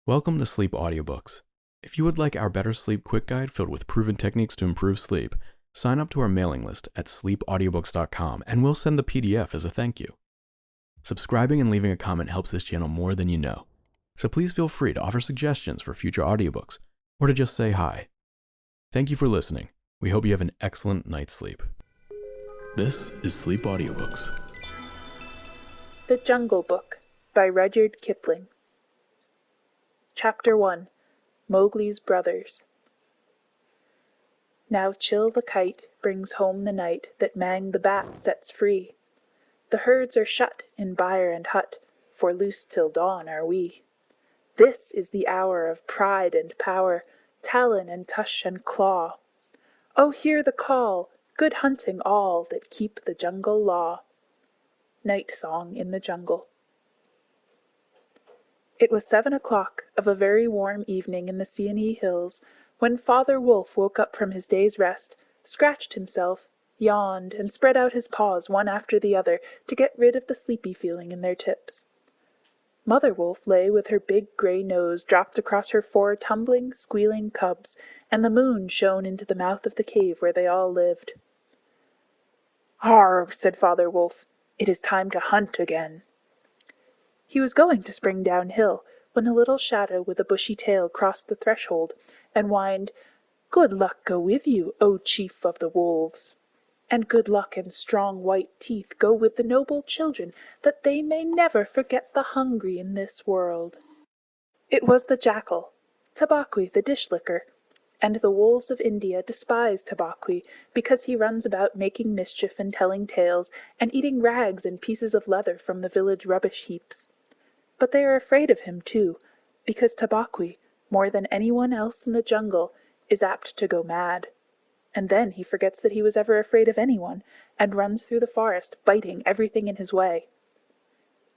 Welcome to Sleep Audiobooks. If you would like our Better Sleep Quick Guide filled with proven techniques to improve sleep, sign up to our mailing list at sleepaudiobooks.com and we'll send the PDF as a thank you. Subscribing and leaving a comment helps this channel more than you know, so please feel free to offer suggestions for future audiobooks or to just say hi. Thank you for listening. We hope you have an excellent night's sleep. This is Sleep Audiobooks. The Jungle Book by Rudyard Kipling. Chapter 1. Mowgli's Brothers. Now chill the kite brings home the night that Mang the bat sets free. The herds are shut in byre and hut, for loose till dawn are we. This is the hour of pride and power, talon and tush and claw. Oh, hear the call, good hunting all that keep the jungle law. Night Song in the Jungle. It was 7 o'clock of a very warm evening in the Seeonee Hills when Father Wolf woke up from his day's rest, scratched himself, yawned, and spread out his paws one after the other to get rid of the sleepy feeling in their tips. Mother Wolf lay with her big gray nose dropped across her 4 tumbling, squealing cubs, and the moon shone into the mouth of the cave where they all lived. "Arr!" said Father Wolf. "It is time to hunt again." He was going to spring downhill, when a little shadow with a bushy tail crossed the threshold, and whined, "Good luck go with you, O chief of the wolves! And good luck and strong white teeth go with the noble children, that they may never forget the hungry in this world." It was the jackal, Tabaqui the dish-licker, and the wolves of India despise Tabaqui because he runs about making mischief and telling tales, and eating rags and pieces of leather from the village rubbish-heaps. But they are afraid of him, too, because Tabaqui, more than anyone else in the jungle, is apt to go mad. And then he forgets that he was ever afraid of anyone, and runs through the forest, biting everything in his way.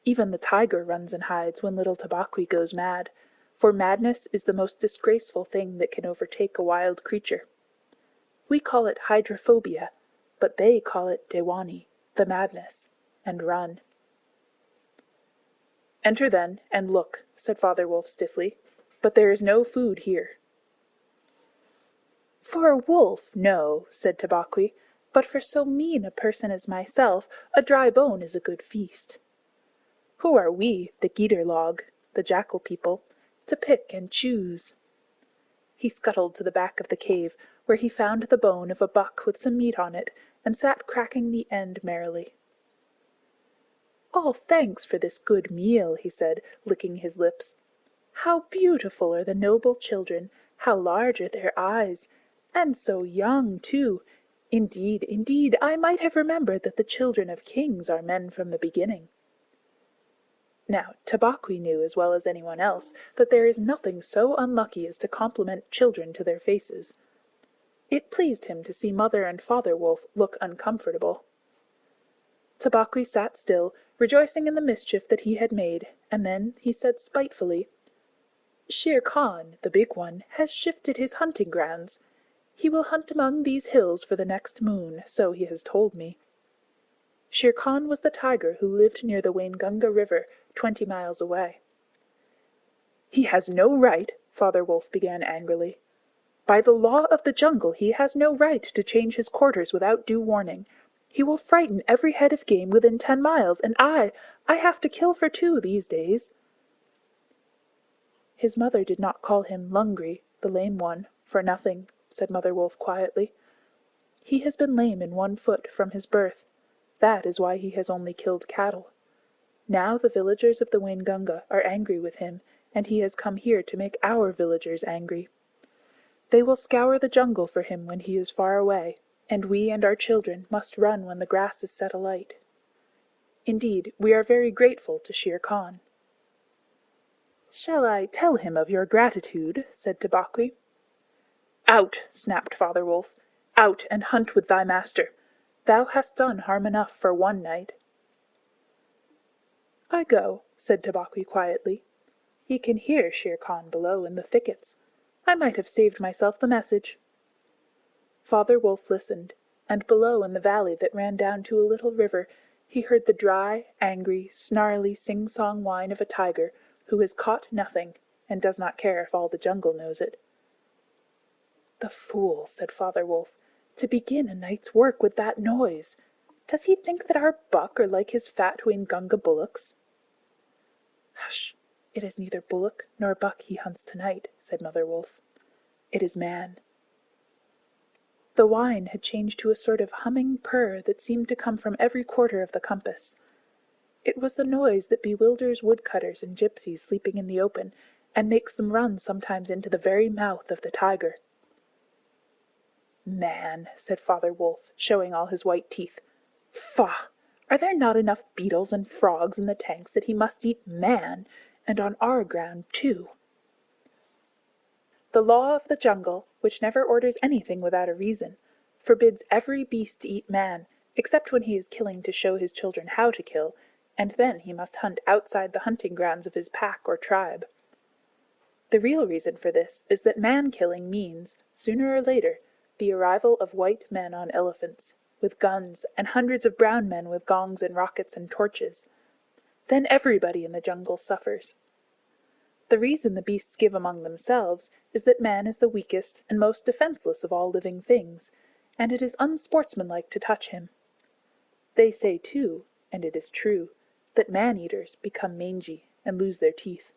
Even the tiger runs and hides when little Tabaqui goes mad, for madness is the most disgraceful thing that can overtake a wild creature. We call it hydrophobia, but they call it Dewani, the madness, and run. "Enter then, and look," said Father Wolf stiffly, "but there is no food here." "For a wolf, no," said Tabaqui, "but for so mean a person as myself, a dry bone is a good feast. Who are we, the Giederlog, the jackal people, to pick and choose?" He scuttled to the back of the cave, where he found the bone of a buck with some meat on it, and sat cracking the end merrily. "All thanks for this good meal," he said, licking his lips. "How beautiful are the noble children! How large are their eyes! And so young, too! Indeed, indeed, I might have remembered that the children of kings are men from the beginning." Now, Tabaqui knew as well as anyone else that there is nothing so unlucky as to compliment children to their faces. It pleased him to see Mother and Father Wolf look uncomfortable. Tabaqui sat still, rejoicing in the mischief that he had made, and then he said spitefully, "Shere Khan, the big one, has shifted his hunting grounds. He will hunt among these hills for the next moon, so he has told me." Shere Khan was the tiger who lived near the Waingunga River, 20 miles away. "He has no right," Father Wolf began angrily. "By the law of the jungle he has no right to change his quarters without due warning. He will frighten every head of game within 10 miles, and I have to kill for 2 these days." "His mother did not call him Lungri, the lame one, for nothing," said Mother Wolf quietly. "He has been lame in 1 foot from his birth. That is why he has only killed cattle. Now the villagers of the Waingunga are angry with him, and he has come here to make our villagers angry. They will scour the jungle for him when he is far away, and we and our children must run when the grass is set alight. Indeed, we are very grateful to Shere Khan." "Shall I tell him of your gratitude?" said Tabaqui. "Out!" snapped Father Wolf. "Out and hunt with thy master. Thou hast done harm enough for 1 night." "I go," said Tabaqui quietly. "He can hear Shere Khan below in the thickets. I might have saved myself the message." Father Wolf listened, and below in the valley that ran down to a little river he heard the dry, angry, snarly, sing-song whine of a tiger who has caught nothing and does not care if all the jungle knows it. "The fool," said Father Wolf, "to begin a night's work with that noise! Does he think that our buck are like his fat Waingunga bullocks?" "Hush! It is neither bullock nor buck he hunts tonight," said Mother Wolf. "It is man." The whine had changed to a sort of humming purr that seemed to come from every quarter of the compass. It was the noise that bewilders woodcutters and gypsies sleeping in the open, and makes them run sometimes into the very mouth of the tiger. "Man," said Father Wolf, showing all his white teeth. "Faugh! Are there not enough beetles and frogs in the tanks that he must eat man, and on our ground too?" The law of the jungle, which never orders anything without a reason, forbids every beast to eat man, except when he is killing to show his children how to kill, and then he must hunt outside the hunting grounds of his pack or tribe. The real reason for this is that man-killing means, sooner or later, the arrival of white men on elephants, with guns, and hundreds of brown men with gongs and rockets and torches. Then everybody in the jungle suffers. The reason the beasts give among themselves is that man is the weakest and most defenseless of all living things, and it is unsportsmanlike to touch him. They say, too, and it is true, that man-eaters become mangy and lose their teeth.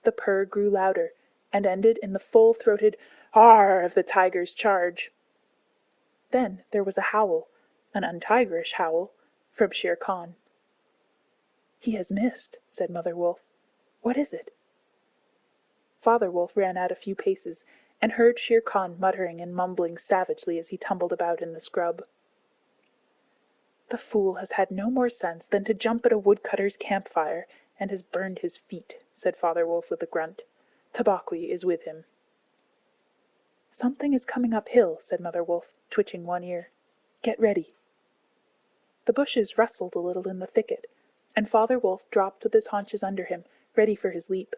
The purr grew louder, and ended in the full-throated "Arr!" of the tiger's charge. Then there was a howl, an untigerish howl, from Shere Khan. "He has missed," said Mother Wolf. "What is it?" Father Wolf ran out a few paces, and heard Shere Khan muttering and mumbling savagely as he tumbled about in the scrub. "The fool has had no more sense than to jump at a woodcutter's campfire, and has burned his feet," said Father Wolf with a grunt. "Tabaqui is with him." "Something is coming uphill," said Mother Wolf, twitching one ear. "Get ready." The bushes rustled a little in the thicket, and Father Wolf dropped with his haunches under him, ready for his leap.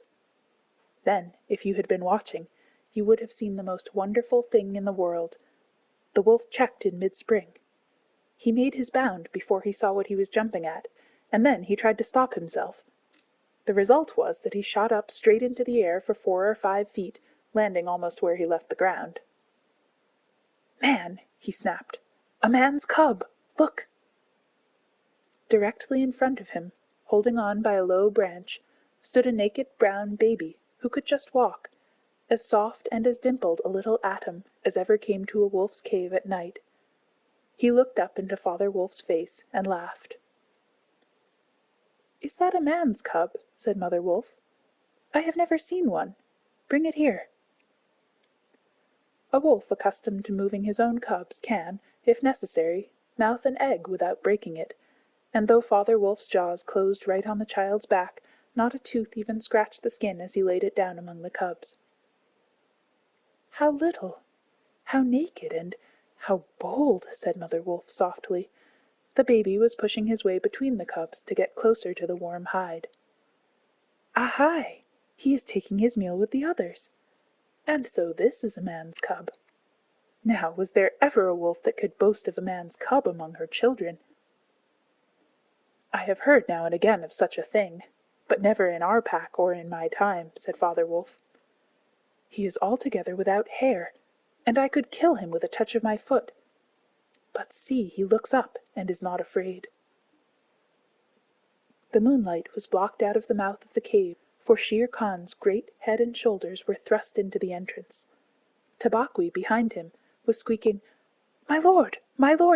Then, if you had been watching, you would have seen the most wonderful thing in the world. The wolf checked in mid-spring. He made his bound before he saw what he was jumping at, and then he tried to stop himself. The result was that he shot up straight into the air for 4 or 5 feet, landing almost where he left the ground. "Man!" he snapped. "A man's cub! Look!" Directly in front of him, holding on by a low branch, stood a naked brown baby who could just walk, as soft and as dimpled a little atom as ever came to a wolf's cave at night. He looked up into Father Wolf's face and laughed. "Is that a man's cub?" said Mother Wolf. "I have never seen one. Bring it here." A wolf accustomed to moving his own cubs can, if necessary, mouth an egg without breaking it, and though Father Wolf's jaws closed right on the child's back, not a tooth even scratched the skin as he laid it down among the cubs. "How little, how naked, and how bold," said Mother Wolf softly. The baby was pushing his way between the cubs to get closer to the warm hide. "Ahai! He is taking his meal with the others. And so this is a man's cub. Now, was there ever a wolf that could boast of a man's cub among her children?" "I have heard now and again of such a thing, but never in our pack or in my time," said Father Wolf. "He is altogether without hair, and I could kill him with a touch of my foot. But see, he looks up and is not afraid." The moonlight was blocked out of the mouth of the cave, for Shere Khan's great head and shoulders were thrust into the entrance. Tabaqui, behind him, was squeaking, my lord,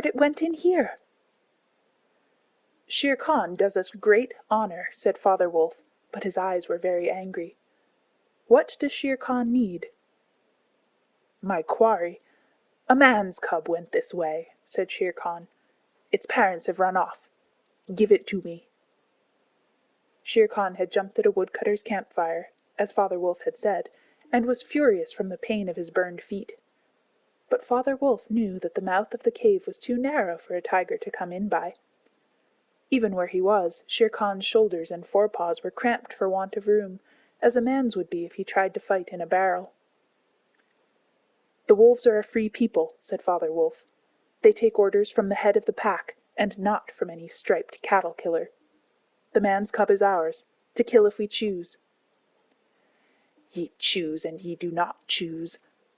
it went in here." "Shere Khan does us great honor," said Father Wolf, but his eyes were very angry. "What does Shere Khan need?" "My quarry. A man's cub went this way," said Shere Khan. "Its parents have run off. Give it to me." Shere Khan had jumped at a woodcutter's campfire, as Father Wolf had said, and was furious from the pain of his burned feet. But Father Wolf knew that the mouth of the cave was too narrow for a tiger to come in by. Even where he was, Shere Khan's shoulders and forepaws were cramped for want of room, as a man's would be if he tried to fight in a barrel. "The wolves are a free people," said Father Wolf. "They take orders from the head of the pack, and not from any striped cattle-killer. The man's cub is ours, to kill if we choose." Ye choose, and ye do not choose.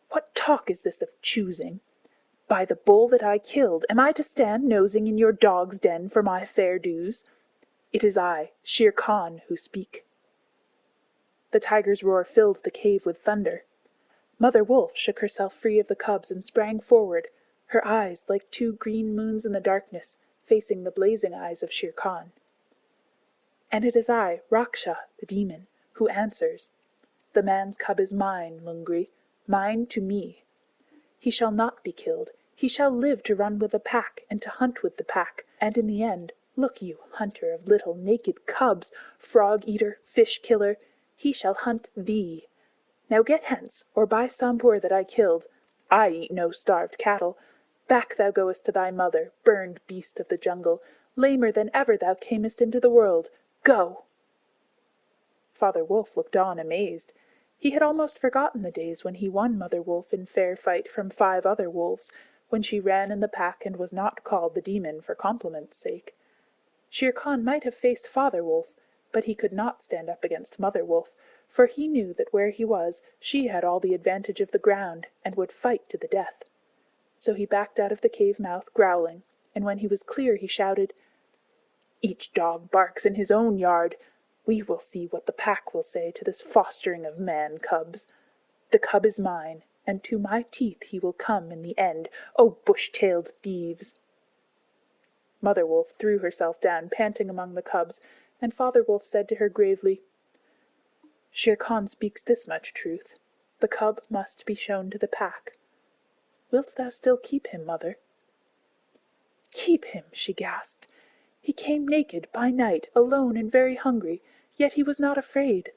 What talk is this of choosing? By the bull that I killed, am I to stand nosing in your dog's den for my fair dues? It is I, Shere Khan, who speak." The tiger's roar filled the cave with thunder. Mother Wolf shook herself free of the cubs and sprang forward, her eyes, like two green moons in the darkness, facing the blazing eyes of Shere Khan. "And it is I, Raksha, the demon, who answers. The man's cub is mine, Lungri, mine to me. He shall not be killed. He shall live to run with the pack and to hunt with the pack, and in the end, look you, hunter of little naked cubs, frog-eater, fish-killer, he shall hunt thee. Now get hence, or by Sambur that I killed, I eat no starved cattle. Back thou goest to thy mother, burned beast of the jungle, lamer than ever thou camest into the world. Go!" Father Wolf looked on amazed. He had almost forgotten the days when he won Mother Wolf in fair fight from 5 other wolves, when she ran in the pack and was not called the demon for compliment's sake. Shere Khan might have faced Father Wolf, but he could not stand up against Mother Wolf, for he knew that where he was she had all the advantage of the ground, and would fight to the death. So he backed out of the cave mouth growling, and when he was clear he shouted, "Each dog barks in his own yard. We will see what the pack will say to this fostering of man-cubs. The cub is mine, and to my teeth he will come in the end, O bush-tailed thieves!" Mother Wolf threw herself down panting among the cubs, and Father Wolf said to her gravely, "Shere Khan speaks this much truth. The cub must be shown to the pack. Wilt thou still keep him, mother?" "Keep him!" she gasped. "He came naked, by night, alone and very hungry, yet he was not afraid.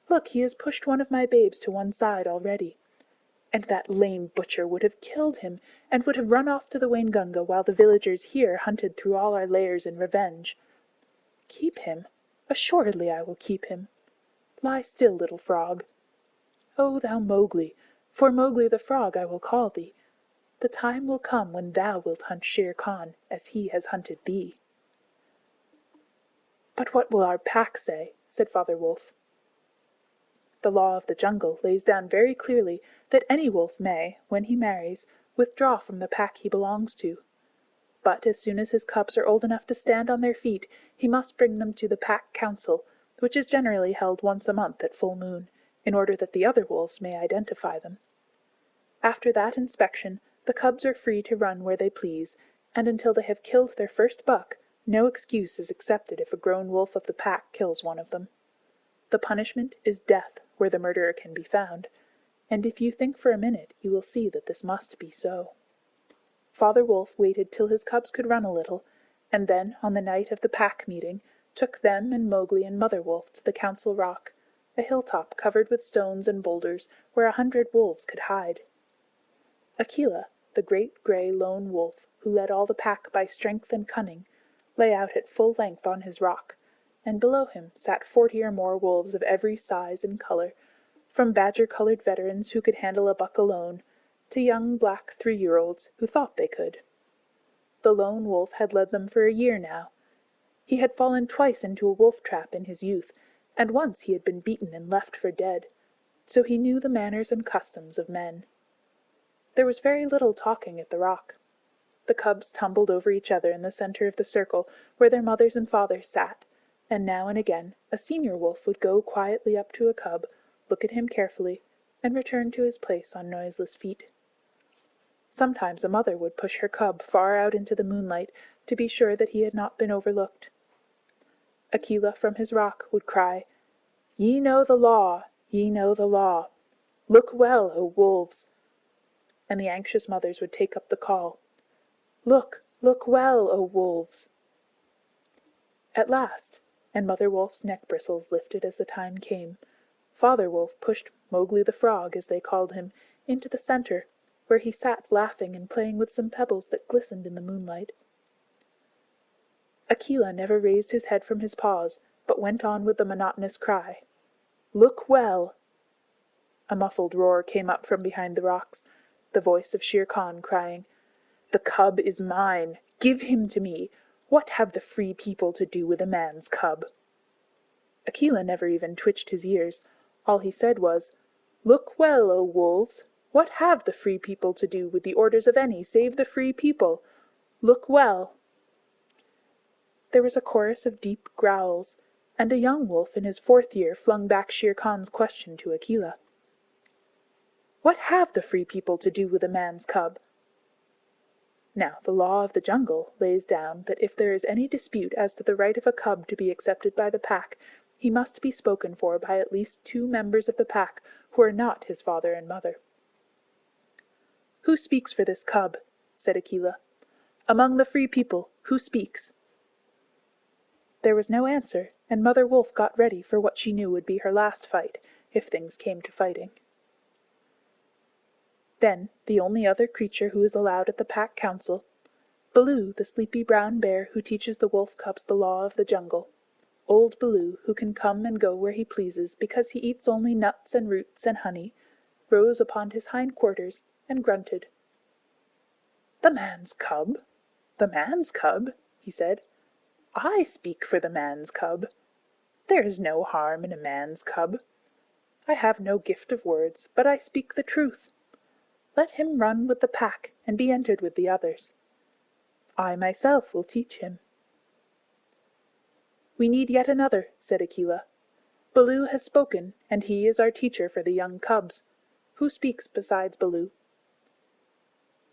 Look, he has pushed one of my babes to one side already. And that lame butcher would have killed him, and would have run off to the Waingunga while the villagers here hunted through all our lairs in revenge. Keep him? Assuredly I will keep him. Lie still, little frog. O thou Mowgli, for Mowgli the Frog I will call thee. The time will come when thou wilt hunt Shere Khan as he has hunted thee." "But what will our pack say?" said Father Wolf. "The law of the jungle lays down very clearly that any wolf may, when he marries, withdraw from the pack he belongs to. But as soon as his cubs are old enough to stand on their feet, he must bring them to the pack council, which is generally held once a month at full moon, in order that the other wolves may identify them. After that inspection, the cubs are free to run where they please, and until they have killed their first buck, no excuse is accepted if a grown wolf of the pack kills one of them. The punishment is death where the murderer can be found, and if you think for a minute you will see that this must be so." Father Wolf waited till his cubs could run a little, and then, on the night of the pack meeting, took them and Mowgli and Mother Wolf to the Council Rock, a hilltop covered with stones and boulders where 100 wolves could hide. Akela, the great gray lone wolf who led all the pack by strength and cunning, lay out at full length on his rock, and below him sat 40 or more wolves of every size and color, from badger-colored veterans who could handle a buck alone, to young black 3-year-olds who thought they could. The lone wolf had led them for a year now. He had fallen twice into a wolf trap in his youth, and once he had been beaten and left for dead, so he knew the manners and customs of men. There was very little talking at the rock. The cubs tumbled over each other in the center of the circle where their mothers and fathers sat, and now and again a senior wolf would go quietly up to a cub, look at him carefully, and return to his place on noiseless feet. Sometimes a mother would push her cub far out into the moonlight to be sure that he had not been overlooked. Akela from his rock would cry, "Ye know the law, ye know the law. Look well, O wolves!" And the anxious mothers would take up the call, "Look, look well, O wolves!" At last, and Mother Wolf's neck bristles lifted as the time came, Father Wolf pushed Mowgli the Frog, as they called him, into the center, where he sat laughing and playing with some pebbles that glistened in the moonlight. Akela never raised his head from his paws, but went on with the monotonous cry, "Look well!" A muffled roar came up from behind the rocks, the voice of Shere Khan crying, "The cub is mine! Give him to me! What have the free people to do with a man's cub?" Akela never even twitched his ears. All he said was, "Look well, O wolves! What have the free people to do with the orders of any save the free people? Look well!" There was a chorus of deep growls, and a young wolf in his 4th year flung back Shere Khan's question to Akela. "What have the free people to do with a man's cub?" Now, the law of the jungle lays down that if there is any dispute as to the right of a cub to be accepted by the pack, he must be spoken for by at least 2 members of the pack who are not his father and mother. "Who speaks for this cub?" said Akela. "Among the free people, who speaks?" There was no answer, and Mother Wolf got ready for what she knew would be her last fight, if things came to fighting. Then the only other creature who is allowed at the pack council, Baloo, the sleepy brown bear who teaches the wolf cubs the law of the jungle, old Baloo, who can come and go where he pleases because he eats only nuts and roots and honey, rose upon his hind quarters and grunted. "The man's cub? The man's cub?" he said. "I speak for the man's cub. There is no harm in a man's cub. I have no gift of words, but I speak the truth. Let him run with the pack and be entered with the others. I myself will teach him." "We need yet another," said Akela. "Baloo has spoken, and he is our teacher for the young cubs. Who speaks besides Baloo?"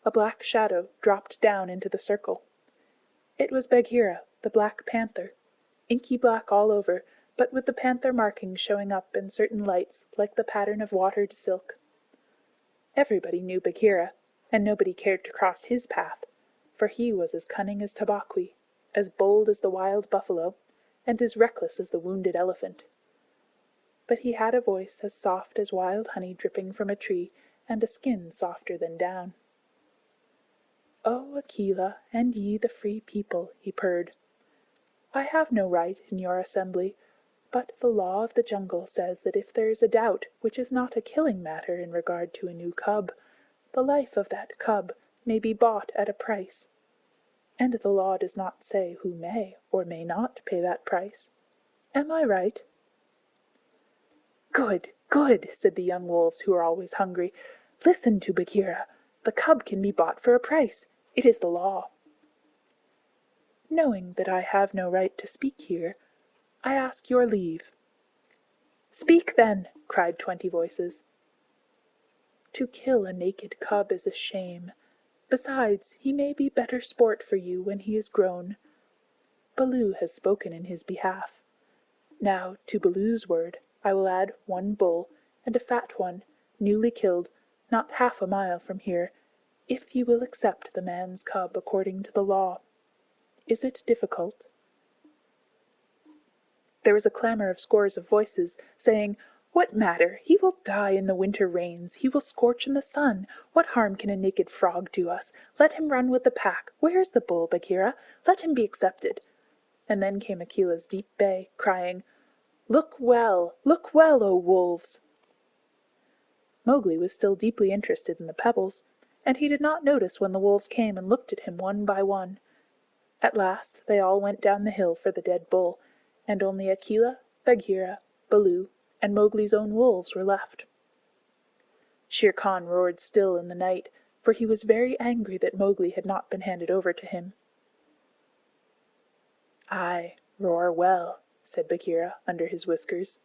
A black shadow dropped down into the circle. It was Bagheera, the Black Panther, inky black all over, but with the panther markings showing up in certain lights like the pattern of watered silk. Everybody knew Bagheera, and nobody cared to cross his path, for he was as cunning as Tabaqui, as bold as the wild buffalo, and as reckless as the wounded elephant. But he had a voice as soft as wild honey dripping from a tree, and a skin softer than down. "O Akela, and ye the free people," he purred, "I have no right in your assembly, but the law of the jungle says that if there is a doubt which is not a killing matter in regard to a new cub, the life of that cub may be bought at a price. And the law does not say who may or may not pay that price. Am I right?" "Good, good," said the young wolves, who are always hungry. "Listen to Bagheera. The cub can be bought for a price. It is the law." "Knowing that I have no right to speak here, I ask your leave." "Speak, then!" cried 20 voices. "To kill a naked cub is a shame. Besides, he may be better sport for you when he is grown. Baloo has spoken in his behalf. Now, to Baloo's word, I will add 1 bull, and a fat one, newly killed, not half a mile from here, if you will accept the man's cub according to the law. Is it difficult?" There was a clamor of scores of voices, saying, "What matter? He will die in the winter rains. He will scorch in the sun. What harm can a naked frog do us? Let him run with the pack. Where is the bull, Bagheera? Let him be accepted." And then came Akela's deep bay, crying, "Look well, O wolves!" Mowgli was still deeply interested in the pebbles, and he did not notice when the wolves came and looked at him one by one. At last they all went down the hill for the dead bull, and only Akela, Bagheera, Baloo, and Mowgli's own wolves were left. Shere Khan roared still in the night, for he was very angry that Mowgli had not been handed over to him. "Ay, roar well," said Bagheera under his whiskers.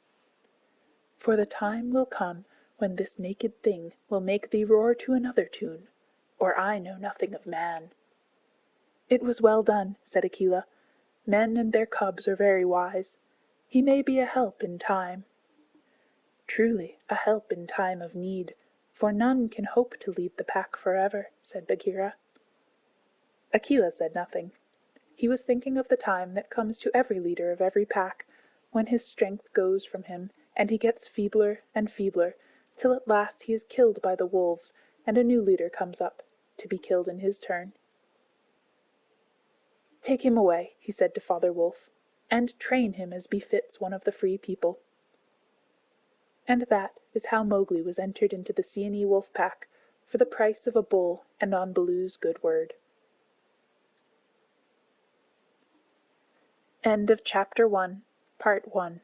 "For the time will come when this naked thing will make thee roar to another tune, or I know nothing of man." "It was well done," said Akela. "Men and their cubs are very wise. He may be a help in time." "Truly a help in time of need, for none can hope to lead the pack forever," said Bagheera. Akela said nothing. He was thinking of the time that comes to every leader of every pack, when his strength goes from him, and he gets feebler and feebler, till at last he is killed by the wolves, and a new leader comes up, to be killed in his turn. "Take him away," he said to Father Wolf, "and train him as befits one of the free people." And that is how Mowgli was entered into the Seeonee Wolf Pack, for the price of a bull and on Baloo's good word. End of Chapter 1, Part 1.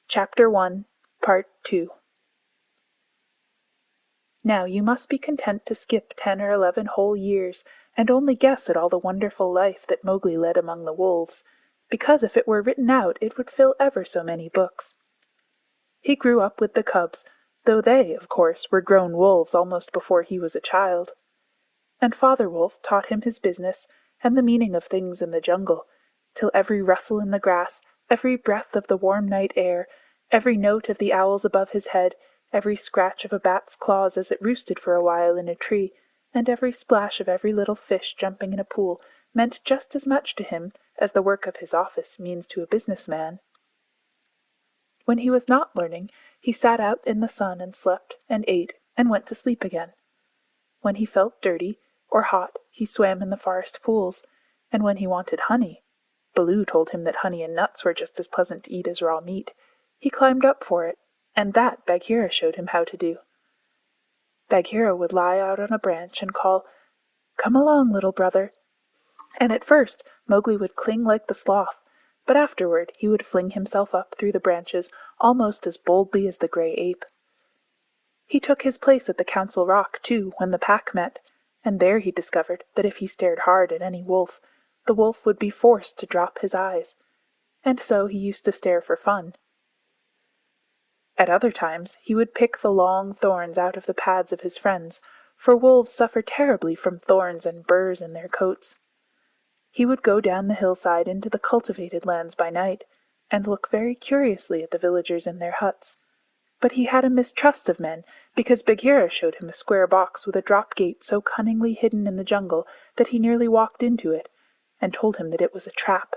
Chapter 1. Part 2. Now you must be content to skip 10 or 11 whole years, and only guess at all the wonderful life that Mowgli led among the wolves, because if it were written out it would fill ever so many books. He grew up with the cubs, though they, of course, were grown wolves almost before he was a child. And Father Wolf taught him his business and the meaning of things in the jungle, till every rustle in the grass, every breath of the warm night air, every note of the owls above his head, every scratch of a bat's claws as it roosted for a while in a tree, and every splash of every little fish jumping in a pool meant just as much to him as the work of his office means to a business man. When he was not learning, he sat out in the sun and slept and ate and went to sleep again. When he felt dirty or hot, he swam in the forest pools, and when he wanted honey, Baloo told him that honey and nuts were just as pleasant to eat as raw meat, he climbed up for it, and that Bagheera showed him how to do. Bagheera would lie out on a branch and call, "Come along, little brother," and at first Mowgli would cling like the sloth, but afterward he would fling himself up through the branches almost as boldly as the gray ape. He took his place at the Council Rock, too, when the pack met, and there he discovered that if he stared hard at any wolf, the wolf would be forced to drop his eyes, and so he used to stare for fun. At other times he would pick the long thorns out of the pads of his friends, for wolves suffer terribly from thorns and burrs in their coats. He would go down the hillside into the cultivated lands by night, and look very curiously at the villagers in their huts. But he had a mistrust of men, because Bagheera showed him a square box with a drop gate so cunningly hidden in the jungle that he nearly walked into it, and told him that it was a trap.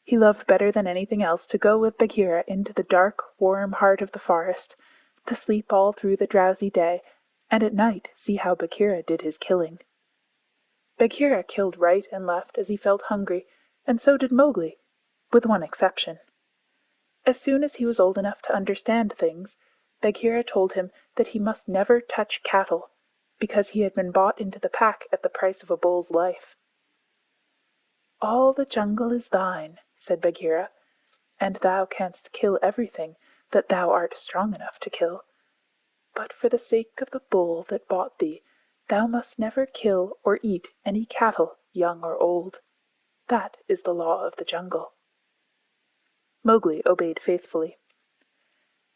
He loved better than anything else to go with Bagheera into the dark, warm heart of the forest, to sleep all through the drowsy day, and at night see how Bagheera did his killing. Bagheera killed right and left as he felt hungry, and so did Mowgli, with one exception. As soon as he was old enough to understand things, Bagheera told him that he must never touch cattle, because he had been bought into the pack at the price of a bull's life. "All the jungle is thine," said Bagheera, "and thou canst kill everything that thou art strong enough to kill. But for the sake of the bull that bought thee, thou must never kill or eat any cattle, young or old. That is the law of the jungle." Mowgli obeyed faithfully.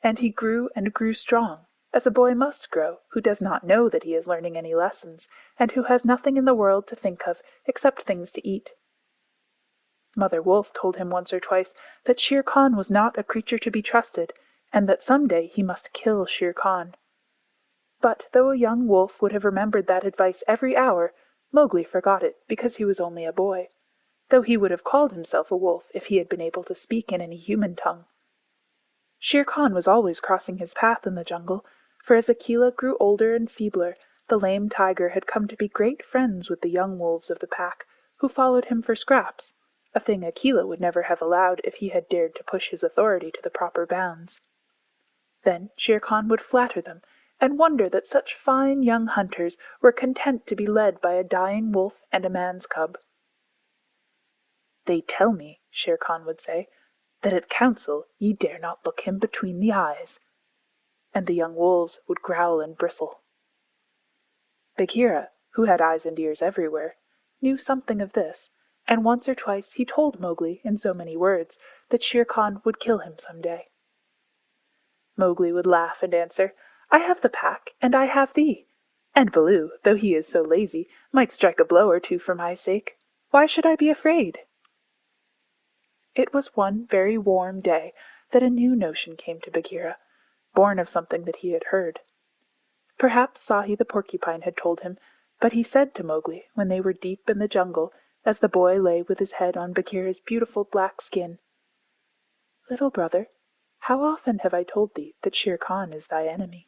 And he grew and grew strong, as a boy must grow who does not know that he is learning any lessons, and who has nothing in the world to think of except things to eat. Mother Wolf told him once or twice that Shere Khan was not a creature to be trusted, and that some day he must kill Shere Khan. But though a young wolf would have remembered that advice every hour, Mowgli forgot it because he was only a boy, though he would have called himself a wolf if he had been able to speak in any human tongue. Shere Khan was always crossing his path in the jungle, for as Akela grew older and feebler, the lame tiger had come to be great friends with the young wolves of the pack, who followed him for scraps, a thing Akela would never have allowed if he had dared to push his authority to the proper bounds. Then Shere Khan would flatter them, and wonder that such fine young hunters were content to be led by a dying wolf and a man's cub. "They tell me," Shere Khan would say, "that at council ye dare not look him between the eyes." And the young wolves would growl and bristle. Bagheera, who had eyes and ears everywhere, knew something of this, and once or twice he told Mowgli in so many words that Shere Khan would kill him some day. Mowgli would laugh and answer, "I have the pack, and I have thee. And Baloo, though he is so lazy, might strike a blow or two for my sake. Why should I be afraid?" It was one very warm day that a new notion came to Bagheera, born of something that he had heard. Perhaps Sahi the Porcupine had told him, but he said to Mowgli when they were deep in the jungle, as the boy lay with his head on Bagheera's beautiful black skin, "Little brother, how often have I told thee that Shere Khan is thy enemy?"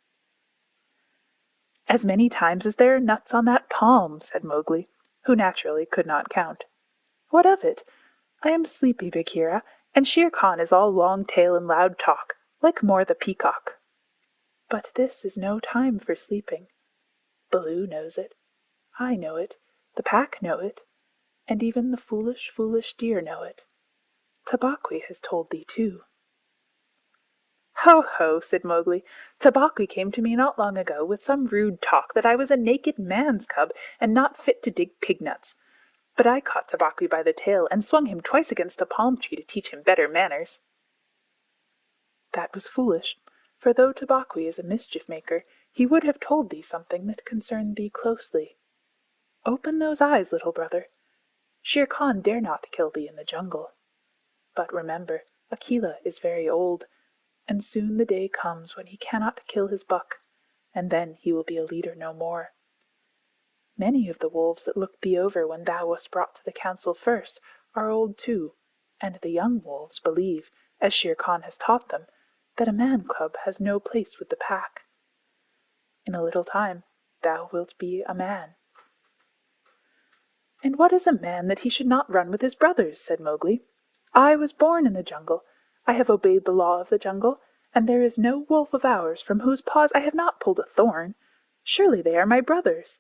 "As many times as there are nuts on that palm," said Mowgli, who naturally could not count. "What of it? I am sleepy, Bagheera, and Shere Khan is all long tail and loud talk, like More the Peacock. But this is no time for sleeping. Baloo knows it. I know it. The pack know it. And even the foolish, foolish deer know it. Tabaqui has told thee too." Ho, ho, said Mowgli. Tabaqui came to me not long ago with some rude talk that I was a naked man's cub and not fit to dig pig nuts. But I caught Tabaqui by the tail and swung him twice against a palm tree to teach him better manners. That was foolish, for though Tabaqui is a mischief maker, he would have told thee something that concerned thee closely. Open those eyes, little brother. Shere Khan dare not kill thee in the jungle. But remember, Akela is very old, and soon the day comes when he cannot kill his buck, and then he will be a leader no more. Many of the wolves that looked thee over when thou wast brought to the council first are old too, and the young wolves believe, as Shere Khan has taught them, that a man-cub has no place with the pack. In a little time thou wilt be a man. And what is a man that he should not run with his brothers? Said Mowgli. I was born in the jungle. I have obeyed the law of the jungle, and there is no wolf of ours from whose paws I have not pulled a thorn. Surely they are my brothers.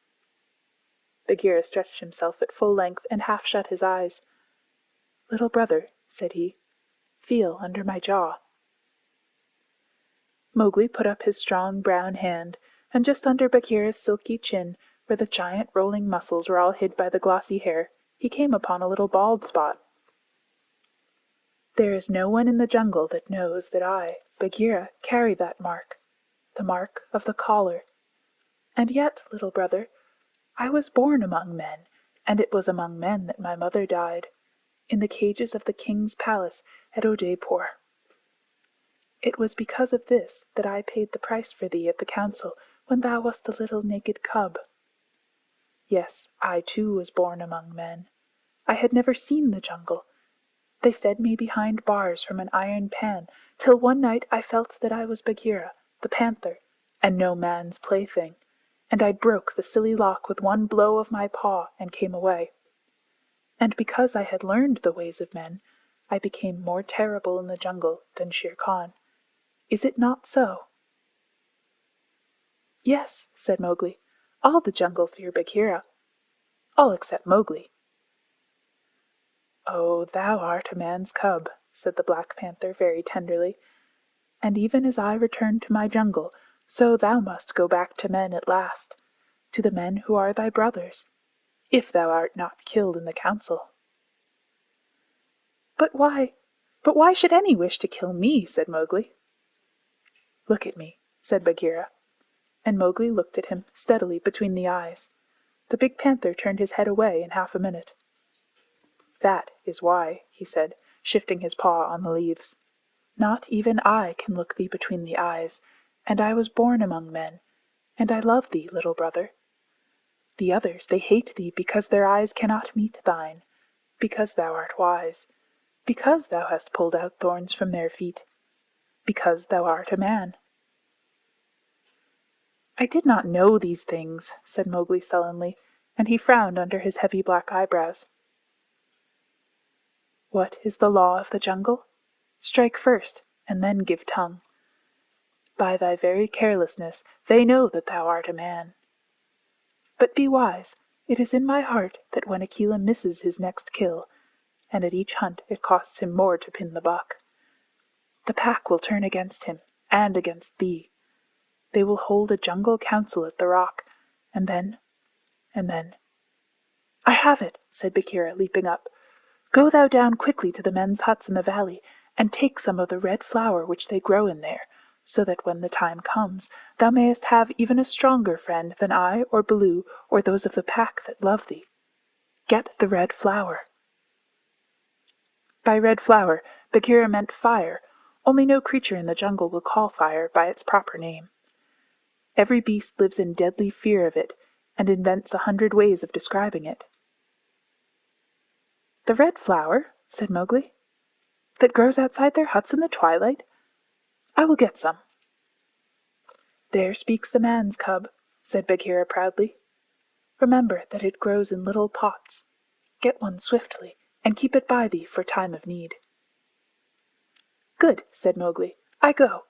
Bagheera stretched himself at full length and half shut his eyes. Little brother, said he, feel under my jaw. Mowgli put up his strong brown hand, and just under Bagheera's silky chin, where the giant rolling muscles were all hid by the glossy hair, he came upon a little bald spot. There is no one in the jungle that knows that I, Bagheera, carry that mark, the mark of the collar. And yet, little brother, I was born among men, and it was among men that my mother died, in the cages of the king's palace at Odaipur. It was because of this that I paid the price for thee at the council when thou wast a little naked cub. Yes, I too was born among men. I had never seen the jungle. They fed me behind bars from an iron pan, till one night I felt that I was Bagheera, the panther, and no man's plaything, and I broke the silly lock with one blow of my paw and came away. And because I had learned the ways of men, I became more terrible in the jungle than Shere Khan. Is it not so? Yes, said Mowgli. All the jungle fear Bagheera. All except Mowgli. Oh, thou art a man's cub, said the Black Panther very tenderly, and even as I return to my jungle, so thou must go back to men at last, to the men who are thy brothers, if thou art not killed in the council. But why should any wish to kill me? Said Mowgli. Look at me, said Bagheera, and Mowgli looked at him steadily between the eyes. The big panther turned his head away in half a minute. That is why, he said, shifting his paw on the leaves. Not even I can look thee between the eyes, and I was born among men, and I love thee, little brother. The others, they hate thee because their eyes cannot meet thine, because thou art wise, because thou hast pulled out thorns from their feet, because thou art a man. I did not know these things, said Mowgli sullenly, and he frowned under his heavy black eyebrows. What is the law of the jungle? Strike first, and then give tongue. By thy very carelessness they know that thou art a man. But be wise. It is in my heart that when Akela misses his next kill, and at each hunt it costs him more to pin the buck, the pack will turn against him, and against thee. They will hold a jungle council at the rock, and then... I have it, said Bagheera, leaping up. Go thou down quickly to the men's huts in the valley, and take some of the red flower which they grow in there, so that when the time comes thou mayest have even a stronger friend than I or Baloo or those of the pack that love thee. Get the red flower. By red flower Bagheera meant fire, only no creature in the jungle will call fire by its proper name. Every beast lives in deadly fear of it, and invents 100 ways of describing it. The red flower, said Mowgli, that grows outside their huts in the twilight? I will get some. There speaks the man's cub, said Bagheera proudly. Remember that it grows in little pots. Get one swiftly, and keep it by thee for time of need. Good, said Mowgli. I go.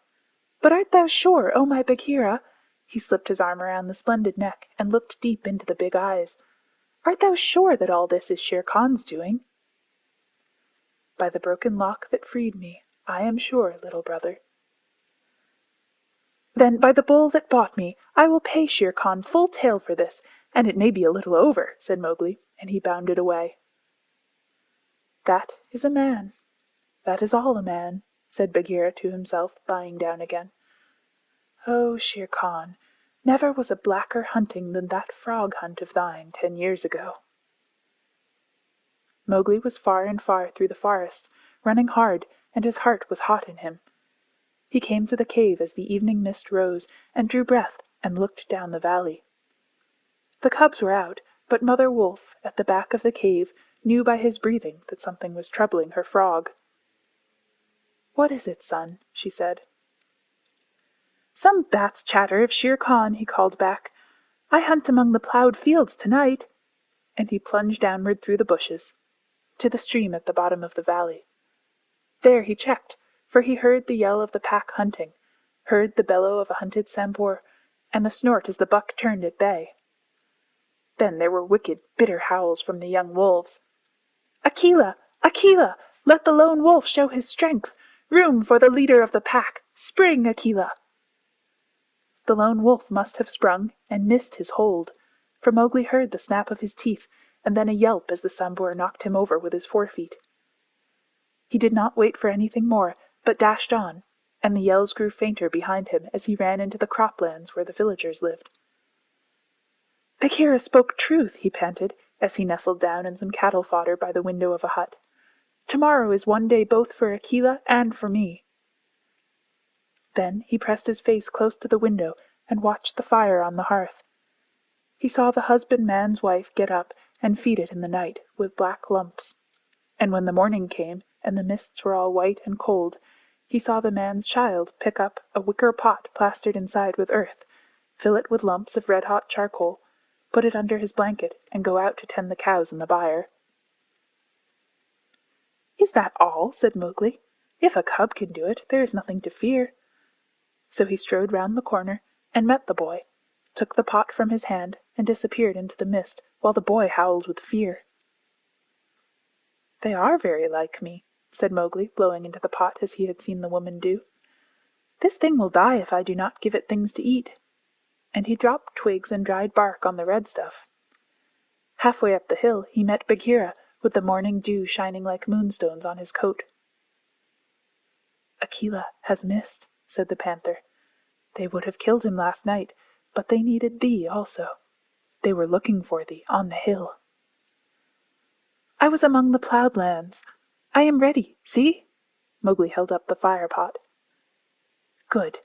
But art thou sure, O my Bagheera? He slipped his arm around the splendid neck and looked deep into the big eyes. Art thou sure that all this is Shere Khan's doing? By the broken lock that freed me, I am sure, little brother. "Then, by the bull that bought me, I will pay Shere Khan full tale for this, and it may be a little over," said Mowgli, and he bounded away. "That is a man. That is all a man," said Bagheera to himself, lying down again. "Oh, Shere Khan, never was a blacker hunting than that frog hunt of thine 10 years ago." Mowgli was far and far through the forest, running hard, and his heart was hot in him. He came to the cave as the evening mist rose, and drew breath and looked down the valley. The cubs were out, but Mother Wolf, at the back of the cave, knew by his breathing that something was troubling her frog. "What is it, son?" she said. "Some bat's chatter of Shere Khan," he called back. "I hunt among the ploughed fields tonight." And he plunged downward through the bushes to the stream at the bottom of the valley. There he checked, for he heard the yell of the pack hunting, heard the bellow of a hunted Sambhur, and the snort as the buck turned at bay. Then there were wicked, bitter howls from the young wolves. "Akela! Akela! Let the lone wolf show his strength! Room for the leader of the pack! Spring, Akela!" The lone wolf must have sprung and missed his hold, for Mowgli heard the snap of his teeth, and then a yelp as the Sambhur knocked him over with his forefeet. He did not wait for anything more, but dashed on, and the yells grew fainter behind him as he ran into the croplands where the villagers lived. "Bagheera spoke truth," he panted, as he nestled down in some cattle fodder by the window of a hut. "Tomorrow is one day both for Akela and for me." Then he pressed his face close to the window and watched the fire on the hearth. He saw the husbandman's wife get up and feed it in the night with black lumps, and when the morning came and the mists were all white and cold, he saw the man's child pick up a wicker pot plastered inside with earth, fill it with lumps of red-hot charcoal, put it under his blanket, and go out to tend the cows in the byre. "Is that all?" said Mowgli. "If a cub can do it, there is nothing to fear." So he strode round the corner and met the boy, took the pot from his hand, and disappeared into the mist, while the boy howled with fear. "They are very like me," said Mowgli, blowing into the pot as he had seen the woman do. "This thing will die if I do not give it things to eat." And he dropped twigs and dried bark on the red stuff. Halfway up the hill he met Bagheera, with the morning dew shining like moonstones on his coat. "Akela has missed," said the panther. "They would have killed him last night, but they needed thee also. They were looking for thee on the hill." "I was among the ploughed lands. I am ready. See!" Mowgli held up the fire-pot. "Good.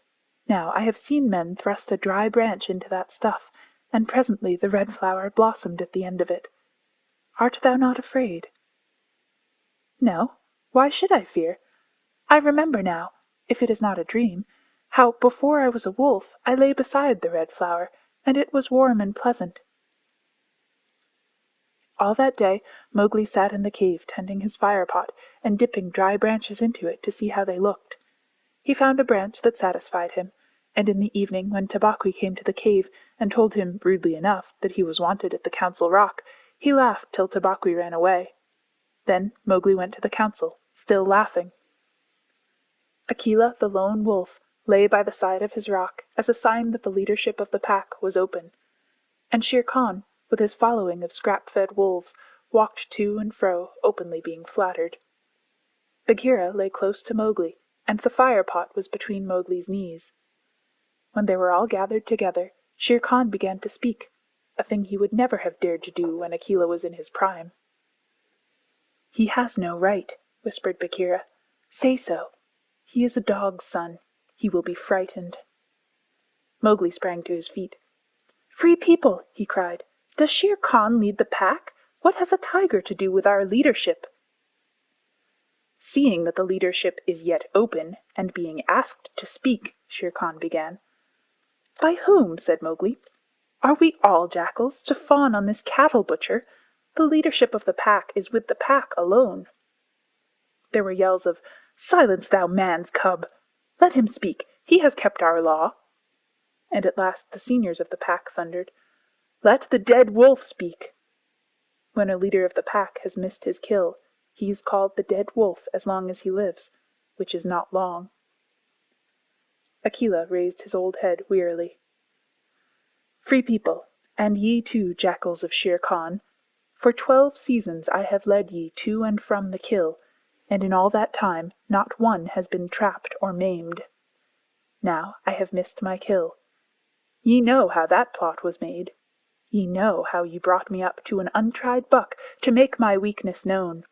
Now I have seen men thrust a dry branch into that stuff, and presently the red flower blossomed at the end of it. Art thou not afraid?" "No. Why should I fear? I remember now, if it is not a dream, how before I was a wolf I lay beside the red flower, and it was warm and pleasant." All that day Mowgli sat in the cave tending his fire-pot and dipping dry branches into it to see how they looked. He found a branch that satisfied him, and in the evening when Tabaqui came to the cave and told him, rudely enough, that he was wanted at the Council Rock, he laughed till Tabaqui ran away. Then Mowgli went to the council, still laughing. Akela the lone wolf lay by the side of his rock as a sign that the leadership of the pack was open, and Shere Khan, with his following of scrap-fed wolves, walked to and fro, openly being flattered. Bagheera lay close to Mowgli, and the fire-pot was between Mowgli's knees. When they were all gathered together, Shere Khan began to speak, a thing he would never have dared to do when Akela was in his prime. "He has no right," whispered Bagheera. "Say so. He is a dog's son. He will be frightened." Mowgli sprang to his feet. "Free people!" he cried. "Does Shere Khan lead the pack? What has a tiger to do with our leadership?" "Seeing that the leadership is yet open, and being asked to speak," Shere Khan began. "By whom?" said Mowgli. "Are we all jackals, to fawn on this cattle butcher? The leadership of the pack is with the pack alone." There were yells of, "Silence, thou man's cub! Let him speak. He has kept our law." And at last the seniors of the pack thundered, "Let the dead wolf speak." When a leader of the pack has missed his kill, he is called the dead wolf as long as he lives, which is not long. Akela raised his old head wearily. "Free people, and ye too, jackals of Shere Khan, for 12 seasons I have led ye to and from the kill, and in all that time not one has been trapped or maimed. Now I have missed my kill. Ye know how that plot was made. Ye know how ye brought me up to an untried buck to make my weakness known.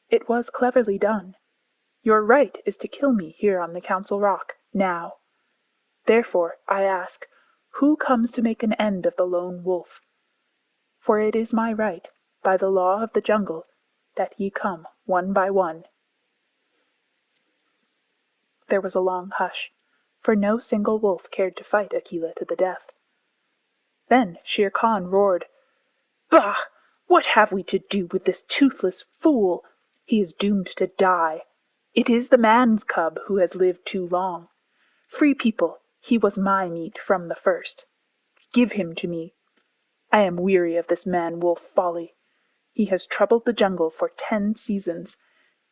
It was cleverly done. Your right is to kill me here on the Council Rock, now. Therefore, I ask, who comes to make an end of the lone wolf? For it is my right, by the law of the jungle, that ye come one by one." There was a long hush, for no single wolf cared to fight Akela to the death. Then Shere Khan roared, "Bah! What have we to do with this toothless fool? He is doomed to die. It is the man's cub who has lived too long. Free people, he was my meat from the first. Give him to me. I am weary of this man-wolf folly. He has troubled the jungle for 10 seasons.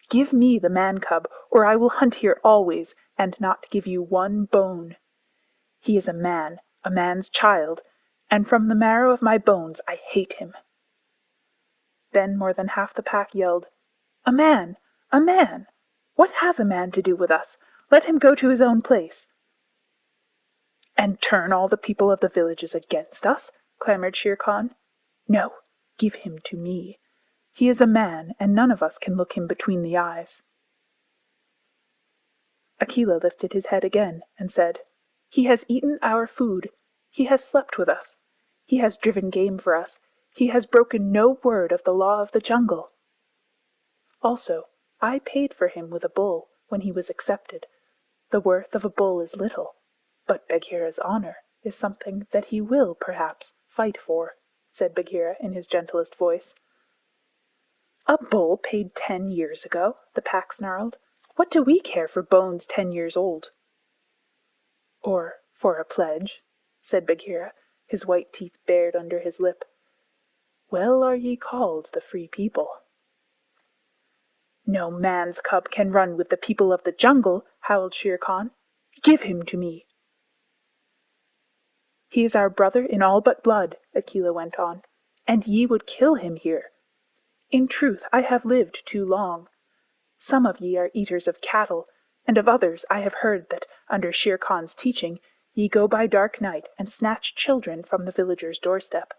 Give me the man-cub, or I will hunt here always, and not give you one bone. He is a man's child, and from the marrow of my bones I hate him." Then more than half the pack yelled, "A man! A man! What has a man to do with us? Let him go to his own place." "And turn all the people of the villages against us?" clamored Shere Khan. "No, give him to me. He is a man, and none of us can look him between the eyes." Akela lifted his head again and said, "He has eaten our food. He has slept with us. He has driven game for us. He has broken no word of the law of the jungle. Also, I paid for him with a bull when he was accepted. The worth of a bull is little, but Bagheera's honor is something that he will, perhaps, fight for," said Bagheera in his gentlest voice. "A bull paid 10 years ago," the pack snarled. "What do we care for bones 10 years old?" "Or for a pledge," said Bagheera, his white teeth bared under his lip. "Well are ye called the Free People." "No man's cub can run with the people of the jungle," howled Shere Khan. "Give him to me." "He is our brother in all but blood," Akela went on, "and ye would kill him here. In truth, I have lived too long. Some of ye are eaters of cattle, and of others I have heard that, under Shere Khan's teaching, ye go by dark night and snatch children from the villager's doorstep.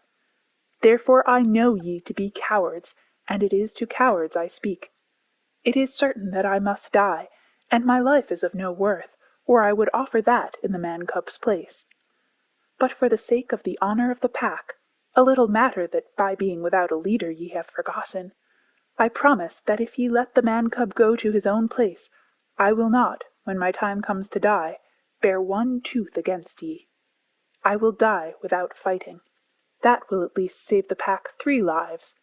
Therefore I know ye to be cowards, and it is to cowards I speak. It is certain that I must die, and my life is of no worth, or I would offer that in the man-cub's place. But for the sake of the honor of the pack, a little matter that by being without a leader ye have forgotten, I promise that if ye let the man-cub go to his own place, I will not, when my time comes to die, bear one tooth against ye. I will die without fighting. That will at least save the pack 3 lives.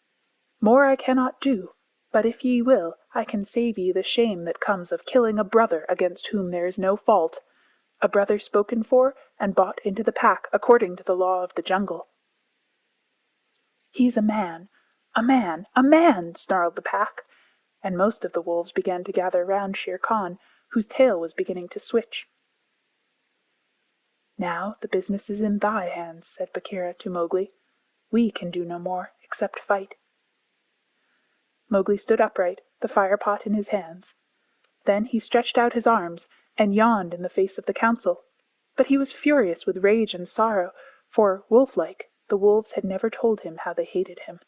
More I cannot do, but if ye will, I can save ye the shame that comes of killing a brother against whom there is no fault, a brother spoken for and bought into the pack according to the law of the jungle." "He's a man, a man, a man!" snarled the pack, and most of the wolves began to gather round Shere Khan, whose tail was beginning to switch. "Now the business is in thy hands," said Bagheera to Mowgli. "We can do no more except fight." Mowgli stood upright, the fire-pot in his hands. Then he stretched out his arms and yawned in the face of the council, but he was furious with rage and sorrow, for, wolf-like, the wolves had never told him how they hated him.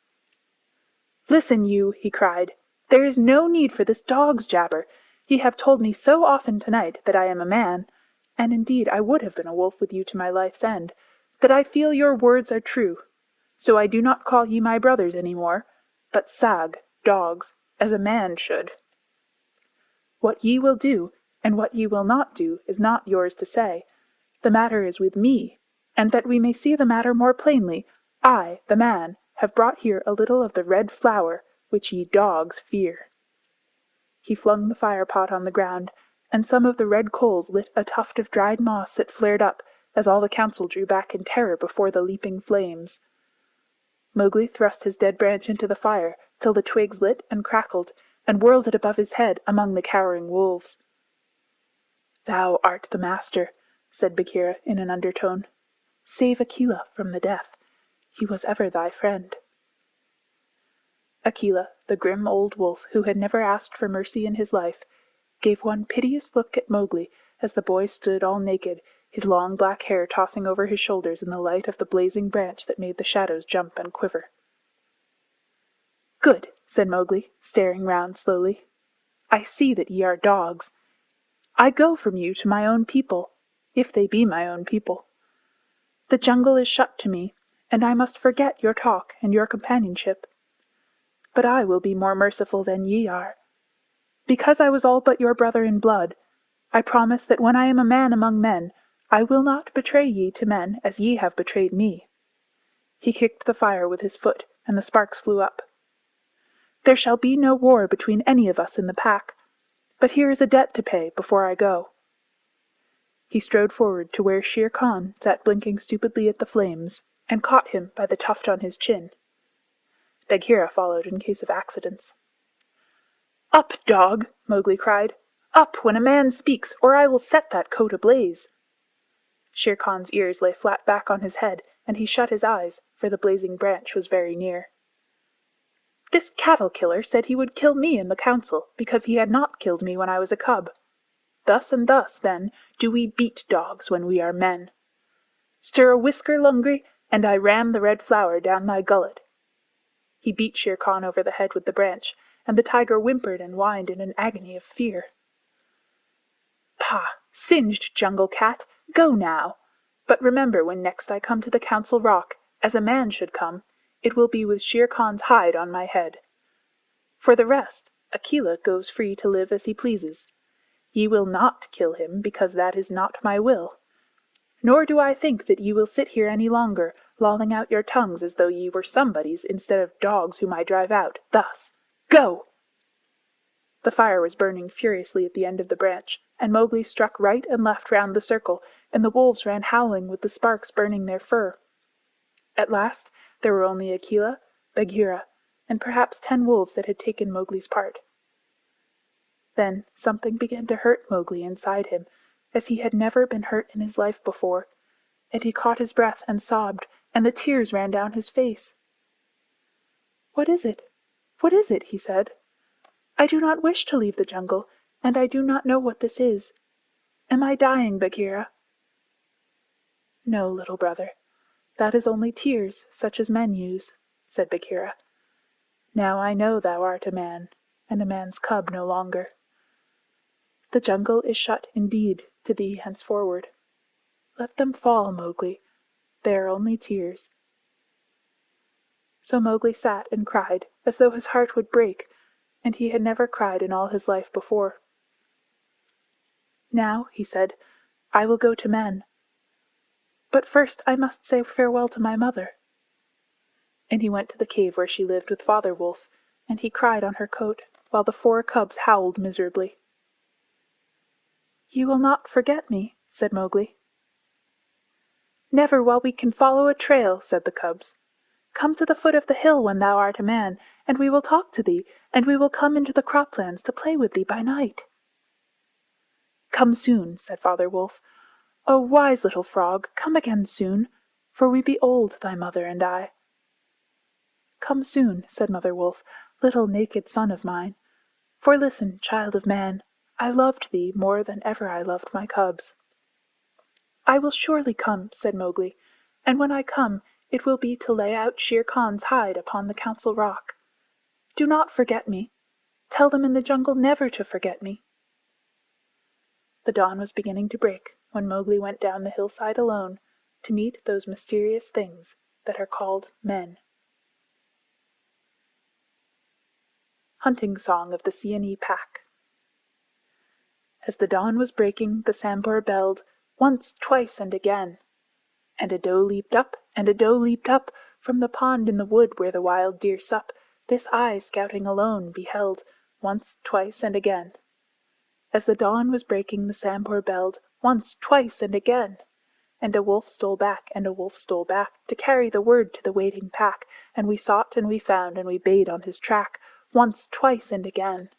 "Listen, you!" he cried. "There is no need for this dog's jabber. Ye have told me so often tonight that I am a man, and indeed I would have been a wolf with you to my life's end, that I feel your words are true. So I do not call ye my brothers any more, but sag, dogs, as a man should. What ye will do, and what ye will not do, is not yours to say. The matter is with me, and that we may see the matter more plainly, I, the man, have brought here a little of the red flower which ye dogs fear." He flung the fire-pot on the ground, and some of the red coals lit a tuft of dried moss that flared up as all the council drew back in terror before the leaping flames. Mowgli thrust his dead branch into the fire till the twigs lit and crackled, and whirled it above his head among the cowering wolves. "Thou art the master," said Bagheera in an undertone. "Save Akela from the death. He was ever thy friend." Akela, the grim old wolf who had never asked for mercy in his life, gave one piteous look at Mowgli as the boy stood all naked, his long black hair tossing over his shoulders in the light of the blazing branch that made the shadows jump and quiver. "Good," said Mowgli, staring round slowly. "I see that ye are dogs. I go from you to my own people, if they be my own people. The jungle is shut to me, and I must forget your talk and your companionship. But I will be more merciful than ye are. Because I was all but your brother in blood, I promise that when I am a man among men, I will not betray ye to men as ye have betrayed me." He kicked the fire with his foot, and the sparks flew up. "There shall be no war between any of us in the pack, but here is a debt to pay before I go." He strode forward to where Shere Khan sat blinking stupidly at the flames, and caught him by the tuft on his chin. Bagheera followed in case of accidents. "Up, dog!" Mowgli cried. "Up when a man speaks, or I will set that coat ablaze." Shere Khan's ears lay flat back on his head, and he shut his eyes, for the blazing branch was very near. "This cattle killer said he would kill me in the council, because he had not killed me when I was a cub. Thus and thus, then, do we beat dogs when we are men. Stir a whisker, Lungri, and I ram the red flower down thy gullet." He beat Shere Khan over the head with the branch, and the tiger whimpered and whined in an agony of fear. "Pah! Singed jungle cat! Go now! But remember, when next I come to the Council Rock, as a man should come, it will be with Shere Khan's hide on my head. For the rest, Akela goes free to live as he pleases. Ye will not kill him, because that is not my will. Nor do I think that ye will sit here any longer, lolling out your tongues as though ye were somebodies instead of dogs whom I drive out. Thus! Go!" The fire was burning furiously at the end of the branch, and Mowgli struck right and left round the circle, and the wolves ran howling with the sparks burning their fur. At last there were only Akela, Bagheera, and perhaps 10 wolves that had taken Mowgli's part. Then something began to hurt Mowgli inside him, as he had never been hurt in his life before, and he caught his breath and sobbed, and the tears ran down his face. "What is it? What is it?" he said. "I do not wish to leave the jungle, and I do not know what this is. Am I dying, Bagheera?" "No, little brother. That is only tears, such as men use," said Bagheera. "Now I know thou art a man, and a man's cub no longer. The jungle is shut indeed to thee henceforward. Let them fall, Mowgli. They are only tears." So Mowgli sat and cried as though his heart would break, and he had never cried in all his life before. "Now," he said, "I will go to men. But first I must say farewell to my mother." And he went to the cave where she lived with Father Wolf, and he cried on her coat, while the 4 cubs howled miserably. "You will not forget me?" said Mowgli. "Never while we can follow a trail," said the cubs. "Come to the foot of the hill when thou art a man, and we will talk to thee, and we will come into the croplands to play with thee by night." "Come soon," said Father Wolf. "O wise little frog, come again soon, for we be old, thy mother and I." "Come soon," said Mother Wolf, "little naked son of mine. For listen, child of man, I loved thee more than ever I loved my cubs." "I will surely come," said Mowgli, "and when I come it will be to lay out Shere Khan's hide upon the Council Rock. Do not forget me. Tell them in the jungle never to forget me." The dawn was beginning to break when Mowgli went down the hillside alone to meet those mysterious things that are called men. Hunting Song of the Seeonee Pack. As the dawn was breaking, the Sambhur belled, once, twice, and again. And a doe leaped up, and a doe leaped up, from the pond in the wood where the wild deer sup. This I, scouting alone, beheld, once, twice, and again. As the dawn was breaking, the Sambhur belled, once, twice, and again. And a wolf stole back, and a wolf stole back, to carry the word to the waiting pack. And we sought, and we found, and we bayed on his track, once, twice, and again.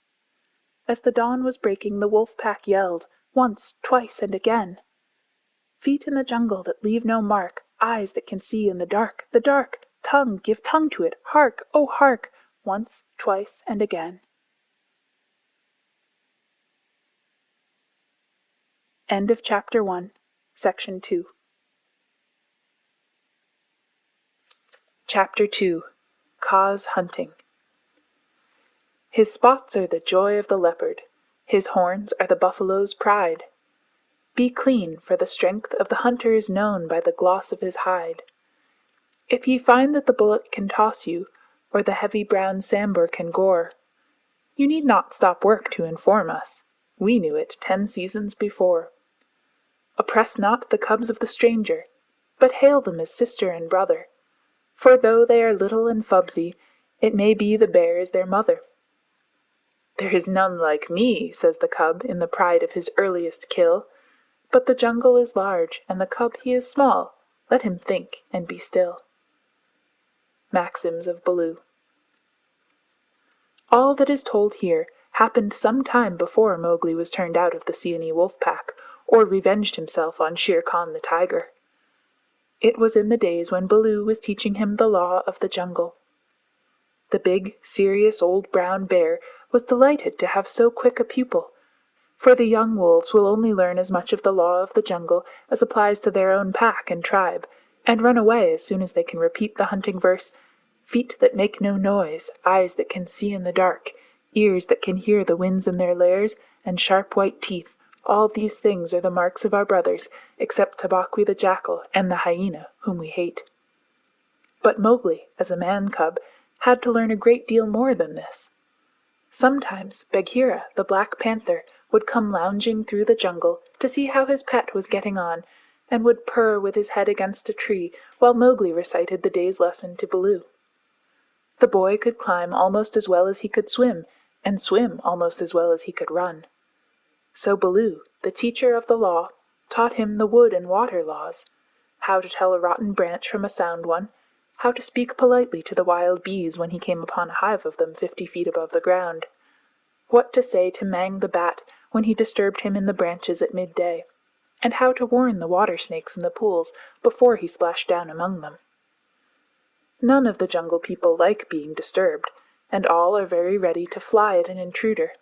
As the dawn was breaking, the wolf pack yelled, once, twice, and again. Feet in the jungle that leave no mark, eyes that can see in the dark, tongue, give tongue to it, hark, oh hark, once, twice, and again. End of Chapter 1, Section 2. Chapter 2. Cause Hunting. His spots are the joy of the leopard, his horns are the buffalo's pride. Be clean, for the strength of the hunter is known by the gloss of his hide. If ye find that the bullet can toss you, or the heavy brown sambar can gore, you need not stop work to inform us. We knew it 10 seasons before. Oppress not the cubs of the stranger, but hail them as sister and brother, for though they are little and fubsy, it may be the bear is their mother. There is none like me, says the cub in the pride of his earliest kill, but the jungle is large, and the cub he is small, let him think and be still. Maxims of Baloo. All that is told here happened some time before Mowgli was turned out of the Seeonee wolf pack, or revenged himself on Shere Khan the tiger. It was in the days when Baloo was teaching him the law of the jungle. The big, serious old brown bear was delighted to have so quick a pupil, for the young wolves will only learn as much of the law of the jungle as applies to their own pack and tribe, and run away as soon as they can repeat the hunting verse, "Feet that make no noise, eyes that can see in the dark, ears that can hear the winds in their lairs, and sharp white teeth, all these things are the marks of our brothers, except Tabaqui the jackal and the hyena, whom we hate." But Mowgli, as a man-cub, had to learn a great deal more than this. Sometimes Bagheera, the Black Panther, would come lounging through the jungle to see how his pet was getting on, and would purr with his head against a tree while Mowgli recited the day's lesson to Baloo. The boy could climb almost as well as he could swim, and swim almost as well as he could run. So Baloo, the teacher of the law, taught him the wood and water laws, how to tell a rotten branch from a sound one, how to speak politely to the wild bees when he came upon a hive of them 50 feet above the ground, what to say to Mang the bat when he disturbed him in the branches at midday, and how to warn the water snakes in the pools before he splashed down among them. None of the jungle people like being disturbed, and all are very ready to fly at an intruder.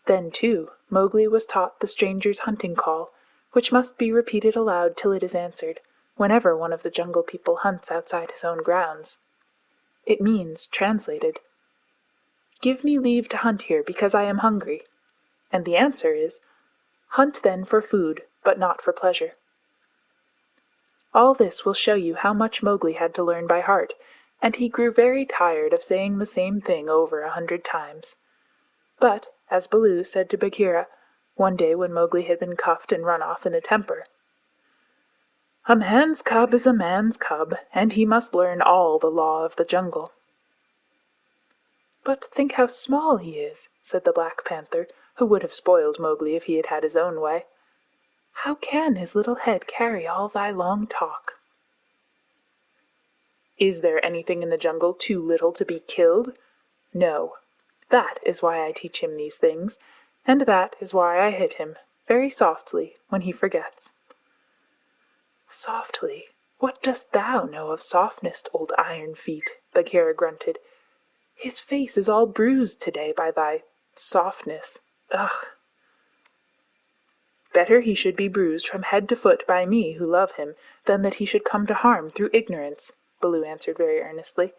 Then, too, Mowgli was taught the stranger's hunting call, which must be repeated aloud till it is answered, whenever one of the jungle people hunts outside his own grounds. It means, translated, "Give me leave to hunt here because I am hungry," and the answer is, "Hunt then for food, but not for pleasure." All this will show you how much Mowgli had to learn by heart, and he grew very tired of saying the same thing over 100 times. But, as Baloo said to Bagheera, one day when Mowgli had been cuffed and run off in a temper, "A man's cub is a man's cub, and he must learn all the law of the jungle." "But think how small he is," said the Black Panther, who would have spoiled Mowgli if he had had his own way. "How can his little head carry all thy long talk?" "Is there anything in the jungle too little to be killed? No. That is why I teach him these things, and that is why I hit him, very softly, when he forgets." "Softly? What dost thou know of softness, old Iron Feet?" Bagheera grunted. "His face is all bruised today by thy softness. Ugh!" "Better he should be bruised from head to foot by me who love him, than that he should come to harm through ignorance," Baloo answered very earnestly.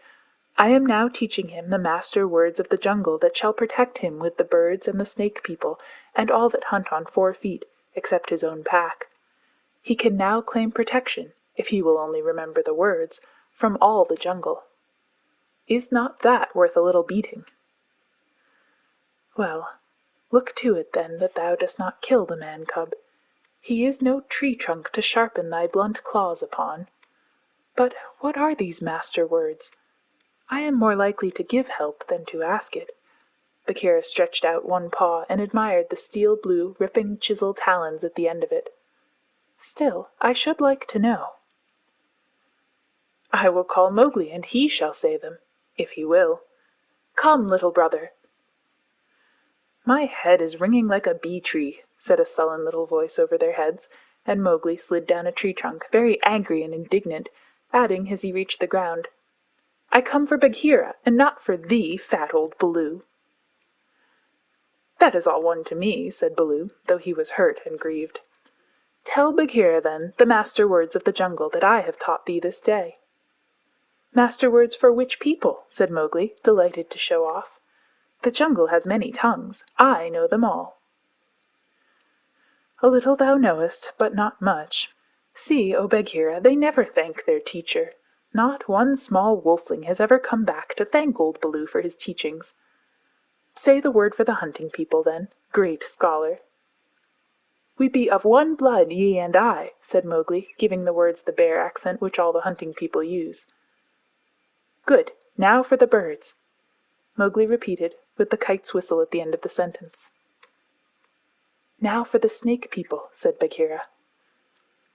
"I am now teaching him the master words of the jungle that shall protect him with the birds and the snake people, and all that hunt on 4 feet, except his own pack. He can now claim protection, if he will only remember the words, from all the jungle. Is not that worth a little beating?" "Well, look to it then that thou dost not kill the man-cub. He is no tree-trunk to sharpen thy blunt claws upon. But what are these master words? I am more likely to give help than to ask it." Bagheera stretched out one paw and admired the steel-blue, ripping chisel talons at the end of it. "Still, I should like to know." "I will call Mowgli, and he shall say them, if he will. Come, little brother." "My head is ringing like a bee-tree," said a sullen little voice over their heads, and Mowgli slid down a tree trunk, very angry and indignant, adding as he reached the ground, "I come for Bagheera, and not for thee, fat old Baloo." "That is all one to me," said Baloo, though he was hurt and grieved. "Tell Bagheera, then, the master words of the jungle that I have taught thee this day." "Master words for which people?" said Mowgli, delighted to show off. "The jungle has many tongues. I know them all." "A little thou knowest, but not much. See, O Bagheera, they never thank their teacher. Not one small wolfling has ever come back to thank old Baloo for his teachings. Say the word for the hunting people, then, great scholar." "We be of one blood, ye and I," said Mowgli, giving the words the Bear accent which all the hunting people use. "Good. Now for the birds," Mowgli repeated, with the kite's whistle at the end of the sentence. "Now for the Snake people," said Bagheera.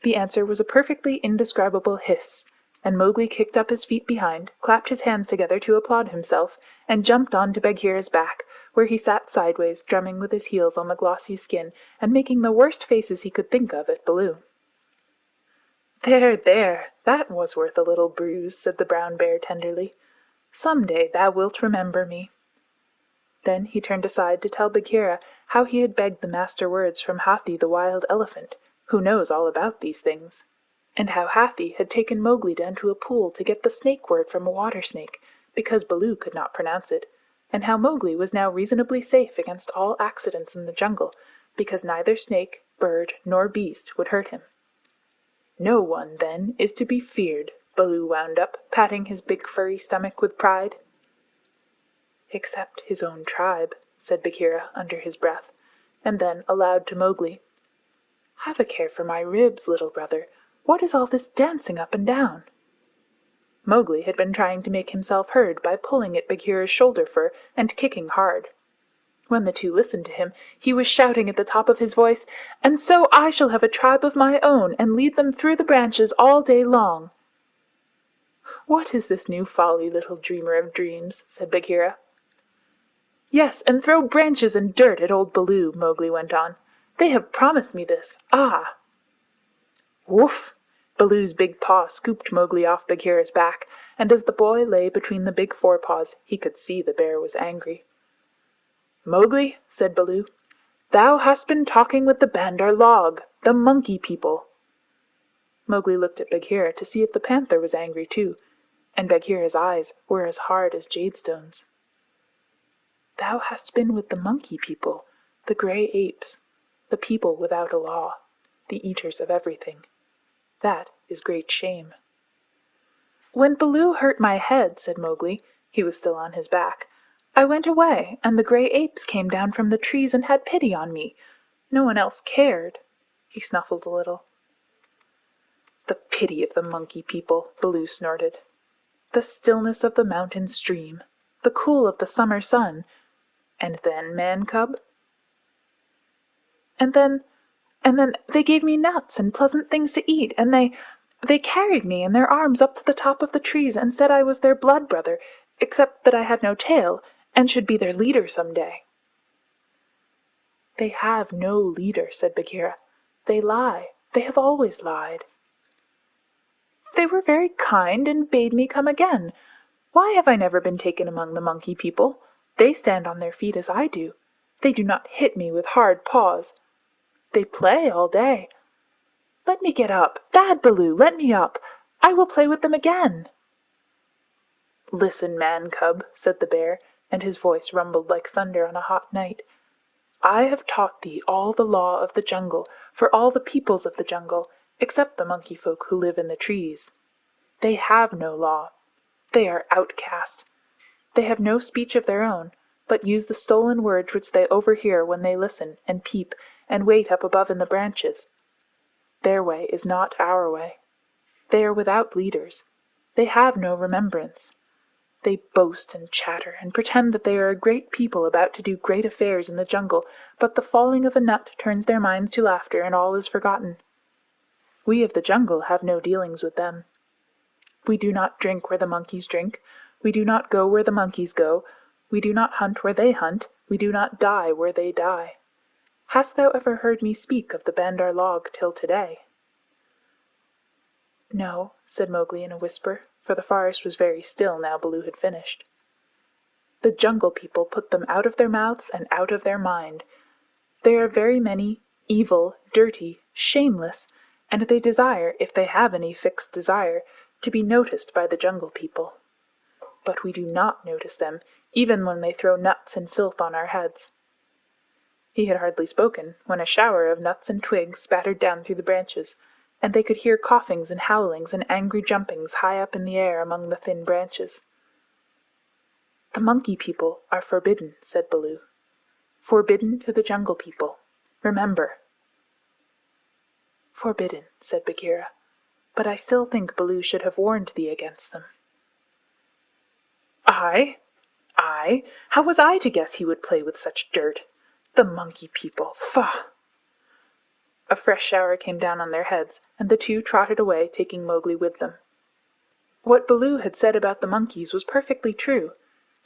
The answer was a perfectly indescribable hiss, and Mowgli kicked up his feet behind, clapped his hands together to applaud himself, and jumped on to Bagheera's back, where he sat sideways, drumming with his heels on the glossy skin, and making the worst faces he could think of at Baloo. "There, there, that was worth a little bruise," said the brown bear tenderly. "Some day thou wilt remember me." Then he turned aside to tell Bagheera how he had begged the master words from Hathi the wild elephant, who knows all about these things, and how Hathi had taken Mowgli down to a pool to get the snake word from a water snake, because Baloo could not pronounce it, and how Mowgli was now reasonably safe against all accidents in the jungle, because neither snake, bird, nor beast would hurt him. "No one, then, is to be feared," Baloo wound up, patting his big furry stomach with pride. "Except his own tribe," said Bagheera under his breath, and then aloud to Mowgli, "Have a care for my ribs, little brother. What is all this dancing up and down?" Mowgli had been trying to make himself heard by pulling at Bagheera's shoulder fur and kicking hard. When the two listened to him, he was shouting at the top of his voice, "And so I shall have a tribe of my own, and lead them through the branches all day long." "What is this new folly, little dreamer of dreams?" said Bagheera. "Yes, and throw branches and dirt at old Baloo," Mowgli went on. "They have promised me this. Ah!" Woof! Baloo's big paw scooped Mowgli off Bagheera's back, and as the boy lay between the big forepaws, he could see the bear was angry. "Mowgli," said Baloo, "thou hast been talking with the Bandar log, the Monkey People." Mowgli looked at Bagheera to see if the panther was angry too, and Bagheera's eyes were as hard as jadestones. "Thou hast been with the Monkey People, the grey apes, the people without a law, the eaters of everything. That is great shame." "When Baloo hurt my head," said Mowgli, he was still on his back, "I went away, and the grey apes came down from the trees and had pity on me. No one else cared." He snuffled a little. "The pity of the Monkey People," Baloo snorted. "The stillness of the mountain stream, the cool of the summer sun. And then, man cub?" And then they gave me nuts and pleasant things to eat, and they carried me in their arms up to the top of the trees and said I was their blood brother, except that I had no tail, and should be their leader some day." "They have no leader," said Bagheera. "They lie. They have always lied." "They were very kind and bade me come again. Why have I never been taken among the Monkey People? They stand on their feet as I do. They do not hit me with hard paws. They play all day. Let me get up. Bad Baloo, let me up. I will play with them again." "Listen, man cub," said the bear, and his voice rumbled like thunder on a hot night. "I have taught thee all the law of the jungle for all the peoples of the jungle, except the monkey folk who live in the trees. They have no law. They are outcast. They have no speech of their own, but use the stolen words which they overhear when they listen and peep and wait up above in the branches. Their way is not our way. They are without leaders. They have no remembrance. They boast and chatter and pretend that they are a great people about to do great affairs in the jungle, but the falling of a nut turns their minds to laughter and all is forgotten. We of the jungle have no dealings with them. We do not drink where the monkeys drink. We do not go where the monkeys go. We do not hunt where they hunt. We do not die where they die. Hast thou ever heard me speak of the Bandar log till today?" "No," said Mowgli in a whisper, for the forest was very still now Baloo had finished. "The Jungle People put them out of their mouths and out of their mind. They are very many, evil, dirty, shameless, and they desire, if they have any fixed desire, to be noticed by the Jungle People. But we do not notice them, even when they throw nuts and filth on our heads." He had hardly spoken when a shower of nuts and twigs spattered down through the branches, and they could hear coughings and howlings and angry jumpings high up in the air among the thin branches. "The Monkey People are forbidden," said Baloo. "Forbidden to the Jungle People. Remember." "Forbidden," said Bagheera, "but I still think Baloo should have warned thee against them." "I? How was I to guess he would play with such dirt? The Monkey People! Faugh!" A fresh shower came down on their heads, and the two trotted away, taking Mowgli with them. What Baloo had said about the monkeys was perfectly true.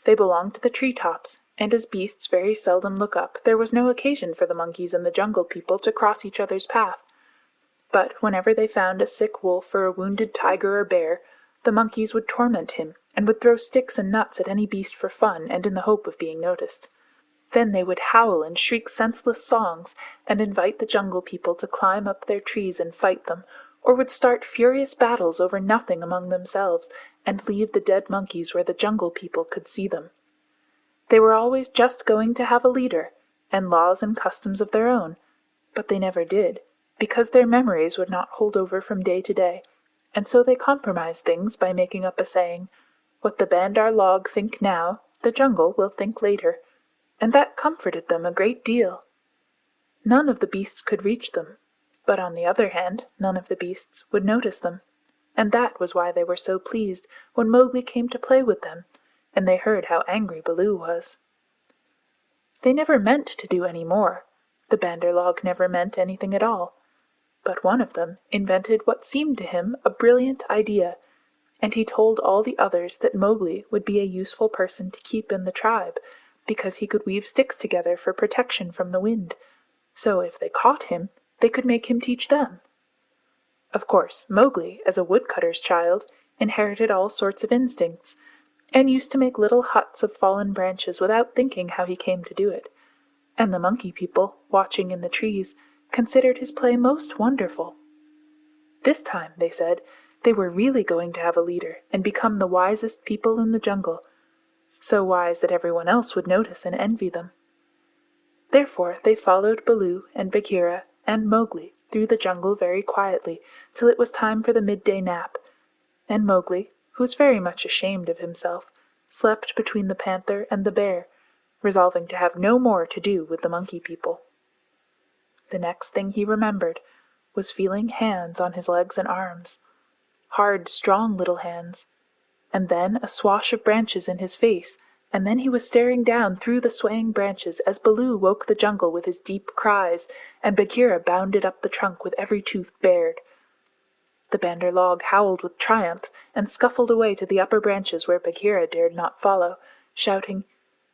They belonged to the tree tops, and as beasts very seldom look up, there was no occasion for the monkeys and the Jungle People to cross each other's path. But whenever they found a sick wolf or a wounded tiger or bear, the monkeys would torment him, and would throw sticks and nuts at any beast for fun and in the hope of being noticed. Then they would howl and shriek senseless songs, and invite the Jungle People to climb up their trees and fight them, or would start furious battles over nothing among themselves, and leave the dead monkeys where the Jungle People could see them. They were always just going to have a leader, and laws and customs of their own, but they never did, because their memories would not hold over from day to day, and so they compromised things by making up a saying, "What the Bandar log think now, the jungle will think later," and that comforted them a great deal. None of the beasts could reach them, but on the other hand none of the beasts would notice them, and that was why they were so pleased when Mowgli came to play with them, and they heard how angry Baloo was. They never meant to do any more. The Bandar log never meant anything at all. But one of them invented what seemed to him a brilliant idea, and he told all the others that Mowgli would be a useful person to keep in the tribe, because he could weave sticks together for protection from the wind, so if they caught him they could make him teach them. Of course Mowgli, as a woodcutter's child, inherited all sorts of instincts, and used to make little huts of fallen branches without thinking how he came to do it, and the Monkey People, watching in the trees, considered his play most wonderful. This time, they said, they were really going to have a leader and become the wisest people in the jungle, so wise that everyone else would notice and envy them. Therefore they followed Baloo and Bagheera and Mowgli through the jungle very quietly till it was time for the midday nap, and Mowgli, who was very much ashamed of himself, slept between the panther and the bear, resolving to have no more to do with the Monkey People. The next thing he remembered was feeling hands on his legs and arms, hard, strong little hands, and then a swash of branches in his face, and then he was staring down through the swaying branches as Baloo woke the jungle with his deep cries, and Bagheera bounded up the trunk with every tooth bared. The Bandar log howled with triumph and scuffled away to the upper branches where Bagheera dared not follow, shouting,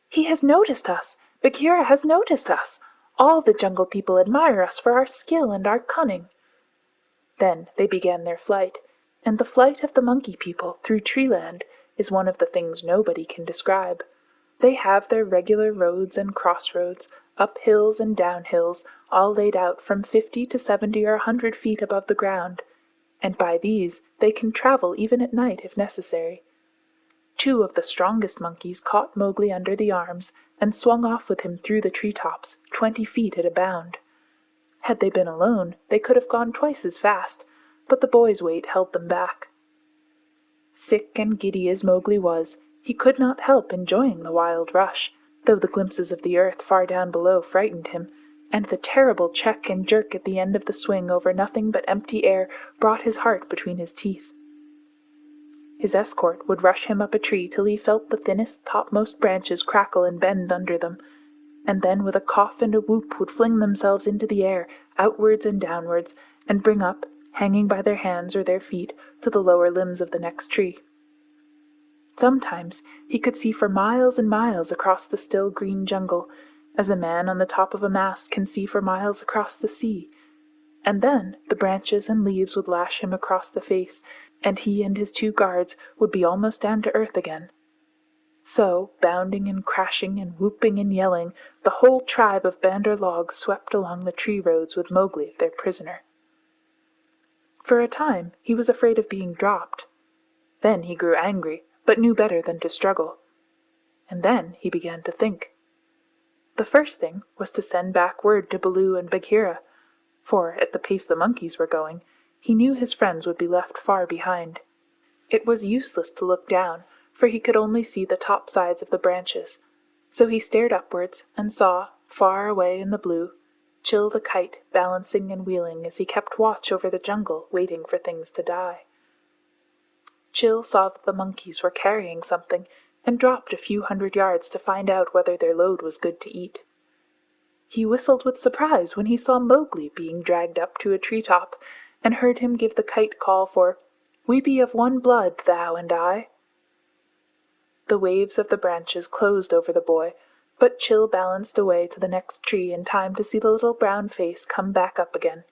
"He has noticed us! Bagheera has noticed us! All the Jungle People admire us for our skill and our cunning." Then they began their flight, and the flight of the Monkey People through Treeland is one of the things nobody can describe. They have their regular roads and crossroads, up hills and down hills, all laid out from 50 to 70 or 100 feet above the ground, and by these they can travel even at night if necessary. 2 of the strongest monkeys caught Mowgli under the arms and swung off with him through the tree-tops, 20 feet at a bound. Had they been alone, they could have gone twice as fast, but the boy's weight held them back. Sick and giddy as Mowgli was, he could not help enjoying the wild rush, though the glimpses of the earth far down below frightened him, and the terrible check and jerk at the end of the swing over nothing but empty air brought his heart between his teeth. His escort would rush him up a tree till he felt the thinnest topmost branches crackle and bend under them, and then with a cough and a whoop would fling themselves into the air, outwards and downwards, and bring up, hanging by their hands or their feet, to the lower limbs of the next tree. Sometimes he could see for miles and miles across the still green jungle, as a man on the top of a mast can see for miles across the sea, and then the branches and leaves would lash him across the face, and he and his 2 guards would be almost down to earth again. So, bounding and crashing and whooping and yelling, the whole tribe of Bandar Log swept along the tree roads with Mowgli, their prisoner. For a time he was afraid of being dropped. Then he grew angry, but knew better than to struggle. And then he began to think. The first thing was to send back word to Baloo and Bagheera, for, at the pace the monkeys were going, he knew his friends would be left far behind. It was useless to look down, for he could only see the top sides of the branches, so he stared upwards and saw, far away in the blue, Chil the kite balancing and wheeling as he kept watch over the jungle, waiting for things to die. Chil saw that the monkeys were carrying something, and dropped a few 100 yards to find out whether their load was good to eat. He whistled with surprise when he saw Mowgli being dragged up to a tree-top, and heard him give the kite call for, "We be of one blood, thou and I." The waves of the branches closed over the boy, but Chil balanced away to the next tree in time to see the little brown face come back up again.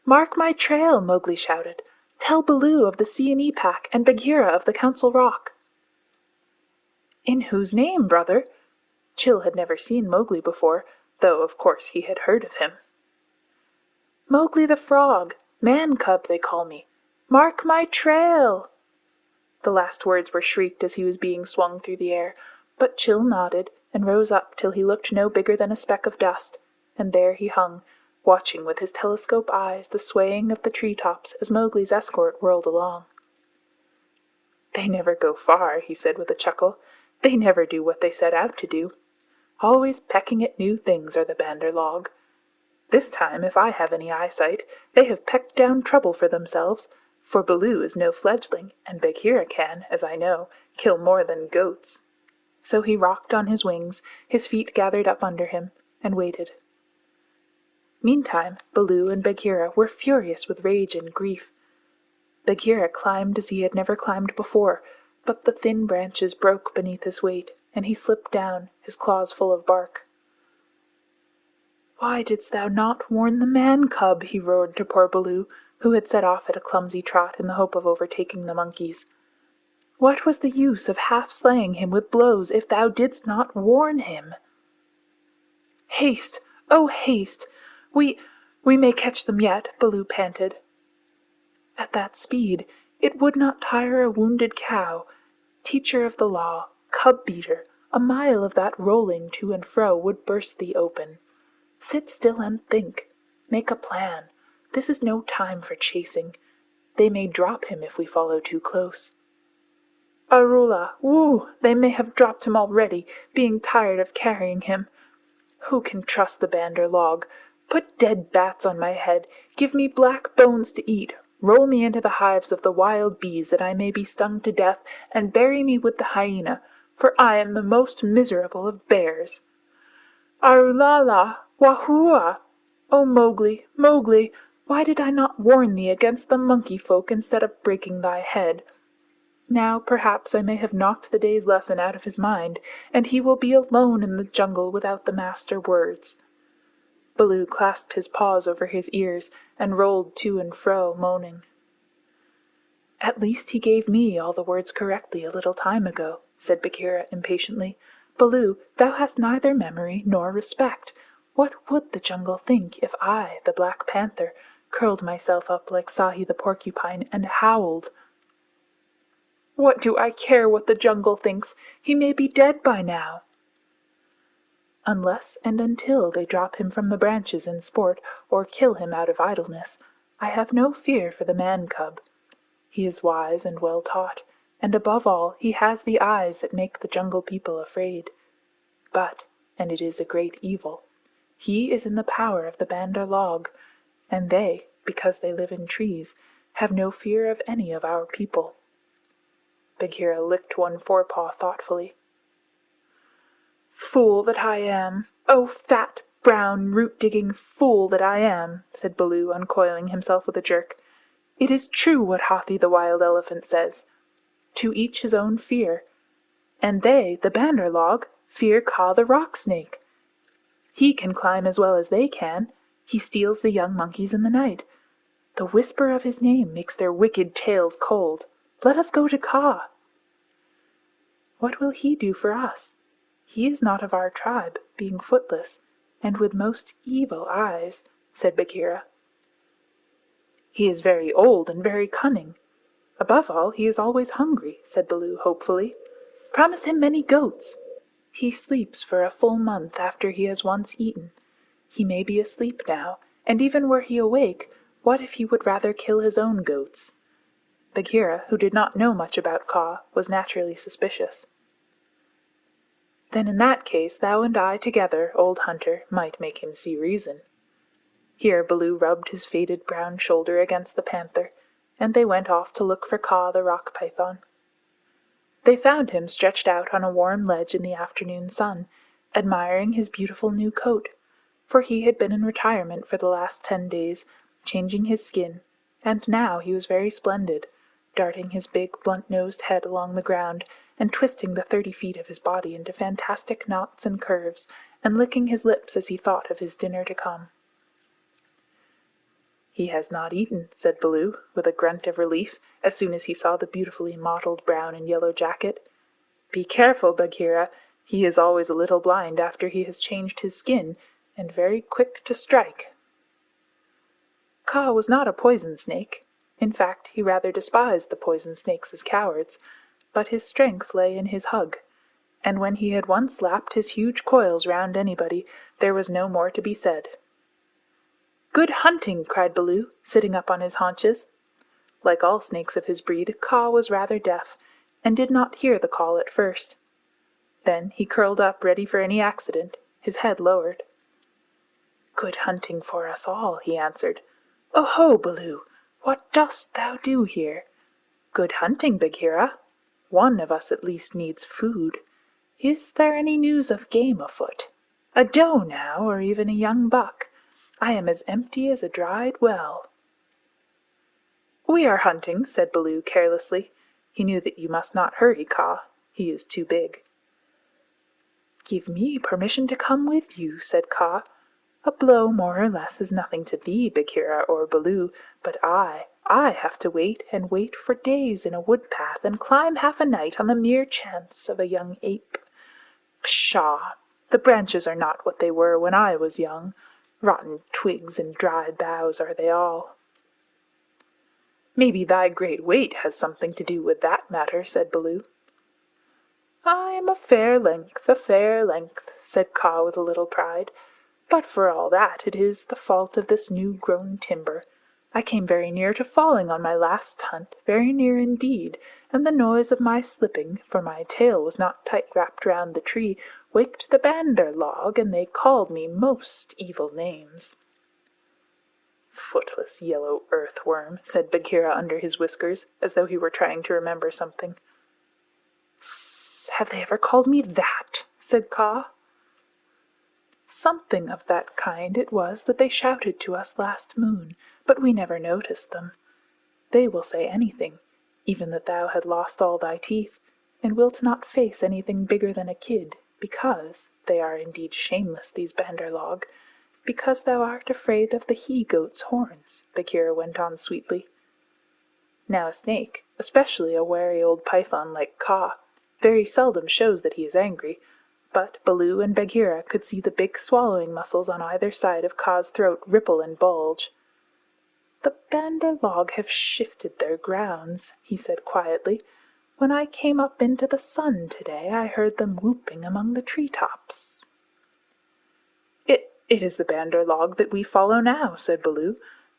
"Mark my trail!" Mowgli shouted. "Tell Baloo of the Seeonee pack and Bagheera of the Council Rock." "In whose name, brother?" Chil had never seen Mowgli before, though of course he had heard of him. "Mowgli the Frog, Man cub they call me. Mark my trail!" The last words were shrieked as he was being swung through the air, but Chil nodded and rose up till he looked no bigger than a speck of dust, and there he hung, watching with his telescope eyes the swaying of the tree-tops as Mowgli's escort whirled along. "They never go far," he said with a chuckle. "They never do what they set out to do. Always pecking at new things are the Bandar Log. This time, if I have any eyesight, they have pecked down trouble for themselves, for Baloo is no fledgling, and Bagheera can, as I know, kill more than goats." So he rocked on his wings, his feet gathered up under him, and waited. Meantime, Baloo and Bagheera were furious with rage and grief. Bagheera climbed as he had never climbed before, but the thin branches broke beneath his weight, and he slipped down, his claws full of bark. "Why didst thou not warn the man-cub?" he roared to poor Baloo, who had set off at a clumsy trot in the hope of overtaking the monkeys. "What was the use of half-slaying him with blows if thou didst not warn him?" "Haste! Oh, haste! We may catch them yet," Baloo panted. At that speed it would not tire a wounded cow. Teacher of the law, cub-beater, a mile of that rolling to and fro would burst thee open. Sit still and think. Make a plan. This is no time for chasing. They may drop him if we follow too close. "Arula, woo! They may have dropped him already, being tired of carrying him. Who can trust the Bandar Log? Put dead bats on my head, give me black bones to eat, roll me into the hives of the wild bees that I may be stung to death, and bury me with the hyena, for I am the most miserable of bears. Arulala, wahua! O Mowgli, Mowgli, why did I not warn thee against the monkey folk instead of breaking thy head? Now perhaps I may have knocked the day's lesson out of his mind, and he will be alone in the jungle without the master words." Baloo clasped his paws over his ears and rolled to and fro, moaning. "At least he gave me all the words correctly a little time ago," said Bagheera impatiently. "Baloo, thou hast neither memory nor respect. What would the jungle think if I, the Black Panther, curled myself up like Sahi the Porcupine and howled?" "What do I care what the jungle thinks? He may be dead by now." "Unless and until they drop him from the branches in sport, or kill him out of idleness, I have no fear for the man-cub. He is wise and well taught, and above all he has the eyes that make the jungle people afraid. But, and it is a great evil, he is in the power of the Bandar Log, and they, because they live in trees, have no fear of any of our people." Bagheera licked one forepaw thoughtfully. "Fool that I am! Oh, fat, brown, root-digging fool that I am!" said Baloo, uncoiling himself with a jerk. "It is true what Hathi the Wild Elephant says. To each his own fear. And they, the Bandar Log, fear Kaa the Rock Snake. He can climb as well as they can. He steals the young monkeys in the night. The whisper of his name makes their wicked tails cold. Let us go to Ka." "What will he do for us? He is not of our tribe, being footless, and with most evil eyes," said Bagheera. "He is very old and very cunning. Above all, he is always hungry," said Baloo hopefully. "Promise him many goats. He sleeps for a full month after he has once eaten. He may be asleep now, and even were he awake, what if he would rather kill his own goats?" Bagheera, who did not know much about Ka, was naturally suspicious. "Then in that case thou and I together, old hunter, might make him see reason." Here Baloo rubbed his faded brown shoulder against the panther, and they went off to look for Ka the rock python. They found him stretched out on a warm ledge in the afternoon sun, admiring his beautiful new coat, for he had been in retirement for the last 10 days, changing his skin, and now he was very splendid, darting his big blunt-nosed head along the ground, and twisting the 30 feet of his body into fantastic knots and curves, and licking his lips as he thought of his dinner to come. "He has not eaten," said Baloo, with a grunt of relief, as soon as he saw the beautifully mottled brown and yellow jacket. "Be careful, Bagheera. He is always a little blind after he has changed his skin, and very quick to strike." Ka was not a poison snake. In fact, he rather despised the poison snakes as cowards, but his strength lay in his hug, and when he had once lapped his huge coils round anybody, there was no more to be said. "Good hunting!" cried Baloo, sitting up on his haunches. Like all snakes of his breed, Ka was rather deaf, and did not hear the call at first. Then he curled up ready for any accident, his head lowered. "Good hunting for us all," he answered. "Oho, Baloo! What dost thou do here?" "Good hunting, Bagheera. One of us at least needs food. Is there any news of game afoot? A doe now, or even a young buck? I am as empty as a dried well." "We are hunting," said Baloo carelessly. He knew that you must not hurry Ka. He is too big. "Give me permission to come with you," said Ka. "A blow more or less is nothing to thee, Bagheera or Baloo, but I have to wait and wait for days in a wood path, and climb half a night on the mere chance of a young ape. Pshaw! The branches are not what they were when I was young. Rotten twigs and dried boughs are they all." "Maybe thy great weight has something to do with that matter," said Baloo. "I am a fair length, said Ka with a little pride. "But for all that, it is the fault of this new-grown timber. I came very near to falling on my last hunt, very near indeed, and the noise of my slipping, for my tail was not tight wrapped round the tree, waked the Bandar log, and they called me most evil names." "Footless yellow earthworm," said Bagheera under his whiskers, as though he were trying to remember something. "Have they ever called me that?" said Ka. "Something of that kind it was that they shouted to us last moon, but we never noticed them. They will say anything, even that thou had lost all thy teeth, and wilt not face anything bigger than a kid, because they are indeed shameless, these Bandar log, because thou art afraid of the he-goat's horns," Bagheera went on sweetly. Now a snake, especially a wary old python like Ka, very seldom shows that he is angry, but Baloo and Bagheera could see the big swallowing muscles on either side of Kaa's throat ripple and bulge. "The Bandar log have shifted their grounds," he said quietly. "When I came up into the sun today, I heard them whooping among the tree-tops." It is the Bandar log that we follow now," said Baloo,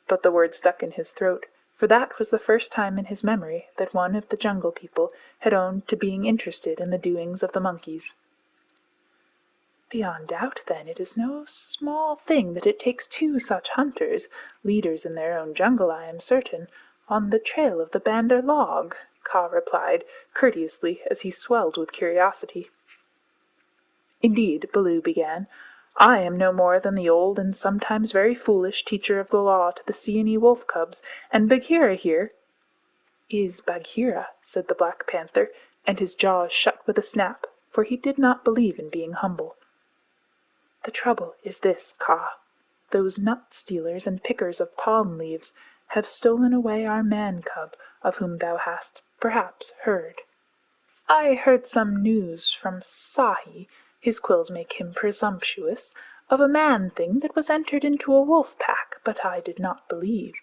but the word stuck in his throat, for that was the first time in his memory that one of the Jungle People had owned to being interested in the doings of the monkeys. "Beyond doubt, then, it is no small thing that it takes 2 such hunters, leaders in their own jungle, I am certain, on the trail of the Bandar log," Ka replied, courteously, as he swelled with curiosity. "Indeed," Baloo began, "I am no more than the old and sometimes very foolish teacher of the law to the Seeonee wolf cubs, and Bagheera here—" "Is Bagheera," said the Black Panther, and his jaws shut with a snap, for he did not believe in being humble. The trouble is this, Ka. Those nut-stealers and pickers of palm leaves have stolen away our man-cub, of whom thou hast, perhaps, heard. I heard some news from Sahi, his quills make him presumptuous, of a man-thing that was entered into a wolf-pack, but I did not believe.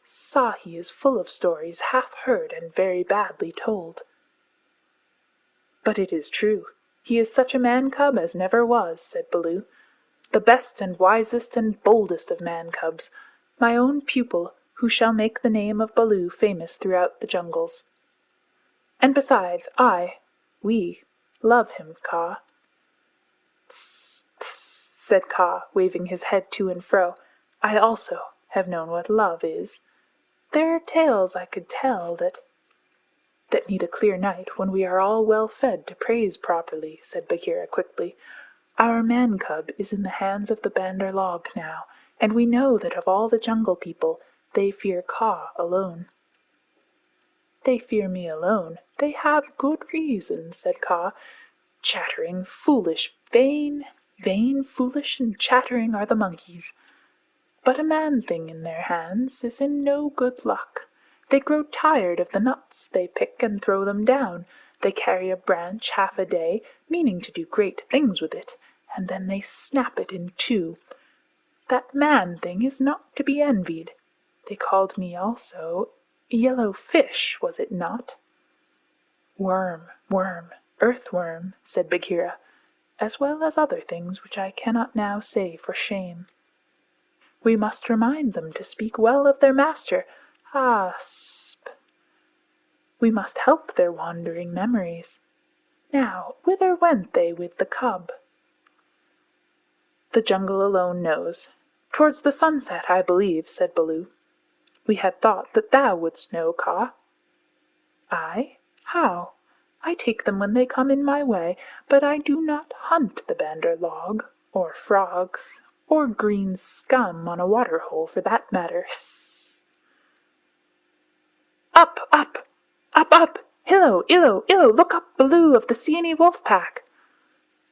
Sahi is full of stories half heard and very badly told. But it is true. He is such a man-cub as never was, said Baloo. The best and wisest and boldest of man-cubs, my own pupil, who shall make the name of Baloo famous throughout the jungles. And besides, we, love him, Ka. Tss, tss, said Ka, waving his head to and fro. I also have known what love is. There are tales I could tell that need a clear night when we are all well fed to praise properly, said Bagheera quickly. Our man-cub is in the hands of the Bandar log now, and we know that of all the jungle people they fear Ka alone. They fear me alone. They have good reason, said Ka. Chattering, foolish, vain, foolish, and chattering are the monkeys. But a man-thing in their hands is in no good luck. They grow tired of the nuts they pick and throw them down. They carry a branch half a day, meaning to do great things with it, and then they snap it in two. That man-thing is not to be envied. They called me also Yellow Fish, was it not? Worm, earthworm, said Bagheera, as well as other things which I cannot now say for shame. We must remind them to speak well of their master. We must help their wandering memories. Now, whither went they with the cub? The jungle alone knows. Towards the sunset, I believe, said Baloo. We had thought that thou wouldst know, Ka. I? How? I take them when they come in my way, but I do not hunt the Bandar log, or frogs, or green scum on a water-hole, for that matter. Up, up! Up, up! Hillo, illo, illo! Look up, Baloo of the Seeonee Wolf-pack!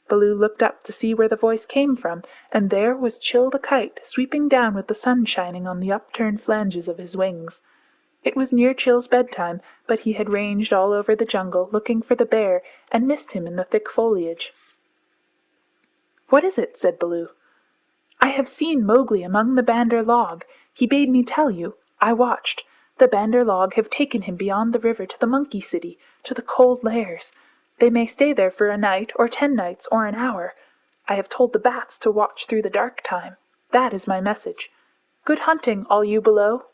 Baloo looked up to see where the voice came from, and there was Chil the Kite, sweeping down with the sun shining on the upturned flanges of his wings. It was near Chil's bedtime, but he had ranged all over the jungle, looking for the bear, and missed him in the thick foliage. "What is it?" said Baloo. "I have seen Mowgli among the Bandar log. He bade me tell you. I watched. The Bandar log have taken him beyond the river to the monkey city, to the cold lairs. They may stay there for a night, or 10 nights, or an hour. I have told the bats to watch through the dark time. That is my message. Good hunting, all you below."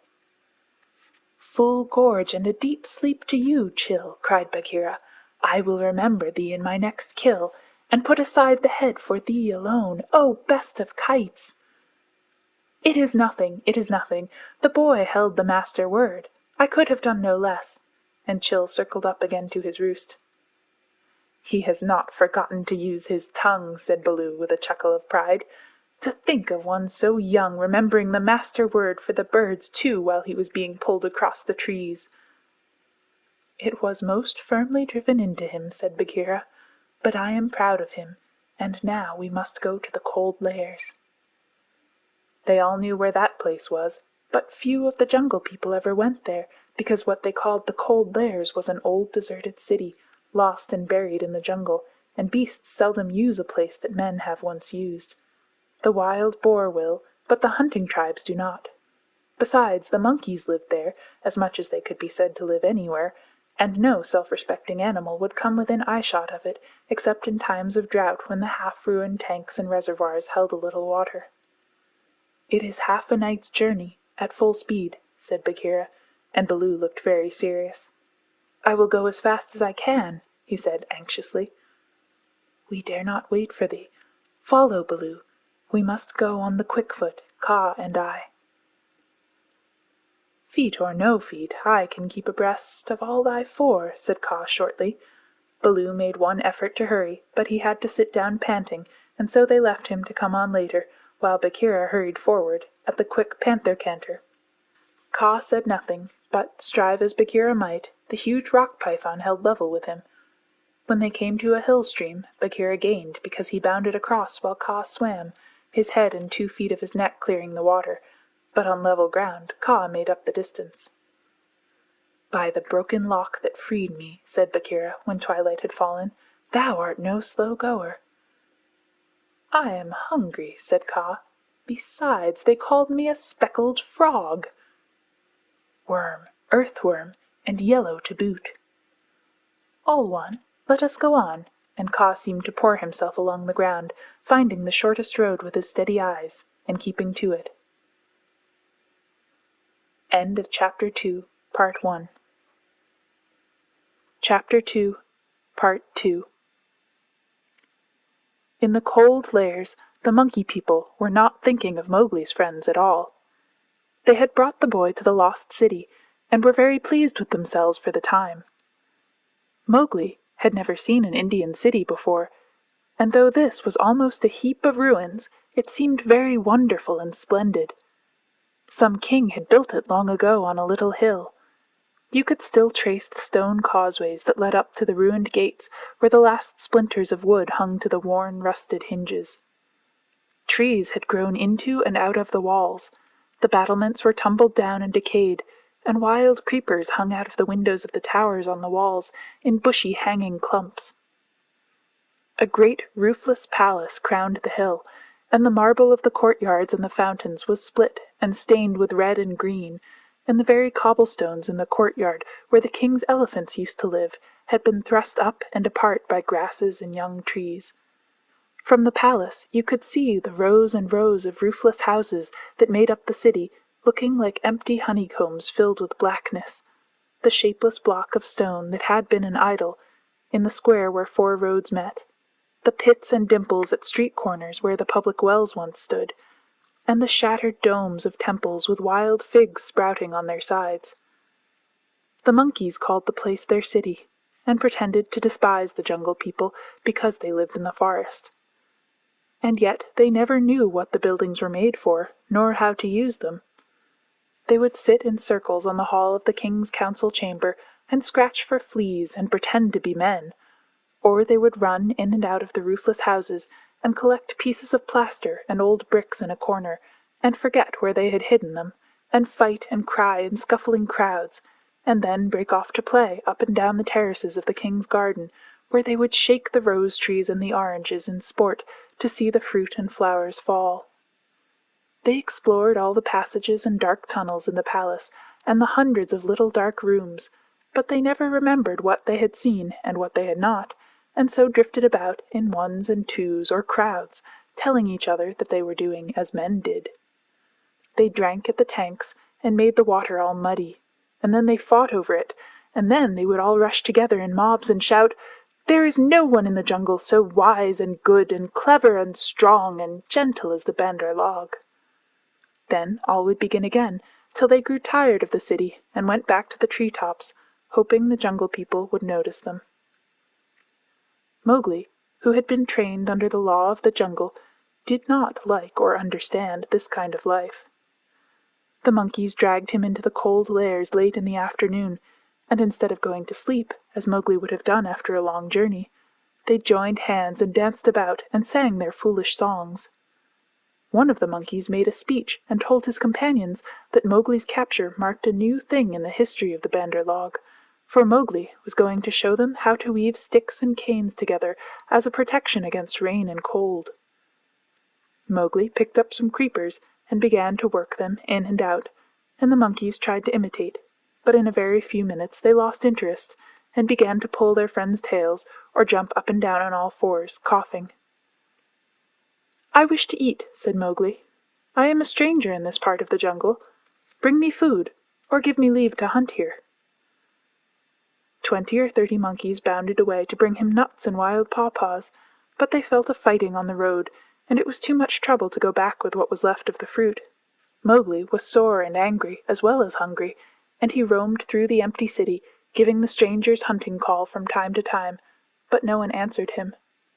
"Full gorge and a deep sleep to you, Chil," cried Bagheera. "I will remember thee in my next kill, and put aside the head for thee alone. Oh, best of kites!" "It is nothing, it is nothing. The boy held the master word. I could have done no less." And Chil circled up again to his roost. "He has not forgotten to use his tongue," said Baloo with a chuckle of pride. "To think of one so young remembering the master word for the birds too, while he was being pulled across the trees." "It was most firmly driven into him," said Bagheera. "But I am proud of him, and now we must go to the cold lairs." They all knew where that place was, but few of the jungle people ever went there, because what they called the cold lairs was an old deserted city, lost and buried in the jungle, and beasts seldom use a place that men have once used. The wild boar will, but the hunting tribes do not. Besides, the monkeys lived there, as much as they could be said to live anywhere, and no self-respecting animal would come within eyeshot of it, except in times of drought when the half-ruined tanks and reservoirs held a little water. "It is half a night's journey, at full speed," said Bagheera, and Baloo looked very serious. "I will go as fast as I can," he said anxiously. "We dare not wait for thee. Follow, Baloo. We must go on the quick foot, Ka and I." "Feet or no feet, I can keep abreast of all thy four," said Ka shortly. Baloo made one effort to hurry, but he had to sit down panting, and so they left him to come on later, while Bagheera hurried forward at the quick panther canter. Ka said nothing, but, strive as Bagheera might, the huge rock python held level with him. When they came to a hill stream, Bagheera gained because he bounded across while Kaa swam, his head and 2 feet of his neck clearing the water, but on level ground Kaa made up the distance. "By the broken lock that freed me," said Bagheera, when twilight had fallen, "thou art no slow goer." "I am hungry," said Kaa. "Besides, they called me a speckled frog." "Worm, earthworm, and yellow to boot." "All one. Let us go on," and Kaa seemed to pour himself along the ground, finding the shortest road with his steady eyes, and keeping to it. End of Chapter 2, Part 1. Chapter 2, Part 2. In the cold lairs, the monkey people were not thinking of Mowgli's friends at all. They had brought the boy to the lost city, and were very pleased with themselves for the time. Mowgli had never seen an Indian city before, and though this was almost a heap of ruins, it seemed very wonderful and splendid. Some king had built it long ago on a little hill. You could still trace the stone causeways that led up to the ruined gates where the last splinters of wood hung to the worn, rusted hinges. Trees had grown into and out of the walls, the battlements were tumbled down and decayed, and wild creepers hung out of the windows of the towers on the walls in bushy hanging clumps. A great roofless palace crowned the hill, and the marble of the courtyards and the fountains was split and stained with red and green, and the very cobblestones in the courtyard where the king's elephants used to live had been thrust up and apart by grasses and young trees. From the palace you could see the rows and rows of roofless houses that made up the city, looking like empty honeycombs filled with blackness, the shapeless block of stone that had been an idol in the square where 4 roads met, the pits and dimples at street corners where the public wells once stood, and the shattered domes of temples with wild figs sprouting on their sides. The monkeys called the place their city, and pretended to despise the jungle people because they lived in the forest. And yet they never knew what the buildings were made for, nor how to use them. They would sit in circles on the hall of the king's council chamber and scratch for fleas and pretend to be men, or they would run in and out of the roofless houses and collect pieces of plaster and old bricks in a corner, and forget where they had hidden them, and fight and cry in scuffling crowds, and then break off to play up and down the terraces of the king's garden, where they would shake the rose trees and the oranges in sport to see the fruit and flowers fall. They explored all the passages and dark tunnels in the palace, and the hundreds of little dark rooms, but they never remembered what they had seen and what they had not, and so drifted about in ones and twos or crowds, telling each other that they were doing as men did. They drank at the tanks and made the water all muddy, and then they fought over it, and then they would all rush together in mobs and shout, "There is no one in the jungle so wise and good and clever and strong and gentle as the Bandar log." Then all would begin again, till they grew tired of the city and went back to the tree-tops, hoping the jungle people would notice them. Mowgli, who had been trained under the law of the jungle, did not like or understand this kind of life. The monkeys dragged him into the cold lairs late in the afternoon, and instead of going to sleep, as Mowgli would have done after a long journey, they joined hands and danced about and sang their foolish songs. One of the monkeys made a speech and told his companions that Mowgli's capture marked a new thing in the history of the Bandar log, for Mowgli was going to show them how to weave sticks and canes together as a protection against rain and cold. Mowgli picked up some creepers and began to work them in and out, and the monkeys tried to imitate, but in a very few minutes they lost interest, and began to pull their friends' tails or jump up and down on all fours, coughing. "I wish to eat," said Mowgli. "I am a stranger in this part of the jungle. Bring me food, or give me leave to hunt here." 20 or 30 monkeys bounded away to bring him nuts and wild pawpaws, but they fell to fighting on the road, and it was too much trouble to go back with what was left of the fruit. Mowgli was sore and angry, as well as hungry, and he roamed through the empty city, giving the strangers' hunting call from time to time, but no one answered him,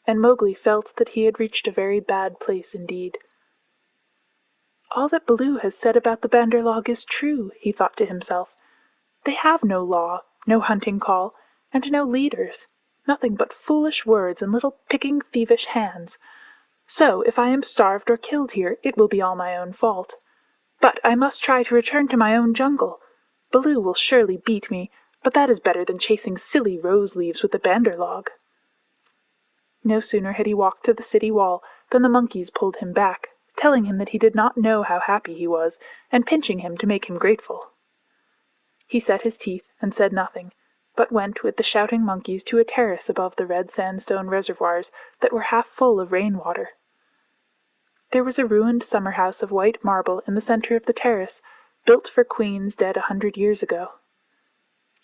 and Mowgli felt that he had reached a very bad place indeed. "All that Baloo has said about the Bandar log is true," he thought to himself. "They have no law, no hunting call, and no leaders. Nothing but foolish words and little picking thievish hands. So, if I am starved or killed here, it will be all my own fault. But I must try to return to my own jungle. Baloo will surely beat me, but that is better than chasing silly rose-leaves with the Bandarlog." No sooner had he walked to the city wall than the monkeys pulled him back, telling him that he did not know how happy he was, and pinching him to make him grateful. He set his teeth and said nothing, but went with the shouting monkeys to a terrace above the red sandstone reservoirs that were half full of rain-water. There was a ruined summer-house of white marble in the center of the terrace, built for queens dead 100 years ago.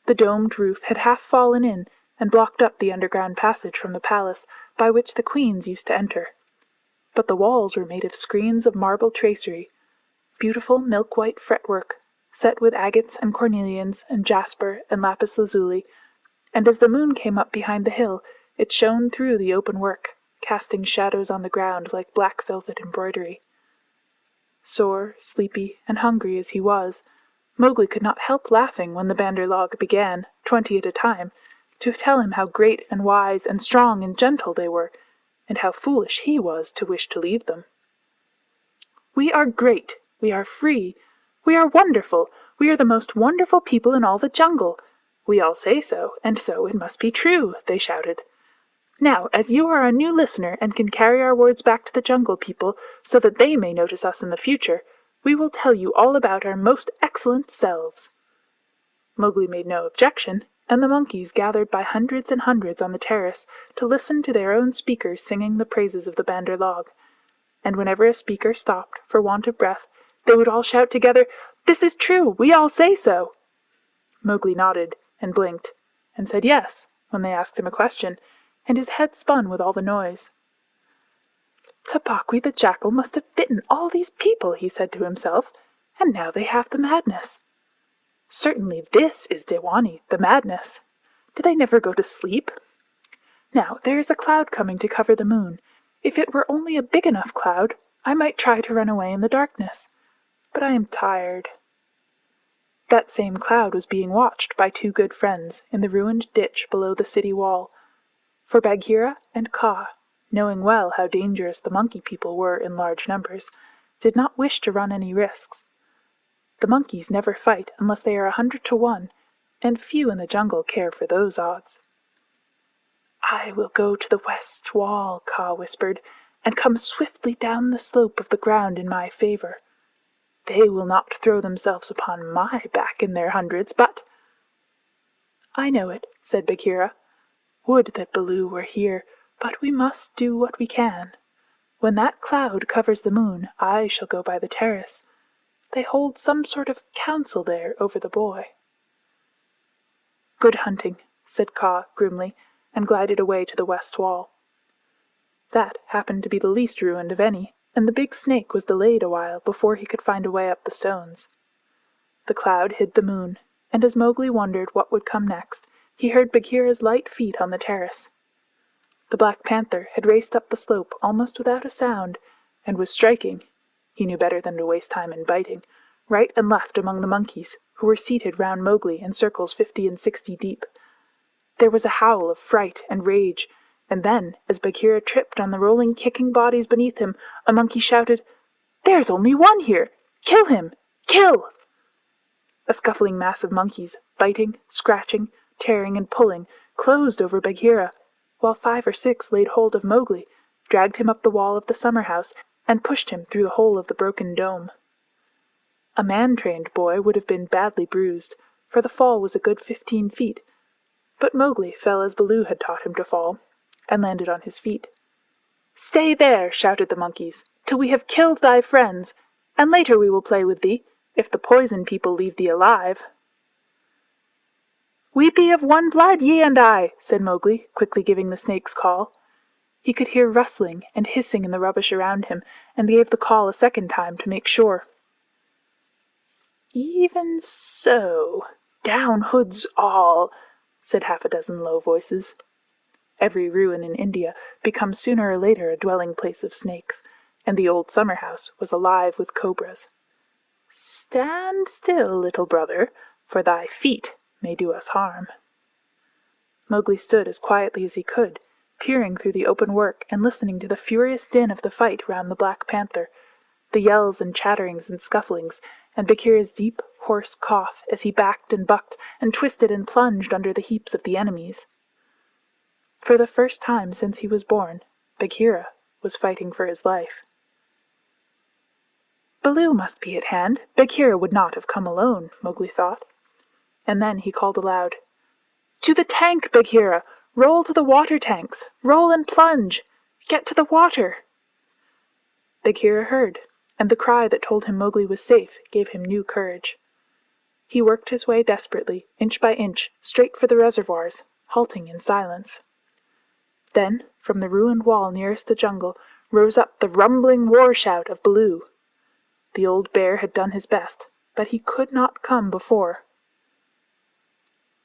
The domed roof had half fallen in and blocked up the underground passage from the palace by which the queens used to enter. But the walls were made of screens of marble tracery, beautiful milk-white fretwork, set with agates and cornelians and jasper and lapis lazuli, and as the moon came up behind the hill, it shone through the open work, casting shadows on the ground like black velvet embroidery. Sore, sleepy, and hungry as he was, Mowgli could not help laughing when the Bandarlog began, 20 at a time, to tell him how great and wise and strong and gentle they were, and how foolish he was to wish to leave them. "We are great, we are free, we are wonderful, we are the most wonderful people in all the jungle. We all say so, and so it must be true," they shouted. "Now, as you are a new listener and can carry our words back to the jungle people so that they may notice us in the future, we will tell you all about our most excellent selves." Mowgli made no objection, and the monkeys gathered by hundreds and hundreds on the terrace to listen to their own speakers singing the praises of the Bandarlog. And whenever a speaker stopped for want of breath, they would all shout together, "This is true! We all say so!" Mowgli nodded and blinked, and said yes when they asked him a question, and his head spun with all the noise. "Tabaqui the Jackal must have bitten all these people," he said to himself, "and now they have the madness. Certainly this is Dewani, the madness. Did they never go to sleep? Now there is a cloud coming to cover the moon. If it were only a big enough cloud, I might try to run away in the darkness. But I am tired." That same cloud was being watched by two good friends in the ruined ditch below the city wall, for Bagheera and Kaa, knowing well how dangerous the monkey people were in large numbers, did not wish to run any risks. The monkeys never fight unless they are 100 to 1, and few in the jungle care for those odds. "I will go to the west wall," Kaa whispered, "and come swiftly down the slope of the ground in my favor. They will not throw themselves upon my back in their hundreds, but—" "I know it," said Bagheera. "Would that Baloo were here, but we must do what we can. When that cloud covers the moon, I shall go by the terrace. They hold some sort of council there over the boy." "Good hunting," said Kaa grimly, and glided away to the west wall. That happened to be the least ruined of any, and the big snake was delayed a while before he could find a way up the stones. The cloud hid the moon, and as Mowgli wondered what would come next, he heard Bagheera's light feet on the terrace. The Black Panther had raced up the slope almost without a sound, and was striking—he knew better than to waste time in biting—right and left among the monkeys, who were seated round Mowgli in circles 50 and 60 deep. There was a howl of fright and rage, and then, as Bagheera tripped on the rolling, kicking bodies beneath him, a monkey shouted, "There's only one here! Kill him! Kill!" A scuffling mass of monkeys, biting, scratching, tearing, and pulling, closed over Bagheera, while 5 or 6 laid hold of Mowgli, dragged him up the wall of the summer-house, and pushed him through the hole of the broken dome. A man-trained boy would have been badly bruised, for the fall was a good 15 feet, but Mowgli fell as Baloo had taught him to fall, and landed on his feet. "Stay there," shouted the monkeys, "till we have killed thy friends, and later we will play with thee, if the Poison People leave thee alive." "We be of one blood, ye and I," said Mowgli, quickly giving the snake's call. He could hear rustling and hissing in the rubbish around him, and gave the call a second time to make sure. "Even so, down hoods all," said half a dozen low voices. Every ruin in India becomes sooner or later a dwelling-place of snakes, and the old summer-house was alive with cobras. "Stand still, little brother, for thy feet may do us harm." Mowgli stood as quietly as he could, peering through the open work and listening to the furious din of the fight round the Black Panther, the yells and chatterings and scufflings, and Bagheera's deep, hoarse cough as he backed and bucked and twisted and plunged under the heaps of the enemies. For the first time since he was born, Bagheera was fighting for his life. Baloo must be at hand. Bagheera would not have come alone, Mowgli thought. And then he called aloud, "To the tank, Bagheera! Roll to the water tanks! Roll and plunge! Get to the water!" Bagheera heard, and the cry that told him Mowgli was safe gave him new courage. He worked his way desperately, inch by inch, straight for the reservoirs, halting in silence. Then, from the ruined wall nearest the jungle, rose up the rumbling war-shout of Baloo. The old bear had done his best, but he could not come before.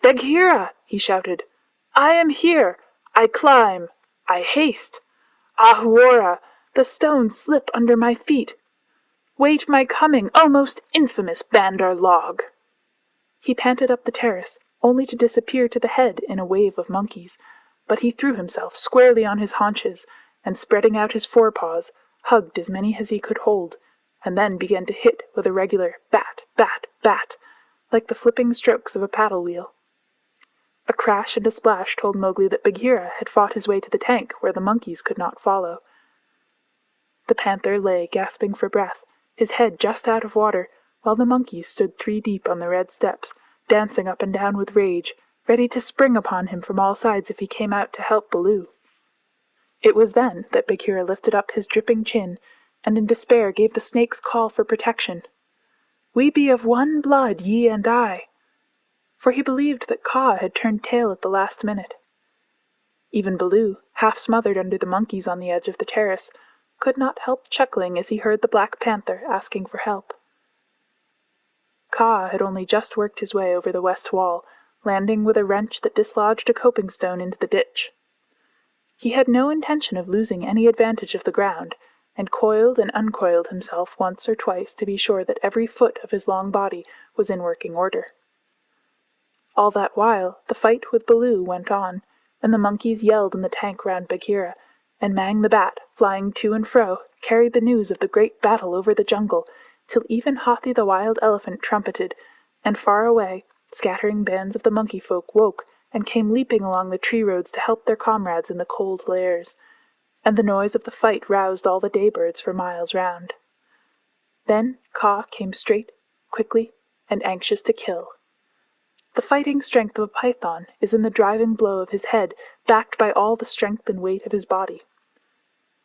"Bagheera!" he shouted. "I am here! I climb! I haste! Ahuwora! The stones slip under my feet! Wait my coming, O most infamous Bandar log!" He panted up the terrace, only to disappear to the head in a wave of monkeys, but he threw himself squarely on his haunches, and spreading out his forepaws, hugged as many as he could hold, and then began to hit with a regular bat, bat, bat, like the flipping strokes of a paddle wheel. A crash and a splash told Mowgli that Bagheera had fought his way to the tank where the monkeys could not follow. The panther lay gasping for breath, his head just out of water, while the monkeys stood 3 deep on the red steps, dancing up and down with rage, ready to spring upon him from all sides if he came out to help Baloo. It was then that Bagheera lifted up his dripping chin, and in despair gave the snake's call for protection. "We be of one blood, ye and I," for he believed that Kaa had turned tail at the last minute. Even Baloo, half smothered under the monkeys on the edge of the terrace, could not help chuckling as he heard the Black Panther asking for help. Kaa had only just worked his way over the west wall, landing with a wrench that dislodged a coping stone into the ditch. He had no intention of losing any advantage of the ground, and coiled and uncoiled himself once or twice to be sure that every foot of his long body was in working order. All that while the fight with Baloo went on, and the monkeys yelled in the tank round Bagheera, and Mang the Bat, flying to and fro, carried the news of the great battle over the jungle, till even Hathi the wild elephant trumpeted, and far away, scattering bands of the monkey folk woke and came leaping along the tree roads to help their comrades in the cold lairs, and the noise of the fight roused all the day-birds for miles round. Then Kaa came straight, quickly, and anxious to kill. The fighting strength of a python is in the driving blow of his head, backed by all the strength and weight of his body.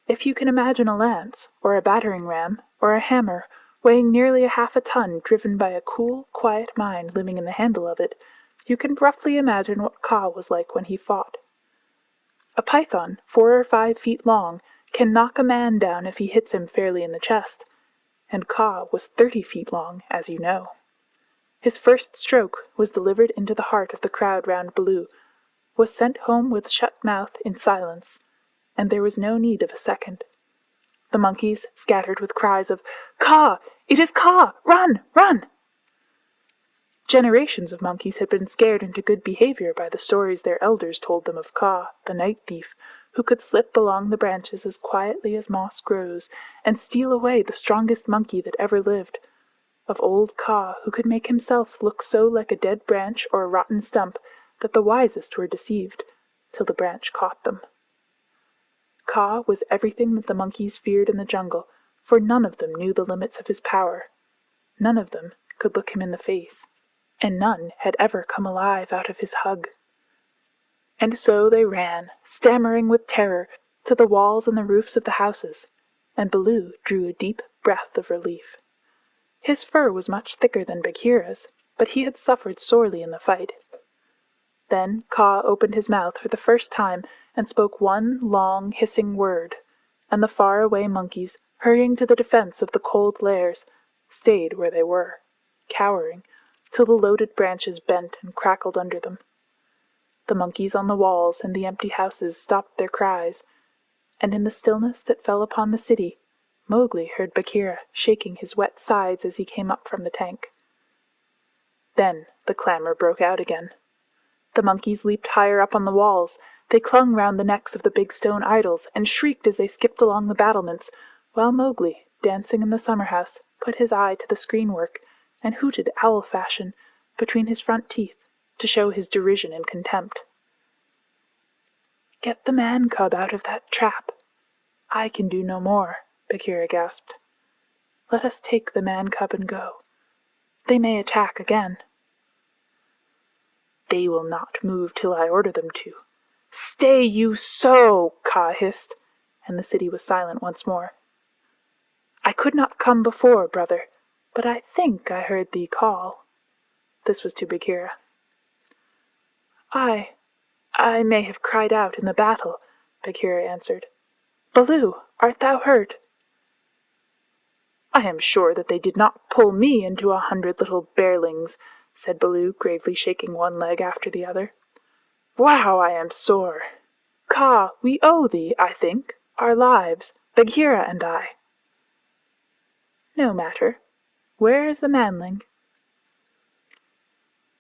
If you can imagine a lance, or a battering ram, or a hammer, weighing nearly a half a ton, driven by a cool, quiet mind living in the handle of it, you can roughly imagine what Kaa was like when he fought. A python, 4 or 5 feet long, can knock a man down if he hits him fairly in the chest, and Kaa was 30 feet long, as you know. His first stroke was delivered into the heart of the crowd round Baloo, was sent home with shut mouth in silence, and there was no need of a second. The monkeys scattered with cries of, "Kaa! It is Kaa! Run! Run!" Generations of monkeys had been scared into good behavior by the stories their elders told them of Kaa, the night thief, who could slip along the branches as quietly as moss grows, and steal away the strongest monkey that ever lived, of old Kaa, who could make himself look so like a dead branch or a rotten stump that the wisest were deceived, till the branch caught them. Kaa was everything that the monkeys feared in the jungle, for none of them knew the limits of his power. None of them could look him in the face, and none had ever come alive out of his hug. And so they ran, stammering with terror, to the walls and the roofs of the houses, and Baloo drew a deep breath of relief. His fur was much thicker than Bagheera's, but he had suffered sorely in the fight. Then Kaa opened his mouth for the first time and spoke one long, hissing word, and the far-away monkeys, hurrying to the defense of the cold lairs, stayed where they were, cowering, till the loaded branches bent and crackled under them. The monkeys on the walls and the empty houses stopped their cries, and in the stillness that fell upon the city, Mowgli heard Bagheera shaking his wet sides as he came up from the tank. Then the clamor broke out again. The monkeys leaped higher up on the walls. They clung round the necks of the big stone idols, and shrieked as they skipped along the battlements, while Mowgli, dancing in the summer-house, put his eye to the screen-work, and hooted owl-fashion between his front teeth to show his derision and contempt. "Get the man-cub out of that trap. I can do no more," Bagheera gasped. "Let us take the man-cub and go. They may attack again." "They will not move till I order them to." "Stay you so!" Kaa hissed, and the city was silent once more. "I could not come before, brother, but I think I heard thee call." This was to Bagheera. I may have cried out in the battle," Bagheera answered. "Baloo, art thou hurt?" "I am sure that they did not pull me into 100 little bearlings," said Baloo, gravely shaking one leg after the other. "Wow, I am sore. Kaa, we owe thee, I think, our lives, Bagheera and I." "No matter. Where is the manling?"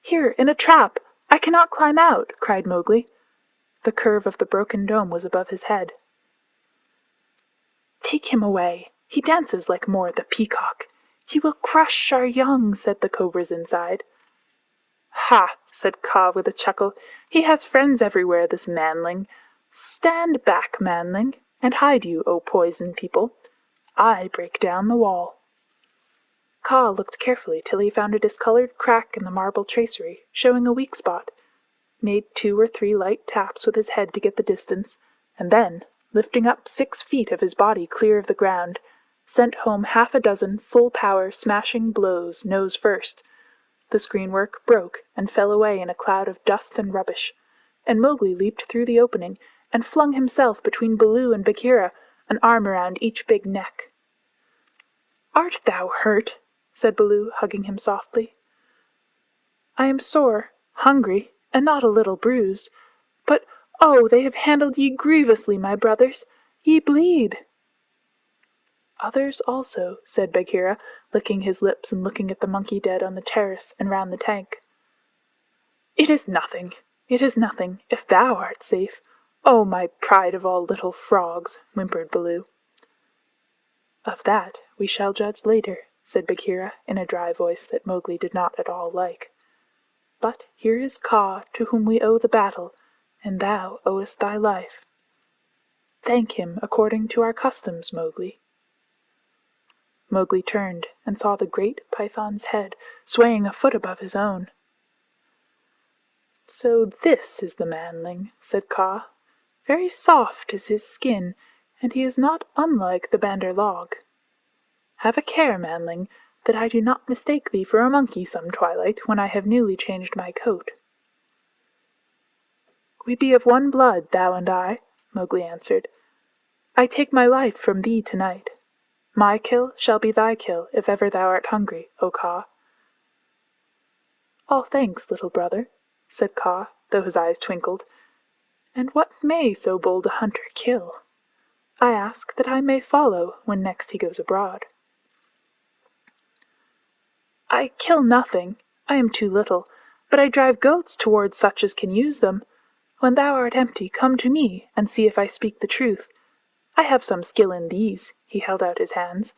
"Here, in a trap. I cannot climb out," cried Mowgli. The curve of the broken dome was above his head. "Take him away. He dances like Mor the Peacock. He will crush our young," said the cobras inside. "Ha!" said Kaa with a chuckle. "He has friends everywhere, this manling. Stand back, manling, and hide you, O poison people. I break down the wall." Kaa looked carefully till he found a discolored crack in the marble tracery, showing a weak spot, made 2 or 3 light taps with his head to get the distance, and then, lifting up 6 feet of his body clear of the ground, sent home 6 full-power smashing blows, nose first. The screenwork broke and fell away in a cloud of dust and rubbish, and Mowgli leaped through the opening and flung himself between Baloo and Bagheera, an arm around each big neck. "Art thou hurt?" said Baloo, hugging him softly. "I am sore, hungry, and not a little bruised. But, oh, they have handled ye grievously, my brothers. Ye bleed." "Others also," said Bagheera, licking his lips and looking at the monkey dead on the terrace and round the tank. "It is nothing. It is nothing, if thou art safe. Oh, my pride of all little frogs," whimpered Baloo. "Of that we shall judge later," said Bagheera in a dry voice that Mowgli did not at all like. "But here is Kaa, to whom we owe the battle, and thou owest thy life. Thank him according to our customs, Mowgli." Mowgli turned and saw the great python's head swaying a foot above his own. "So this is the manling," said Kaa. "Very soft is his skin, and he is not unlike the Bandar log. Have a care, manling, that I do not mistake thee for a monkey some twilight when I have newly changed my coat." "We be of one blood, thou and I," Mowgli answered. "I take my life from thee tonight. My kill shall be thy kill if ever thou art hungry, O Kaa." "All thanks, little brother," said Kaa, though his eyes twinkled. "And what may so bold a hunter kill? I ask that I may follow when next he goes abroad." "I kill nothing. I am too little. But I drive goats towards such as can use them. When thou art empty, come to me, and see if I speak the truth. I have some skill in these," he held out his hands,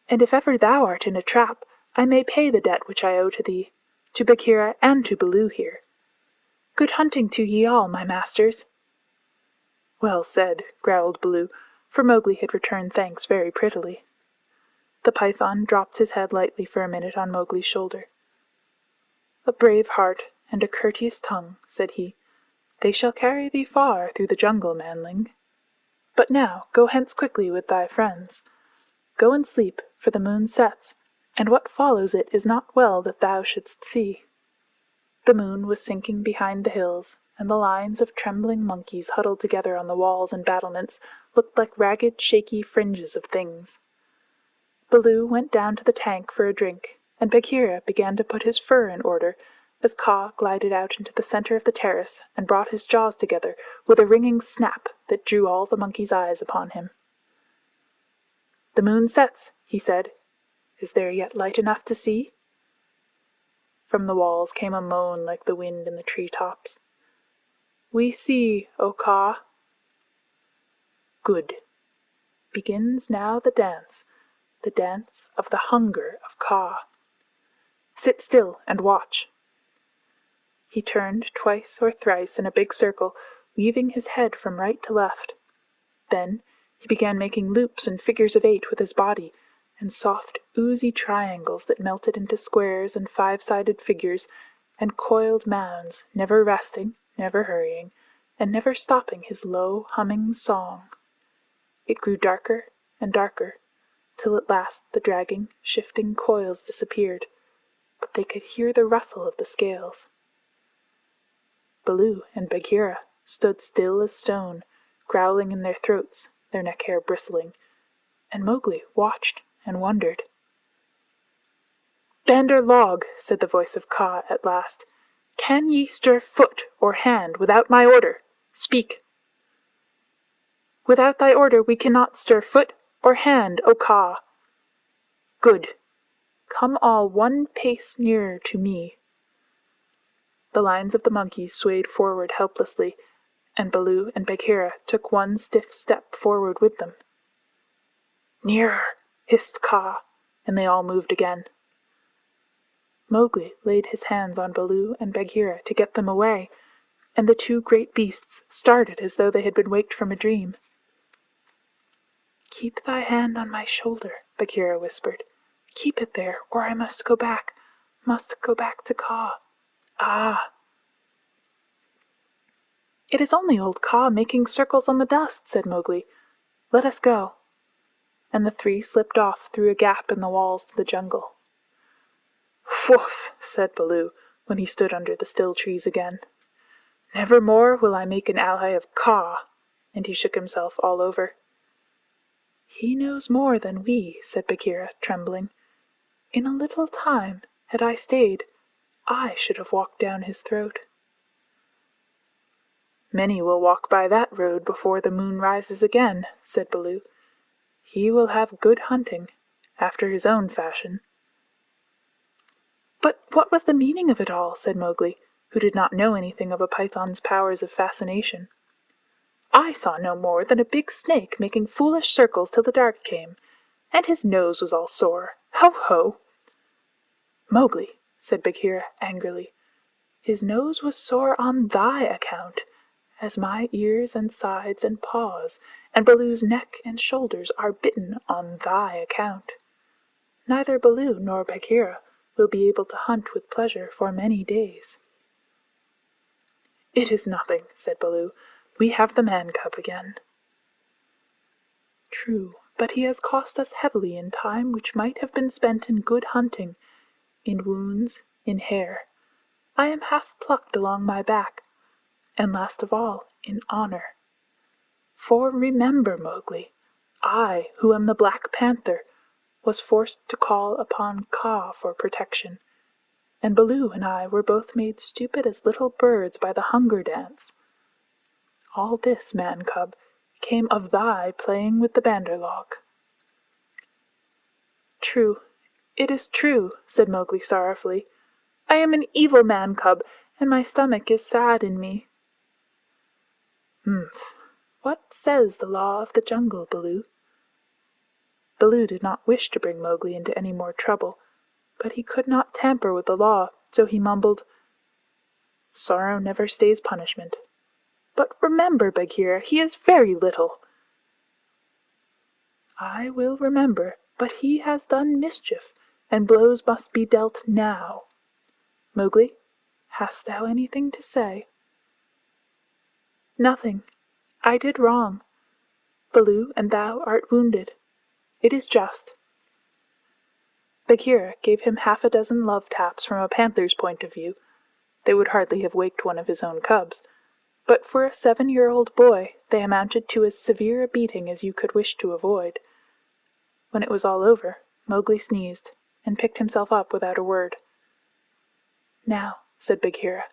"and if ever thou art in a trap, I may pay the debt which I owe to thee, to Bagheera and to Baloo here. Good hunting to ye all, my masters." "Well said," growled Baloo, for Mowgli had returned thanks very prettily. The python dropped his head lightly for a minute on Mowgli's shoulder. "A brave heart and a courteous tongue," said he. "They shall carry thee far through the jungle, manling. But now go hence quickly with thy friends. Go and sleep, for the moon sets, and what follows it is not well that thou shouldst see." The moon was sinking behind the hills, and the lines of trembling monkeys huddled together on the walls and battlements looked like ragged, shaky fringes of things. Baloo went down to the tank for a drink, and Bagheera began to put his fur in order as Kaa glided out into the center of the terrace and brought his jaws together with a ringing snap that drew all the monkeys' eyes upon him. "The moon sets," he said. "Is there yet light enough to see?" From the walls came a moan like the wind in the tree tops. We see, O Ka. Good. Begins now the dance of the hunger of Ka. Sit still and watch. He turned twice or thrice in a big circle, weaving his head from right to left. Then he began making loops and figures of 8 with his body, and soft, oozy triangles that melted into squares and 5-sided figures, and coiled mounds, never resting, never hurrying, and never stopping his low, humming song. It grew darker and darker, till at last the dragging, shifting coils disappeared, but they could hear the rustle of the scales. Baloo and Bagheera stood still as stone, growling in their throats, their neck hair bristling, and Mowgli watched and wondered. "Bandar log," said the voice of Kaa at last, "can ye stir foot or hand without my order? Speak." "Without thy order we cannot stir foot or hand, O Kaa." "Good. Come all 1 pace nearer to me." The lines of the monkeys swayed forward helplessly, and Baloo and Bagheera took 1 stiff step forward with them. "Nearer!" hissed Kaa, and they all moved again. Mowgli laid his hands on Baloo and Bagheera to get them away, and the 2 great beasts started as though they had been waked from a dream. "Keep thy hand on my shoulder," Bagheera whispered. "Keep it there, or I must go back to Kaa. Ah!" "It is only old Kaa making circles on the dust," said Mowgli. "Let us go." And the 3 slipped off through a gap in the walls to the jungle. "Woof!" said Baloo, when he stood under the still trees again. "Never more will I make an ally of Kaa," and he shook himself all over. "He knows more than we," said Bagheera, trembling. "In a little time, had I stayed, I should have walked down his throat." "Many will walk by that road before the moon rises again," said Baloo. "He will have good hunting, after his own fashion." "But what was the meaning of it all?" said Mowgli, who did not know anything of a python's powers of fascination. "I saw no more than a big snake making foolish circles till the dark came, and his nose was all sore. Ho! Ho!" "Mowgli," said Bagheera angrily, "his nose was sore on thy account, as my ears and sides and paws and Baloo's neck and shoulders are bitten on thy account. Neither Baloo nor Bagheera will be able to hunt with pleasure for many days." "It is nothing," said Baloo. "We have the man cub again." "True, but he has cost us heavily in time which might have been spent in good hunting, in wounds, in hair. I am half plucked along my back, and last of all, in honor. For remember, Mowgli, I, who am the Black Panther, was forced to call upon Kaa for protection, and Baloo and I were both made stupid as little birds by the hunger dance. All this, man cub, came of thy playing with the Bandar log." "True, it is true," said Mowgli sorrowfully. "I am an evil man cub, and my stomach is sad in me." "Humph! What says the law of the jungle, Baloo?" Baloo did not wish to bring Mowgli into any more trouble, but he could not tamper with the law, so he mumbled, "Sorrow never stays punishment. But remember, Bagheera, he is very little." "I will remember, but he has done mischief, and blows must be dealt now. Mowgli, hast thou anything to say?" "Nothing. I did wrong. Baloo and thou art wounded. It is just." Bagheera gave him 6 love taps from a panther's point of view. They would hardly have waked one of his own cubs, but for a 7-year-old boy they amounted to as severe a beating as you could wish to avoid. When it was all over, Mowgli sneezed, and picked himself up without a word. "Now," said Bagheera,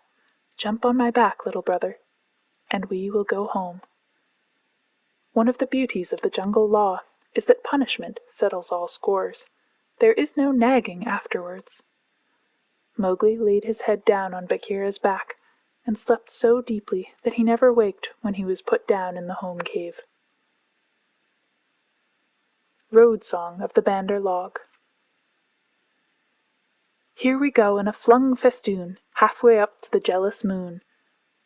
"jump on my back, little brother, and we will go home. One of the beauties of the jungle law is that punishment settles all scores. There is no nagging afterwards." Mowgli laid his head down on Bagheera's back, and slept so deeply that he never waked when he was put down in the home cave. Road Song of the Bandar Log. Here we go in a flung festoon, halfway up to the jealous moon.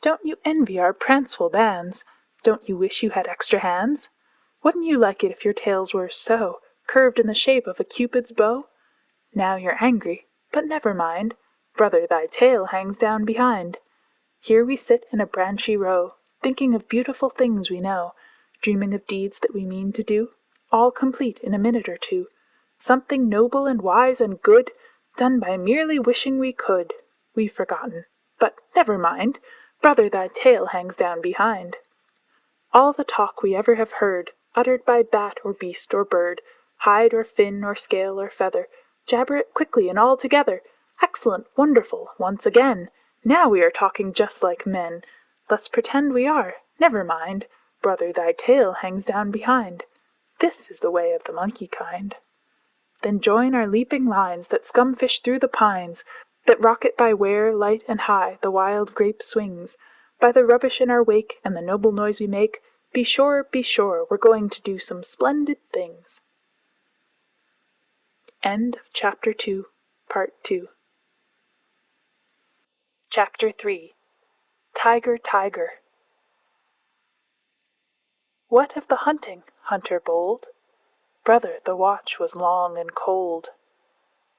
Don't you envy our pranceful bands? Don't you wish you had extra hands? Wouldn't you like it if your tails were so, curved in the shape of a Cupid's bow? Now you're angry, but never mind, brother, thy tail hangs down behind. Here we sit in a branchy row, thinking of beautiful things we know, dreaming of deeds that we mean to do, all complete in a minute or two. Something noble and wise and good, done by merely wishing we could. We've forgotten, but never mind, brother, thy tail hangs down behind. All the talk we ever have heard, uttered by bat or beast or bird, hide or fin or scale or feather, jabber it quickly and all together. Excellent, wonderful, once again. Now we are talking just like men. Let's pretend we are. Never mind, brother, thy tail hangs down behind. This is the way of the monkey kind. Then join our leaping lines that scumfish through the pines, that rocket by where, light and high, the wild grape swings. By the rubbish in our wake and the noble noise we make, be sure, we're going to do some splendid things. End of Chapter 2, Part 2. Chapter 3. Tiger, Tiger. What of the hunting, hunter bold? Brother, the watch was long and cold.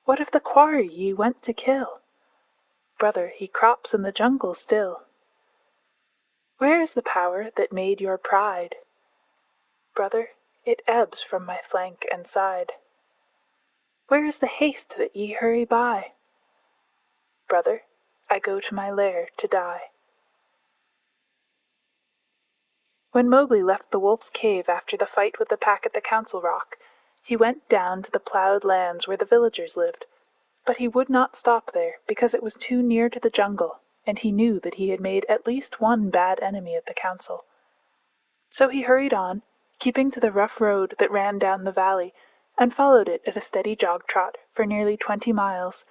What of the quarry ye went to kill? Brother, he crops in the jungle still. Where is the power that made your pride? Brother, it ebbs from my flank and side. Where is the haste that ye hurry by? Brother, I go to my lair to die. When Mowgli left the wolf's cave after the fight with the pack at the Council Rock, he went down to the ploughed lands where the villagers lived, but he would not stop there because it was too near to the jungle, and he knew that he had made at least one bad enemy at the council. So he hurried on, keeping to the rough road that ran down the valley, and followed it at a steady jog-trot for nearly 20 miles,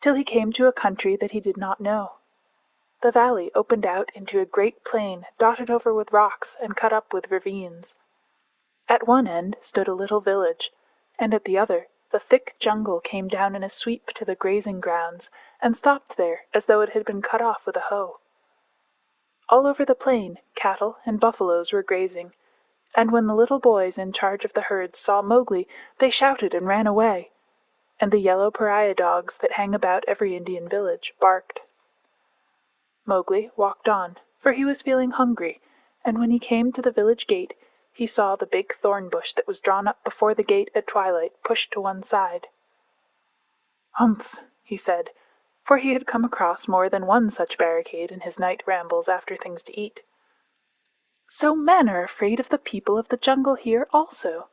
till he came to a country that he did not know. The valley opened out into a great plain dotted over with rocks and cut up with ravines. At one end stood a little village, and at the other the thick jungle came down in a sweep to the grazing grounds, and stopped there as though it had been cut off with a hoe. All over the plain cattle and buffaloes were grazing, and when the little boys in charge of the herds saw Mowgli, they shouted and ran away, and the yellow pariah dogs that hang about every Indian village barked. Mowgli walked on, for he was feeling hungry, and when he came to the village gate, he saw the big thorn bush that was drawn up before the gate at twilight pushed to one side. "Humph!" he said, for he had come across more than one such barricade in his night rambles after things to eat. "So men are afraid of the people of the jungle here also."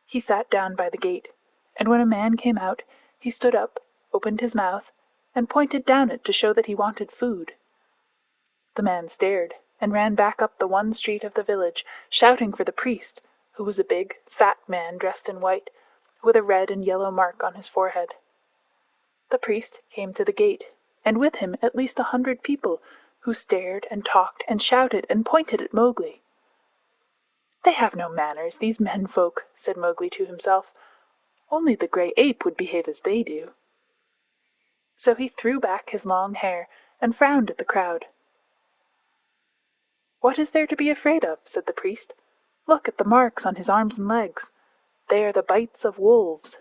He sat down by the gate, and when a man came out, he stood up, opened his mouth, and pointed down it to show that he wanted food. The man stared, and ran back up the one street of the village, shouting for the priest, who was a big, fat man dressed in white, with a red and yellow mark on his forehead. The priest came to the gate, and with him at least 100 people, who stared and talked and shouted and pointed at Mowgli. "They have no manners, these men-folk," said Mowgli to himself. "Only the grey ape would behave as they do." So he threw back his long hair and frowned at the crowd. "What is there to be afraid of?" said the priest. "Look at the marks on his arms and legs. They are the bites of wolves.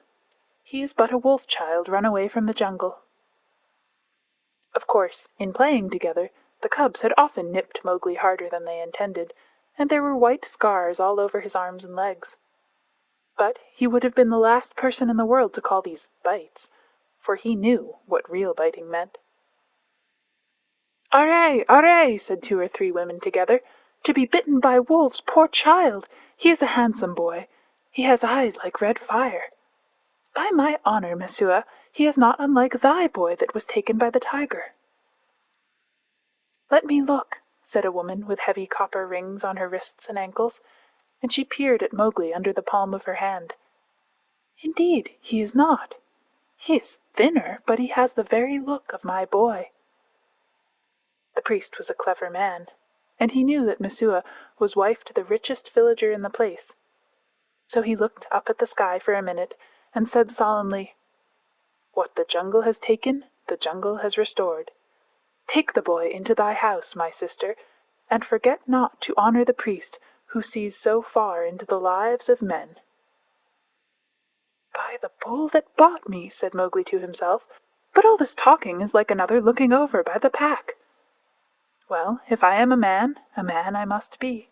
He is but a wolf-child run away from the jungle." Of course, in playing together, the cubs had often nipped Mowgli harder than they intended, and there were white scars all over his arms and legs. But he would have been the last person in the world to call these bites, for he knew what real biting meant. "Arre! Arre!" said 2 or 3 women together. "To be bitten by wolves, poor child! He is a handsome boy. He has eyes like red fire. By my honor, Messua, he is not unlike thy boy that was taken by the tiger." "Let me look," said a woman with heavy copper rings on her wrists and ankles, and she peered at Mowgli under the palm of her hand. "Indeed, he is not. He is thinner, but he has the very look of my boy." The priest was a clever man, and he knew that Messua was wife to the richest villager in the place. So he looked up at the sky for a minute and said solemnly, "What the jungle has taken, the jungle has restored. Take the boy into thy house, my sister, and forget not to honor the priest who sees so far into the lives of men." "By the bull that bought me," said Mowgli to himself, "but all this talking is like another looking over by the pack. Well, if I am a man I must be."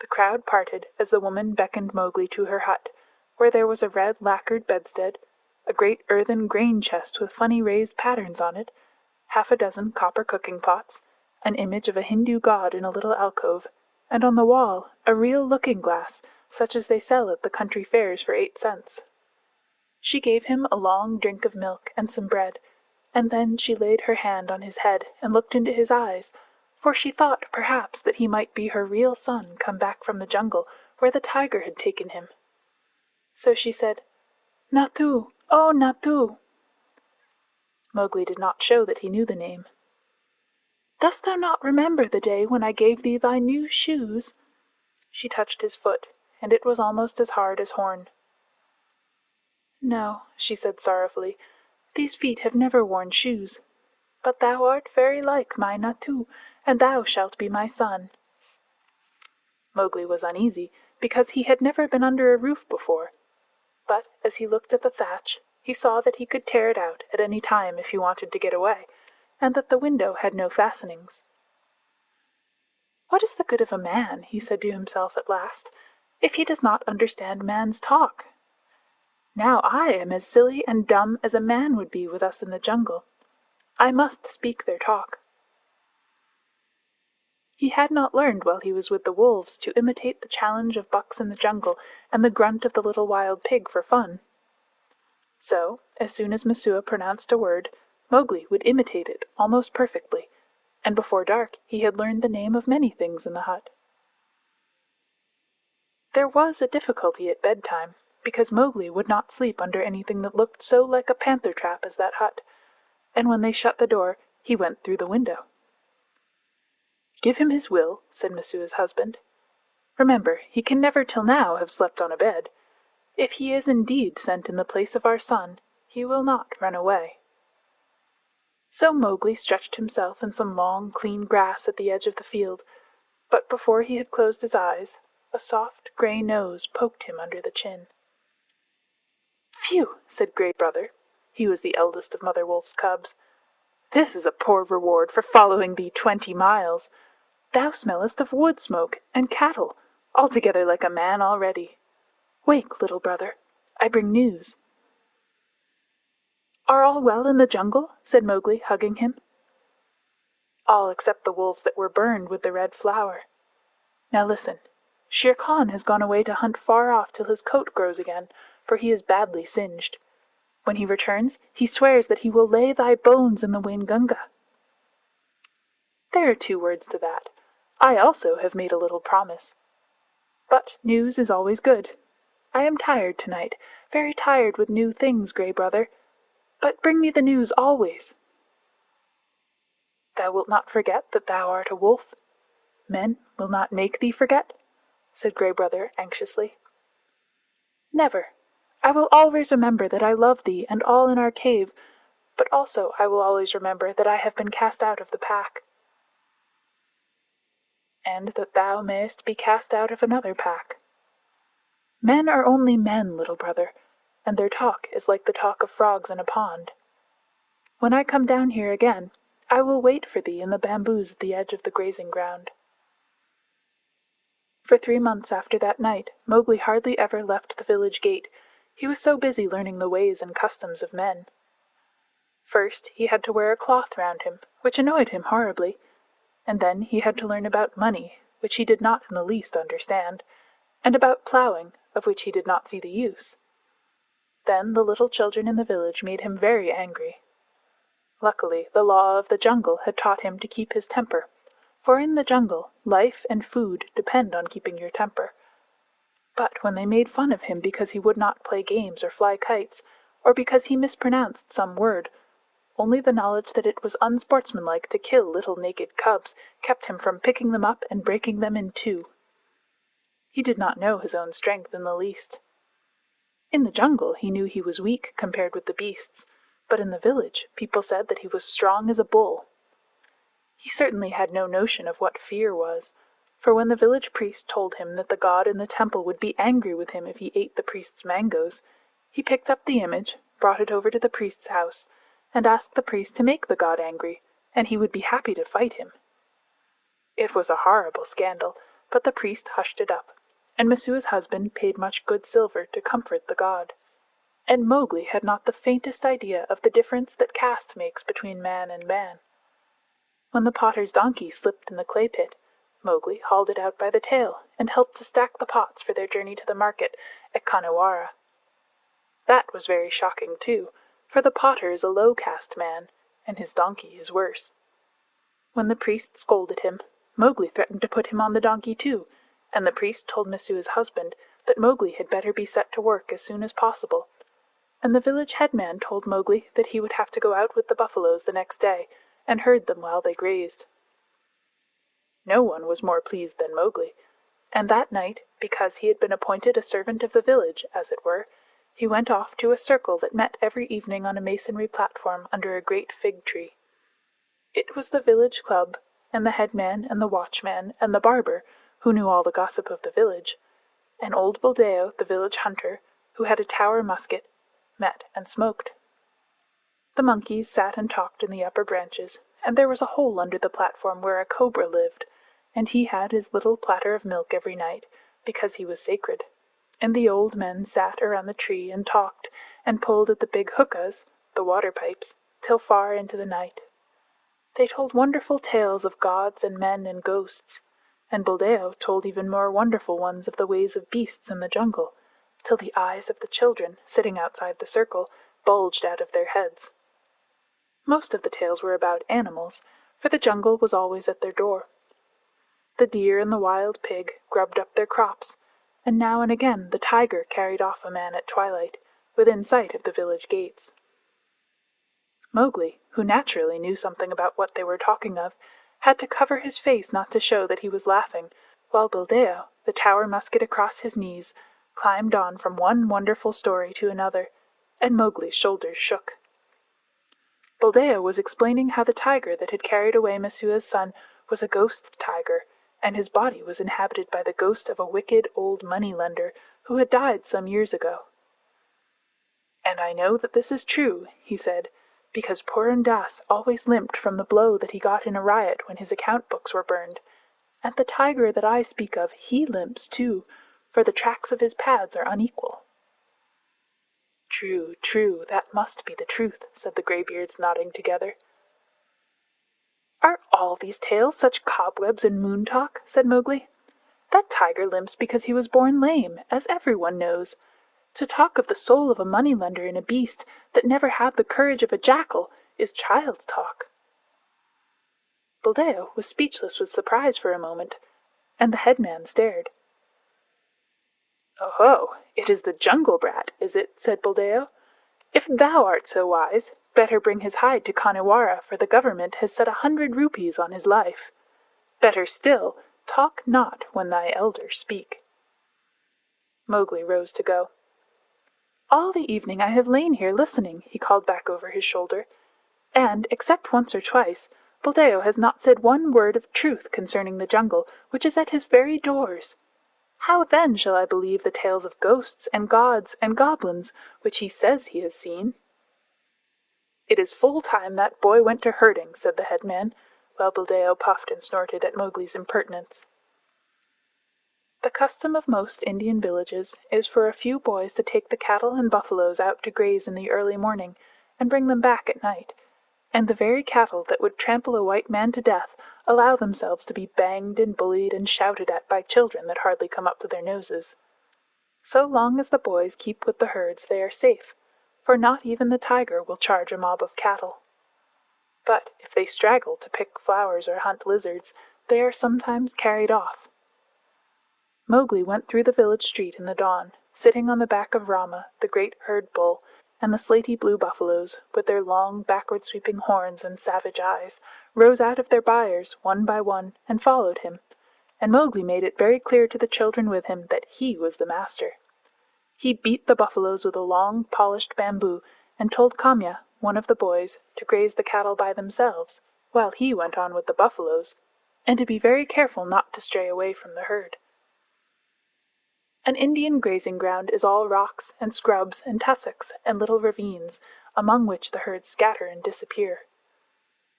The crowd parted as the woman beckoned Mowgli to her hut, where there was a red lacquered bedstead, a great earthen grain chest with funny raised patterns on it, half a dozen copper cooking pots, an image of a Hindu god in a little alcove, and on the wall a real looking-glass, such as they sell at the country fairs for 8 cents. She gave him a long drink of milk and some bread, and then she laid her hand on his head and looked into his eyes, for she thought perhaps that he might be her real son come back from the jungle where the tiger had taken him. So she said, "Natu, oh Natu." Mowgli did not show that he knew the name. "Dost thou not remember the day when I gave thee thy new shoes?" She touched his foot, and it was almost as hard as horn. "No," she said sorrowfully, "these feet have never worn shoes. But thou art very like my Natu, and thou shalt be my son." Mowgli was uneasy, because he had never been under a roof before, but as he looked at the thatch he saw that he could tear it out at any time if he wanted to get away, and that the window had no fastenings. "What is the good of a man," he said to himself at last, "if he does not understand man's talk? Now I am as silly and dumb as a man would be with us in the jungle. I must speak their talk." He had not learned while he was with the wolves to imitate the challenge of bucks in the jungle and the grunt of the little wild pig for fun. So, as soon as Messua pronounced a word, Mowgli would imitate it almost perfectly, and before dark he had learned the name of many things in the hut. There was a difficulty at bedtime, because Mowgli would not sleep under anything that looked so like a panther trap as that hut, and when they shut the door he went through the window. "Give him his will," said Messua's husband. "Remember, he can never till now have slept on a bed. If he is indeed sent in the place of our son, he will not run away." So Mowgli stretched himself in some long, clean grass at the edge of the field, but before he had closed his eyes, a soft gray nose poked him under the chin. "Phew!" said Gray Brother. He was the eldest of Mother Wolf's cubs. "This is a poor reward for following thee 20 miles. Thou smellest of wood smoke and cattle, altogether like a man already. Wake, little brother, I bring news." "Are all well in the jungle?" said Mowgli, hugging him. "All except the wolves that were burned with the red flower. Now listen. Shere Khan has gone away to hunt far off till his coat grows again, for he is badly singed. When he returns, he swears that he will lay thy bones in the Waingunga." "There are 2 words to that. I also have made a little promise. But news is always good. I am tired tonight, very tired with new things, Gray Brother. But bring me the news always." "Thou wilt not forget that thou art a wolf? Men will not make thee forget?" said Gray Brother anxiously. "Never. I will always remember that I love thee and all in our cave, but also I will always remember that I have been cast out of the pack." "And that thou mayest be cast out of another pack. Men are only men, little brother, and their talk is like the talk of frogs in a pond. When I come down here again, I will wait for thee in the bamboos at the edge of the grazing ground." For 3 months after that night Mowgli hardly ever left the village gate, he was so busy learning the ways and customs of men. First he had to wear a cloth round him, which annoyed him horribly, and then he had to learn about money, which he did not in the least understand, and about ploughing, of which he did not see the use. Then the little children in the village made him very angry. Luckily the law of the jungle had taught him to keep his temper, for in the jungle life and food depend on keeping your temper. But when they made fun of him because he would not play games or fly kites, or because he mispronounced some word, Only the knowledge that it was unsportsmanlike to kill little naked cubs kept him from picking them up and breaking them in two. He did not know his own strength in the least. In the jungle he knew he was weak compared with the beasts, but in the village people said that he was strong as a bull. He certainly had no notion of what fear was, for when the village priest told him that the god in the temple would be angry with him if he ate the priest's mangoes, he picked up the image, brought it over to the priest's house, and asked the priest to make the god angry, and he would be happy to fight him. It was a horrible scandal, but the priest hushed it up, and Messua's husband paid much good silver to comfort the god. And Mowgli had not the faintest idea of the difference that caste makes between man and man. When the potter's donkey slipped in the clay pit, Mowgli hauled it out by the tail and helped to stack the pots for their journey to the market at Khanhiwara. That was very shocking, too, for the potter is a low-caste man, and his donkey is worse. When the priest scolded him, Mowgli threatened to put him on the donkey too, and the priest told Messua's husband that Mowgli had better be set to work as soon as possible, and the village headman told Mowgli that he would have to go out with the buffaloes the next day and herd them while they grazed. No one was more pleased than Mowgli, and that night, because he had been appointed a servant of the village, as it were, he went off to a circle that met every evening on a masonry platform under a great fig tree. It was the village club, and the headman and the watchman and the barber, who knew all the gossip of the village, and old Buldeo, the village hunter, who had a tower musket, met and smoked. The monkeys sat and talked in the upper branches, and there was a hole under the platform where a cobra lived, and he had his little platter of milk every night, because he was sacred, and the old men sat around the tree and talked, and pulled at the big hookahs, the water pipes, till far into the night. They told wonderful tales of gods and men and ghosts, and Buldeo told even more wonderful ones of the ways of beasts in the jungle, till the eyes of the children, sitting outside the circle, bulged out of their heads. Most of the tales were about animals, for the jungle was always at their door. The deer and the wild pig grubbed up their crops, and now and again the tiger carried off a man at twilight, within sight of the village gates. Mowgli, who naturally knew something about what they were talking of, had to cover his face not to show that he was laughing, while Buldeo, the tower musket across his knees, climbed on from one wonderful story to another, and Mowgli's shoulders shook. Buldeo was explaining how the tiger that had carried away Messua's son was a ghost tiger, and his body was inhabited by the ghost of a wicked old money-lender who had died some years ago. "And I know that this is true," he said, "because Purun Das always limped from the blow that he got in a riot when his account books were burned, and the tiger that I speak of, he limps too, for the tracks of his pads are unequal." "True, true, that must be the truth," said the greybeards, nodding together. "Are all these tales such cobwebs and moon talk?" said Mowgli. "That tiger limps because he was born lame, as everyone knows. To talk of the soul of a money-lender in a beast that never had the courage of a jackal is child's talk." Buldeo was speechless with surprise for a moment, and the headman stared. "Oho, it is the jungle brat, is it?" said Buldeo. "If thou art so wise, better bring his hide to Khanhiwara, for the government has set 100 rupees on his life. Better still, talk not when thy elders speak." Mowgli rose to go. "All the evening I have lain here listening," he called back over his shoulder, "and, except once or twice, Buldeo has not said one word of truth concerning the jungle, which is at his very doors. How then shall I believe the tales of ghosts and gods and goblins which he says he has seen?" "It is full time that boy went to herding," said the headman, while Buldeo puffed and snorted at Mowgli's impertinence. The custom of most Indian villages is for a few boys to take the cattle and buffaloes out to graze in the early morning, and bring them back at night, and the very cattle that would trample a white man to death allow themselves to be banged and bullied and shouted at by children that hardly come up to their noses. So long as the boys keep with the herds they are safe, for not even the tiger will charge a mob of cattle. But if they straggle to pick flowers or hunt lizards, they are sometimes carried off. Mowgli went through the village street in the dawn, sitting on the back of Rama, the great herd bull, and the slaty blue buffaloes, with their long, backward-sweeping horns and savage eyes, rose out of their byres one by one and followed him, and Mowgli made it very clear to the children with him that he was the master. He beat the buffaloes with a long, polished bamboo, and told Kamya, one of the boys, to graze the cattle by themselves, while he went on with the buffaloes, and to be very careful not to stray away from the herd. An Indian grazing ground is all rocks and scrubs and tussocks and little ravines, among which the herds scatter and disappear.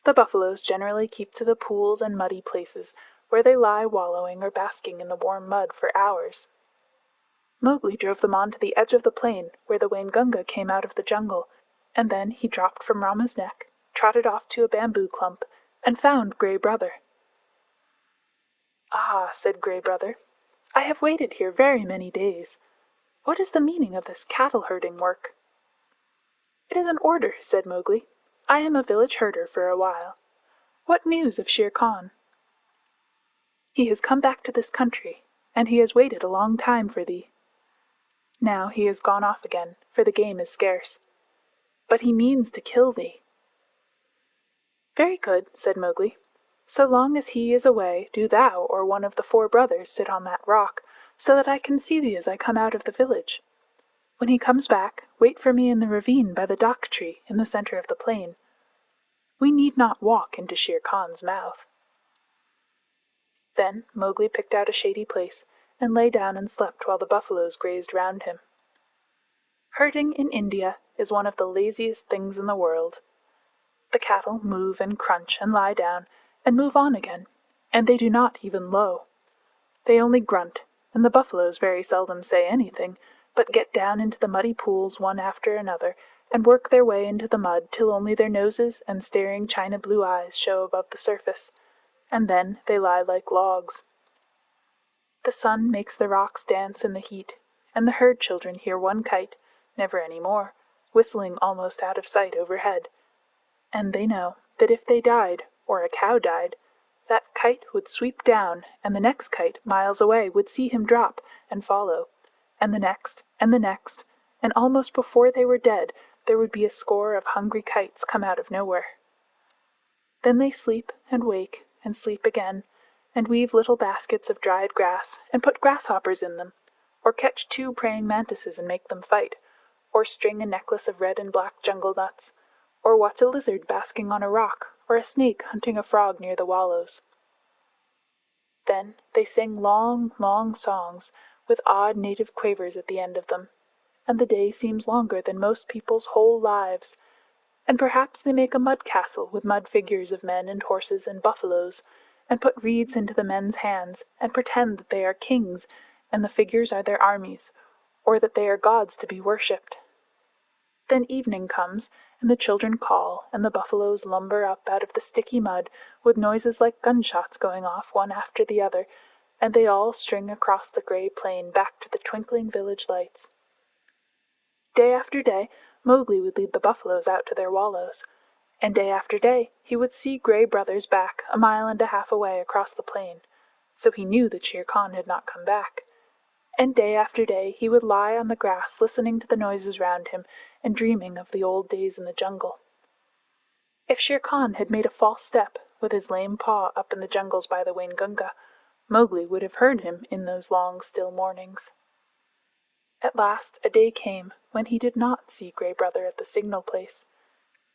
The buffaloes generally keep to the pools and muddy places, where they lie wallowing or basking in the warm mud for hours. Mowgli drove them on to the edge of the plain, where the Waingunga came out of the jungle, and then he dropped from Rama's neck, trotted off to a bamboo clump, and found Gray Brother. "Ah," said Gray Brother, "I have waited here very many days. What is the meaning of this cattle-herding work?" "It is an order," said Mowgli. "I am a village herder for a while. What news of Shere Khan?" "He has come back to this country, and he has waited a long time for thee. Now he has gone off again, for the game is scarce. But he means to kill thee." "Very good," said Mowgli. "So long as he is away, do thou or one of the 4 brothers sit on that rock, so that I can see thee as I come out of the village. When he comes back, wait for me in the ravine by the dak tree in the center of the plain. We need not walk into Shere Khan's mouth." Then Mowgli picked out a shady place, and lay down and slept while the buffaloes grazed round him. Herding in India is one of the laziest things in the world. The cattle move and crunch and lie down, and move on again, and they do not even low. They only grunt, and the buffaloes very seldom say anything, but get down into the muddy pools one after another, and work their way into the mud till only their noses and staring china blue eyes show above the surface, and then they lie like logs. The sun makes the rocks dance in the heat, and the herd children hear one kite, never any more, whistling almost out of sight overhead, and they know that if they died, or a cow died, that kite would sweep down, and the next kite miles away would see him drop and follow, and the next, and almost before they were dead there would be a score of hungry kites come out of nowhere. Then they sleep and wake and sleep again, and weave little baskets of dried grass and put grasshoppers in them, or catch 2 praying mantises and make them fight, or string a necklace of red and black jungle nuts, or watch a lizard basking on a rock, or a snake hunting a frog near the wallows. Then they sing long, long songs, with odd native quavers at the end of them, and the day seems longer than most people's whole lives, and perhaps they make a mud castle with mud figures of men and horses and buffaloes, and put reeds into the men's hands, and pretend that they are kings, and the figures are their armies, or that they are gods to be worshipped. Then evening comes, and the children call, and the buffaloes lumber up out of the sticky mud, with noises like gunshots going off one after the other, and they all string across the gray plain back to the twinkling village lights. Day after day, Mowgli would lead the buffaloes out to their wallows, and day after day he would see Gray Brother's back 1.5 miles away across the plain, so he knew that Shere Khan had not come back. And day after day he would lie on the grass listening to the noises round him and dreaming of the old days in the jungle. If Shere Khan had made a false step with his lame paw up in the jungles by the Waingunga, Mowgli would have heard him in those long still mornings. At last a day came when he did not see Gray Brother at the signal place,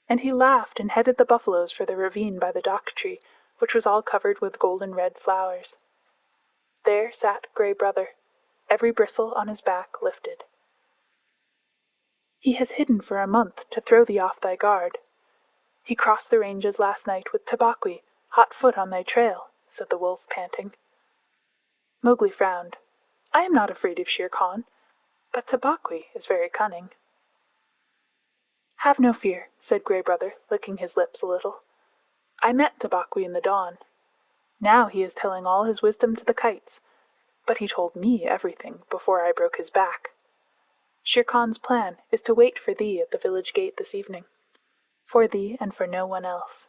and he laughed and headed the buffaloes for the ravine by the dak tree, which was all covered with golden red flowers. There sat Gray Brother, every bristle on his back lifted. "He has hidden for a month to throw thee off thy guard. He crossed the ranges last night with Tabaqui, hot foot on thy trail," said the wolf, panting. Mowgli frowned. "I am not afraid of Shere Khan, but Tabaqui is very cunning." "Have no fear," said Gray Brother, licking his lips a little. "I met Tabaqui in the dawn. Now he is telling all his wisdom to the kites, but he told me everything before I broke his back. Shere Khan's plan is to wait for thee at the village gate this evening, for thee and for no one else.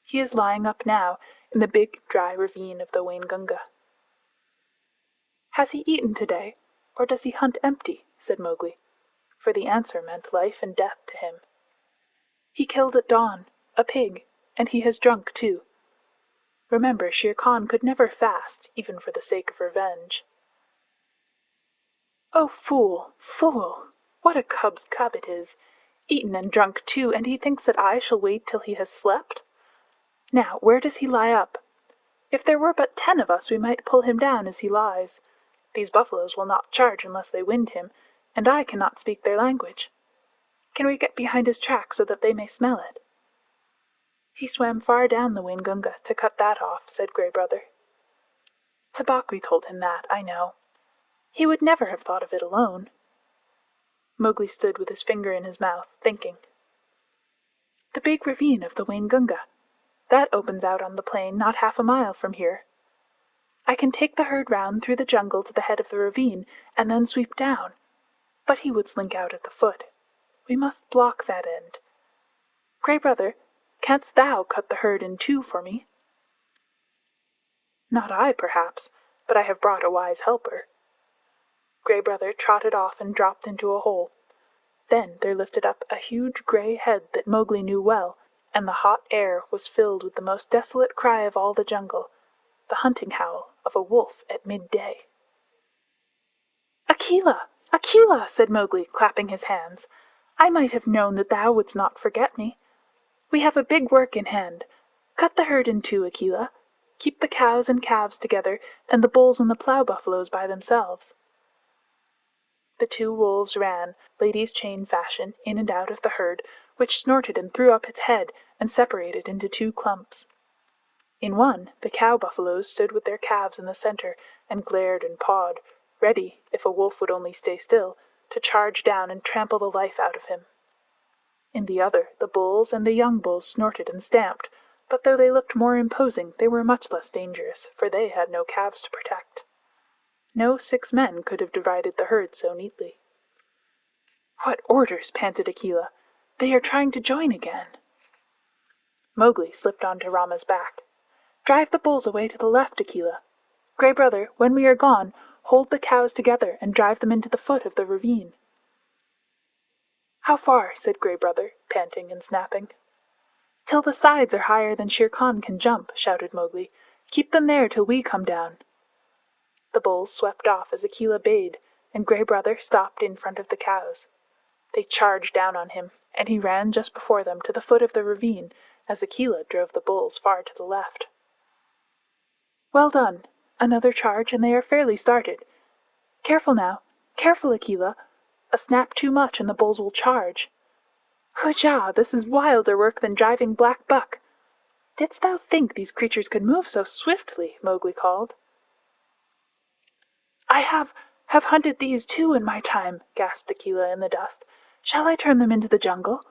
He is lying up now in the big dry ravine of the Waingunga." "Has he eaten today, or does he hunt empty?" said Mowgli. for the answer meant life and death to him. He killed at dawn, a pig, and he has drunk too. Remember, Shere Khan could never fast, even for the sake of revenge. Oh, fool, fool! What a cub's cub it is! Eaten and drunk too, and he thinks that I shall wait till he has slept? Now, where does he lie up? If there were but 10 of us, we might pull him down as he lies. These buffaloes will not charge unless they wind him, and I cannot speak their language. Can we get behind his track so that they may smell it? He swam far down the Waingunga to cut that off, said Grey Brother. Tabaqui told him that, I know. He would never have thought of it alone. Mowgli stood with his finger in his mouth, thinking. The big ravine of the Waingunga. That opens out on the plain not half a mile from here. I can take the herd round through the jungle to the head of the ravine, and then sweep down. But he would slink out at the foot. We must block that end. Grey Brother, canst thou cut the herd in 2 for me? Not I, perhaps, but I have brought a wise helper. Grey Brother trotted off and dropped into a hole. Then there lifted up a huge grey head that Mowgli knew well, and the hot air was filled with the most desolate cry of all the jungle, the hunting howl of a wolf at midday. Akela! Akela! Said Mowgli, clapping his hands. I might have known that thou wouldst not forget me. We have a big work in hand. Cut the herd in 2, Akela. Keep the cows and calves together, and the bulls and the plough buffaloes by themselves. The 2 wolves ran, ladies' chain fashion, in and out of the herd, which snorted and threw up its head and separated into 2 clumps. In one, the cow buffaloes stood with their calves in the center and glared and pawed, ready, if a wolf would only stay still, to charge down and trample the life out of him. In the other, the bulls and the young bulls snorted and stamped, but though they looked more imposing, they were much less dangerous, for they had no calves to protect. No 6 men could have divided the herd so neatly. What orders? Panted Akela. They are trying to join again. Mowgli slipped onto Rama's back. Drive the bulls away to the left, Akela. Grey Brother, when we are gone, hold the cows together and drive them into the foot of the ravine. How far? Said Grey Brother, panting and snapping. Till the sides are higher than Shere Khan can jump, shouted Mowgli. Keep them there till we come down. The bulls swept off as Akela bade, and Grey Brother stopped in front of the cows. They charged down on him, and he ran just before them to the foot of the ravine, as Akela drove the bulls far to the left. Well done. Another charge, and they are fairly started. Careful now. Careful, Akela. A snap too much, and the bulls will charge. Hujah! This is wilder work than driving black buck. Didst thou think these creatures could move so swiftly? Mowgli called. I have hunted these too in my time, gasped Akela in the dust. Shall I turn them into the jungle?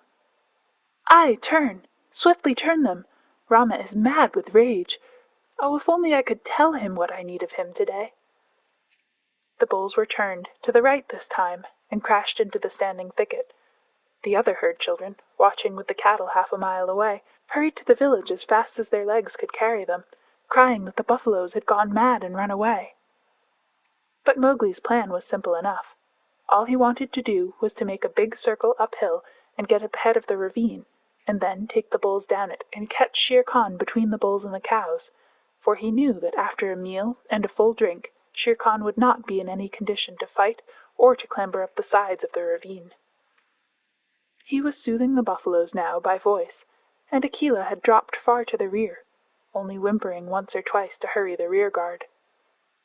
Aye, turn. Swiftly turn them. Rama is mad with rage. Oh, if only I could tell him what I need of him today. The bulls were turned, to the right this time, and crashed into the standing thicket. The other herd children, watching with the cattle half a mile away, hurried to the village as fast as their legs could carry them, crying that the buffaloes had gone mad and run away. But Mowgli's plan was simple enough. All he wanted to do was to make a big circle uphill and get at the head of the ravine, and then take the bulls down it and catch Shere Khan between the bulls and the cows, for he knew that after a meal and a full drink Shere Khan would not be in any condition to fight or to clamber up the sides of the ravine. He was soothing the buffaloes now by voice, and Akela had dropped far to the rear, only whimpering once or twice to hurry the rear guard.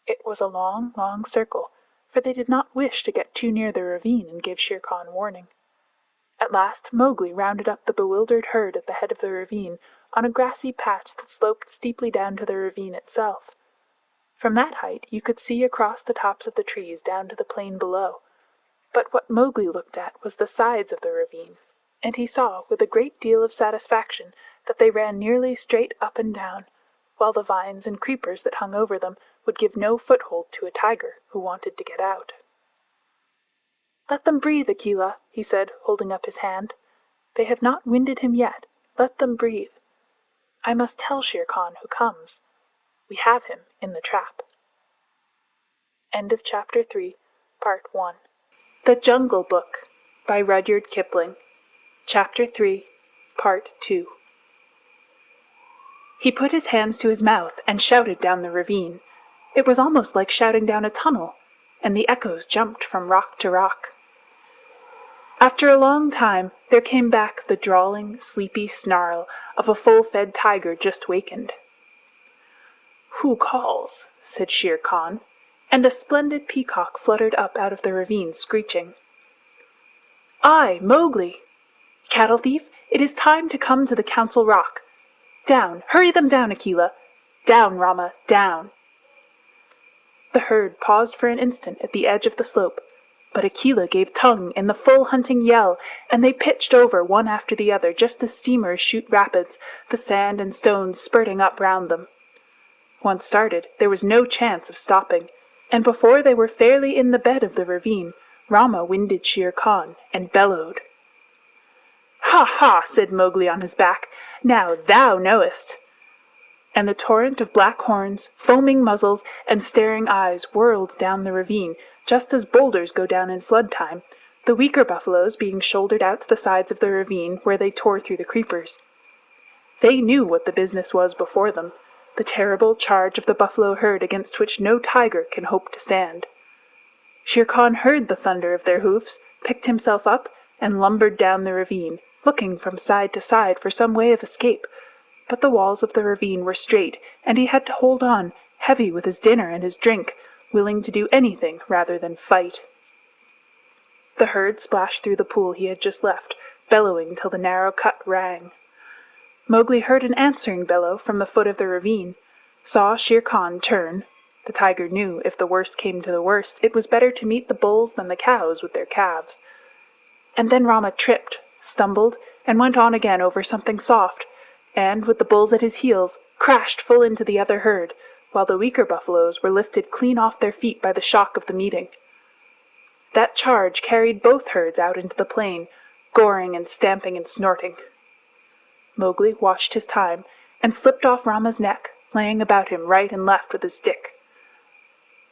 It was a long, long circle, for they did not wish to get too near the ravine and give Shere Khan warning. At last Mowgli rounded up the bewildered herd at the head of the ravine on a grassy patch that sloped steeply down to the ravine itself. From that height you could see across the tops of the trees down to the plain below, but what Mowgli looked at was the sides of the ravine, and he saw with a great deal of satisfaction that they ran nearly straight up and down, while the vines and creepers that hung over them would give no foothold to a tiger who wanted to get out. Let them breathe, Akela, he said, holding up his hand. They have not winded him yet. Let them breathe. I must tell Shere Khan who comes. We have him in the trap. End of Chapter 3, Part 1. The Jungle Book. by Rudyard Kipling. Chapter 3, Part 2. He put his hands to his mouth and shouted down the ravine. It was almost like shouting down a tunnel, and the echoes jumped from rock to rock. After a long time, there came back the drawling, sleepy snarl of a full-fed tiger just wakened. "Who calls?" said Shere Khan, and a splendid peacock fluttered up out of the ravine, screeching. "I, Mowgli. Cattle thief, it is time to come to the Council Rock. Down, hurry them down, Akela. Down, Rama, down." The herd paused for an instant at the edge of the slope, but Akela gave tongue in the full hunting yell, and they pitched over one after the other just as steamers shoot rapids, the sand and stones spurting up round them. Once started, there was no chance of stopping, and before they were fairly in the bed of the ravine, Rama winded Shere Khan and bellowed. "Ha ha!" said Mowgli on his back. "Now thou knowest." And the torrent of black horns, foaming muzzles, and staring eyes whirled down the ravine, just as boulders go down in flood time, the weaker buffaloes being shouldered out to the sides of the ravine where they tore through the creepers. They knew what the business was before them, the terrible charge of the buffalo herd against which no tiger can hope to stand. Shere Khan heard the thunder of their hoofs, picked himself up, and lumbered down the ravine, looking from side to side for some way of escape, but the walls of the ravine were straight, and he had to hold on, heavy with his dinner and his drink, willing to do anything rather than fight. The herd splashed through the pool he had just left, bellowing till the narrow cut rang. Mowgli heard an answering bellow from the foot of the ravine, saw Shere Khan turn. The tiger knew, if the worst came to the worst, it was better to meet the bulls than the cows with their calves. And then Rama tripped, stumbled, and went on again over something soft, and, with the bulls at his heels, crashed full into the other herd, while the weaker buffaloes were lifted clean off their feet by the shock of the meeting. That charge carried both herds out into the plain, goring and stamping and snorting. Mowgli watched his time, and slipped off Rama's neck, laying about him right and left with his stick.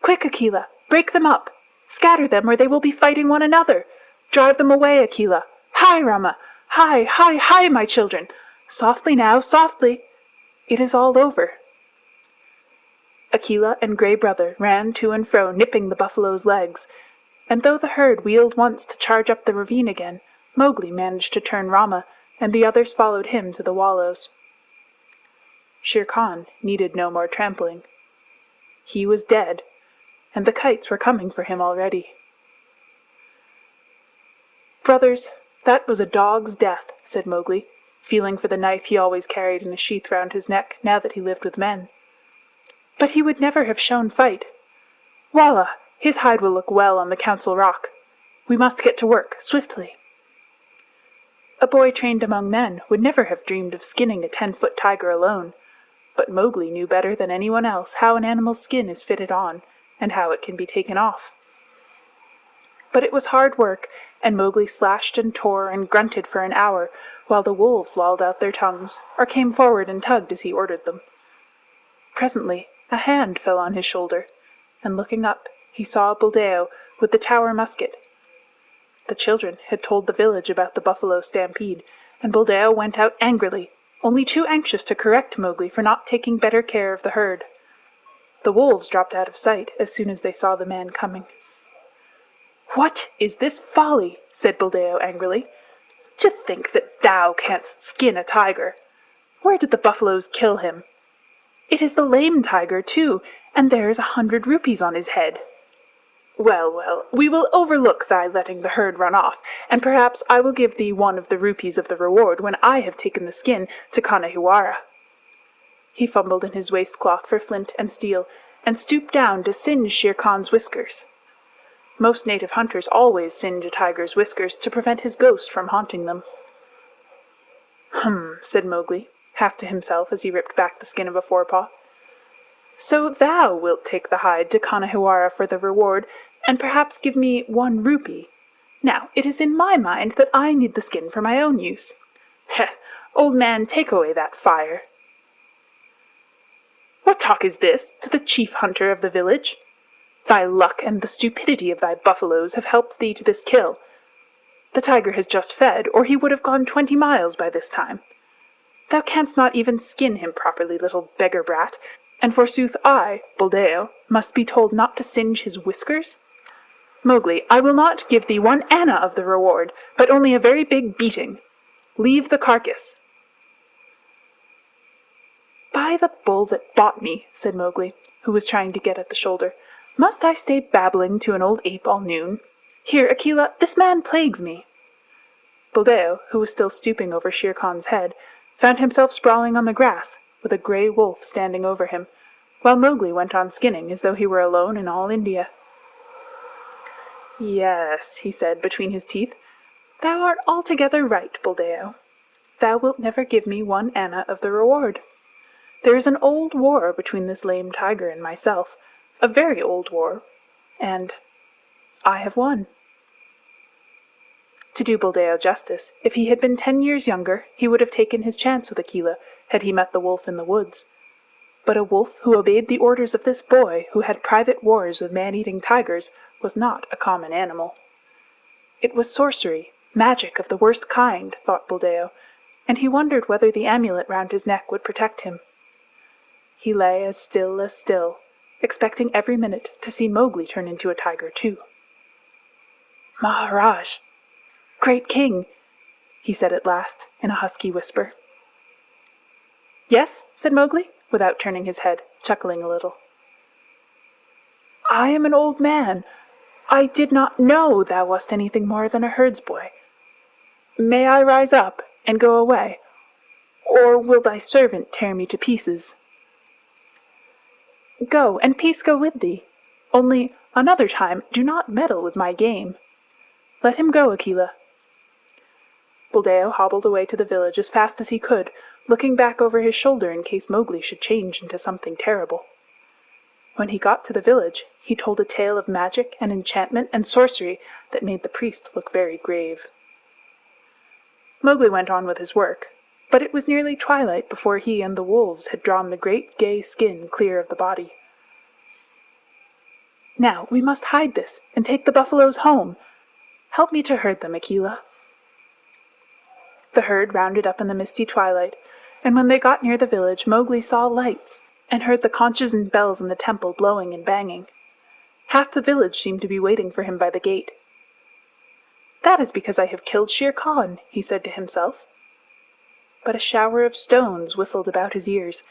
"Quick, Akela! Break them up! Scatter them, or they will be fighting one another! Drive them away, Akela! Hi, Rama! Hi, hi, hi, my children! Softly now, softly! It is all over." Akela and Gray Brother ran to and fro, nipping the buffalo's legs, and though the herd wheeled once to charge up the ravine again, Mowgli managed to turn Rama, and the others followed him to the wallows. Shere Khan needed no more trampling. He was dead, and the kites were coming for him already. "Brothers, that was a dog's death," said Mowgli, feeling for the knife he always carried in a sheath round his neck now that he lived with men. "But he would never have shown fight. Wallah! His hide will look well on the Council Rock. We must get to work, swiftly." A boy trained among men would never have dreamed of skinning a 10-foot tiger alone, but Mowgli knew better than anyone else how an animal's skin is fitted on, and how it can be taken off. But it was hard work, and Mowgli slashed and tore and grunted for an hour, while the wolves lolled out their tongues, or came forward and tugged as he ordered them. Presently a hand fell on his shoulder, and looking up, he saw Buldeo with the tower musket. The children had told the village about the buffalo stampede, and Buldeo went out angrily, only too anxious to correct Mowgli for not taking better care of the herd. The wolves dropped out of sight as soon as they saw the man coming. "What is this folly?" said Buldeo angrily. "To think that thou canst skin a tiger! Where did the buffaloes kill him? It is the lame tiger, too, and there is 100 rupees on his head. Well, well, we will overlook thy letting the herd run off, and perhaps I will give thee 1 of the rupees of the reward when I have taken the skin to Kanahiwara." He fumbled in his waistcloth for flint and steel, and stooped down to singe Shere Khan's whiskers. Most native hunters always singe a tiger's whiskers to prevent his ghost from haunting them. Said Mowgli, half to himself as he ripped back the skin of a forepaw. "So thou wilt take the hide to Kanahiwara for the reward, and perhaps give me 1 rupee. Now, it is in my mind that I need the skin for my own use. Heh! Old man, take away that fire." "What talk is this to the chief hunter of the village? Thy luck and the stupidity of thy buffaloes have helped thee to this kill. The tiger has just fed, or he would have gone 20 miles by this time. Thou canst not even skin him properly, little beggar brat, and forsooth I, Buldeo, must be told not to singe his whiskers? Mowgli, I will not give thee 1 anna of the reward, but only a very big beating. Leave the carcass." "By the bull that bought me," said Mowgli, who was trying to get at the shoulder, "must I stay babbling to an old ape all noon? Here, Akela, this man plagues me." Buldeo, who was still stooping over Shere Khan's head, found himself sprawling on the grass, with a grey wolf standing over him, while Mowgli went on skinning as though he were alone in all India. "Yes," he said between his teeth, "thou art altogether right, Buldeo. Thou wilt never give me 1 anna of the reward. There is an old war between this lame tiger and myself, a very old war, and I have won." To do Buldeo justice, if he had been 10 years younger, he would have taken his chance with Akela had he met the wolf in the woods. But a wolf who obeyed the orders of this boy, who had private wars with man-eating tigers, was not a common animal. It was sorcery, magic of the worst kind, thought Buldeo, and he wondered whether the amulet round his neck would protect him. He lay as still, expecting every minute to see Mowgli turn into a tiger too. "Maharaj! Great King!" he said at last, in a husky whisper. "Yes?" said Mowgli, without turning his head, chuckling a little. "I am an old man. I did not know thou wast anything more than a herdsboy. May I rise up and go away, or will thy servant tear me to pieces?" "Go, and peace go with thee. Only, another time, do not meddle with my game. Let him go, Akela." Buldeo hobbled away to the village as fast as he could, looking back over his shoulder in case Mowgli should change into something terrible. When he got to the village, he told a tale of magic and enchantment and sorcery that made the priest look very grave. Mowgli went on with his work, but it was nearly twilight before he and the wolves had drawn the great gay skin clear of the body. "Now we must hide this and take the buffaloes home. Help me to herd them, Akela." The herd rounded up in the misty twilight, and when they got near the village, Mowgli saw lights, and heard the conches and bells in the temple blowing and banging. Half the village seemed to be waiting for him by the gate. "That is because I have killed Shere Khan," he said to himself. But a shower of stones whistled about his ears,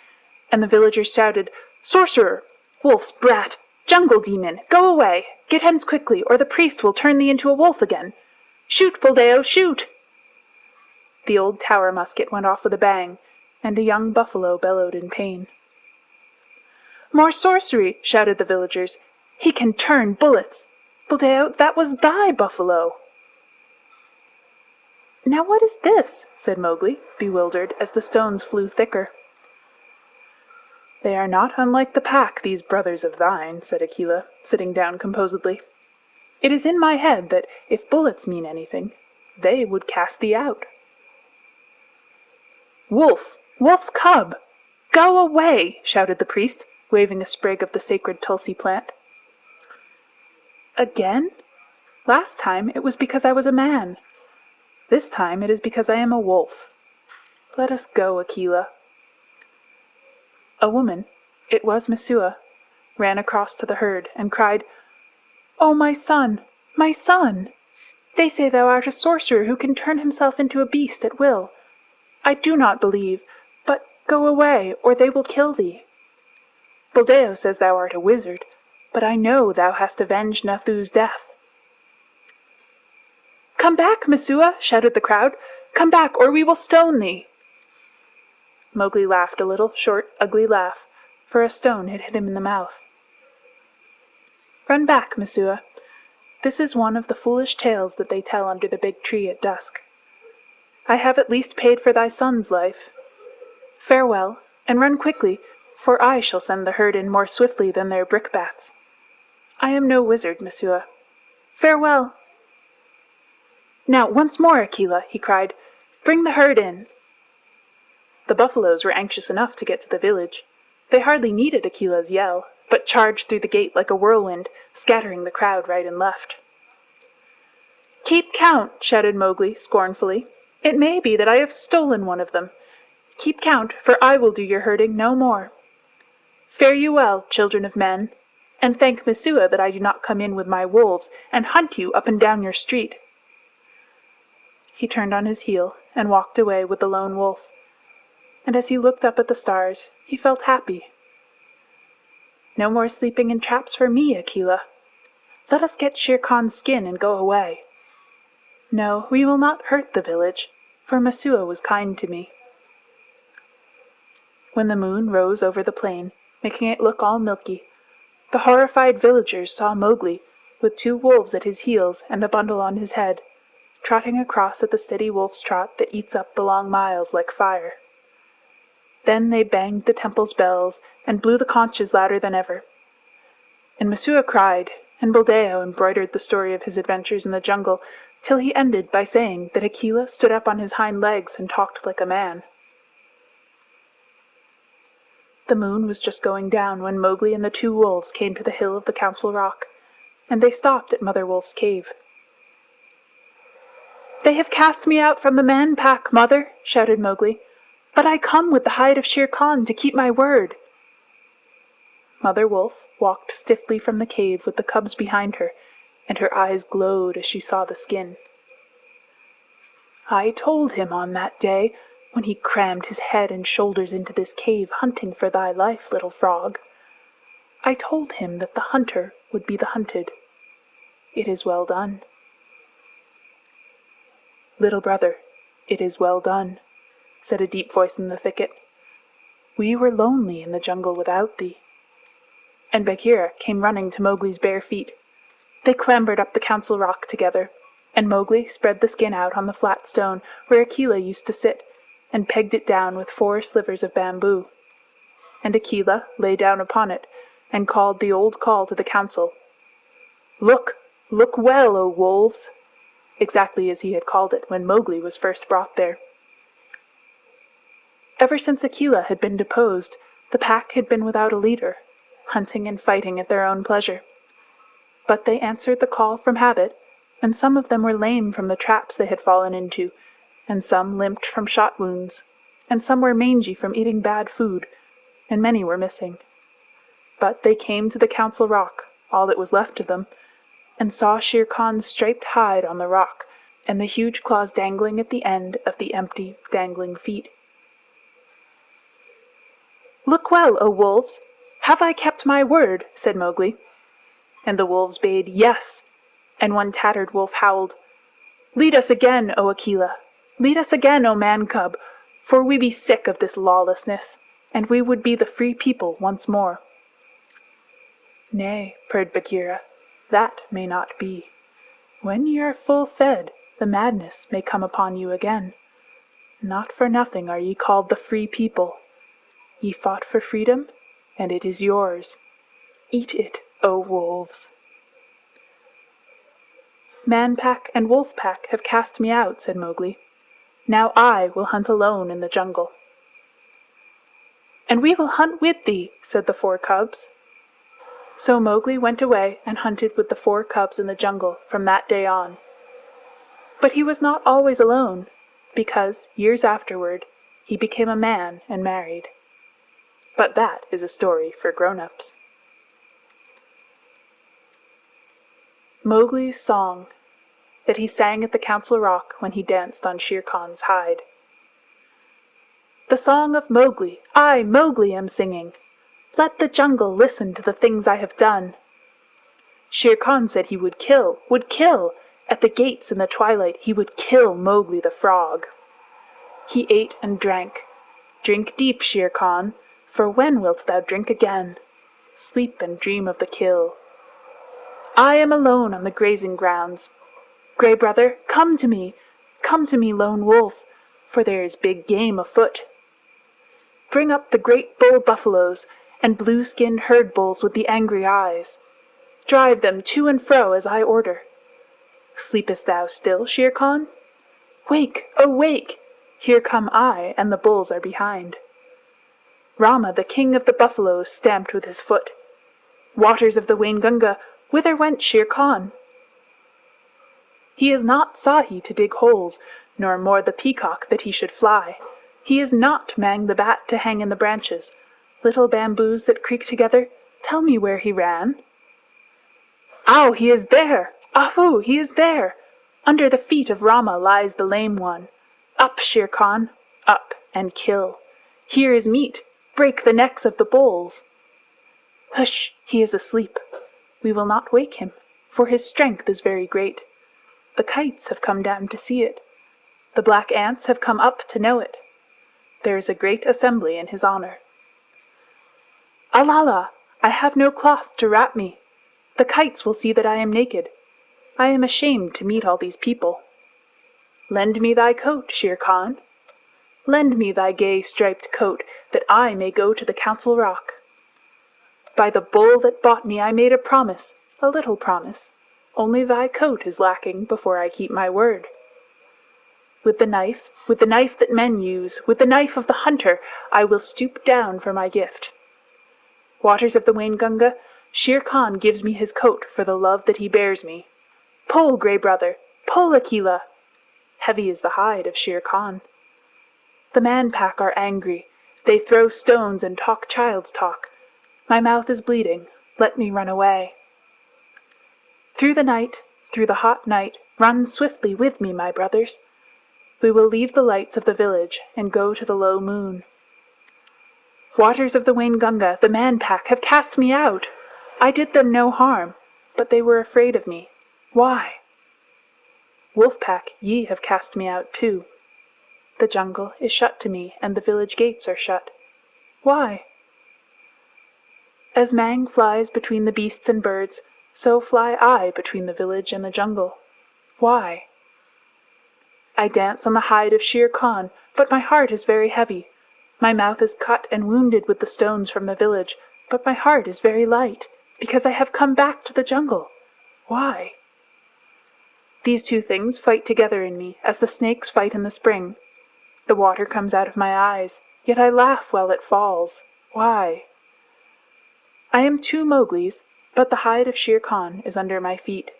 and the villagers shouted, "Sorcerer! Wolf's brat! Jungle demon! Go away! Get hence quickly, or the priest will turn thee into a wolf again! Shoot, Buldeo, shoot!" The old tower musket went off with a bang, and a young buffalo bellowed in pain. "More sorcery!" shouted the villagers. "He can turn bullets! Buldeo, that was thy buffalo!" "Now what is this?" said Mowgli, bewildered, as the stones flew thicker. "They are not unlike the pack, these brothers of thine," said Akela, sitting down composedly. "It is in my head that if bullets mean anything, they would cast thee out." "Wolf! Wolf's cub! Go away!" shouted the priest, waving a sprig of the sacred tulsi plant. "Again? Last time it was because I was a man. This time it is because I am a wolf. Let us go, Akela." A woman, it was Messua, ran across to the herd and cried, "Oh, my son! My son! They say thou art a sorcerer who can turn himself into a beast at will. I do not believe, but go away, or they will kill thee. Buldeo says thou art a wizard, but I know thou hast avenged Nathu's death." "Come back, Messua!" shouted the crowd. "Come back, or we will stone thee!" Mowgli laughed a little, short, ugly laugh, for a stone had hit him in the mouth. "Run back, Messua. This is one of the foolish tales that they tell under the big tree at dusk. I have at least paid for thy son's life. Farewell, and run quickly, for I shall send the herd in more swiftly than their brickbats. I am no wizard, Messua. Farewell!" "Now, once more, Akela," he cried. "Bring the herd in." The buffaloes were anxious enough to get to the village. They hardly needed Akela's yell, but charged through the gate like a whirlwind, scattering the crowd right and left. Keep count, shouted Mowgli scornfully. It may be that I have stolen one of them. Keep count, for I will do your herding no more. Fare you well, children of men, and thank Messua that I do not come in with my wolves and hunt you up and down your street. He turned on his heel and walked away with the lone wolf, and as he looked up at the stars, he felt happy. No more sleeping in traps for me, Akela. Let us get Shere Khan's skin and go away. No, we will not hurt the village, for Messua was kind to me. When the moon rose over the plain, making it look all milky, the horrified villagers saw Mowgli, with 2 wolves at his heels and a bundle on his head, trotting across at the steady wolf's trot that eats up the long miles like fire. Then they banged the temple's bells and blew the conches louder than ever. And Messua cried, and Buldeo embroidered the story of his adventures in the jungle, till he ended by saying that Akela stood up on his hind legs and talked like a man. The moon was just going down when Mowgli and the 2 wolves came to the hill of the Council Rock, and they stopped at Mother Wolf's cave. "They have cast me out from the Man Pack, Mother," shouted Mowgli, "but I come with the hide of Shere Khan to keep my word." Mother Wolf walked stiffly from the cave with the cubs behind her, and her eyes glowed as she saw the skin. "I told him on that day, when he crammed his head and shoulders into this cave hunting for thy life, little frog. I told him that the hunter would be the hunted. It is well done." "Little brother, it is well done," said a deep voice in the thicket. "We were lonely in the jungle without thee." And Bagheera came running to Mowgli's bare feet. They clambered up the Council Rock together, and Mowgli spread the skin out on the flat stone where Akela used to sit, and pegged it down with 4 slivers of bamboo. And Akela lay down upon it, and called the old call to the council. "Look, look well, O wolves!" exactly as he had called it when Mowgli was first brought there. Ever since Akela had been deposed, the pack had been without a leader, hunting and fighting at their own pleasure. But they answered the call from habit, and some of them were lame from the traps they had fallen into, and some limped from shot wounds, and some were mangy from eating bad food, and many were missing. But they came to the Council Rock, all that was left of them, and saw Shere Khan's striped hide on the rock, and the huge claws dangling at the end of the empty, dangling feet. "Look well, O wolves! Have I kept my word?" said Mowgli. And the wolves bayed, "Yes!" and one tattered wolf howled, "Lead us again, O Akela! Lead us again, O man-cub, for we be sick of this lawlessness, and we would be the free people once more." "Nay," purred Bagheera, "that may not be. When ye are full fed, the madness may come upon you again. Not for nothing are ye called the free people. Ye fought for freedom, and it is yours. Eat it, O wolves." "Man Pack and Wolf Pack have cast me out," said Mowgli. "Now I will hunt alone in the jungle." "And we will hunt with thee," said the 4 cubs. So Mowgli went away and hunted with the 4 cubs in the jungle from that day on. But he was not always alone, because, years afterward, he became a man and married. But that is a story for grown-ups. Mowgli's song, that he sang at the Council Rock when he danced on Shere Khan's hide. The song of Mowgli, I, Mowgli, am singing. Let the jungle listen to the things I have done. Shere Khan said he would kill, at the gates in the twilight he would kill Mowgli the frog. He ate and drank. Drink deep, Shere Khan, for when wilt thou drink again? Sleep and dream of the kill. I am alone on the grazing grounds. Grey Brother, come to me, lone wolf, for there is big game afoot. Bring up the great bull buffaloes and blue-skinned herd bulls with the angry eyes. Drive them to and fro as I order. Sleepest thou still, Shere Khan? Wake, oh wake! Here come I, and the bulls are behind. Rama, the king of the buffaloes, stamped with his foot. Waters of the Waingunga, whither went Shere Khan? He is not Sahi to dig holes, nor more the peacock that he should fly. He is not Mang the bat to hang in the branches. Little bamboos that creak together, tell me where he ran. Ow, he is there! Ahu, he is there! Under the feet of Rama lies the lame one. Up, Shere Khan, up and kill. Here is meat. Break the necks of the bulls. Hush, he is asleep. We will not wake him, for his strength is very great. The kites have come down to see it. The black ants have come up to know it. There is a great assembly in his honor. Alala, I have no cloth to wrap me. The kites will see that I am naked. I am ashamed to meet all these people. Lend me thy coat, Shere Khan. Lend me thy gay striped coat, that I may go to the council rock. By the bull that bought me I made a promise, a little promise. Only thy coat is lacking before I keep my word. With the knife that men use, with the knife of the hunter, I will stoop down for my gift. Waters of the Waingunga, Shere Khan gives me his coat for the love that he bears me. Pull, Grey Brother, pull, Akela! Heavy is the hide of Shere Khan. The Man-Pack are angry. They throw stones and talk child's talk. My mouth is bleeding. Let me run away. Through the night, through the hot night, run swiftly with me, my brothers. We will leave the lights of the village and go to the low moon. Waters of the Waingunga, the Man-Pack, have cast me out. I did them no harm, but they were afraid of me. Why? Wolf-Pack, ye have cast me out too. The jungle is shut to me, and the village gates are shut. Why? As Mang flies between the beasts and birds, so fly I between the village and the jungle. Why? I dance on the hide of Shere Khan, but my heart is very heavy. My mouth is cut and wounded with the stones from the village, but my heart is very light, because I have come back to the jungle. Why? These two things fight together in me, as the snakes fight in the spring. The water comes out of my eyes, yet I laugh while it falls. Why? I am two Mowglis, but the hide of Shere Khan is under my feet.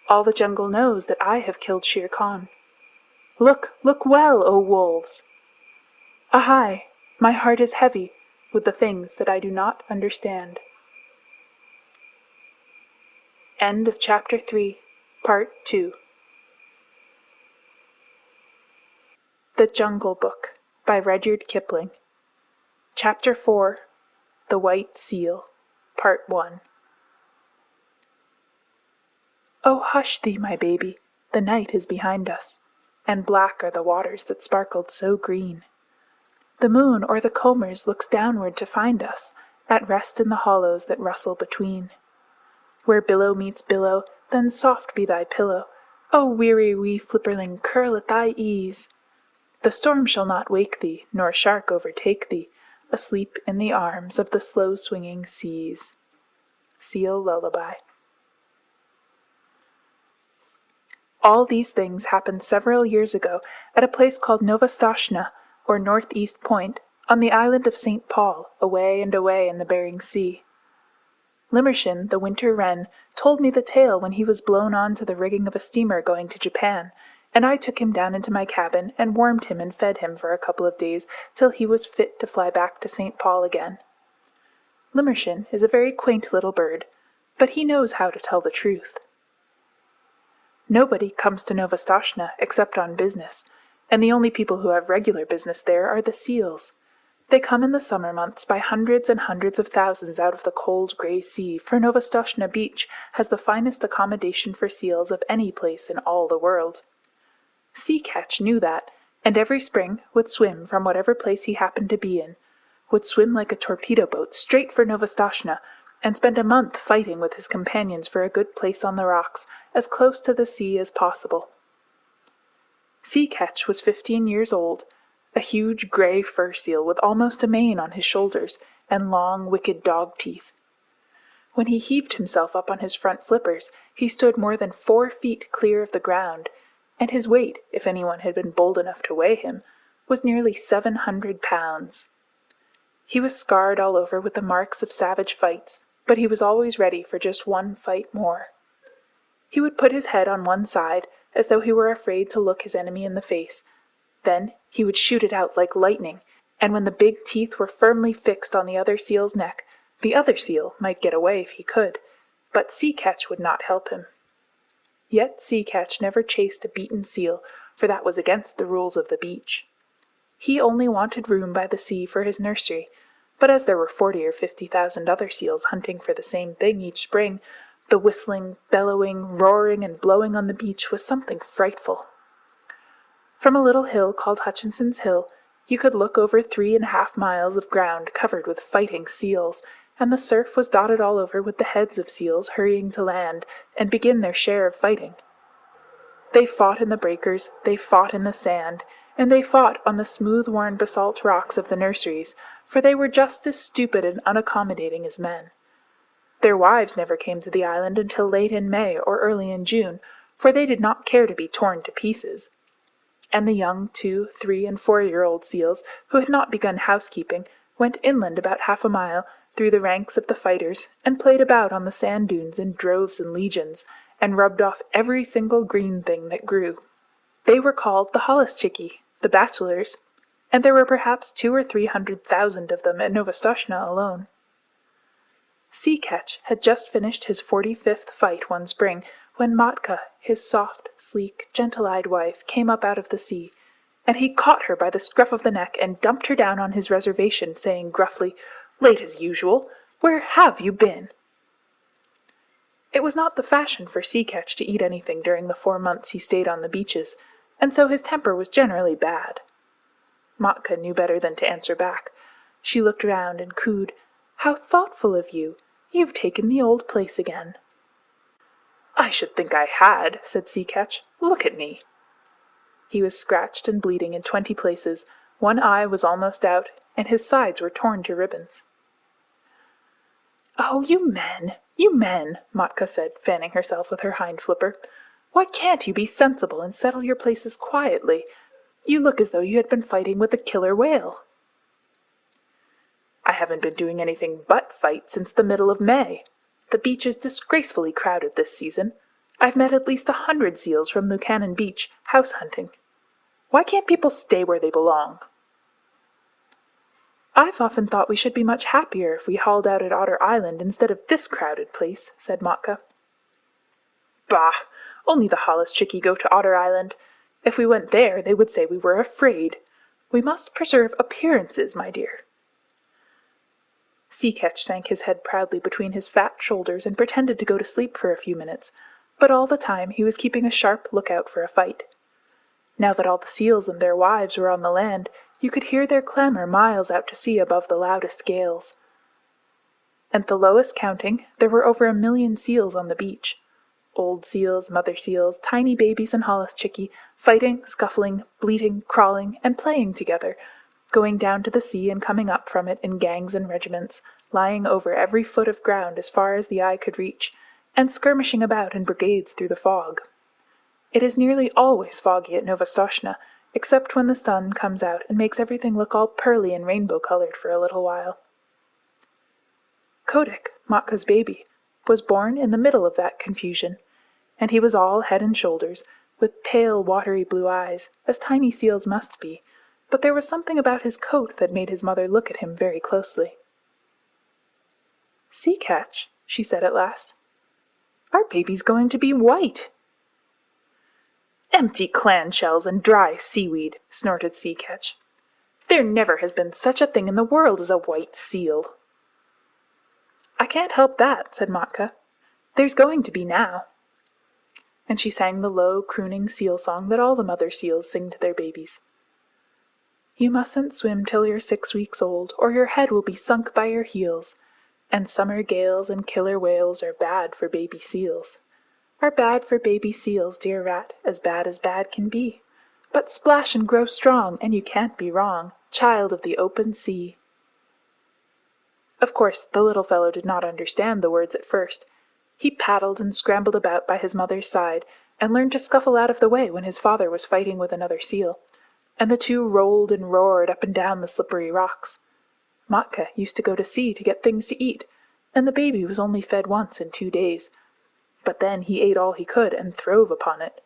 All the jungle knows that I have killed Shere Khan. Look, look well, O wolves! Ahai, my heart is heavy with the things that I do not understand. End of Chapter 3, Part 2. The Jungle Book by Rudyard Kipling. Chapter 4, The White Seal, Part 1. Oh, hush thee, my baby, the night is behind us, and black are the waters that sparkled so green. The moon o'er the combers looks downward to find us, at rest in the hollows that rustle between. Where billow meets billow, then soft be thy pillow. O weary wee flipperling, curl at thy ease. The storm shall not wake thee, nor shark overtake thee, asleep in the arms of the slow-swinging seas. Seal Lullaby. All these things happened several years ago at a place called Novastoshnah, or Northeast Point, on the island of St. Paul, away and away in the Bering Sea. Limmershin, the winter wren, told me the tale when he was blown on to the rigging of a steamer going to Japan, and I took him down into my cabin and warmed him and fed him for a couple of days till he was fit to fly back to St. Paul again. Limmershin is a very quaint little bird, but he knows how to tell the truth. Nobody comes to Novastoshnah except on business, and the only people who have regular business there are the seals. They come in the summer months by hundreds and hundreds of thousands out of the cold grey sea, for Novastoshnah Beach has the finest accommodation for seals of any place in all the world. Sea Catch knew that, and every spring would swim from whatever place he happened to be in, would swim like a torpedo boat straight for Novastoshnah, and spend a month fighting with his companions for a good place on the rocks, as close to the sea as possible. Sea Catch was 15 years old, a huge grey fur seal with almost a mane on his shoulders, and long, wicked dog teeth. When he heaved himself up on his front flippers, he stood more than 4 feet clear of the ground, and his weight, if anyone had been bold enough to weigh him, was nearly 700 pounds. He was scarred all over with the marks of savage fights, but he was always ready for just one fight more. He would put his head on one side, as though he were afraid to look his enemy in the face. Then he would shoot it out like lightning, and when the big teeth were firmly fixed on the other seal's neck, the other seal might get away if he could, but Sea Catch would not help him. Yet Sea Catch never chased a beaten seal, for that was against the rules of the beach. He only wanted room by the sea for his nursery, but as there were 40 or 50,000 other seals hunting for the same thing each spring, the whistling, bellowing, roaring, and blowing on the beach was something frightful. From a little hill called Hutchinson's Hill, you could look over 3½ miles of ground covered with fighting seals, and the surf was dotted all over with the heads of seals hurrying to land and begin their share of fighting. They fought in the breakers, they fought in the sand, and they fought on the smooth-worn basalt rocks of the nurseries, for they were just as stupid and unaccommodating as men. Their wives never came to the island until late in May or early in June, for they did not care to be torn to pieces. And the young 2-, 3-, and 4-year-old seals, who had not begun housekeeping, went inland about half a mile, through the ranks of the fighters, and played about on the sand dunes in droves and legions, and rubbed off every single green thing that grew. They were called the holluschickie, the bachelors, and there were perhaps 200,000 or 300,000 of them at Novastoshnah alone. Sea Catch had just finished his 45th fight one spring, when Matka, his soft, sleek, gentle-eyed wife, came up out of the sea, and he caught her by the scruff of the neck and dumped her down on his reservation, saying gruffly, "Late as usual. Where have you been?" It was not the fashion for Sea Catch to eat anything during the 4 months he stayed on the beaches, and so his temper was generally bad. Matka knew better than to answer back. She looked round and cooed, "How thoughtful of you! You've taken the old place again." "I should think I had," said Sea Catch. "Look at me." He was scratched and bleeding in 20 places, one eye was almost out, and his sides were torn to ribbons. "Oh, you men," Matka said, fanning herself with her hind flipper. "Why can't you be sensible and settle your places quietly? You look as though you had been fighting with a killer whale." "I haven't been doing anything but fight since the middle of May. The beach is disgracefully crowded this season. I've met at least 100 seals from Lucannon Beach, house hunting. Why can't people stay where they belong?" "I've often thought we should be much happier if we hauled out at Otter Island instead of this crowded place," said Matka. "Bah! Only the holluschickie go to Otter Island. If we went there, they would say we were afraid. We must preserve appearances, my dear." Sea Catch sank his head proudly between his fat shoulders and pretended to go to sleep for a few minutes, but all the time he was keeping a sharp lookout for a fight. Now that all the seals and their wives were on the land, you could hear their clamor miles out to sea above the loudest gales. At the lowest counting, there were over 1,000,000 seals on the beach. Old seals, mother seals, tiny babies and holluschickie, fighting, scuffling, bleating, crawling, and playing together, going down to the sea and coming up from it in gangs and regiments, lying over every foot of ground as far as the eye could reach, and skirmishing about in brigades through the fog. It is nearly always foggy at Novastoshnah, except when the sun comes out and makes everything look all pearly and rainbow-colored for a little while. Kotick, Matka's baby, was born in the middle of that confusion, and he was all head and shoulders, with pale, watery blue eyes, as tiny seals must be, but there was something about his coat that made his mother look at him very closely. "Sea Catch," she said at last, "our baby's going to be white." "Empty clam-shells and dry seaweed," snorted Sea Catch. "There never has been such a thing in the world as a white seal." "I can't help that," said Matka. "There's going to be now." And she sang the low, crooning seal song that all the mother seals sing to their babies. "You mustn't swim till you're 6 weeks old, or your head will be sunk by your heels. And summer gales and killer whales are bad for baby seals. Are bad for baby seals, dear rat, as bad can be. But splash and grow strong, and you can't be wrong, child of the open sea." Of course, the little fellow did not understand the words at first. He paddled and scrambled about by his mother's side, and learned to scuffle out of the way when his father was fighting with another seal, and the two rolled and roared up and down the slippery rocks. Matka used to go to sea to get things to eat, and the baby was only fed once in 2 days. but then he ate all he could and throve upon it.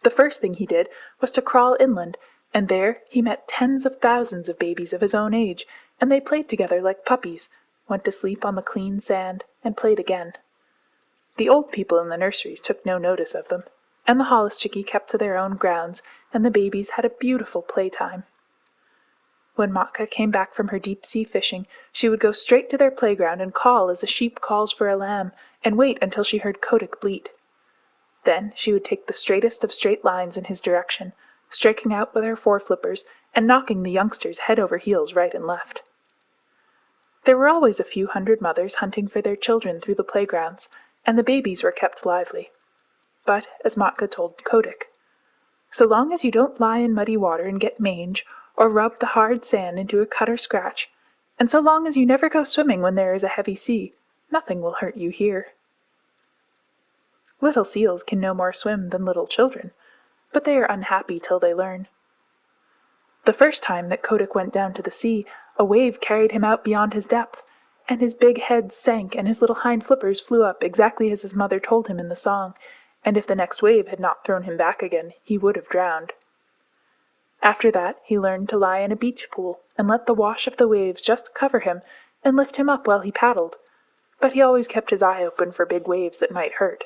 The first thing he did was to crawl inland, and there he met tens of thousands of babies of his own age, and they played together like puppies, went to sleep on the clean sand, and played again. The old people in the nurseries took no notice of them, and the holluschickie kept to their own grounds, and the babies had a beautiful playtime. When Matka came back from her deep-sea fishing, she would go straight to their playground and call as a sheep calls for a lamb, and wait until she heard Kotick bleat. Then she would take the straightest of straight lines in his direction, striking out with her foreflippers and knocking the youngsters head over heels right and left. There were always a few hundred mothers hunting for their children through the playgrounds, and the babies were kept lively. But, as Matka told Kotick, so long as you don't lie in muddy water and get mange, or rub the hard sand into a cut or scratch, and so long as you never go swimming when there is a heavy sea, nothing will hurt you here. Little seals can no more swim than little children, but they are unhappy till they learn. The first time that Kotick went down to the sea, a wave carried him out beyond his depth, and his big head sank and his little hind flippers flew up exactly as his mother told him in the song, and if the next wave had not thrown him back again, he would have drowned. After that he learned to lie in a beach pool and let the wash of the waves just cover him and lift him up while he paddled, but he always kept his eye open for big waves that might hurt.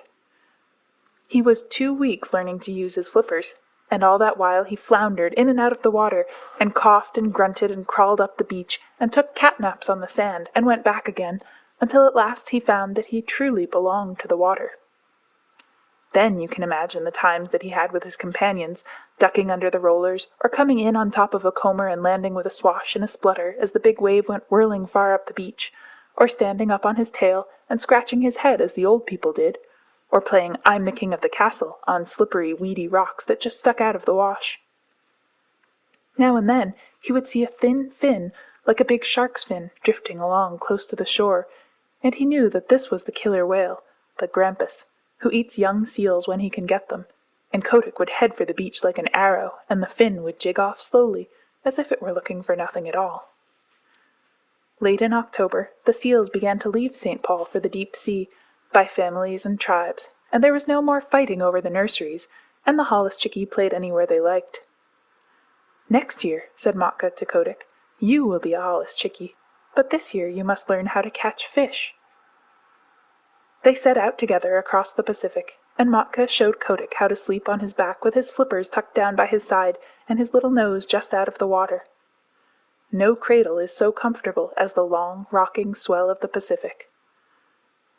He was 2 weeks learning to use his flippers, and all that while he floundered in and out of the water, and coughed and grunted and crawled up the beach, and took cat-naps on the sand, and went back again, until at last he found that he truly belonged to the water. Then you can imagine the times that he had with his companions, ducking under the rollers, or coming in on top of a comber and landing with a swash and a splutter as the big wave went whirling far up the beach, or standing up on his tail and scratching his head as the old people did, or playing I'm the King of the Castle on slippery, weedy rocks that just stuck out of the wash. Now and then he would see a thin fin, like a big shark's fin, drifting along close to the shore, and he knew that this was the killer whale, the grampus, who eats young seals when he can get them, and Kotick would head for the beach like an arrow, and the fin would jig off slowly, as if it were looking for nothing at all. Late in October, the seals began to leave St. Paul for the deep sea, by families and tribes, and there was no more fighting over the nurseries, and the holluschickie played anywhere they liked. Next year, said Matka to Kotick, you will be a holluschickie, but this year you must learn how to catch fish. They set out together across the Pacific, and Matka showed Kotick how to sleep on his back with his flippers tucked down by his side and his little nose just out of the water. No cradle is so comfortable as the long, rocking swell of the Pacific.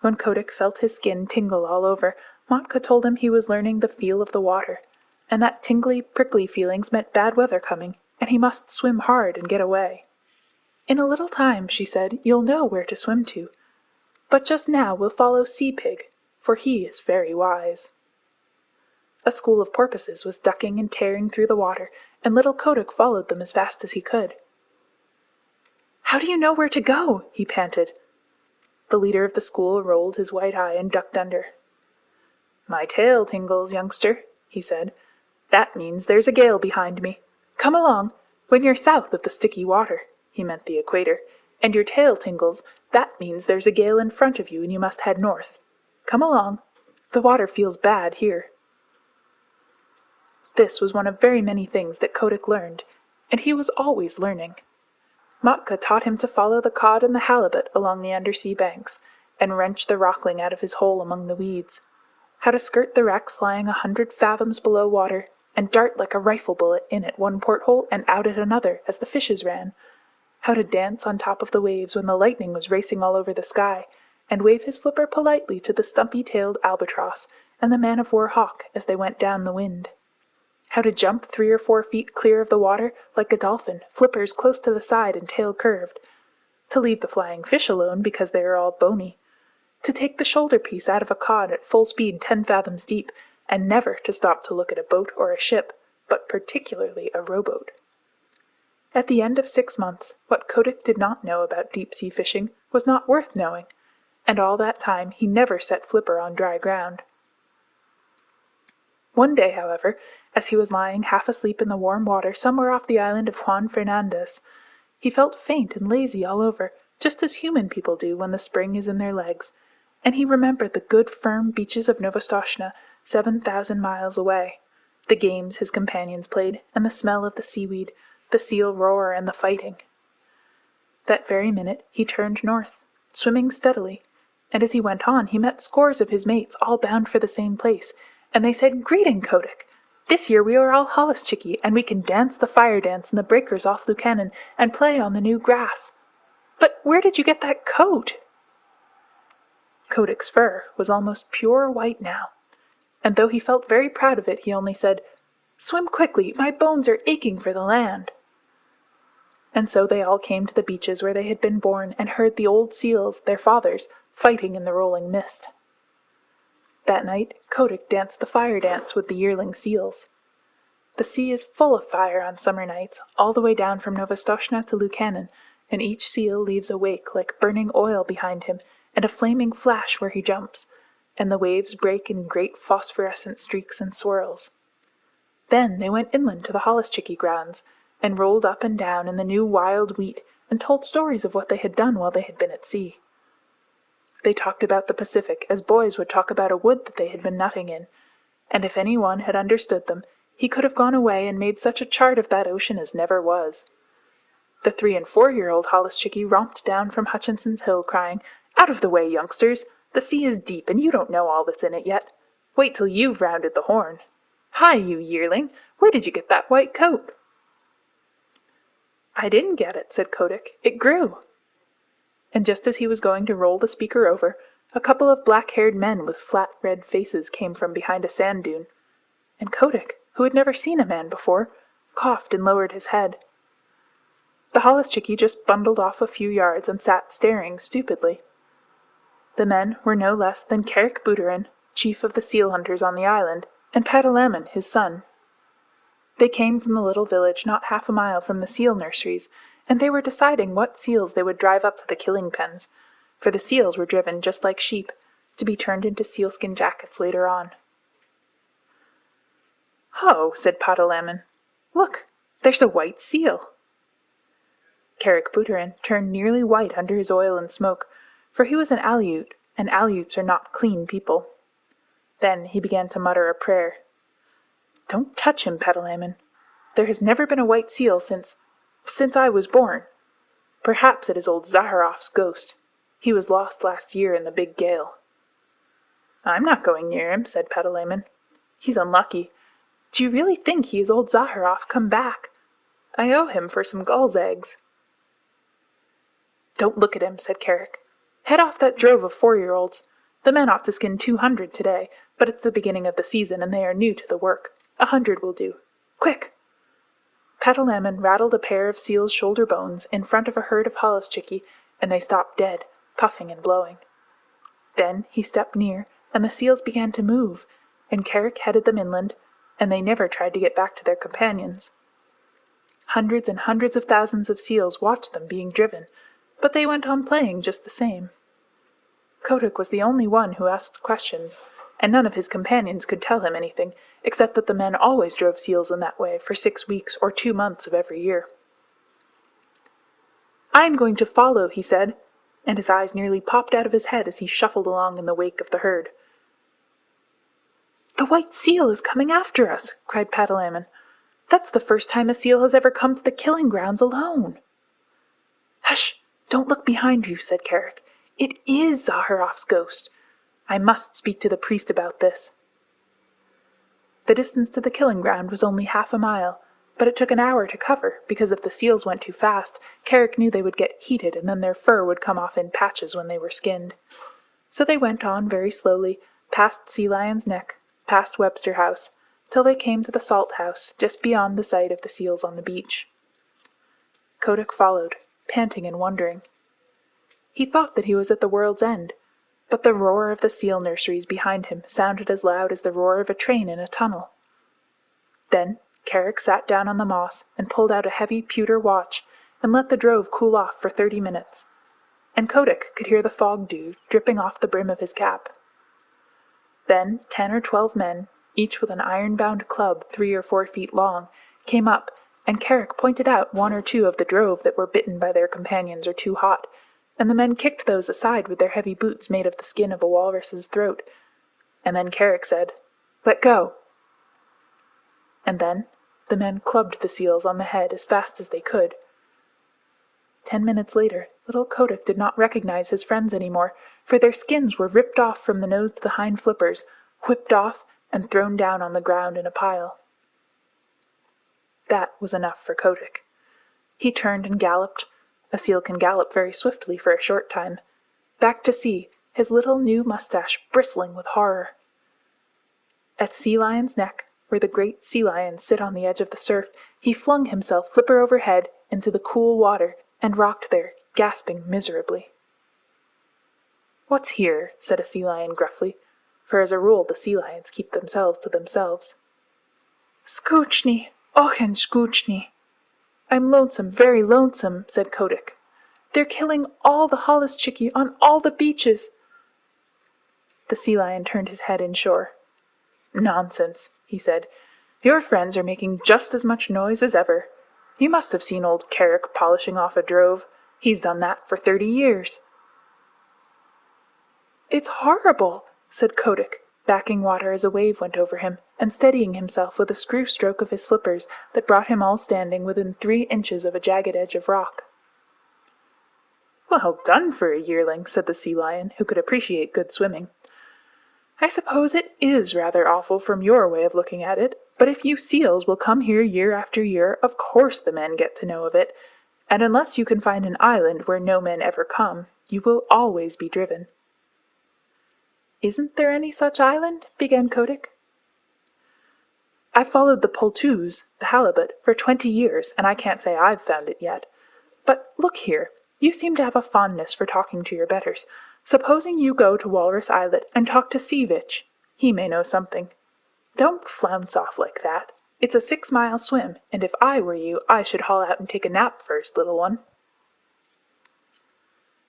When Kotick felt his skin tingle all over, Matka told him he was learning the feel of the water, and that tingly, prickly feelings meant bad weather coming, and he must swim hard and get away. In a little time, she said, you'll know where to swim to. But just now we'll follow Sea Pig, for he is very wise. A school of porpoises was ducking and tearing through the water, and little Kotick followed them as fast as he could. How do you know where to go? He panted. The leader of the school rolled his white eye and ducked under. My tail tingles, youngster, he said. That means there's a gale behind me. Come along. When you're south of the sticky water, he meant the equator, and your tail tingles, that means there's a gale in front of you and you must head north. Come along. The water feels bad here. This was one of very many things that Kotick learned, and he was always learning. Matka taught him to follow the cod and the halibut along the undersea banks, and wrench the rockling out of his hole among the weeds, how to skirt the wrecks lying 100 fathoms below water, and dart like a rifle bullet in at one porthole and out at another as the fishes ran, how to dance on top of the waves when the lightning was racing all over the sky, and wave his flipper politely to the stumpy-tailed albatross and the man-of-war hawk as they went down the wind. How to jump 3 or 4 feet clear of the water like a dolphin, flippers close to the side and tail curved. To leave the flying fish alone because they are all bony. To take the shoulder piece out of a cod at full speed 10 fathoms deep, and never to stop to look at a boat or a ship, but particularly a rowboat. At the end of 6 months, what Kotick did not know about deep-sea fishing was not worth knowing, and all that time he never set flipper on dry ground. One day, however, as he was lying half asleep in the warm water somewhere off the island of Juan Fernandez, he felt faint and lazy all over, just as human people do when the spring is in their legs, and he remembered the good firm beaches of Novostoshna, 7,000 miles away, the games his companions played, and the smell of the seaweed, the seal roar, and the fighting. That very minute he turned north, swimming steadily, and as he went on he met scores of his mates, all bound for the same place, and they said, "Greeting, Kotick! This year we are all holluschickie, and we can dance the fire dance in the breakers off Lukannon, and play on the new grass. But where did you get that coat?" Kotick's fur was almost pure white now, and though he felt very proud of it, he only said, "Swim quickly, my bones are aching for the land." And so they all came to the beaches where they had been born, and heard the old seals, their fathers, fighting in the rolling mist. That night Kotick danced the fire dance with the yearling seals. The sea is full of fire on summer nights, all the way down from Novostoshna to Lukannon, and each seal leaves a wake like burning oil behind him, and a flaming flash where he jumps, and the waves break in great phosphorescent streaks and swirls. Then they went inland to the holluschickie grounds, and rolled up and down in the new wild wheat, and told stories of what they had done while they had been at sea. They talked about the Pacific as boys would talk about a wood that they had been nutting in, and if any one had understood them, he could have gone away and made such a chart of that ocean as never was. The 3- and 4-year-old holluschickie romped down from Hutchinson's Hill, crying, "Out of the way, youngsters! The sea is deep, and you don't know all that's in it yet. Wait till you've rounded the Horn. Hi, you yearling! Where did you get that white coat?" "I didn't get it," said Kotick. "It grew." And just as he was going to roll the speaker over, a couple of black-haired men with flat red faces came from behind a sand dune, and Kotick, who had never seen a man before, coughed and lowered his head. The holluschickie just bundled off a few yards and sat staring stupidly. The men were no less than Kerick Buterin, chief of the seal hunters on the island, and Patalamon, his son. They came from the little village not half a mile from the seal nurseries, and they were deciding what seals they would drive up to the killing pens, for the seals were driven just like sheep, to be turned into sealskin jackets later on. "Ho!" said Patalamon. "Look, there's a white seal." Kerick Buterin turned nearly white under his oil and smoke, for he was an Aleut, and Aleuts are not clean people. Then he began to mutter a prayer. "Don't touch him, Patalamon. There has never been a white seal since I was born. Perhaps it is old Zaharof's ghost. He was lost last year in the big gale." "I'm not going near him," said Patalamon. "He's unlucky. Do you really think he is old Zaharof come back? I owe him for some gull's eggs." "Don't look at him," said Kerick. "Head off that drove of 4-year-olds. The men ought to skin 200 today, but it's the beginning of the season, and they are new to the work. 100 will do. Quick!" Patalamon rattled a pair of seal's shoulder bones in front of a herd of holluschickie, and they stopped dead, puffing and blowing. Then he stepped near, and the seals began to move, and Kerick headed them inland, and they never tried to get back to their companions. Hundreds and hundreds of thousands of seals watched them being driven, but they went on playing just the same. Kotick was the only one who asked questions, and none of his companions could tell him anything, except that the men always drove seals in that way for 6 weeks or 2 months of every year. "I am going to follow," he said, and his eyes nearly popped out of his head as he shuffled along in the wake of the herd. "The white seal is coming after us," cried Patalamon. "That's the first time a seal has ever come to the killing grounds alone." "Hush! Don't look behind you," said Kerick. "It is Zaharof's ghost. I must speak to the priest about this." The distance to the killing ground was only half a mile, but it took an hour to cover, because if the seals went too fast, Kerick knew they would get heated, and then their fur would come off in patches when they were skinned. So they went on very slowly, past Sea Lion's Neck, past Webster House, till they came to the salt house, just beyond the sight of the seals on the beach. Kotick followed, panting and wondering. He thought that he was at the world's end, but the roar of the seal nurseries behind him sounded as loud as the roar of a train in a tunnel. Then Kerick sat down on the moss and pulled out a heavy pewter watch and let the drove cool off for 30 minutes, and Kotick could hear the fog dew dripping off the brim of his cap. Then 10 or 12 men, each with an iron-bound club 3 or 4 feet long, came up, and Kerick pointed out 1 or 2 of the drove that were bitten by their companions or too hot, and the men kicked those aside with their heavy boots made of the skin of a walrus's throat. And then Carrick said, "Let go." And then the men clubbed the seals on the head as fast as they could. 10 minutes later, little Kotick did not recognize his friends any more, for their skins were ripped off from the nose to the hind flippers, whipped off, and thrown down on the ground in a pile. That was enough for Kotick. He turned and galloped. A seal can gallop very swiftly for a short time. Back to sea, his little new mustache bristling with horror. At Sea Lion's neck, where the great sea lions sit on the edge of the surf, he flung himself flipper overhead into the cool water and rocked there, gasping miserably. "What's here?" said a sea lion gruffly, for as a rule the sea lions keep themselves to themselves. "Scoochnie, ochen scoochnie. I'm lonesome, very lonesome," said Kotick. "They're killing all the holluschickie on all the beaches." The sea lion turned his head inshore. "Nonsense," he said. "Your friends are making just as much noise as ever. You must have seen old Carrick polishing off a drove. He's done that for 30 years. "It's horrible," said Kotick, backing water as a wave went over him, and steadying himself with a screw stroke of his flippers that brought him all standing within 3 inches of a jagged edge of rock. "Well done for a yearling," said the sea lion, who could appreciate good swimming. "I suppose it is rather awful from your way of looking at it, but if you seals will come here year after year, of course the men get to know of it, and unless you can find an island where no men ever come, you will always be driven." "Isn't there any such island?" began Kotick. "I've followed the poltoos, the halibut, for 20 years, and I can't say I've found it yet. But look here, you seem to have a fondness for talking to your betters. Supposing you go to Walrus Islet and talk to Sea-Vitch. He may know something. Don't flounce off like that. It's a 6-mile swim, and if I were you, I should haul out and take a nap first, little one."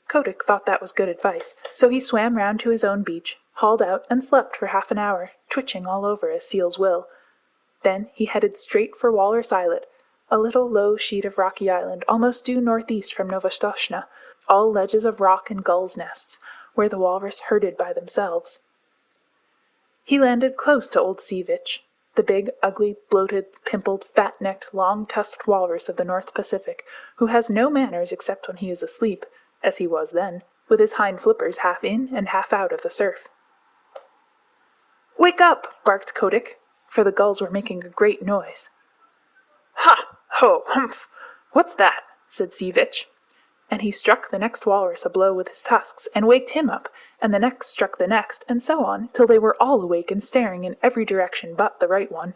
Kotick thought that was good advice, so he swam round to his own beach, hauled out, and slept for half an hour, twitching all over as seals will. Then he headed straight for Walrus Islet, a little low sheet of rocky island almost due northeast from Novastoshnah, all ledges of rock and gulls' nests, where the walrus herded by themselves. He landed close to old Sea-Vitch, the big, ugly, bloated, pimpled, fat-necked, long-tusked walrus of the North Pacific, who has no manners except when he is asleep, as he was then, with his hind flippers half in and half out of the surf. "Wake up!" barked Kotick, for the gulls were making a great noise. "Ha! Ho! Humph! What's that?" said Sea-Vitch. And he struck the next walrus a blow with his tusks, and waked him up, and the next struck the next, and so on, till they were all awake and staring in every direction but the right one.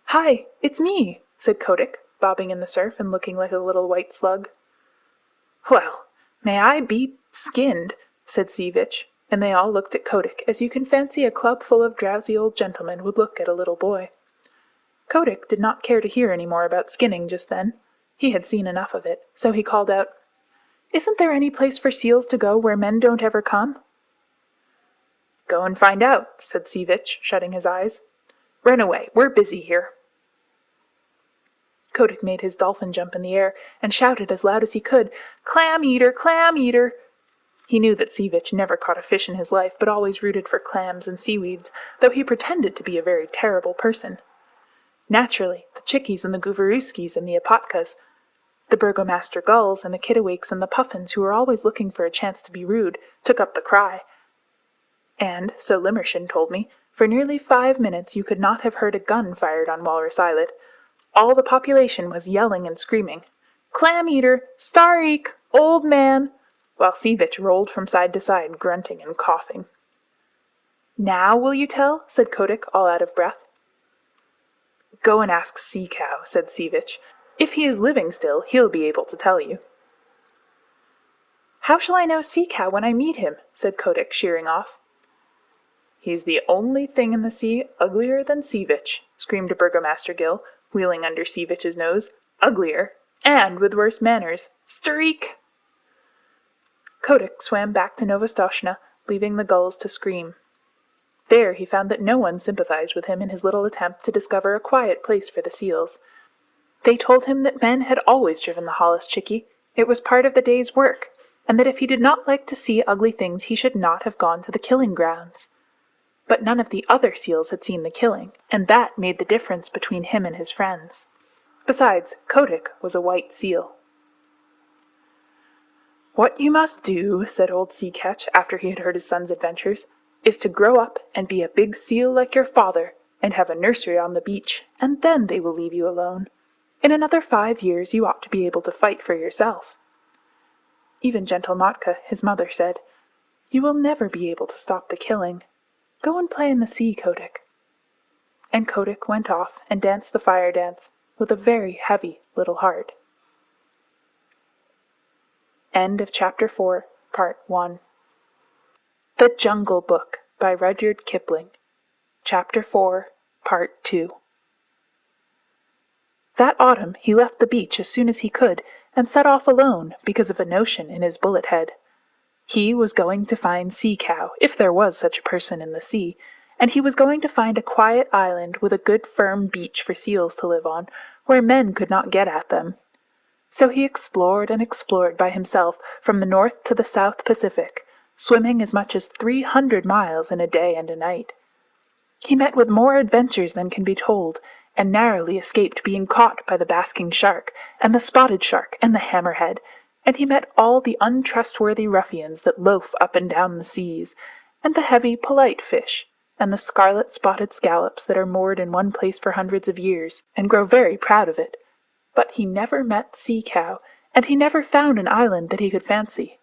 "Hi, it's me," said Kotick, bobbing in the surf and looking like a little white slug. "Well, may I be skinned," said Sea-Vitch, and they all looked at Kotick as you can fancy a club full of drowsy old gentlemen would look at a little boy. Kotick did not care to hear any more about skinning just then. He had seen enough of it, so he called out, "Isn't there any place for seals to go where men don't ever come?" "Go and find out," said Sea-Vitch, shutting his eyes. "Run away, we're busy here." Kotick made his dolphin jump in the air, and shouted as loud as he could, "Clam eater! Clam eater!" He knew that Sea-Vitch never caught a fish in his life, but always rooted for clams and seaweeds, though he pretended to be a very terrible person. Naturally, the chickies and the goovarooskis and the apatkas, the burgomaster gulls and the kittiwakes and the puffins, who were always looking for a chance to be rude, took up the cry. And, so Limmershin told me, for nearly 5 minutes you could not have heard a gun fired on Walrus Islet. All the population was yelling and screaming, "Clam-eater! Stareek! Old man!" while Sea-Vitch rolled from side to side, grunting and coughing. "Now will you tell?" said Kotick, all out of breath. "Go and ask Sea Cow," said Sea-Vitch. "If he is living still, he'll be able to tell you." "How shall I know Sea Cow when I meet him?" said Kotick, sheering off. "He's the only thing in the sea uglier than Sea-Vitch," screamed Burgomaster Gill, wheeling under Sea-Vitch's nose. "Uglier, and with worse manners. Streak!" Kotick swam back to Novastoshnah, leaving the gulls to scream. There he found that no one sympathized with him in his little attempt to discover a quiet place for the seals. They told him that men had always driven the holluschickie, It was part of the day's work, and that if he did not like to see ugly things he should not have gone to the killing grounds. But none of the other seals had seen the killing, and that made the difference between him and his friends. Besides, Kotick was a white seal. "What you must do," said old Sea Catch, after he had heard his son's adventures, "is to grow up and be a big seal like your father, and have a nursery on the beach, and then they will leave you alone. In another 5 years you ought to be able to fight for yourself." Even gentle Matka, his mother, said, "You will never be able to stop the killing. Go and play in the sea, Kotick." And Kotick went off and danced the fire dance with a very heavy little heart. End of Chapter 4, Part 1. The Jungle Book by Rudyard Kipling. Chapter 4, Part 2. That autumn he left the beach as soon as he could and set off alone because of a notion in his bullet head. He was going to find Sea Cow, if there was such a person in the sea, and he was going to find a quiet island with a good firm beach for seals to live on, where men could not get at them. So he explored and explored by himself from the North to the South Pacific, swimming as much as 300 miles in a day and a night. He met with more adventures than can be told, and narrowly escaped being caught by the basking shark, and the spotted shark, and the hammerhead, and he met all the untrustworthy ruffians that loaf up and down the seas, and the heavy, polite fish, and the scarlet-spotted scallops that are moored in one place for hundreds of years, and grow very proud of it. But he never met Sea Cow, and he never found an island that he could fancy.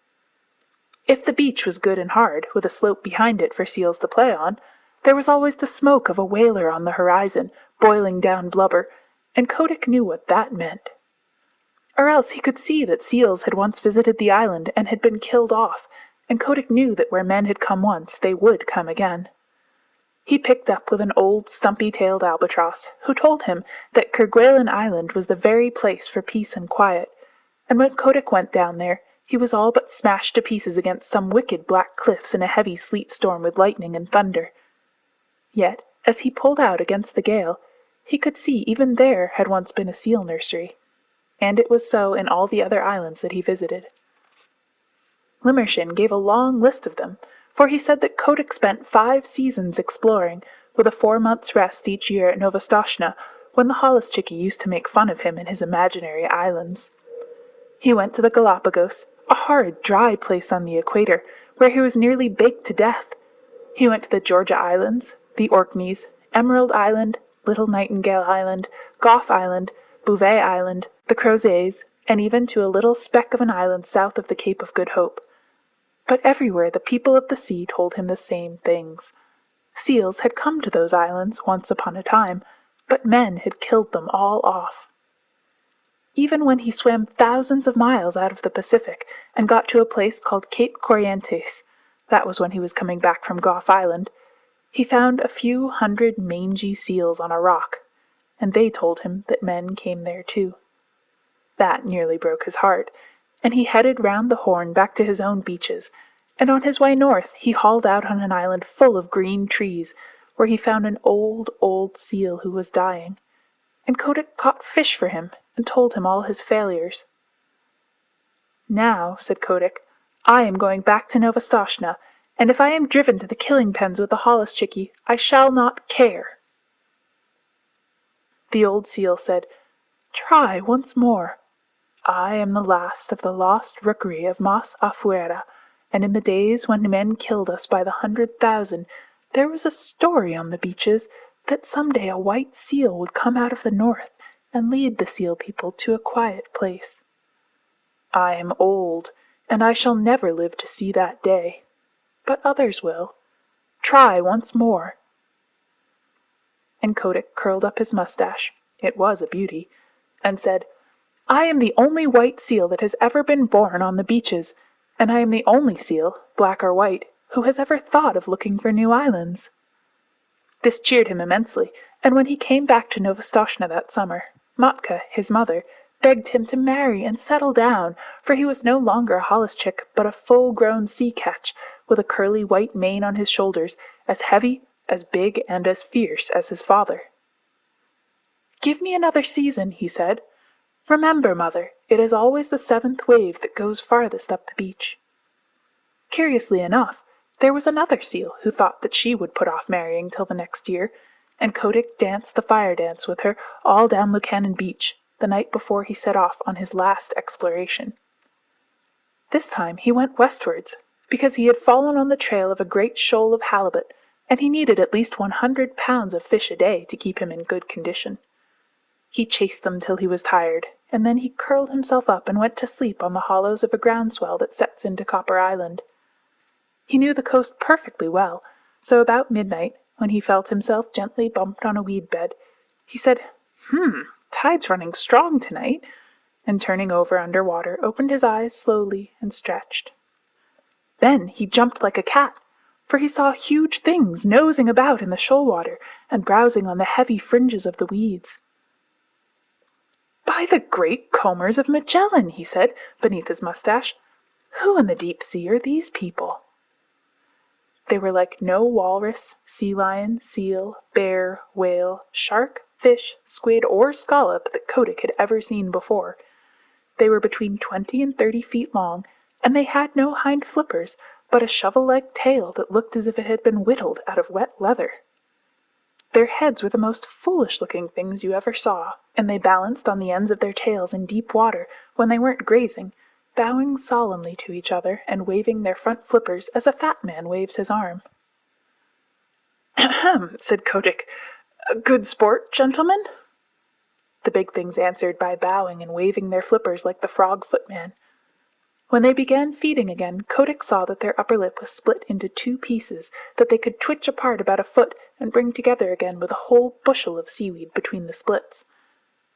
If the beach was good and hard, with a slope behind it for seals to play on, there was always the smoke of a whaler on the horizon, boiling down blubber, and Kotick knew what that meant. Or else he could see that seals had once visited the island and had been killed off, and Kotick knew that where men had come once, they would come again. He picked up with an old stumpy-tailed albatross, who told him that Kerguelen Island was the very place for peace and quiet, and when Kotick went down there, he was all but smashed to pieces against some wicked black cliffs in a heavy sleet storm with lightning and thunder. Yet, as he pulled out against the gale, he could see even there had once been a seal nursery, and it was so in all the other islands that he visited. Limmershin gave a long list of them, for he said that Kotick spent 5 seasons exploring, with a 4 months' rest each year at Novastoshnah, when the holluschickie used to make fun of him in his imaginary islands. He went to the Galapagos, a horrid dry place on the equator, where he was nearly baked to death. He went to the Georgia Islands, the Orkneys, Emerald Island, Little Nightingale Island, Gough Island, Bouvet Island, the Crozets, and even to a little speck of an island south of the Cape of Good Hope. But everywhere the people of the sea told him the same things. Seals had come to those islands once upon a time, but men had killed them all off. Even when he swam thousands of miles out of the Pacific and got to a place called Cape Corrientes, that was when he was coming back from Gough Island, he found a few hundred mangy seals on a rock, and they told him that men came there too. That nearly broke his heart, and he headed round the Horn back to his own beaches, and on his way north he hauled out on an island full of green trees, where he found an old, old seal who was dying, and Kotick caught fish for him and told him all his failures. "Now," said Kotick, "I am going back to Novastoshnah, and if I am driven to the killing pens with the holluschickie, I shall not care." The old seal said, "Try once more. I am the last of the lost rookery of Mas Afuera, and in the days when men killed us by the 100,000, there was a story on the beaches that some day a white seal would come out of the north and lead the seal people to a quiet place. I am old, and I shall never live to see that day, but others will. Try once more." And Kotick curled up his mustache, it was a beauty, and said, "I am the only white seal that has ever been born on the beaches, and I am the only seal, black or white, who has ever thought of looking for new islands." This cheered him immensely, and when he came back to Novastoshnah that summer, Matka, his mother, begged him to marry and settle down, for he was no longer a holluschickie, but a full-grown sea-catch, with a curly white mane on his shoulders, as heavy, as big, and as fierce as his father. "Give me another season," he said. Remember, mother, it is always the seventh wave that goes farthest up the beach." Curiously enough, there was another seal who thought that she would put off marrying till the next year, and Kotick danced the fire dance with her all down Lukannon Beach, the night before he set off on his last exploration. This time he went westwards, because he had fallen on the trail of a great shoal of halibut, and he needed at least 100 pounds of fish a day to keep him in good condition. He chased them till he was tired, and then he curled himself up and went to sleep on the hollows of a groundswell that sets into Copper Island. He knew the coast perfectly well, so about midnight, when he felt himself gently bumped on a weed bed, he said, "Tide's running strong tonight," and turning over under water, opened his eyes slowly and stretched. Then he jumped like a cat, for he saw huge things nosing about in the shoal water and browsing on the heavy fringes of the weeds. "By the great combers of Magellan," he said, beneath his mustache, "who in the deep sea are these people?" They were like no walrus, sea lion, seal, bear, whale, shark, fish, squid, or scallop that Kotick had ever seen before. They were between 20 and 30 feet long, and they had no hind flippers, but a shovel-like tail that looked as if it had been whittled out of wet leather. Their heads were the most foolish-looking things you ever saw, and they balanced on the ends of their tails in deep water when they weren't grazing, bowing solemnly to each other and waving their front flippers as a fat man waves his arm. "Ahem," said Kotick. "Good sport, gentlemen?" The big things answered by bowing and waving their flippers like the frog footman. When they began feeding again, Kotick saw that their upper lip was split into 2 pieces that they could twitch apart about a foot and bring together again with a whole bushel of seaweed between the splits.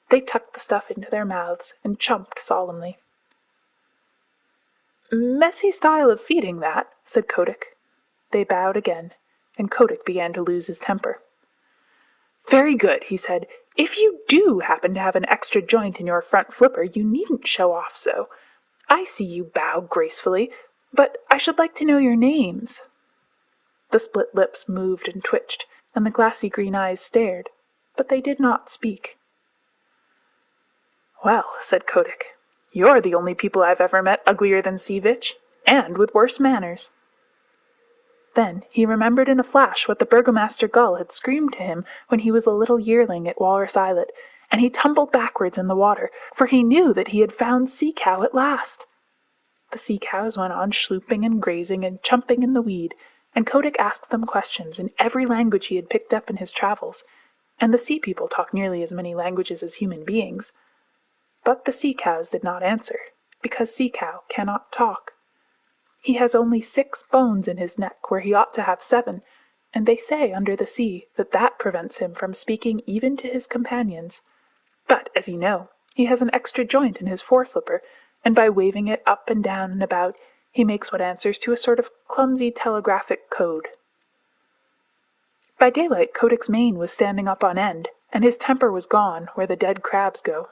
They tucked the stuff into their mouths and chumped solemnly. "Messy style of feeding, that," said Kotick. They bowed again, and Kotick began to lose his temper. "Very good," he said. "If you do happen to have an extra joint in your front flipper, you needn't show off so. I see you bow gracefully, but I should like to know your names." The split lips moved and twitched, and the glassy green eyes stared, but they did not speak. "Well," said Kotick, "you're the only people I've ever met uglier than Sea-Vitch, and with worse manners." Then he remembered in a flash what the burgomaster gull had screamed to him when he was a little yearling at Walrus Islet, and he tumbled backwards in the water, for he knew that he had found Sea Cow at last. The sea cows went on schlooping and grazing and chumping in the weed, and Kotick asked them questions in every language he had picked up in his travels, and the sea people talk nearly as many languages as human beings. But the sea cows did not answer, because Sea Cow cannot talk. He has only 6 bones in his neck where he ought to have 7, and they say under the sea that prevents him from speaking even to his companions. But, as you know, he has an extra joint in his foreflipper, and by waving it up and down and about, he makes what answers to a sort of clumsy telegraphic code. By daylight Kotick's mane was standing up on end, and his temper was gone where the dead crabs go.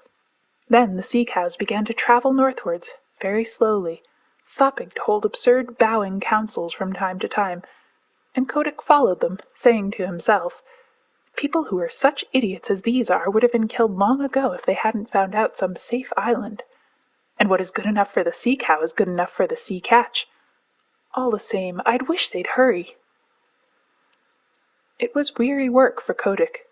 Then the sea cows began to travel northwards, very slowly, stopping to hold absurd bowing councils from time to time, and Kotick followed them, saying to himself, "People who are such idiots as these are would have been killed long ago if they hadn't found out some safe island. And what is good enough for the sea cow is good enough for the sea catch. All the same, I'd wish they'd hurry." It was weary work for Kotick.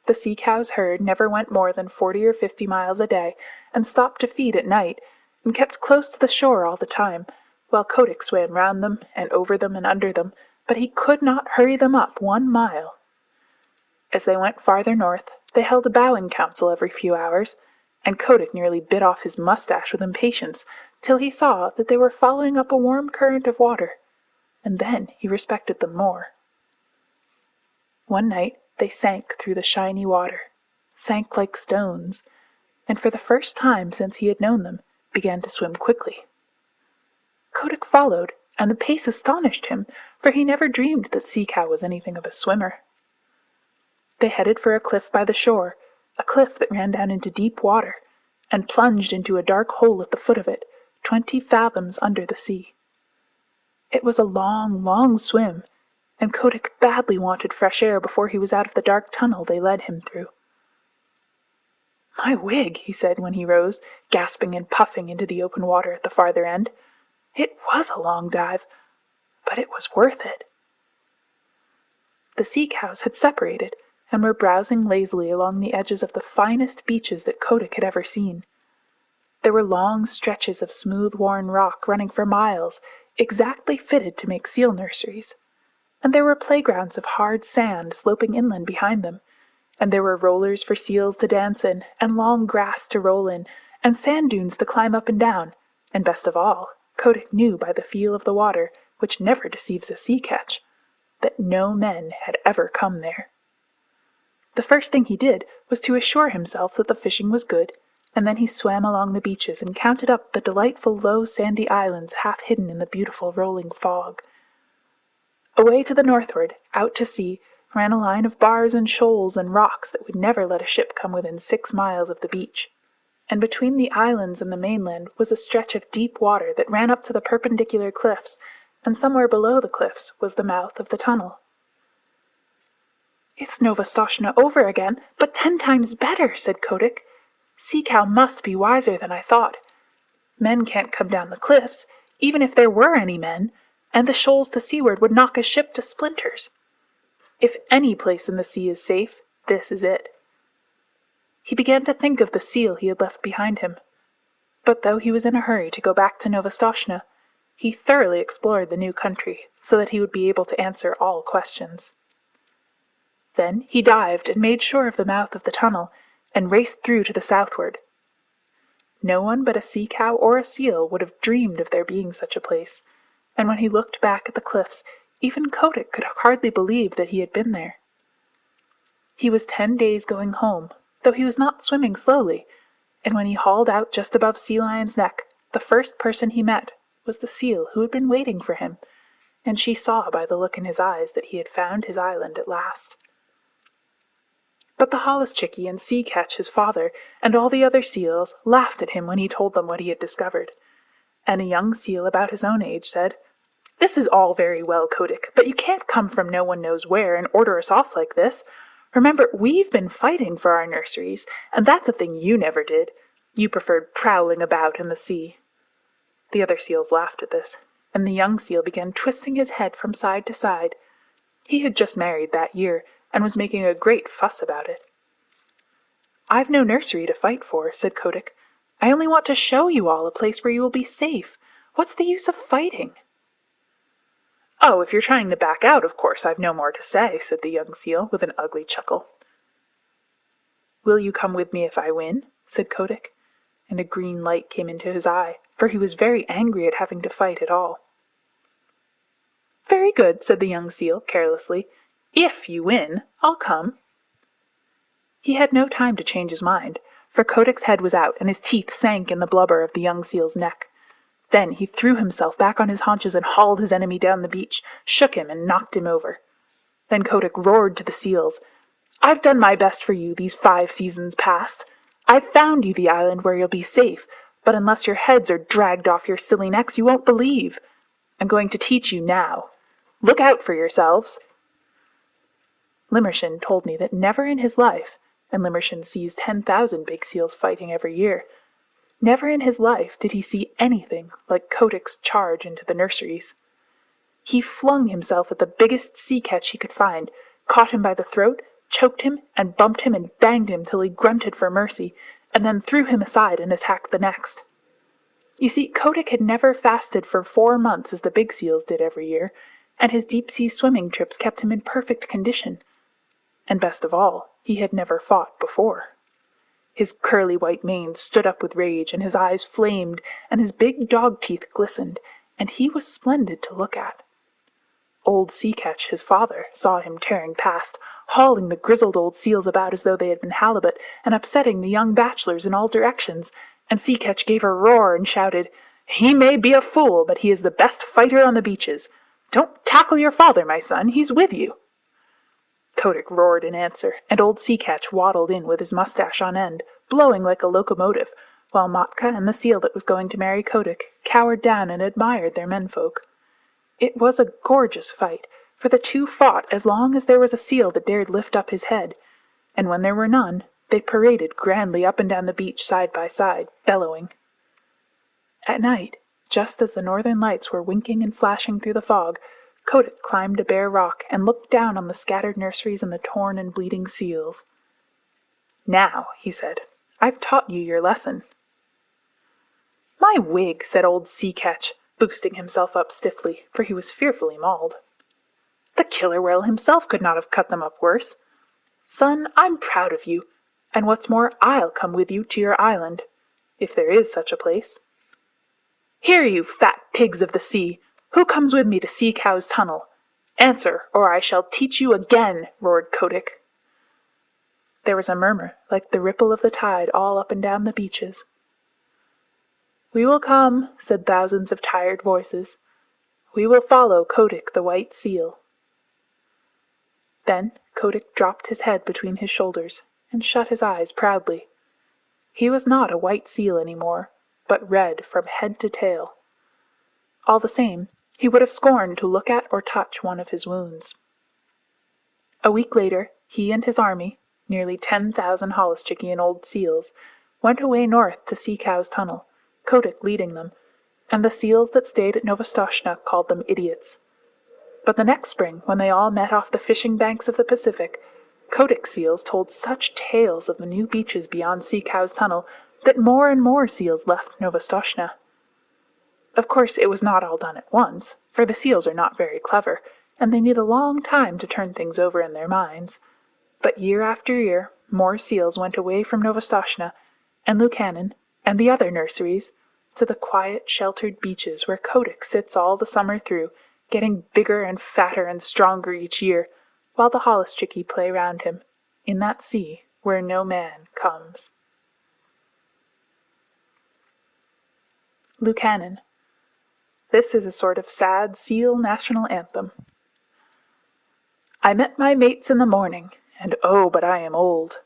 The sea cow's herd never went more than 40 or 50 miles a day, and stopped to feed at night, and kept close to the shore all the time, while Kotick swam round them and over them and under them, but he could not hurry them up 1 mile. As they went farther north, they held a bowing council every few hours, and Kotick nearly bit off his mustache with impatience till he saw that they were following up a warm current of water, and then he respected them more. One night they sank through the shiny water, sank like stones, and for the first time since he had known them, began to swim quickly. Kotick followed, and the pace astonished him, for he never dreamed that Sea Cow was anything of a swimmer. They headed for a cliff by the shore, a cliff that ran down into deep water, and plunged into a dark hole at the foot of it, 20 fathoms under the sea. It was a long, long swim, and Kotick badly wanted fresh air before he was out of the dark tunnel they led him through. "My wig," he said when he rose, gasping and puffing into the open water at the farther end. "It was a long dive, but it was worth it." The sea cows had separated and were browsing lazily along the edges of the finest beaches that Kotick had ever seen. There were long stretches of smooth-worn rock running for miles, exactly fitted to make seal nurseries. And there were playgrounds of hard sand sloping inland behind them, and there were rollers for seals to dance in, and long grass to roll in, and sand dunes to climb up and down, and best of all, Kotick knew by the feel of the water, which never deceives a sea catch, that no men had ever come there. The first thing he did was to assure himself that the fishing was good, and then he swam along the beaches and counted up the delightful low sandy islands half hidden in the beautiful rolling fog. Away to the northward, out to sea, ran a line of bars and shoals and rocks that would never let a ship come within 6 miles of the beach. And between the islands and the mainland was a stretch of deep water that ran up to the perpendicular cliffs, and somewhere below the cliffs was the mouth of the tunnel. "It's Novastoshnah over again, but 10 times better," said Kotick. "Sea Cow must be wiser than I thought. Men can't come down the cliffs, even if there were any men, and the shoals to seaward would knock a ship to splinters. If any place in the sea is safe, this is it." He began to think of the seal he had left behind him. But though he was in a hurry to go back to Novastoshnah, he thoroughly explored the new country, so that he would be able to answer all questions. Then he dived and made sure of the mouth of the tunnel, and raced through to the southward. No one but a sea cow or a seal would have dreamed of there being such a place, and when he looked back at the cliffs, even Kotick could hardly believe that he had been there. He was 10 days going home, though he was not swimming slowly, and when he hauled out just above Sea Lion's Neck, the first person he met was the seal who had been waiting for him, and she saw by the look in his eyes that he had found his island at last. But the holluschickie and Sea Catch, his father, and all the other seals laughed at him when he told them what he had discovered, and a young seal about his own age said, "This is all very well, Kotick, but you can't come from no one knows where and order us off like this. Remember, we've been fighting for our nurseries, and that's a thing you never did. You preferred prowling about in the sea." The other seals laughed at this, and the young seal began twisting his head from side to side. He had just married that year, and was making a great fuss about it. "I've no nursery to fight for," said Kotick. "I only want to show you all a place where you will be safe. What's the use of fighting?" "Oh, if you're trying to back out, of course I've no more to say," said the young seal, with an ugly chuckle. "Will you come with me if I win?" said Kotick, and a green light came into his eye, for he was very angry at having to fight at all. "Very good," said the young seal, carelessly. "If you win, I'll come." He had no time to change his mind, for Kotick's head was out and his teeth sank in the blubber of the young seal's neck. Then he threw himself back on his haunches and hauled his enemy down the beach, shook him and knocked him over. Then Kotick roared to the seals, "I've done my best for you these 5 seasons past. I've found you the island where you'll be safe, but unless your heads are dragged off your silly necks, you won't believe. I'm going to teach you now. Look out for yourselves." Limmershin told me that never in his life, and Limmershin sees 10,000 big seals fighting every year, never in his life did he see anything like Kotick's charge into the nurseries. He flung himself at the biggest sea catch he could find, caught him by the throat, choked him, and bumped him and banged him till he grunted for mercy, and then threw him aside and attacked the next. You see, Kotick had never fasted for 4 months as the big seals did every year, and his deep-sea swimming trips kept him in perfect condition. And best of all, he had never fought before. His curly white mane stood up with rage, and his eyes flamed, and his big dog teeth glistened, and he was splendid to look at. Old Sea Catch, his father, saw him tearing past, hauling the grizzled old seals about as though they had been halibut, and upsetting the young bachelors in all directions, and Sea Catch gave a roar and shouted, "He may be a fool, but he is the best fighter on the beaches. Don't tackle your father, my son, he's with you." Kotick roared in answer, and old Sea Catch waddled in with his mustache on end, blowing like a locomotive, while Matka and the seal that was going to marry Kotick cowered down and admired their menfolk. It was a gorgeous fight, for the two fought as long as there was a seal that dared lift up his head, and when there were none, They paraded grandly up and down the beach side by side, bellowing. At night, just as the northern lights were winking and flashing through the fog, Kotick climbed a bare rock and looked down on the scattered nurseries and the torn and bleeding seals. "Now," he said, "I've taught you your lesson." "My wig," said old Sea Catch, boosting himself up stiffly, for he was fearfully mauled. "The killer whale himself could not have cut them up worse. Son, I'm proud of you, and what's more, I'll come with you to your island, if there is such a place. Here, you fat pigs of the sea, who comes with me to Sea Cow's tunnel? Answer, or I shall teach you again," roared Kotick. There was a murmur like the ripple of the tide all up and down the beaches. "We will come," said thousands of tired voices. "We will follow Kotick the white seal." Then Kotick dropped his head between his shoulders and shut his eyes proudly. He was not a white seal any more, but red from head to tail. All the same, he would have scorned to look at or touch one of his wounds. A week later, he and his army, nearly 10,000 Holluschickian old seals, went away north to Sea Cow's tunnel, Kotick leading them, and the seals that stayed at Novostoshna called them idiots. But the next spring, when they all met off the fishing banks of the Pacific, Kotick's seals told such tales of the new beaches beyond Sea Cow's tunnel that more and more seals left Novostoshna. Of course, it was not all done at once, for the seals are not very clever, and they need a long time to turn things over in their minds. But year after year, more seals went away from Novostoshna and Lukannon and the other nurseries to the quiet, sheltered beaches where Kotick sits all the summer through, getting bigger and fatter and stronger each year, while the Holluschickie play round him, in that sea where no man comes. Lukannon. This is a sort of sad seal national anthem. I met my mates in the morning, and oh, but I am old,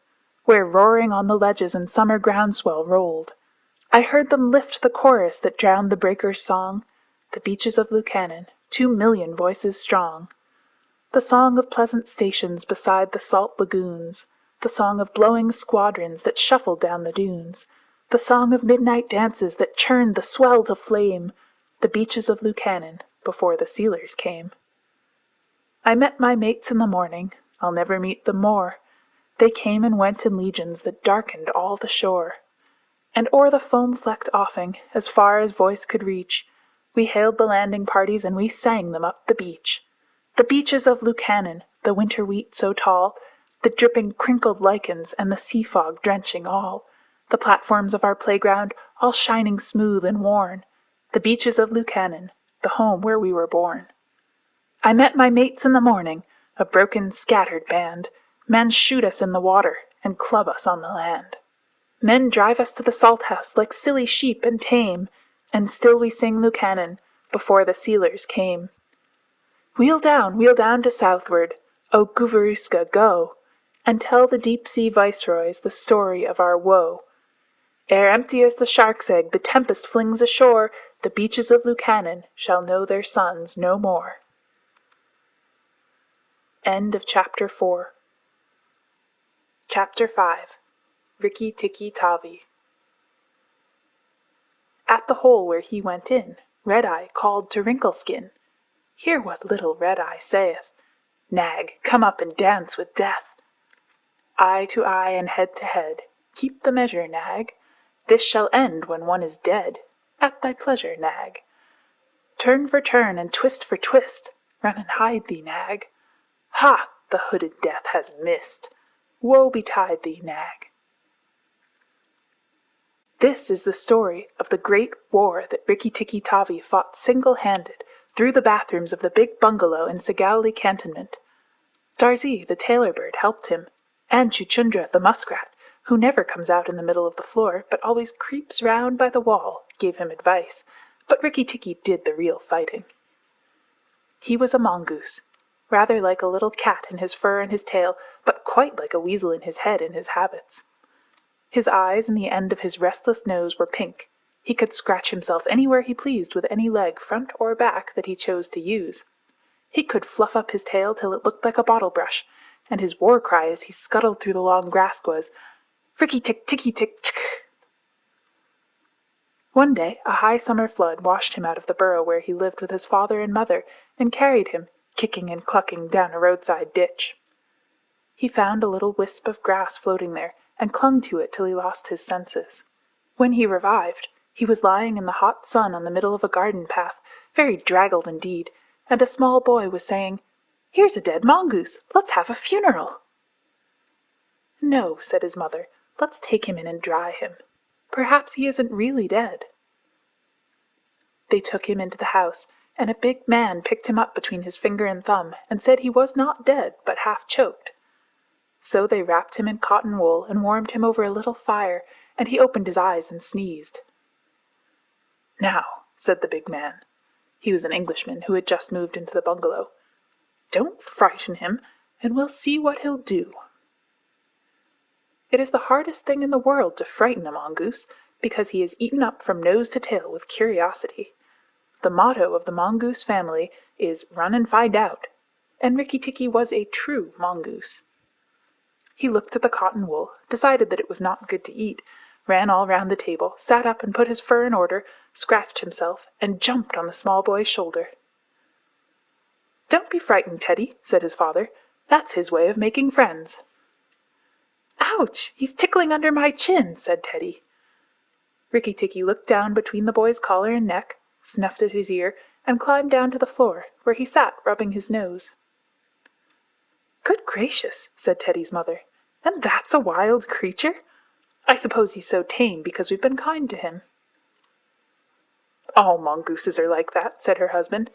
where roaring on the ledges and summer groundswell rolled. I heard them lift the chorus that drowned the breakers' song, the beaches of Lukannon, 2,000,000 voices strong. The song of pleasant stations beside the salt lagoons, the song of blowing squadrons that shuffled down the dunes, the song of midnight dances that churned the swell to flame, the beaches of Lukannon before the sealers came. I met my mates in the morning, I'll never meet them more. They came and went in legions that darkened all the shore. And o'er the foam-flecked offing, as far as voice could reach, we hailed the landing parties and we sang them up the beach. The beaches of Lukannon, the winter wheat so tall, the dripping crinkled lichens and the sea fog drenching all, the platforms of our playground all shining smooth and worn, the beaches of Lukannon, the home where we were born. I met my mates in the morning, a broken, scattered band. Men shoot us in the water and club us on the land. Men drive us to the salt house like silly sheep and tame, and still we sing Lukannon before the sealers came. Wheel down to southward, O Gooverooska, go, and tell the deep-sea viceroys the story of our woe. Ere empty as the shark's egg the tempest flings ashore, the beaches of Lukannon shall know their sons no more. End of Chapter 4. Chapter 5. Rikki Tikki Tavi. At the hole where he went in, Red-Eye called to Wrinkleskin. Hear what little Red-Eye saith. Nag, come up and dance with death. Eye to eye and head to head, keep the measure, Nag. This shall end when one is dead. At thy pleasure, Nag. Turn for turn and twist for twist, run and hide thee, Nag. Ha! The hooded death has missed. Woe betide thee, Nag. This is the story of the great war that Rikki Tikki Tavi fought single-handed through the bathrooms of the big bungalow in Segowli cantonment. Darzee, the tailor bird, helped him, and Chuchundra, the muskrat, who never comes out in the middle of the floor but always creeps round by the wall, gave him advice, but Rikki Tikki did the real fighting. He was a mongoose, rather like a little cat in his fur and his tail, but quite like a weasel in his head and his habits. His eyes and the end of his restless nose were pink. He could scratch himself anywhere he pleased with any leg, front or back, that he chose to use. He could fluff up his tail till it looked like a bottle brush, and his war cry as he scuttled through the long grass was, Ricky-tick-ticky-tick-tick. One day a high summer flood washed him out of the burrow where he lived with his father and mother, and carried him, kicking and clucking, down a roadside ditch. He found a little wisp of grass floating there, and clung to it till he lost his senses. When he revived, he was lying in the hot sun on the middle of a garden path, very draggled indeed, and a small boy was saying, "Here's a dead mongoose, let's have a funeral." "No," said his mother, "let's take him in and dry him. Perhaps he isn't really dead." They took him into the house, and a big man picked him up between his finger and thumb, and said he was not dead, but half choked. So they wrapped him in cotton wool and warmed him over a little fire, and he opened his eyes and sneezed. "Now," said the big man, he was an Englishman who had just moved into the bungalow, "don't frighten him, and we'll see what he'll do." It is the hardest thing in the world to frighten a mongoose, because he is eaten up from nose to tail with curiosity. The motto of the mongoose family is "Run and find out," and Rikki-Tikki was a true mongoose. He looked at the cotton wool, decided that it was not good to eat, ran all round the table, sat up and put his fur in order, scratched himself, and jumped on the small boy's shoulder. "Don't be frightened, Teddy," said his father. "That's his way of making friends." "Ouch! He's tickling under my chin," said Teddy. Rikki-Tikki looked down between the boy's collar and neck, snuffed at his ear, and climbed down to the floor, where he sat rubbing his nose. "Good gracious," said Teddy's mother, "and that's a wild creature? I suppose he's so tame because we've been kind to him." "All mongooses are like that," said her husband.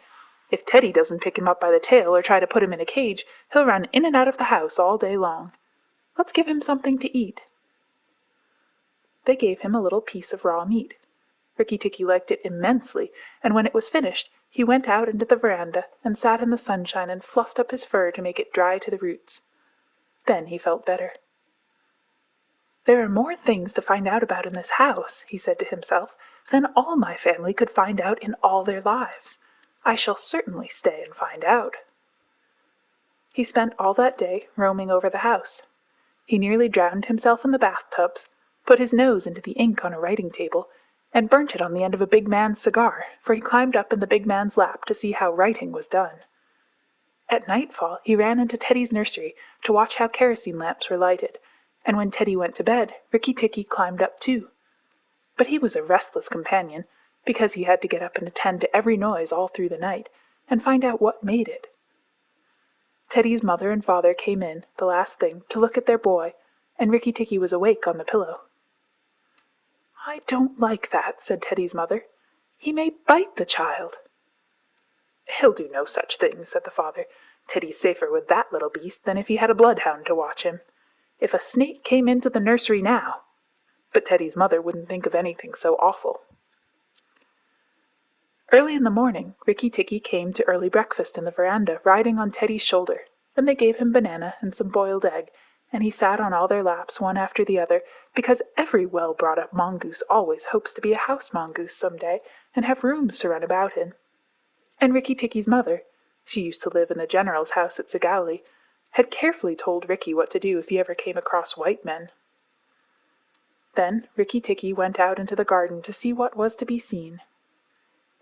"If Teddy doesn't pick him up by the tail or try to put him in a cage, he'll run in and out of the house all day long. Let's give him something to eat." They gave him a little piece of raw meat. Rikki-Tikki liked it immensely, and when it was finished, he went out into the veranda and sat in the sunshine and fluffed up his fur to make it dry to the roots. Then he felt better. "There are more things to find out about in this house," he said to himself, "than all my family could find out in all their lives. I shall certainly stay and find out." He spent all that day roaming over the house. He nearly drowned himself in the bathtubs, put his nose into the ink on a writing table, and burnt it on the end of a big man's cigar, for he climbed up in the big man's lap to see how writing was done. At nightfall he ran into Teddy's nursery to watch how kerosene lamps were lighted, and when Teddy went to bed, Rikki-Tikki climbed up too. But he was a restless companion, because he had to get up and attend to every noise all through the night, and find out what made it. Teddy's mother and father came in, the last thing, to look at their boy, and Rikki-Tikki was awake on the pillow. "I don't like that," said Teddy's mother. "He may bite the child." "He'll do no such thing," said the father. "Teddy's safer with that little beast than if he had a bloodhound to watch him. If a snake came into the nursery now—" But Teddy's mother wouldn't think of anything so awful. Early in the morning, Rikki-Tikki came to early breakfast in the veranda, riding on Teddy's shoulder, and they gave him banana and some boiled egg, and he sat on all their laps one after the other, because every well-brought-up mongoose always hopes to be a house mongoose some day, and have rooms to run about in. And Rikki-Tikki's mother, she used to live in the general's house at Sigowli, had carefully told Rikki what to do if he ever came across white men. Then Rikki-Tikki went out into the garden to see what was to be seen.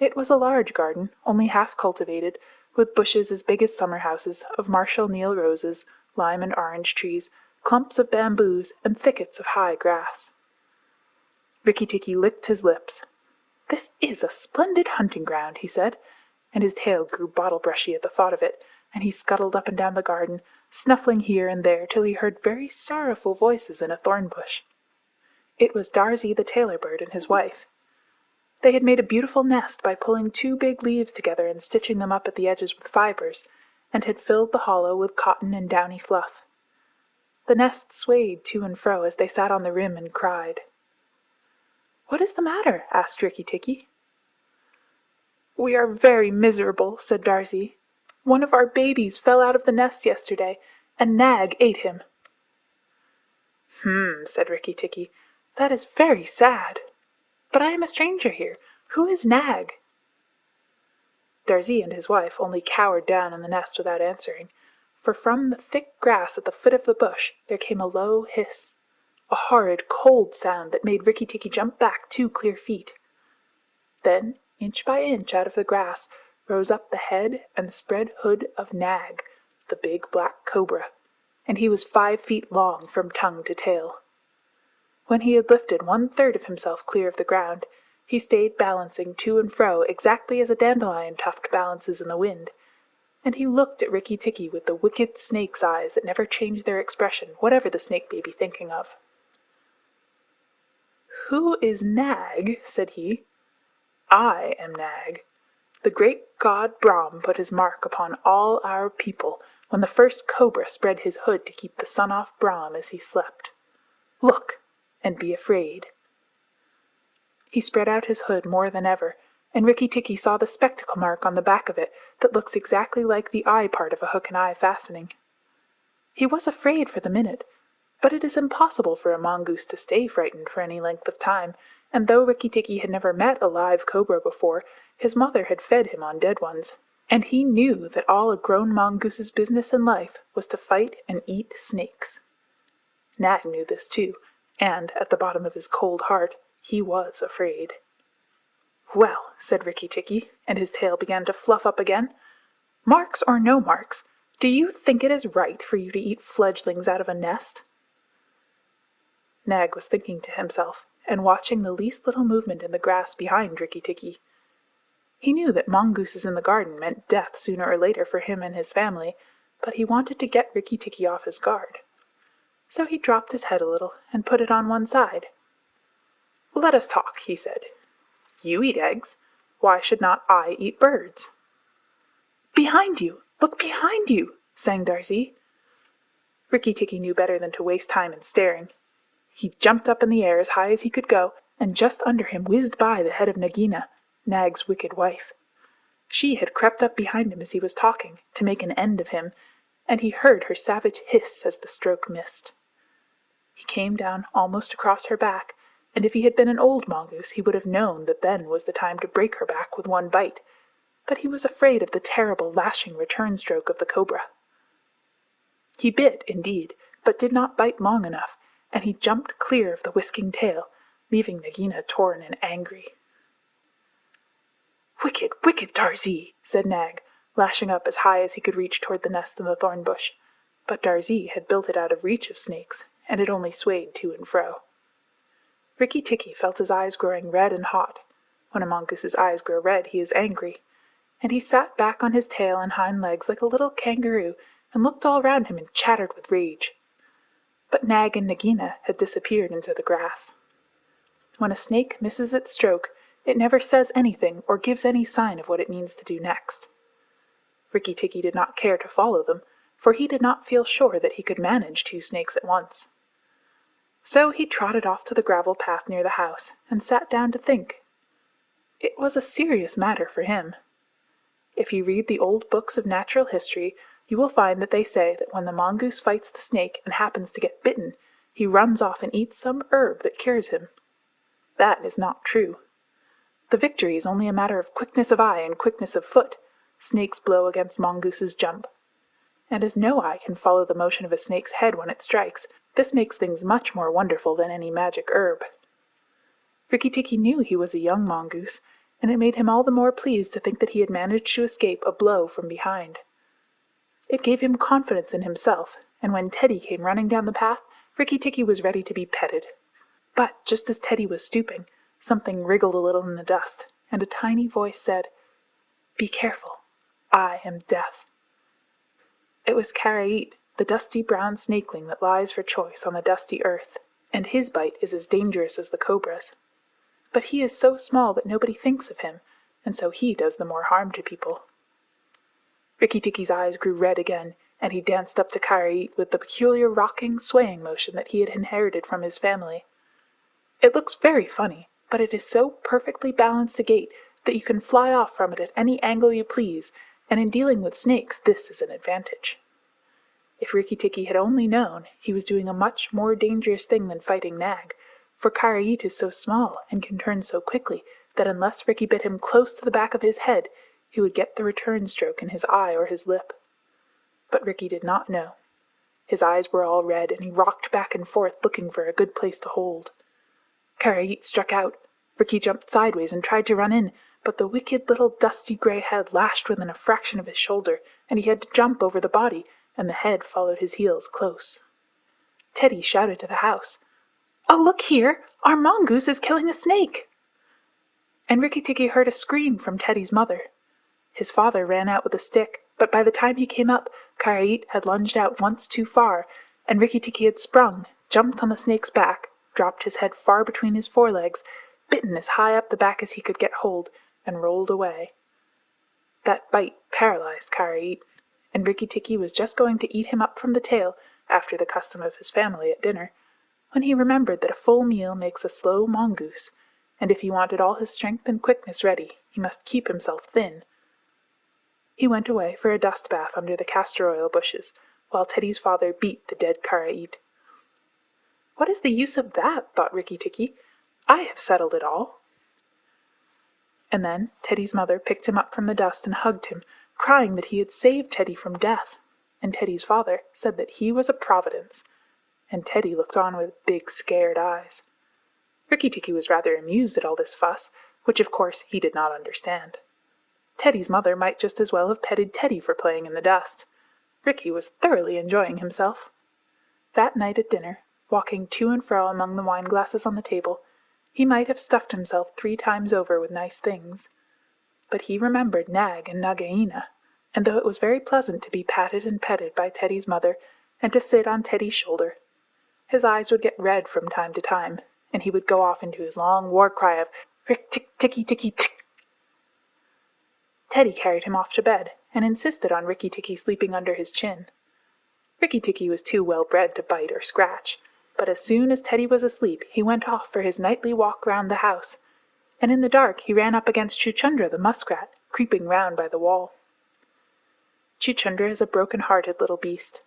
It was a large garden, only half cultivated, with bushes as big as summer houses, of Marshall Neil roses, lime and orange trees, clumps of bamboos, and thickets of high grass. Rikki-Tikki licked his lips. "This is a splendid hunting ground," he said, and his tail grew bottle-brushy at the thought of it, and he scuttled up and down the garden, snuffling here and there till he heard very sorrowful voices in a thorn bush. It was Darzee the tailor bird and his wife. They had made a beautiful nest by pulling 2 big leaves together and stitching them up at the edges with fibers, and had filled the hollow with cotton and downy fluff. The nest swayed to and fro as they sat on the rim and cried. "What is the matter?" asked Rikki-Tikki. "We are very miserable," said Darzee. "One of our babies fell out of the nest yesterday, and Nag ate him." Said Rikki-Tikki. "That is very sad. But I am a stranger here. Who is Nag?" Darzee and his wife only cowered down in the nest without answering, for from the thick grass at the foot of the bush there came a low hiss. a horrid, cold sound that made Rikki Tikki jump back 2 clear feet. Then, inch by inch out of the grass, rose up the head and spread hood of Nag, the big black cobra, and he was 5 feet long from tongue to tail. When he had lifted 1/3 of himself clear of the ground, he stayed balancing to and fro exactly as a dandelion tuft balances in the wind, and he looked at Rikki Tikki with the wicked snake's eyes that never change their expression, whatever the snake may be thinking of. "Who is Nag?" said he. "I am Nag. The great god Brahm put his mark upon all our people when the first cobra spread his hood to keep the sun off Brahm as he slept. Look, and be afraid." He spread out his hood more than ever, and Rikki Tikki saw the spectacle mark on the back of it that looks exactly like the eye part of a hook and eye fastening. He was afraid for the minute, but it is impossible for a mongoose to stay frightened for any length of time, and though Rikki Tikki had never met a live cobra before, his mother had fed him on dead ones, and he knew that all a grown mongoose's business in life was to fight and eat snakes. Nag knew this too, and, at the bottom of his cold heart, he was afraid. "Well," said Rikki Tikki, and his tail began to fluff up again, "marks or no marks, do you think it is right for you to eat fledglings out of a nest?" Nag was thinking to himself, and watching the least little movement in the grass behind Rikki Tikki. He knew that mongooses in the garden meant death sooner or later for him and his family, but he wanted to get Rikki Tikki off his guard. So he dropped his head a little and put it on one side. "Let us talk," he said. "You eat eggs. Why should not I eat birds?" "Behind you! Look behind you!" sang Darzee. Rikki Tikki knew better than to waste time in staring. He jumped up in the air as high as he could go, and just under him whizzed by the head of Nagina, Nag's wicked wife. She had crept up behind him as he was talking, to make an end of him, and he heard her savage hiss as the stroke missed. He came down almost across her back, and if he had been an old mongoose he would have known that then was the time to break her back with one bite, but he was afraid of the terrible lashing return stroke of the cobra. He bit, indeed, but did not bite long enough, and he jumped clear of the whisking tail, leaving Nagina torn and angry. "Wicked, wicked Darzee!" said Nag, lashing up as high as he could reach toward the nest in the thorn bush, but Darzee had built it out of reach of snakes, and it only swayed to and fro. Rikki Tikki felt his eyes growing red and hot. When a mongoose's eyes grow red he is angry, and he sat back on his tail and hind legs like a little kangaroo and looked all round him and chattered with rage. But Nag and Nagina had disappeared into the grass. When a snake misses its stroke, it never says anything or gives any sign of what it means to do next. Rikki Tikki did not care to follow them, for he did not feel sure that he could manage 2 snakes at once. So he trotted off to the gravel path near the house and sat down to think. It was a serious matter for him. If you read the old books of natural history, you will find that they say that when the mongoose fights the snake and happens to get bitten, he runs off and eats some herb that cures him. That is not true. The victory is only a matter of quickness of eye and quickness of foot. Snakes blow against mongooses jump. And as no eye can follow the motion of a snake's head when it strikes, this makes things much more wonderful than any magic herb. Rikki Tikki knew he was a young mongoose, and it made him all the more pleased to think that he had managed to escape a blow from behind. It gave him confidence in himself, and when Teddy came running down the path, Rikki Tikki was ready to be petted. But just as Teddy was stooping, something wriggled a little in the dust, and a tiny voice said, "Be careful, I am death." It was Karait, the dusty brown snakeling that lies for choice on the dusty earth, and his bite is as dangerous as the cobra's. But he is so small that nobody thinks of him, and so he does the more harm to people. Rikki Tikki's eyes grew red again, and he danced up to Karait with the peculiar rocking, swaying motion that he had inherited from his family. It looks very funny, but it is so perfectly balanced a gait that you can fly off from it at any angle you please, and in dealing with snakes this is an advantage. If Rikki Tikki had only known, he was doing a much more dangerous thing than fighting Nag, for Karait is so small and can turn so quickly that unless Rikki bit him close to the back of his head, he would get the return stroke in his eye or his lip. But Rikki did not know. His eyes were all red, and he rocked back and forth looking for a good place to hold. Karaite struck out. Ricky jumped sideways and tried to run in, but the wicked little dusty gray head lashed within a fraction of his shoulder, and he had to jump over the body, and the head followed his heels close. Teddy shouted to the house, "Oh, look here! Our mongoose is killing a snake!" And Rikki Tikki heard a scream from Teddy's mother. His father ran out with a stick, but by the time he came up, Karaite had lunged out once too far, and Rikki Tikki had sprung, jumped on the snake's back, dropped his head far between his forelegs, bitten as high up the back as he could get hold, and rolled away. That bite paralyzed Karaite, and Rikki Tikki was just going to eat him up from the tail, after the custom of his family at dinner, when he remembered that a full meal makes a slow mongoose, and if he wanted all his strength and quickness ready, he must keep himself thin. He went away for a dust bath under the castor oil bushes, while Teddy's father beat the dead Karaite. "What is the use of that?" thought Rikki Tikki. "I have settled it all." And then Teddy's mother picked him up from the dust and hugged him, crying that he had saved Teddy from death, and Teddy's father said that he was a providence, and Teddy looked on with big scared eyes. Rikki Tikki was rather amused at all this fuss, which of course he did not understand. Teddy's mother might just as well have petted Teddy for playing in the dust. Rikki was thoroughly enjoying himself. That night at dinner, walking to and fro among the wine-glasses on the table, he might have stuffed himself 3 times over with nice things. But he remembered Nag and Nagaina, and though it was very pleasant to be patted and petted by Teddy's mother and to sit on Teddy's shoulder, his eyes would get red from time to time, and he would go off into his long war cry of "Rick-tick-ticky-ticky-tick." Teddy carried him off to bed, and insisted on Rikki Tikki sleeping under his chin. Rikki Tikki was too well bred to bite or scratch, but as soon as Teddy was asleep he went off for his nightly walk round the house, and in the dark he ran up against Chuchundra the muskrat, creeping round by the wall. Chuchundra is a broken-hearted little beast.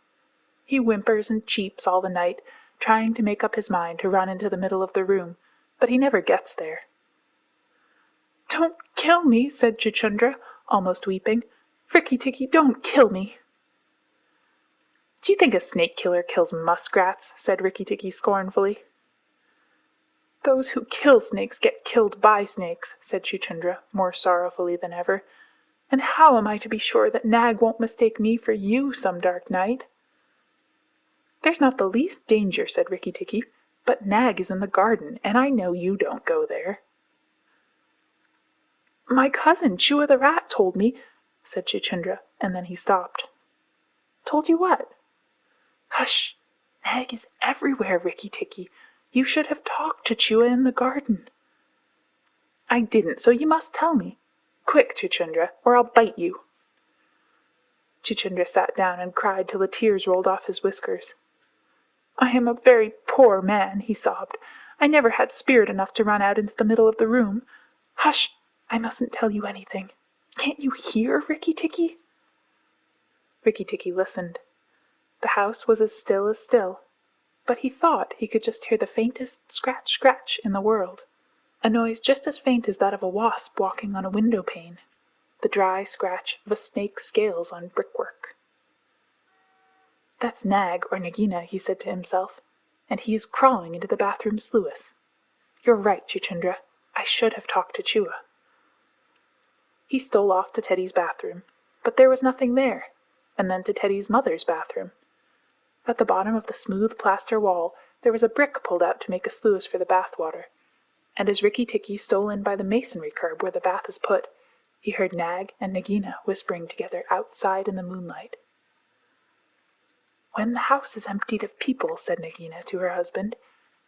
He whimpers and cheeps all the night, trying to make up his mind to run into the middle of the room, but he never gets there. "Don't kill me," said Chuchundra, almost weeping. "Rikki Tikki, don't kill me." "Do you think a snake-killer kills muskrats?" said Rikki Tikki scornfully. "Those who kill snakes get killed by snakes," said Chuchundra, more sorrowfully than ever. "And how am I to be sure that Nag won't mistake me for you some dark night?" "There's not the least danger," said Rikki Tikki, "but Nag is in the garden, and I know you don't go there." "My cousin Chua the rat told me," said Chuchundra, and then he stopped. "Told you what?" "Hush! Nag is everywhere, Rikki Tikki. You should have talked to Chua in the garden." "I didn't, so you must tell me. Quick, Chuchundra, or I'll bite you." Chuchundra sat down and cried till the tears rolled off his whiskers. "I am a very poor man," he sobbed. "I never had spirit enough to run out into the middle of the room. Hush! I mustn't tell you anything. Can't you hear, Rikki Tikki?" Rikki Tikki listened. The house was as still, but he thought he could just hear the faintest scratch-scratch in the world, a noise just as faint as that of a wasp walking on a window-pane, the dry scratch of a snake's scales on brickwork. "That's Nag or Nagina," he said to himself, "and he is crawling into the bathroom sluice. You're right, Chuchundra. I should have talked to Chua." He stole off to Teddy's bathroom, but there was nothing there, and then to Teddy's mother's bathroom. At the bottom of the smooth plaster wall there was a brick pulled out to make a sluice for the bath-water, and as Rikki Tikki stole in by the masonry curb where the bath is put, he heard Nag and Nagina whispering together outside in the moonlight. "When the house is emptied of people," said Nagina to her husband,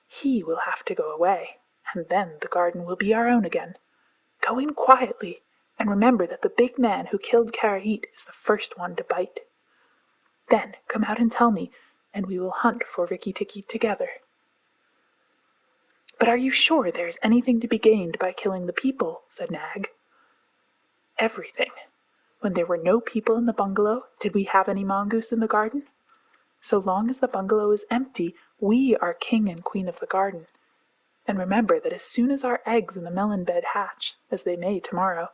"he will have to go away, and then the garden will be our own again. Go in quietly, and remember that the big man who killed Karaite is the first one to bite. Then come out and tell me, and we will hunt for Rikki Tikki together." "But are you sure there is anything to be gained by killing the people?" said Nag. "Everything. When there were no people in the bungalow, did we have any mongoose in the garden? So long as the bungalow is empty, we are king and queen of the garden. And remember that as soon as our eggs in the melon bed hatch, as they may tomorrow,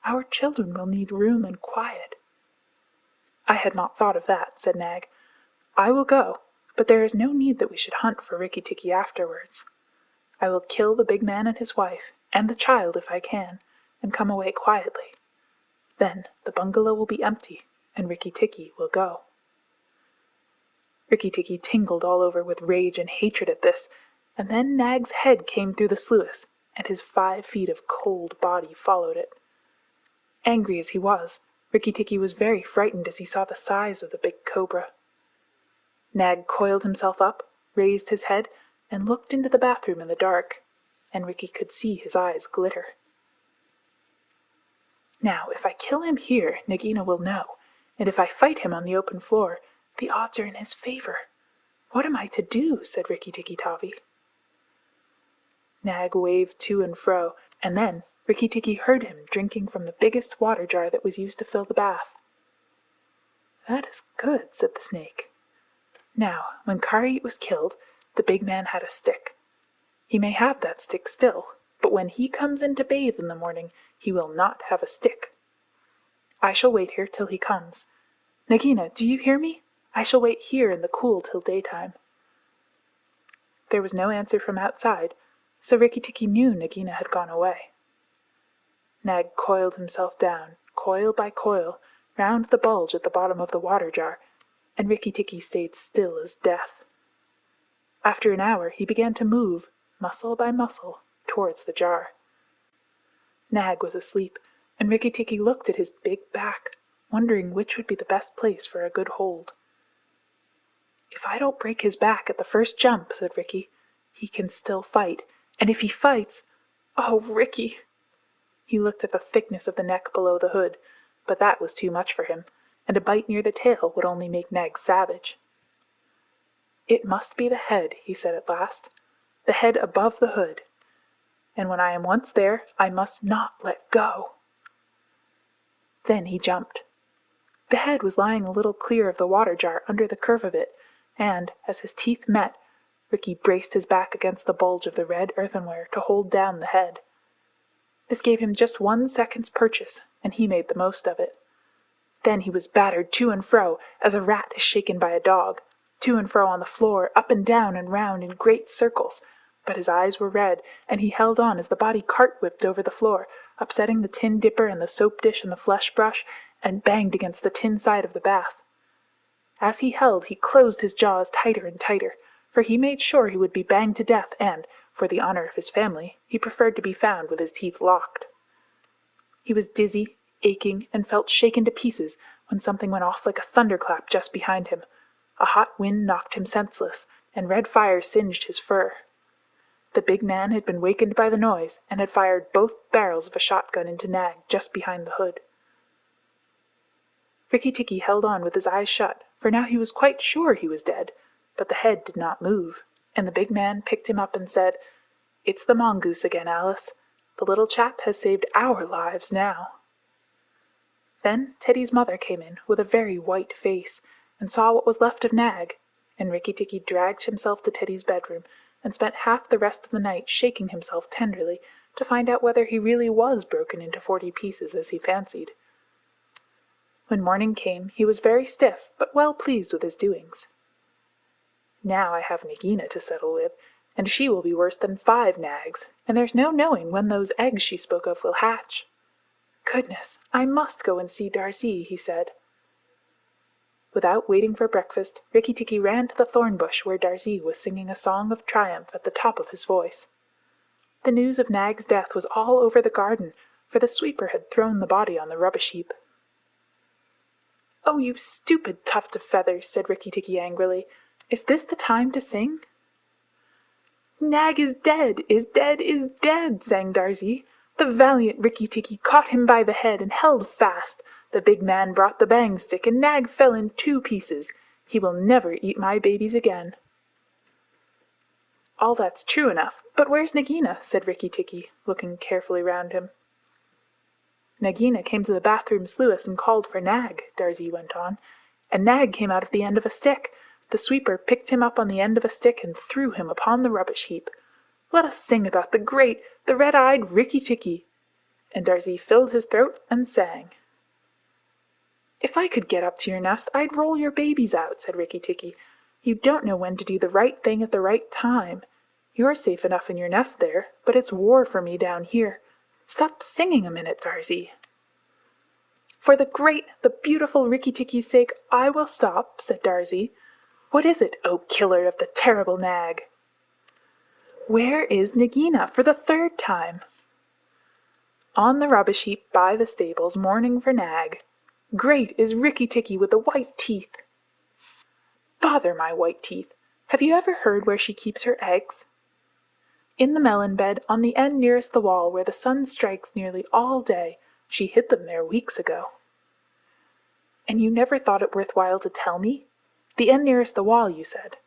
our children will need room and quiet." "I had not thought of that," said Nag. I will go, but there is no need that we should hunt for Rikki Tikki afterwards. I will kill the big man and his wife, and the child if I can, and come away quietly. Then the bungalow will be empty, and Rikki Tikki will go." Rikki Tikki tingled all over with rage and hatred at this, and then Nag's head came through the sluice, and his 5 feet of cold body followed it. Angry as he was, Rikki Tikki was very frightened as he saw the size of the big cobra. Nag coiled himself up, raised his head, and looked into the bathroom in the dark, and Rikki could see his eyes glitter. "Now, if I kill him here, Nagina will know, and if I fight him on the open floor, the odds are in his favor. What am I to do?" said Rikki Tikki Tavi. Nag waved to and fro, and then Rikki Tikki heard him drinking from the biggest water jar that was used to fill the bath. "That is good," said the snake. "Now, when Karait was killed, the big man had a stick. He may have that stick still, but when he comes in to bathe in the morning, he will not have a stick. I shall wait here till he comes. Nagina, do you hear me? I shall wait here in the cool till daytime." There was no answer from outside, so Rikki Tikki knew Nagina had gone away. Nag coiled himself down, coil by coil, round the bulge at the bottom of the water jar, and Rikki Tikki stayed still as death. After an hour he began to move, muscle by muscle, towards the jar. Nag was asleep, and Rikki Tikki looked at his big back, wondering which would be the best place for a good hold. "If I don't break his back at the first jump," said Rikki, "he can still fight, and if he fights... Oh, Rikki!" He looked at the thickness of the neck below the hood, but that was too much for him, and a bite near the tail would only make Nag savage. "It must be the head," he said at last, "the head above the hood. And when I am once there, I must not let go." Then he jumped. The head was lying a little clear of the water jar under the curve of it, and, as his teeth met, Rikki braced his back against the bulge of the red earthenware to hold down the head. This gave him just 1 second's purchase, and he made the most of it. Then he was battered to and fro, as a rat is shaken by a dog, to and fro on the floor, up and down and round in great circles, but his eyes were red, and he held on as the body cart-whipped over the floor, upsetting the tin dipper and the soap dish and the flesh brush, and banged against the tin side of the bath. As he held, he closed his jaws tighter and tighter, for he made sure he would be banged to death, and, for the honor of his family, he preferred to be found with his teeth locked. He was dizzy, aching, and felt shaken to pieces when something went off like a thunderclap just behind him. A hot wind knocked him senseless, and red fire singed his fur. The big man had been wakened by the noise, and had fired both barrels of a shotgun into Nag just behind the hood. Rikki Tikki held on with his eyes shut, for now he was quite sure he was dead, but the head did not move, and the big man picked him up and said, "It's the mongoose again, Alice. The little chap has saved our lives now." Then Teddy's mother came in with a very white face, and saw what was left of Nag, and Rikki Tikki dragged himself to Teddy's bedroom, and spent half the rest of the night shaking himself tenderly to find out whether he really was broken into 40 pieces as he fancied. When morning came he was very stiff, but well pleased with his doings. "Now I have Nagina to settle with, and she will be worse than 5 Nags, and there's no knowing when those eggs she spoke of will hatch. Goodness, I must go and see Darzie," he said. Without waiting for breakfast, Rikki Tikki ran to the thorn bush where Darzie was singing a song of triumph at the top of his voice. The news of Nag's death was all over the garden, for the sweeper had thrown the body on the rubbish heap. "Oh, you stupid tuft of feathers," said Rikki Tikki angrily. "Is this the time to sing?" "Nag is dead, is dead, is dead," sang Darzie. "The valiant Rikki Tikki caught him by the head and held fast. The big man brought the bang stick, and Nag fell in 2 pieces. He will never eat my babies again." "All that's true enough, but where's Nagina?" said Rikki Tikki, looking carefully round him. "Nagina came to the bathroom sluice and called for Nag," Darzie went on, "and Nag came out of the end of a stick. The sweeper picked him up on the end of a stick and threw him upon the rubbish heap. Let us sing about the red-eyed Rikki Tikki." And Darzie filled his throat and sang. "If I could get up to your nest, I'd roll your babies out," said Rikki Tikki. "You don't know when to do the right thing at the right time. You're safe enough in your nest there, but it's war for me down here. Stop singing a minute, Darzee." "For the great, the beautiful Rikki Tikki's sake, I will stop," said Darzee. "What is it, O killer of the terrible nag?" "Where is Nagina for the third time?" "On the rubbish heap by the stables, mourning for Nag. Great is Rikki Tikki with the white teeth." "Bother my white teeth! Have you ever heard where she keeps her eggs?" "In the melon bed, on the end nearest the wall, where the sun strikes nearly all day. She hid them there weeks ago." "And you never thought it worth while to tell me? The end nearest the wall, you said."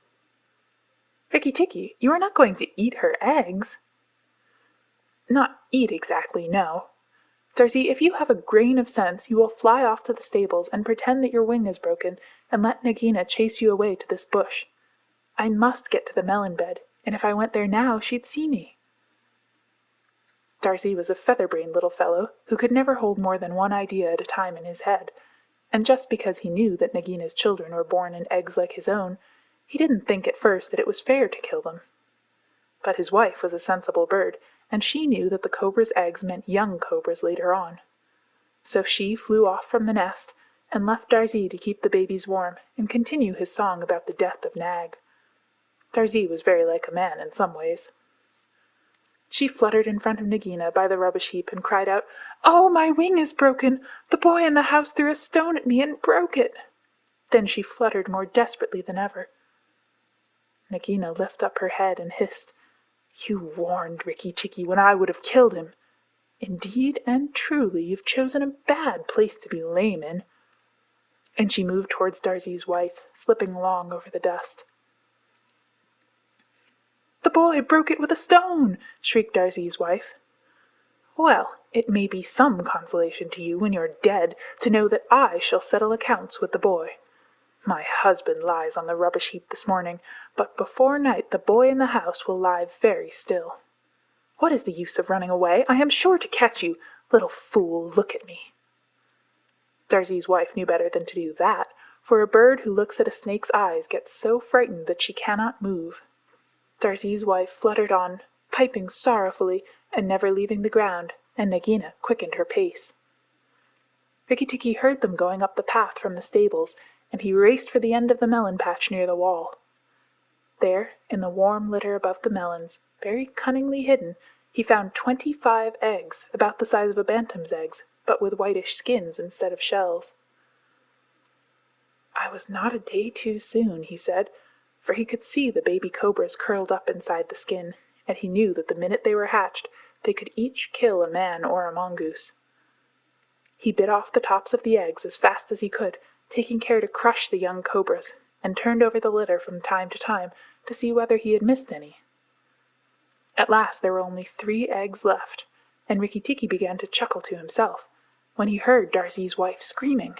"Rikki Tikki, you are not going to eat her eggs?" "Not eat exactly, no. Darzee, if you have a grain of sense, you will fly off to the stables and pretend that your wing is broken, and let Nagina chase you away to this bush. I must get to the melon bed, and if I went there now, she'd see me." Darzee was a feather-brained little fellow who could never hold more than one idea at a time in his head, and just because he knew that Nagina's children were born in eggs like his own, he didn't think at first that it was fair to kill them. But his wife was a sensible bird, and she knew that the cobra's eggs meant young cobras later on. So she flew off from the nest, and left Darzee to keep the babies warm and continue his song about the death of Nag. Darzee was very like a man in some ways. She fluttered in front of Nagina by the rubbish heap and cried out, "Oh, my wing is broken! The boy in the house threw a stone at me and broke it!" Then she fluttered more desperately than ever. Nagina lifted up her head and hissed, "You warned Rikki Tikki when I would have killed him. Indeed and truly you've chosen a bad place to be lame in." And she moved towards Darzee's wife, slipping along over the dust. "The boy broke it with a stone!" shrieked Darzee's wife. "Well, it may be some consolation to you when you're dead to know that I shall settle accounts with the boy. My husband lies on the rubbish heap this morning, but before night the boy in the house will lie very still. What is the use of running away? I am sure to catch you. Little fool, look at me." Darzee's wife knew better than to do that, for a bird who looks at a snake's eyes gets so frightened that she cannot move. Darzee's wife fluttered on, piping sorrowfully and never leaving the ground, and Nagina quickened her pace. Rikki Tikki heard them going up the path from the stables, and he raced for the end of the melon patch near the wall. There, in the warm litter above the melons, very cunningly hidden, he found 25 eggs, about the size of a bantam's eggs, but with whitish skins instead of shells. "I was not a day too soon," he said, for he could see the baby cobras curled up inside the skin, and he knew that the minute they were hatched they could each kill a man or a mongoose. He bit off the tops of the eggs as fast as he could, taking care to crush the young cobras, and turned over the litter from time to time to see whether he had missed any. At last there were only 3 eggs left, and Rikki Tikki began to chuckle to himself, when he heard Darzee's wife screaming,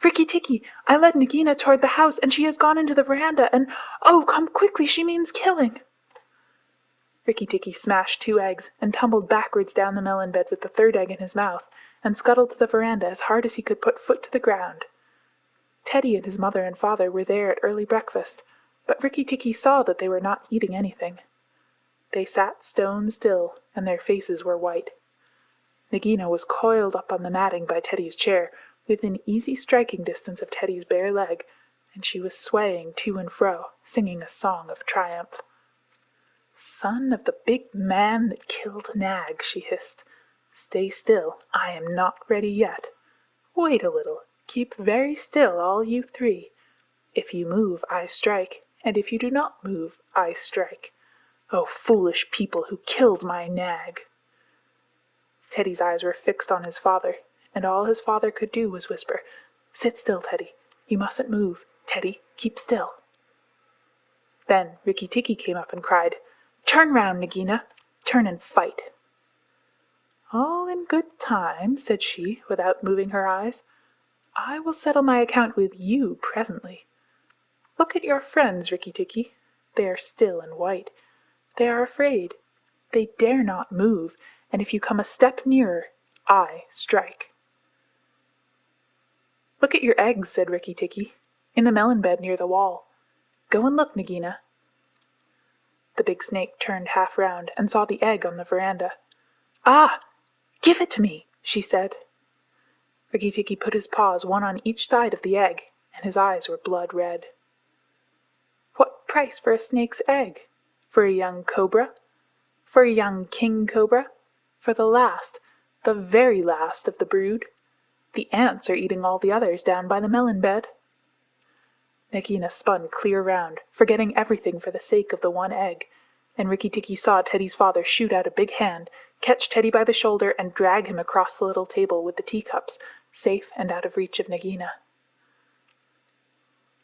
"Rikki Tikki, I led Nagina toward the house, and she has gone into the veranda, and oh, come quickly, she means killing!" Rikki Tikki smashed 2 eggs, and tumbled backwards down the melon bed with the 3rd egg in his mouth, and scuttled to the veranda as hard as he could put foot to the ground. Teddy and his mother and father were there at early breakfast, but Rikki Tikki saw that they were not eating anything. They sat stone still, and their faces were white. Nagina was coiled up on the matting by Teddy's chair, within easy striking distance of Teddy's bare leg, and she was swaying to and fro, singing a song of triumph. "Son of the big man that killed Nag," she hissed. "Stay still, I am not ready yet. Wait a little, keep very still, all you 3. If you move, I strike, and if you do not move, I strike. Oh, foolish people who killed my Nag!" Teddy's eyes were fixed on his father, and all his father could do was whisper, "Sit still, Teddy. You mustn't move. Teddy, keep still." Then Rikki Tikki came up and cried, "Turn round, Nagina. Turn and fight." "All in good time," said she, without moving her eyes. "I will settle my account with you presently. Look at your friends, Rikki Tikki. They are still and white. They are afraid. They dare not move, and if you come a step nearer, I strike." "Look at your eggs," said Rikki Tikki, "in the melon bed near the wall. Go and look, Nagina." The big snake turned half round and saw the egg on the veranda. "Ah! Give it to me," she said. Rikki Tikki put his paws one on each side of the egg, and his eyes were blood red. "What price for a snake's egg? For a young cobra? For a young king cobra? For the last, the very last of the brood? The ants are eating all the others down by the melon bed." Nagina spun clear round, forgetting everything for the sake of the one egg, and Rikki Tikki saw Teddy's father shoot out a big hand, catch Teddy by the shoulder, and drag him across the little table with the teacups, safe and out of reach of Nagina.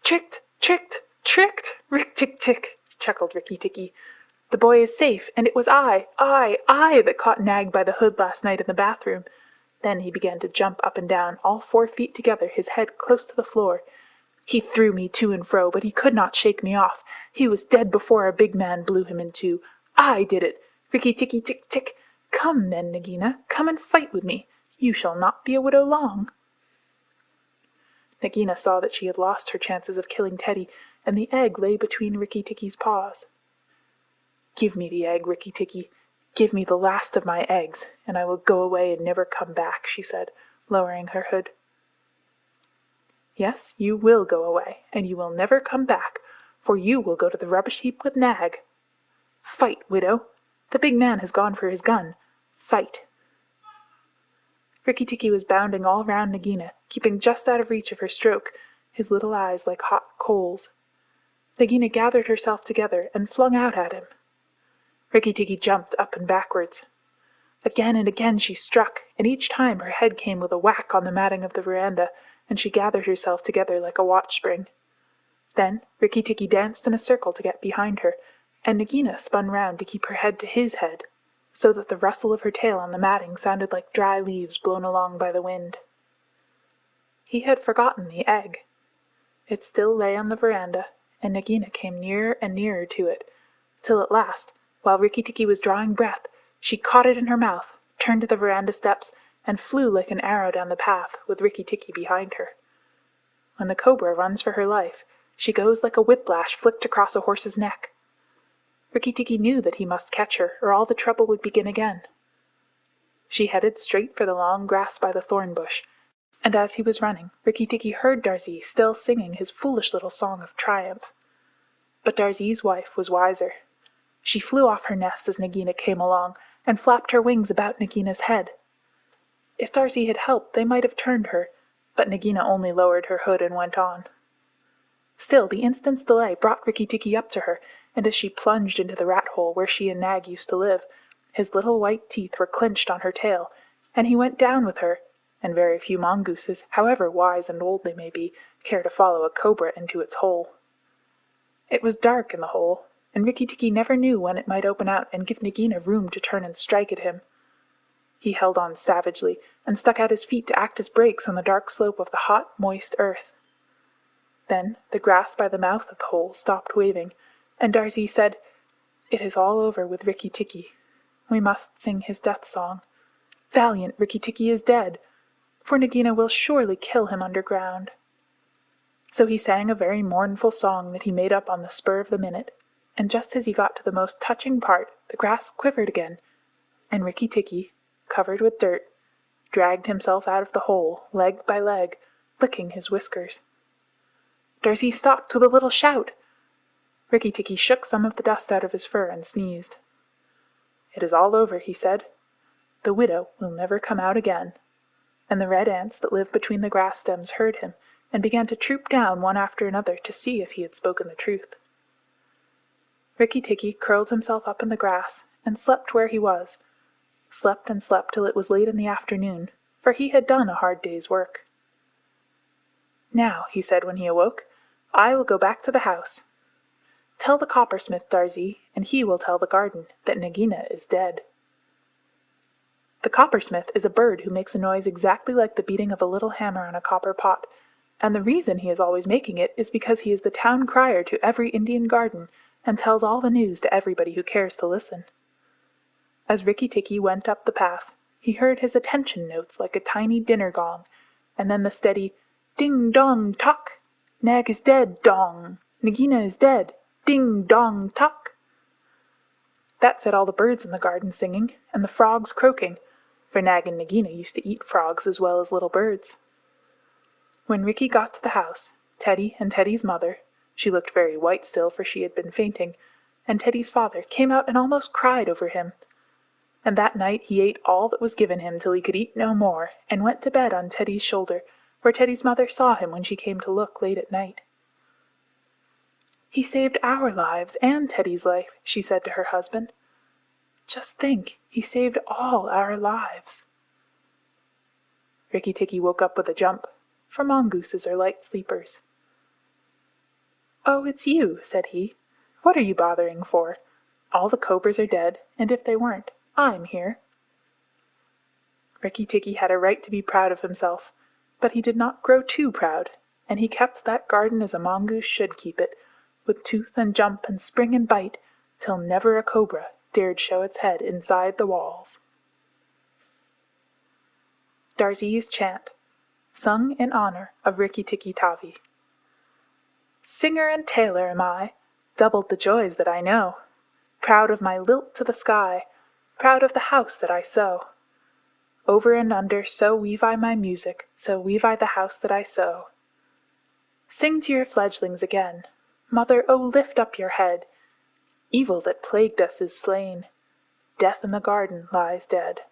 "Tricked! Tricked! Tricked! Rick-tick-tick!" chuckled Rikki Tikki. "The boy is safe, and it was I that caught Nag by the hood last night in the bathroom." Then he began to jump up and down, all 4 feet together, his head close to the floor. "He threw me to and fro, but he could not shake me off. He was dead before a big man blew him in two. I did it! Rikki-tikki-tick-tick! Come then, Nagina, come and fight with me. You shall not be a widow long." Nagina saw that she had lost her chances of killing Teddy, and the egg lay between Rikki Tikki's paws. "Give me the egg, Rikki Tikki. Give me the last of my eggs, and I will go away and never come back," she said, lowering her hood. "Yes, you will go away, and you will never come back, for you will go to the rubbish heap with Nag. Fight, widow! The big man has gone for his gun. Fight!" Rikki Tikki was bounding all round Nagina, keeping just out of reach of her stroke, his little eyes like hot coals. Nagina gathered herself together and flung out at him. Rikki Tikki jumped up and backwards. Again and again she struck, and each time her head came with a whack on the matting of the veranda, and she gathered herself together like a watch-spring. Then Rikki Tikki danced in a circle to get behind her, and Nagina spun round to keep her head to his head, so that the rustle of her tail on the matting sounded like dry leaves blown along by the wind. He had forgotten the egg. It still lay on the veranda, and Nagina came nearer and nearer to it, till at last, while Rikki Tikki was drawing breath, she caught it in her mouth, turned to the veranda steps, and flew like an arrow down the path, with Rikki Tikki behind her. When the cobra runs for her life, she goes like a whiplash flicked across a horse's neck. Rikki Tikki knew that he must catch her, or all the trouble would begin again. She headed straight for the long grass by the thorn bush, and as he was running, Rikki Tikki heard Darzee still singing his foolish little song of triumph. But Darzee's wife was wiser. She flew off her nest as Nagina came along, and flapped her wings about Nagina's head. If Darzee had helped, they might have turned her, but Nagina only lowered her hood and went on. Still, the instant's delay brought Rikki Tikki up to her, and as she plunged into the rat-hole where she and Nag used to live, his little white teeth were clinched on her tail, and he went down with her, and very few mongooses, however wise and old they may be, care to follow a cobra into its hole. It was dark in the hole, and Rikki Tikki never knew when it might open out and give Nagina room to turn and strike at him. He held on savagely, and stuck out his feet to act as brakes on the dark slope of the hot, moist earth. Then the grass by the mouth of the hole stopped waving, and Darzee said, "It is all over with Rikki Tikki. We must sing his death song. Valiant Rikki Tikki is dead, for Nagina will surely kill him underground." So he sang a very mournful song that he made up on the spur of the minute, and just as he got to the most touching part, the grass quivered again, and Rikki Tikki, covered with dirt, dragged himself out of the hole, leg by leg, licking his whiskers. Darzee stopped with a little shout. Rikki Tikki shook some of the dust out of his fur and sneezed. "It is all over," he said. "The widow will never come out again." And the red ants that lived between the grass stems heard him, and began to troop down one after another to see if he had spoken the truth. Rikki Tikki curled himself up in the grass, and slept where he was, slept and slept till it was late in the afternoon, for he had done a hard day's work. "Now," he said when he awoke, "I will go back to the house. Tell the coppersmith, Darzee, and he will tell the garden, that Nagina is dead." The coppersmith is a bird who makes a noise exactly like the beating of a little hammer on a copper pot, and the reason he is always making it is because he is the town crier to every Indian garden, and tells all the news to everybody who cares to listen. As Rikki Tikki went up the path, he heard his attention notes like a tiny dinner gong, and then the steady Ding dong tuck. Nag is dead, dong. Nagina is dead. Ding dong tuck. That set all the birds in the garden singing, and the frogs croaking, for Nag and Nagina used to eat frogs as well as little birds. When Ricky got to the house, Teddy and Teddy's mother, she looked very white still for she had been fainting, and Teddy's father came out and almost cried over him. And that night he ate all that was given him till he could eat no more, and went to bed on Teddy's shoulder, where Teddy's mother saw him when she came to look late at night. "He saved our lives and Teddy's life," she said to her husband. "Just think, he saved all our lives." Rikki-Tikki woke up with a jump, for mongooses are light sleepers. "Oh, it's you," said he. "What are you bothering for? All the cobras are dead, and if they weren't, I'm here." Rikki-Tikki had a right to be proud of himself, but he did not grow too proud, and he kept that garden as a mongoose should keep it, with tooth and jump and spring and bite, till never a cobra dared show its head inside the walls. Darzee's Chant, sung in honor of Rikki-Tikki Tavi. Singer and tailor am I, doubled the joys that I know, proud of my lilt to the sky, proud of the house that I sew. Over and under, so weave I my music, so weave I the house that I sew. Sing to your fledglings again, Mother, oh lift up your head. Evil that plagued us is slain, Death in the garden lies dead.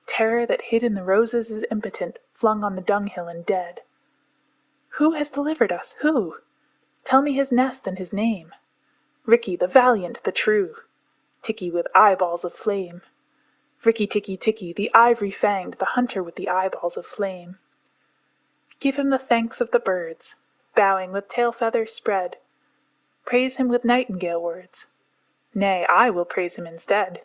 Terror that hid in the roses is impotent, flung on the dunghill and dead. Who has delivered us? Who? Tell me his nest and his name. Rikki, the valiant, the true, Tikki with eyeballs of flame. Rikki-Tikki Tikki, the ivory-fanged, the hunter with the eyeballs of flame. Give him the thanks of the birds, bowing with tail feathers spread. Praise him with nightingale words. Nay, I will praise him instead.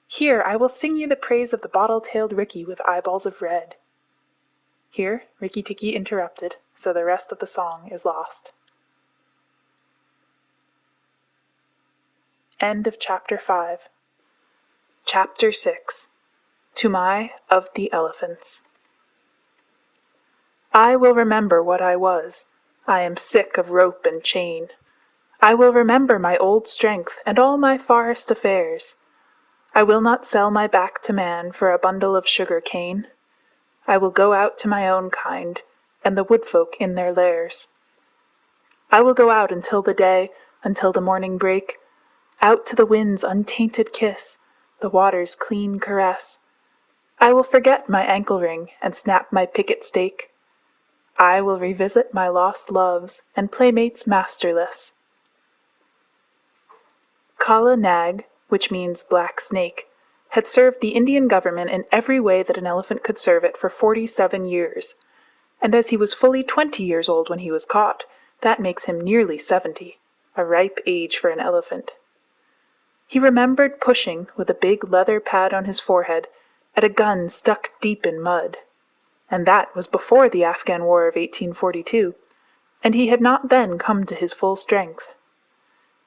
Here, I will sing you the praise of the bottle-tailed Rikki with eyeballs of red. Here Rikki-Tikki interrupted, so the rest of the song is lost. End of Chapter 5. Chapter 6. Toomai of the Elephants. I will remember what I was. I am sick of rope and chain. I will remember my old strength and all my forest affairs. I will not sell my back to man for a bundle of sugar cane. I will go out to my own kind, and the woodfolk in their lairs. I will go out until the day, until the morning break, out to the wind's untainted kiss, the water's clean caress. I will forget my ankle ring and snap my picket stake. I will revisit my lost loves and playmates masterless. Kala Nag, which means black snake, had served the Indian government in every way that an elephant could serve it for 47 years, and as he was fully 20 years old when he was caught, that makes him nearly 70, a ripe age for an elephant. He remembered pushing, with a big leather pad on his forehead, at a gun stuck deep in mud, and that was before the Afghan War of 1842, and he had not then come to his full strength.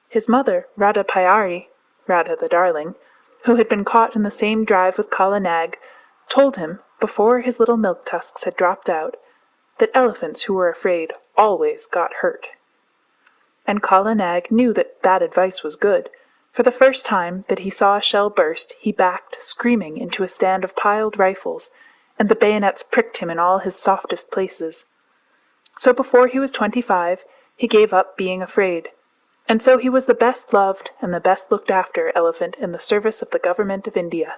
His mother, Radha Pyari, Radha the Darling, who had been caught in the same drive with Kala Nag, told him, before his little milk tusks had dropped out, that elephants who were afraid always got hurt. And Kala Nag knew that that advice was good, for the first time that he saw a shell burst, he backed, screaming, into a stand of piled rifles, and the bayonets pricked him in all his softest places. So before he was 25, he gave up being afraid, and so he was the best loved and the best looked after elephant in the service of the government of India.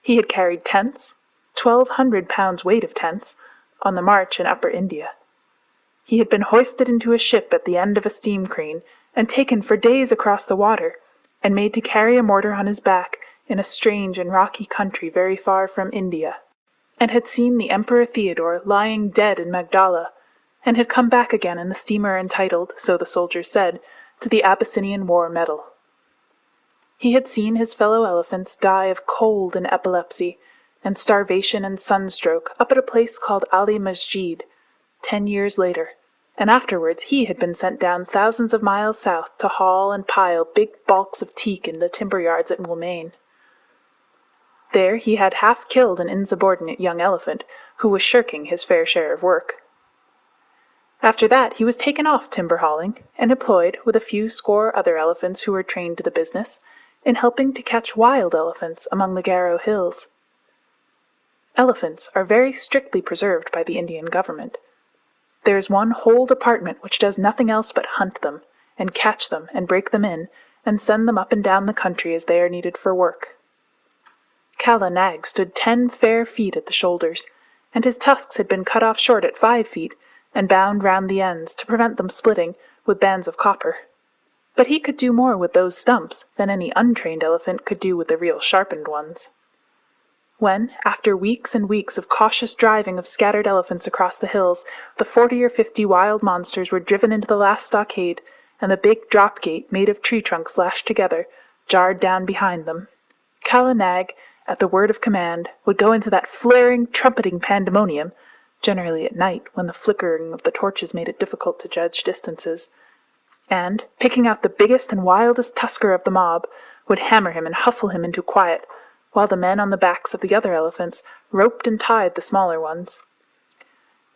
He had carried tents, 1,200 pounds weight of tents, on the march in Upper India. He had been hoisted into a ship at the end of a steam crane, and taken for days across the water, and made to carry a mortar on his back in a strange and rocky country very far from India, and had seen the Emperor Theodore lying dead in Magdala, and had come back again in the steamer entitled, so the soldiers said, to the Abyssinian War Medal. He had seen his fellow elephants die of cold and epilepsy, and starvation and sunstroke up at a place called Ali Masjid, 10 years later, and afterwards he had been sent down thousands of miles south to haul and pile big balks of teak in the timber yards at Moulmein. There he had half killed an insubordinate young elephant who was shirking his fair share of work. After that he was taken off timber hauling and employed, with a few score other elephants who were trained to the business, in helping to catch wild elephants among the Garo hills. Elephants are very strictly preserved by the Indian government. There is one whole department which does nothing else but hunt them, and catch them, and break them in, and send them up and down the country as they are needed for work. Kala Nag stood 10 fair feet at the shoulders, and his tusks had been cut off short at 5 feet, and bound round the ends to prevent them splitting with bands of copper. But he could do more with those stumps than any untrained elephant could do with the real sharpened ones. When, after weeks and weeks of cautious driving of scattered elephants across the hills, the 40 or 50 wild monsters were driven into the last stockade, and the big drop gate, made of tree trunks lashed together, jarred down behind them, Kala Nag, at the word of command, would go into that flaring, trumpeting pandemonium, generally at night, when the flickering of the torches made it difficult to judge distances, and, picking out the biggest and wildest tusker of the mob, would hammer him and hustle him into quiet, while the men on the backs of the other elephants roped and tied the smaller ones.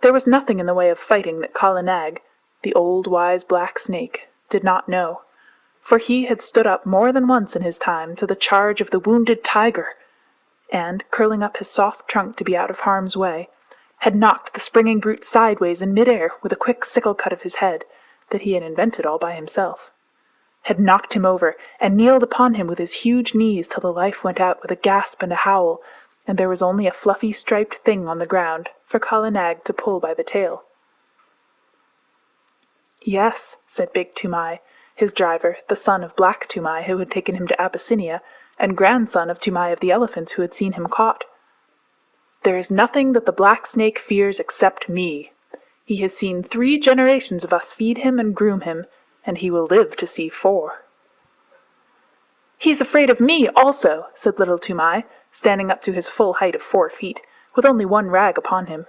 There was nothing in the way of fighting that Kala Nag, the old wise black snake, did not know, for he had stood up more than once in his time to the charge of the wounded tiger, and, curling up his soft trunk to be out of harm's way, had knocked the springing brute sideways in mid-air with a quick sickle cut of his head that he had invented all by himself, had knocked him over, and kneeled upon him with his huge knees till the life went out with a gasp and a howl, and there was only a fluffy striped thing on the ground for Kala Nag to pull by the tail. "Yes," said Big Toomai, his driver, the son of Black Toomai, who had taken him to Abyssinia, and grandson of Toomai of the Elephants, who had seen him caught. "There is nothing that the black snake fears except me. He has seen 3 generations of us feed him and groom him, and he will live to see 4. "He is afraid of me also," said Little Toomai, standing up to his full height of 4 feet, with only one rag upon him.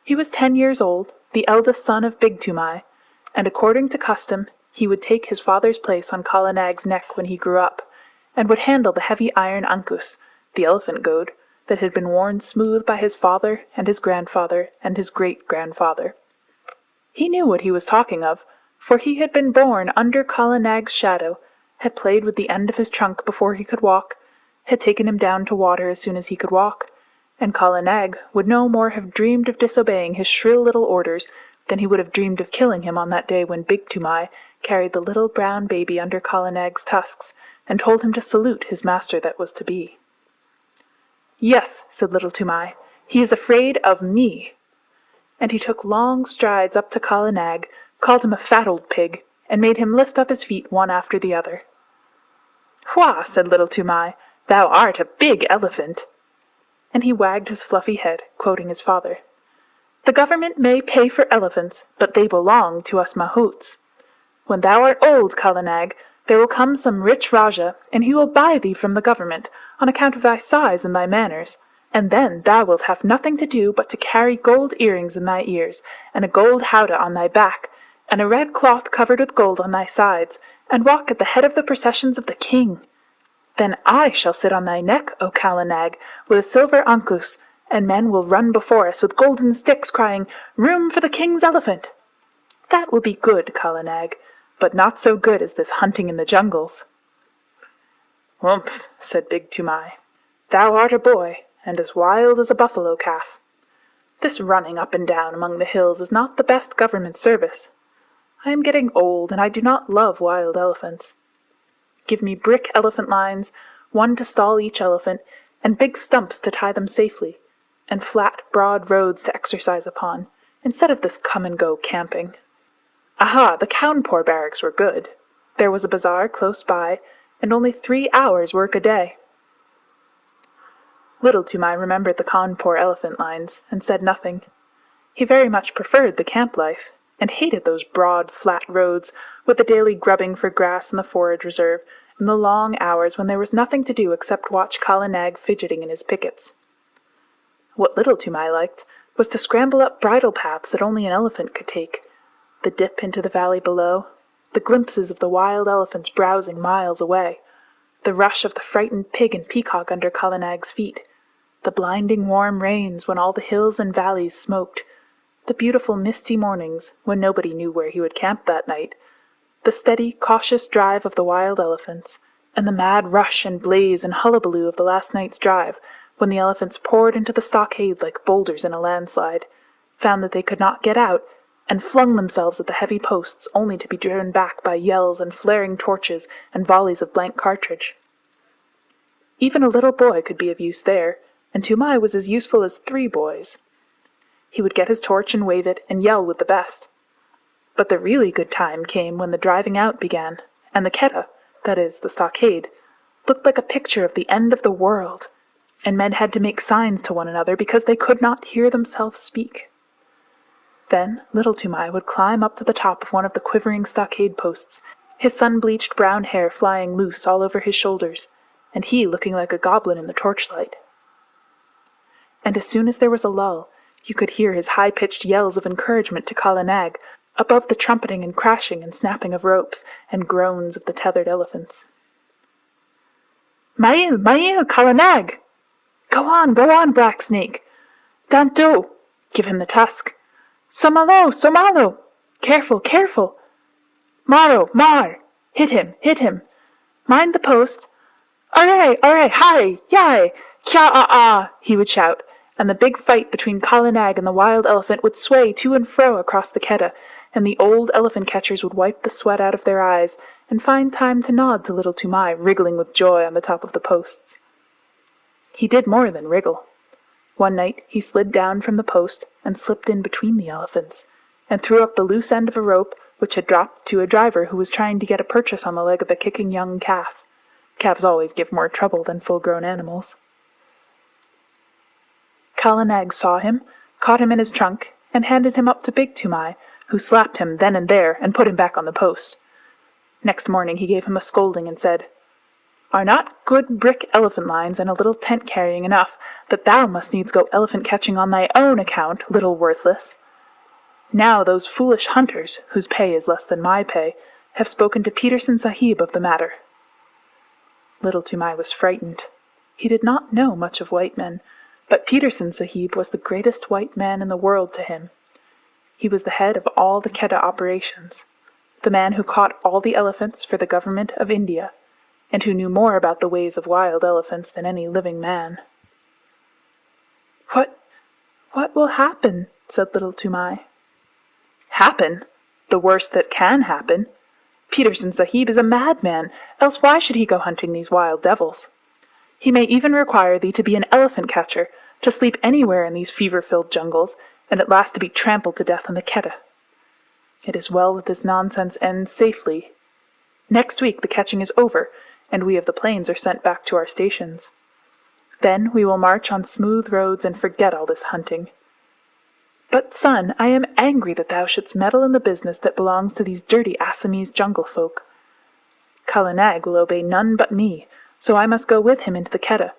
He was 10 years old, the eldest son of Big Toomai, and according to custom he would take his father's place on Kala Nag's neck when he grew up, and would handle the heavy iron ankus, the elephant goad, that had been worn smooth by his father and his grandfather and his great-grandfather. He knew what he was talking of, for he had been born under Kala Nag's shadow, had played with the end of his trunk before he could walk, had taken him down to water as soon as he could walk, and Kala Nag would no more have dreamed of disobeying his shrill little orders than he would have dreamed of killing him on that day when Big Toomai carried the little brown baby under Kala Nag's tusks and told him to salute his master that was to be. "Yes," said Little Toomai, "he is afraid of me." And he took long strides up to Kala Nag, called him a fat old pig, and made him lift up his feet one after the other. "Hwah!" said Little Toomai, "thou art a big elephant." And he wagged his fluffy head, quoting his father. "The government may pay for elephants, but they belong to us mahouts. When thou art old, Kala Nag, there will come some rich Rajah, and he will buy thee from the government, on account of thy size and thy manners, and then thou wilt have nothing to do but to carry gold earrings in thy ears, and a gold howdah on thy back, and a red cloth covered with gold on thy sides, and walk at the head of the processions of the king. Then I shall sit on thy neck, O Kala Nag, with a silver ankus, and men will run before us with golden sticks, crying, 'Room for the king's elephant!' That will be good, Kala Nag, but not so good as this hunting in the jungles." "Humph," said Big Toomai, "thou art a boy, and as wild as a buffalo calf. This running up and down among the hills is not the best government service. I am getting old, and I do not love wild elephants. Give me brick elephant lines, one to stall each elephant, and big stumps to tie them safely, and flat, broad roads to exercise upon, instead of this come-and-go camping. Aha, the Cawnpore barracks were good. There was a bazaar close by, and only 3 hours' work a day." Little Toomai remembered the Cawnpore elephant lines, and said nothing. He very much preferred the camp life, and hated those broad, flat roads, with the daily grubbing for grass in the forage reserve, and the long hours when there was nothing to do except watch Kala Nag fidgeting in his pickets. What Little Toomai liked was to scramble up bridle paths that only an elephant could take, the dip into the valley below, the glimpses of the wild elephants browsing miles away, the rush of the frightened pig and peacock under Kala Nag's feet, the blinding warm rains when all the hills and valleys smoked, the beautiful misty mornings when nobody knew where he would camp that night, the steady, cautious drive of the wild elephants, and the mad rush and blaze and hullabaloo of the last night's drive, when the elephants poured into the stockade like boulders in a landslide, found that they could not get out, and flung themselves at the heavy posts, only to be driven back by yells and flaring torches and volleys of blank cartridge. Even a little boy could be of use there, and Toomai was as useful as 3 boys. He would get his torch and wave it, and yell with the best. But the really good time came when the driving out began, and the Keddah, that is, the stockade, looked like a picture of the end of the world, and men had to make signs to one another because they could not hear themselves speak. Then little Toomai would climb up to the top of one of the quivering stockade posts, his sun-bleached brown hair flying loose all over his shoulders, and he looking like a goblin in the torchlight. And as soon as there was a lull, you could hear his high-pitched yells of encouragement to Kala Nag, above the trumpeting and crashing and snapping of ropes and groans of the tethered elephants. "Mail, Mail, Kala Nag! Go on, Black Snake! Danto! Give him the tusk! Somalo, Somalo! Careful, careful! Maro, Mar! Hit him! Mind the post! Array, hi, yai! Kya-ah-ah!" he would shout, and the big fight between Kala Nag and the wild elephant would sway to and fro across the Keddah, and the old elephant catchers would wipe the sweat out of their eyes and find time to nod to little Toomai wriggling with joy on the top of the posts. He did more than wriggle. One night he slid down from the post and slipped in between the elephants, and threw up the loose end of a rope which had dropped to a driver who was trying to get a purchase on the leg of a kicking young calf. Calves always give more trouble than full-grown animals. Kala Nag saw him, caught him in his trunk, and handed him up to Big Toomai, who slapped him then and there and put him back on the post. Next morning he gave him a scolding and said, "Are not good brick elephant lines and a little tent carrying enough, that thou must needs go elephant catching on thy own account, little worthless? Now those foolish hunters, whose pay is less than my pay, have spoken to Peterson Sahib of the matter." Little Toomai was frightened. He did not know much of white men, but Peterson Sahib was the greatest white man in the world to him. He was the head of all the Keddah operations, the man who caught all the elephants for the government of India, and who knew more about the ways of wild elephants than any living man. What will happen?" said little Toomai. "Happen? The worst that can happen. Peterson Sahib is a madman, else why should he go hunting these wild devils? He may even require thee to be an elephant catcher, to sleep anywhere in these fever-filled jungles, and at last to be trampled to death on the Keddah. It is well that this nonsense ends safely. Next week the catching is over, and we of the plains are sent back to our stations. Then we will march on smooth roads and forget all this hunting. But, son, I am angry that thou shouldst meddle in the business that belongs to these dirty Assamese jungle folk. Kala Nag will obey none but me, so I must go with him into the Keddah,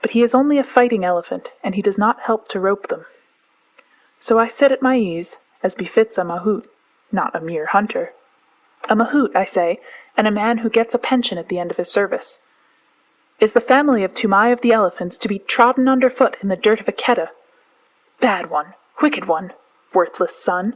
but he is only a fighting elephant, and he does not help to rope them. So I sit at my ease, as befits a mahout, not a mere hunter. A mahout, I say, and a man who gets a pension at the end of his service. Is the family of Toomai of the Elephants to be trodden underfoot in the dirt of a Keddah? Bad one, wicked one, worthless son!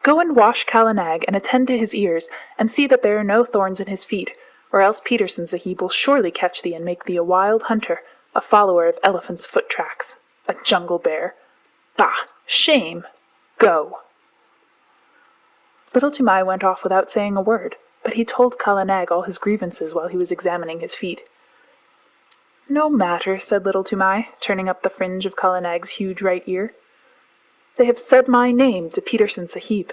Go and wash Kala Nag and attend to his ears, and see that there are no thorns in his feet, or else Peterson Sahib will surely catch thee and make thee a wild hunter, a follower of elephants' foot tracks, a jungle bear. Bah! Shame! Go!" Little Toomai went off without saying a word, but he told Kala Nag all his grievances while he was examining his feet. "No matter," said little Toomai, turning up the fringe of Kala Nag's huge right ear. "They have said my name to Peterson Sahib,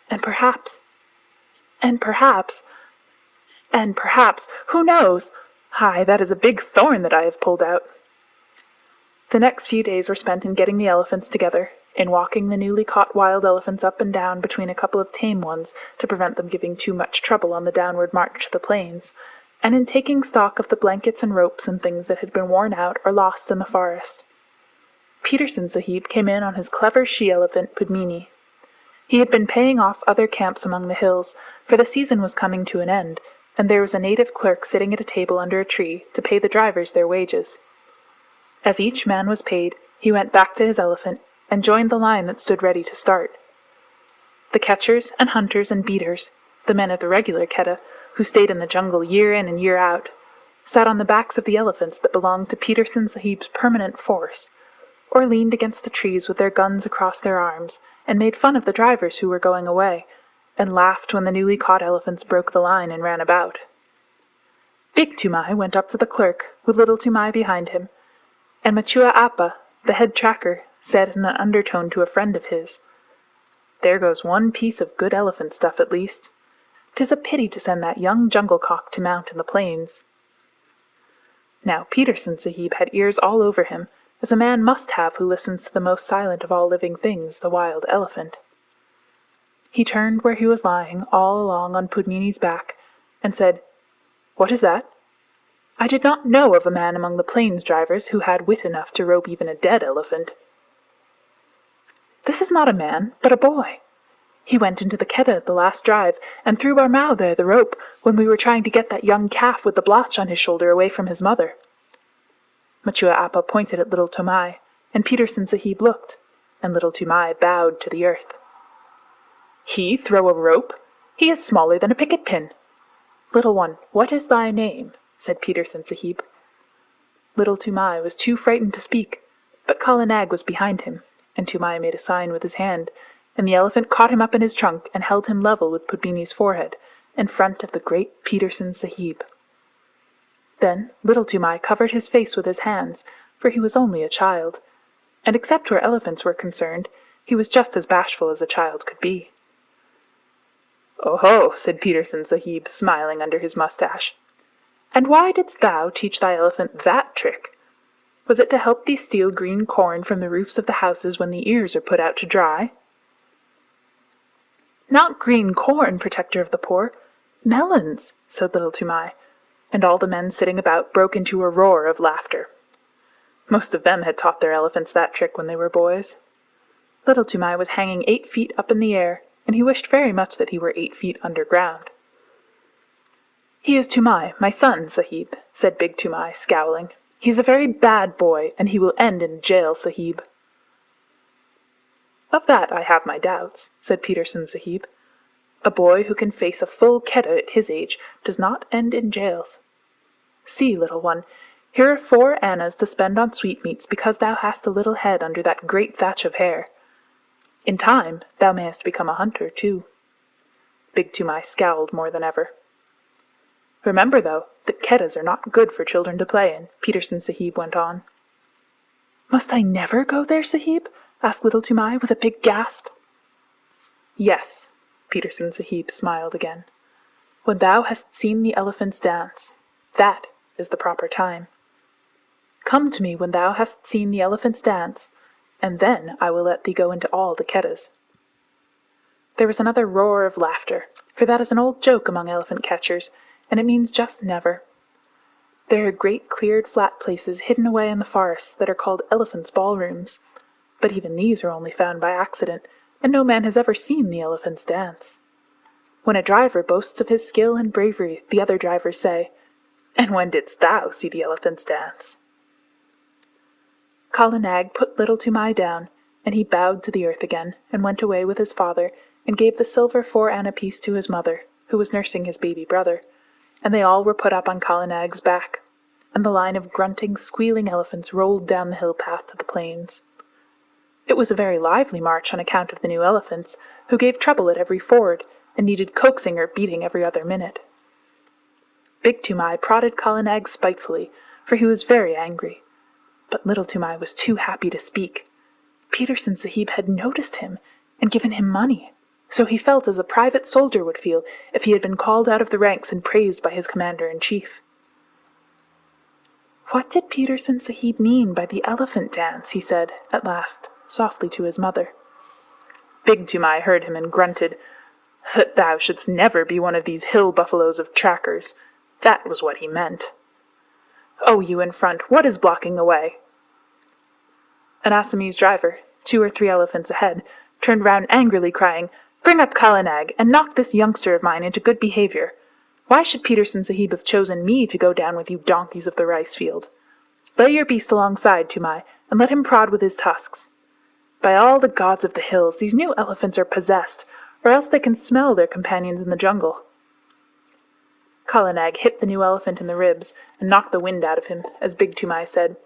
and perhaps, who knows? Hi, that is a big thorn that I have pulled out." The next few days were spent in getting the elephants together, in walking the newly caught wild elephants up and down between a couple of tame ones to prevent them giving too much trouble on the downward march to the plains, and in taking stock of the blankets and ropes and things that had been worn out or lost in the forest. Peterson Sahib came in on his clever she-elephant Pudmini. He had been paying off other camps among the hills, for the season was coming to an end, and there was a native clerk sitting at a table under a tree to pay the drivers their wages. As each man was paid, he went back to his elephant and joined the line that stood ready to start. The catchers and hunters and beaters, the men of the regular Quetta, who stayed in the jungle year in and year out, sat on the backs of the elephants that belonged to Peterson Sahib's permanent force, or leaned against the trees with their guns across their arms, and made fun of the drivers who were going away, and laughed when the newly caught elephants broke the line and ran about. Big Toomai went up to the clerk, with Little Toomai behind him, and Machua Appa, the head tracker, said in an undertone to a friend of his, "There goes one piece of good elephant stuff at least. 'Tis a pity to send that young jungle cock to mount in the plains." Now Peterson Sahib had ears all over him, as a man must have who listens to the most silent of all living things, the wild elephant. He turned where he was lying, all along on Pudmini's back, and said, "What is that? I did not know of a man among the plains drivers who had wit enough to rope even a dead elephant." "This is not a man, but a boy. He went into the Quetta at the last drive, and threw our Mao there the rope when we were trying to get that young calf with the blotch on his shoulder away from his mother." Machua Appa pointed at Little Toomai, and Peterson Sahib looked, and Little Toomai bowed to the earth. "He throw a rope? He is smaller than a picket pin." "Little one, what is thy name?" said Peterson Sahib. Little Toomai was too frightened to speak, but Kala Nag was behind him, and Toomai made a sign with his hand, and the elephant caught him up in his trunk and held him level with Pudmini's forehead, in front of the great Peterson Sahib. Then Little Toomai covered his face with his hands, for he was only a child, and except where elephants were concerned, he was just as bashful as a child could be. "Oh-ho," said Peterson Sahib, smiling under his mustache. "And why didst thou teach thy elephant that trick? Was it to help thee steal green corn from the roofs of the houses when the ears are put out to dry?" "Not green corn, protector of the poor. Melons," said Little Toomai, and all the men sitting about broke into a roar of laughter. Most of them had taught their elephants that trick when they were boys. Little Toomai was hanging 8 feet up in the air, and he wished very much that he were 8 feet underground. "He is Toomai, my son, Sahib," said Big Toomai, scowling. "He is a very bad boy, and he will end in jail, Sahib." "Of that I have my doubts," said Peterson Sahib. "A boy who can face a full Quetta at his age does not end in jails. See, little one, here are 4 annas to spend on sweetmeats because thou hast a little head under that great thatch of hair. In time thou mayest become a hunter, too." Big Toomai scowled more than ever. "Remember, though, that Quettas are not good for children to play in," Peterson Sahib went on. "Must I never go there, Sahib?" asked Little Toomai with a big gasp. "Yes," Peterson Sahib smiled again. "When thou hast seen the elephants dance, that is the proper time. Come to me when thou hast seen the elephants dance, and then I will let thee go into all the Quettas." There was another roar of laughter, for that is an old joke among elephant catchers, and it means just never. There are great cleared flat places hidden away in the forests that are called elephants' ballrooms, but even these are only found by accident, and no man has ever seen the elephants dance. When a driver boasts of his skill and bravery, the other drivers say, "And when didst thou see the elephants dance?" Kala Nag put Little Toomai down, and he bowed to the earth again, and went away with his father, and gave the silver 4-anna piece to his mother, who was nursing his baby brother, and they all were put up on Kala Nag's back, and the line of grunting, squealing elephants rolled down the hill path to the plains. It was a very lively march on account of the new elephants, who gave trouble at every ford, and needed coaxing or beating every other minute. Big Toomai prodded Kala Nag spitefully, for he was very angry, but Little Toomai was too happy to speak. Peterson Sahib had noticed him and given him money, so he felt as a private soldier would feel if he had been called out of the ranks and praised by his commander-in-chief. "What did Peterson Sahib mean by the elephant dance?" he said, at last, softly to his mother. Big Toomai heard him and grunted, "That thou shouldst never be one of these hill buffaloes of trackers. That was what he meant. Oh, you in front, what is blocking the way?" An Assamese driver, 2 or 3 elephants ahead, turned round angrily, crying, "Bring up Kala Nag, and knock this youngster of mine into good behavior. Why should Peterson Sahib have chosen me to go down with you donkeys of the rice field? Lay your beast alongside, Toomai, and let him prod with his tusks. By all the gods of the hills, these new elephants are possessed, or else they can smell their companions in the jungle. Kala Nag hit the new elephant in the ribs and knocked the wind out of him, as Big Toomai said,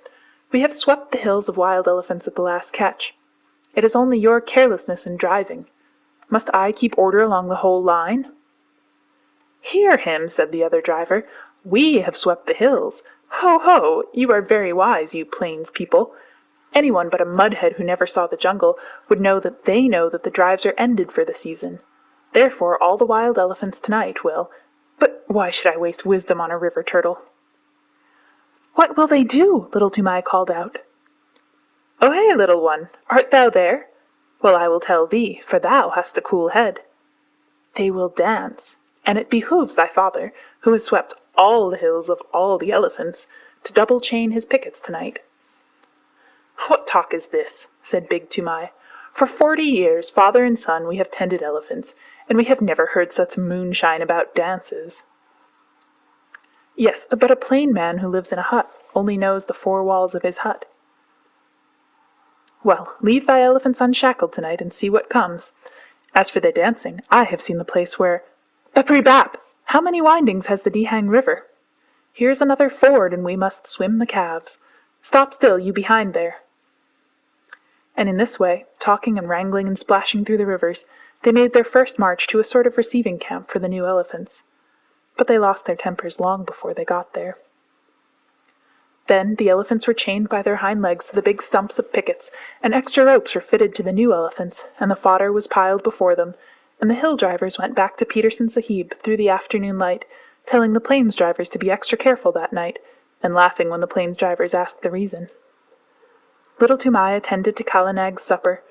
"We have swept the hills of wild elephants at the last catch. It is only your carelessness in driving. Must I keep order along the whole line?" "Hear him," said the other driver. "We have swept the hills. Ho, ho! You are very wise, you plains people. Anyone but a mudhead who never saw the jungle would know that the drives are ended for the season. Therefore all the wild elephants tonight will— But why should I waste wisdom on a river turtle?" "What will they do?" Little Toomai called out. "Oh, hey, little one, art thou there? Well, I will tell thee, for thou hast a cool head. They will dance, and it behooves thy father, who has swept all the hills of all the elephants, to double chain his pickets tonight." "What talk is this?" said Big Toomai. "For 40 years, father and son, we have tended elephants, and we have never heard such moonshine about dances." "Yes, but a plain man who lives in a hut only knows the 4 walls of his hut." "Well, leave thy elephants unshackled tonight and see what comes. As for the dancing, I have seen the place where— Bapri Bap! How many windings has the Dihang River? Here's another ford, and we must swim the calves. Stop still, you behind there." And in this way, talking and wrangling and splashing through the rivers, they made their first march to a sort of receiving camp for the new elephants. But they lost their tempers long before they got there. Then the elephants were chained by their hind legs to the big stumps of pickets, and extra ropes were fitted to the new elephants, and the fodder was piled before them, and the hill drivers went back to Peterson Sahib through the afternoon light, telling the plains drivers to be extra careful that night, and laughing when the plains drivers asked the reason. Little Toomai attended to Kala Nag's supper,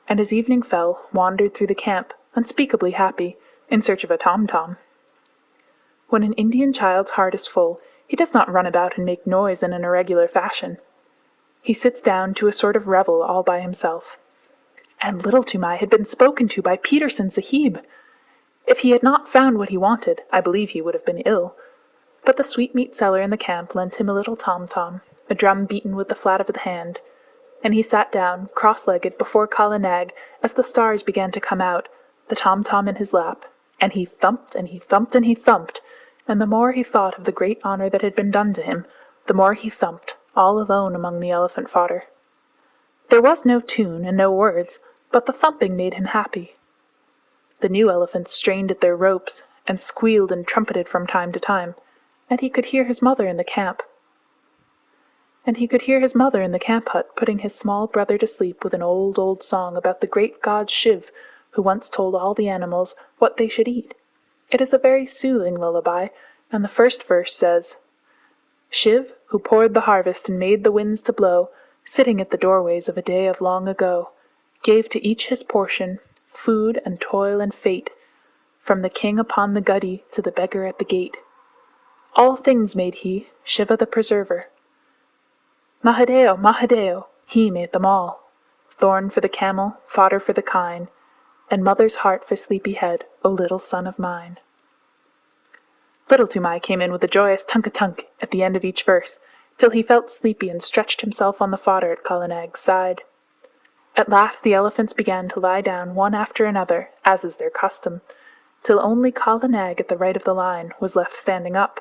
and as evening fell, wandered through the camp, unspeakably happy, in search of a tom-tom. When an Indian child's heart is full, he does not run about and make noise in an irregular fashion. He sits down to a sort of revel all by himself. And Little Toomai had been spoken to by Peterson Sahib! If he had not found what he wanted, I believe he would have been ill. But the sweetmeat seller in the camp lent him a little tom-tom, a drum beaten with the flat of the hand, and he sat down, cross-legged, before Kala Nag as the stars began to come out, the tom-tom in his lap, and he thumped and he thumped and he thumped, and the more he thought of the great honor that had been done to him, the more he thumped, all alone among the elephant fodder. There was no tune and no words, but the thumping made him happy. The new elephants strained at their ropes, and squealed and trumpeted from time to time, and he could hear his mother in the camp. Hut putting his small brother to sleep with an old song about the great god Shiv, who once told all the animals what they should eat. It is a very soothing lullaby, and the first verse says, "Shiv, who poured the harvest and made the winds to blow, sitting at the doorways of a day of long ago, gave to each his portion, food and toil and fate, from the king upon the guddy to the beggar at the gate. All things made he, Shiva the preserver. Mahadeo, Mahadeo, he made them all. Thorn for the camel, fodder for the kine, and mother's heart for sleepy-head, O little son of mine." Little Toomai came in with a joyous tunk-a-tunk at the end of each verse, till he felt sleepy and stretched himself on the fodder at Kala Nag's side. At last the elephants began to lie down one after another, as is their custom, till only Kala Nag at the right of the line was left standing up,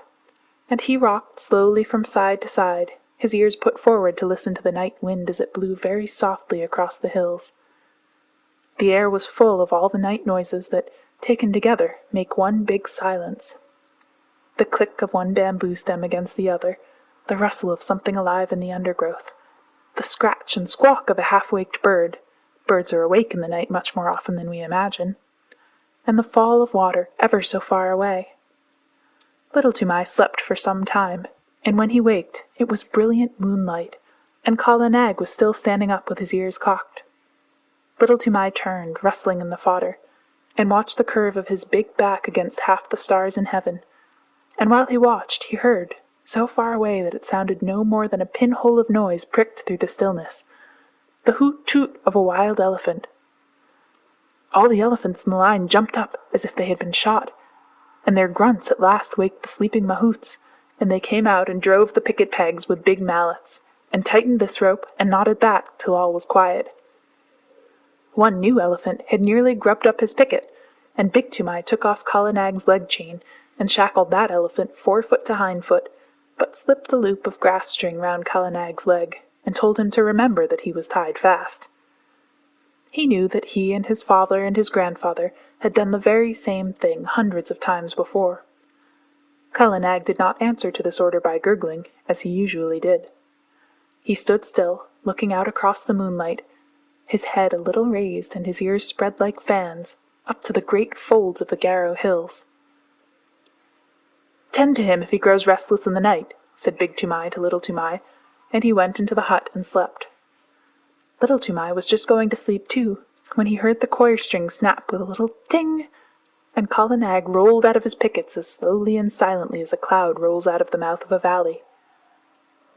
and he rocked slowly from side to side, his ears put forward to listen to the night wind as it blew very softly across the hills. The air was full of all the night noises that, taken together, make one big silence. The click of one bamboo stem against the other, the rustle of something alive in the undergrowth, the scratch and squawk of a half-waked bird — birds are awake in the night much more often than we imagine — and the fall of water ever so far away. Little Toomai slept for some time, and when he waked it was brilliant moonlight, and Kala Nag was still standing up with his ears cocked. Little Toomai turned, rustling in the fodder, and watched the curve of his big back against half the stars in heaven, and while he watched he heard, so far away that it sounded no more than a pinhole of noise pricked through the stillness, the hoot-toot of a wild elephant. All the elephants in the line jumped up as if they had been shot, and their grunts at last waked the sleeping mahouts, and they came out and drove the picket pegs with big mallets, and tightened this rope and knotted that till all was quiet. One new elephant had nearly grubbed up his picket, and Big Toomai took off Kala Nag's leg chain and shackled that elephant 4 foot to hind foot, but slipped a loop of grass string round Kala Nag's leg, and told him to remember that he was tied fast. He knew that he and his father and his grandfather had done the very same thing hundreds of times before. Kala Nag did not answer to this order by gurgling, as he usually did. He stood still, looking out across the moonlight, his head a little raised and his ears spread like fans, up to the great folds of the Garo hills. "Tend to him if he grows restless in the night," said Big Toomai to Little Toomai, and he went into the hut and slept. Little Toomai was just going to sleep too, when he heard the coir string snap with a little ting, and Kala Nag rolled out of his pickets as slowly and silently as a cloud rolls out of the mouth of a valley.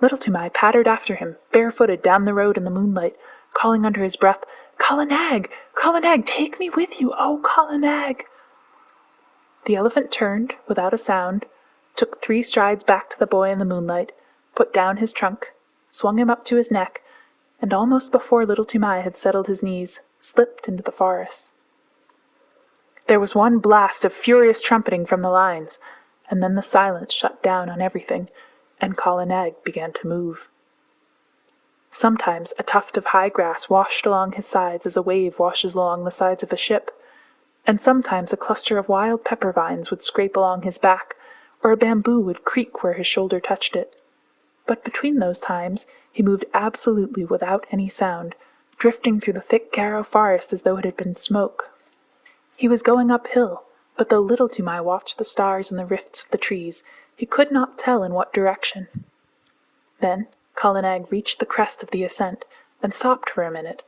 Little Toomai pattered after him, barefooted, down the road in the moonlight, calling under his breath, Kala Nag! Kala Nag, take me with you! Oh, Kala Nag! The elephant turned, without a sound, took 3 strides back to the boy in the moonlight, put down his trunk, swung him up to his neck, and almost before Little Toomai had settled his knees, slipped into the forest. There was one blast of furious trumpeting from the lines, and then the silence shut down on everything, and Kala Nag began to move. Sometimes a tuft of high grass washed along his sides as a wave washes along the sides of a ship, and sometimes a cluster of wild pepper vines would scrape along his back, or a bamboo would creak where his shoulder touched it. But between those times he moved absolutely without any sound, drifting through the thick Garo forest as though it had been smoke. He was going uphill, but though Little Toomai watched the stars in the rifts of the trees, he could not tell in what direction. Then Kala Nag reached the crest of the ascent, and stopped for a minute,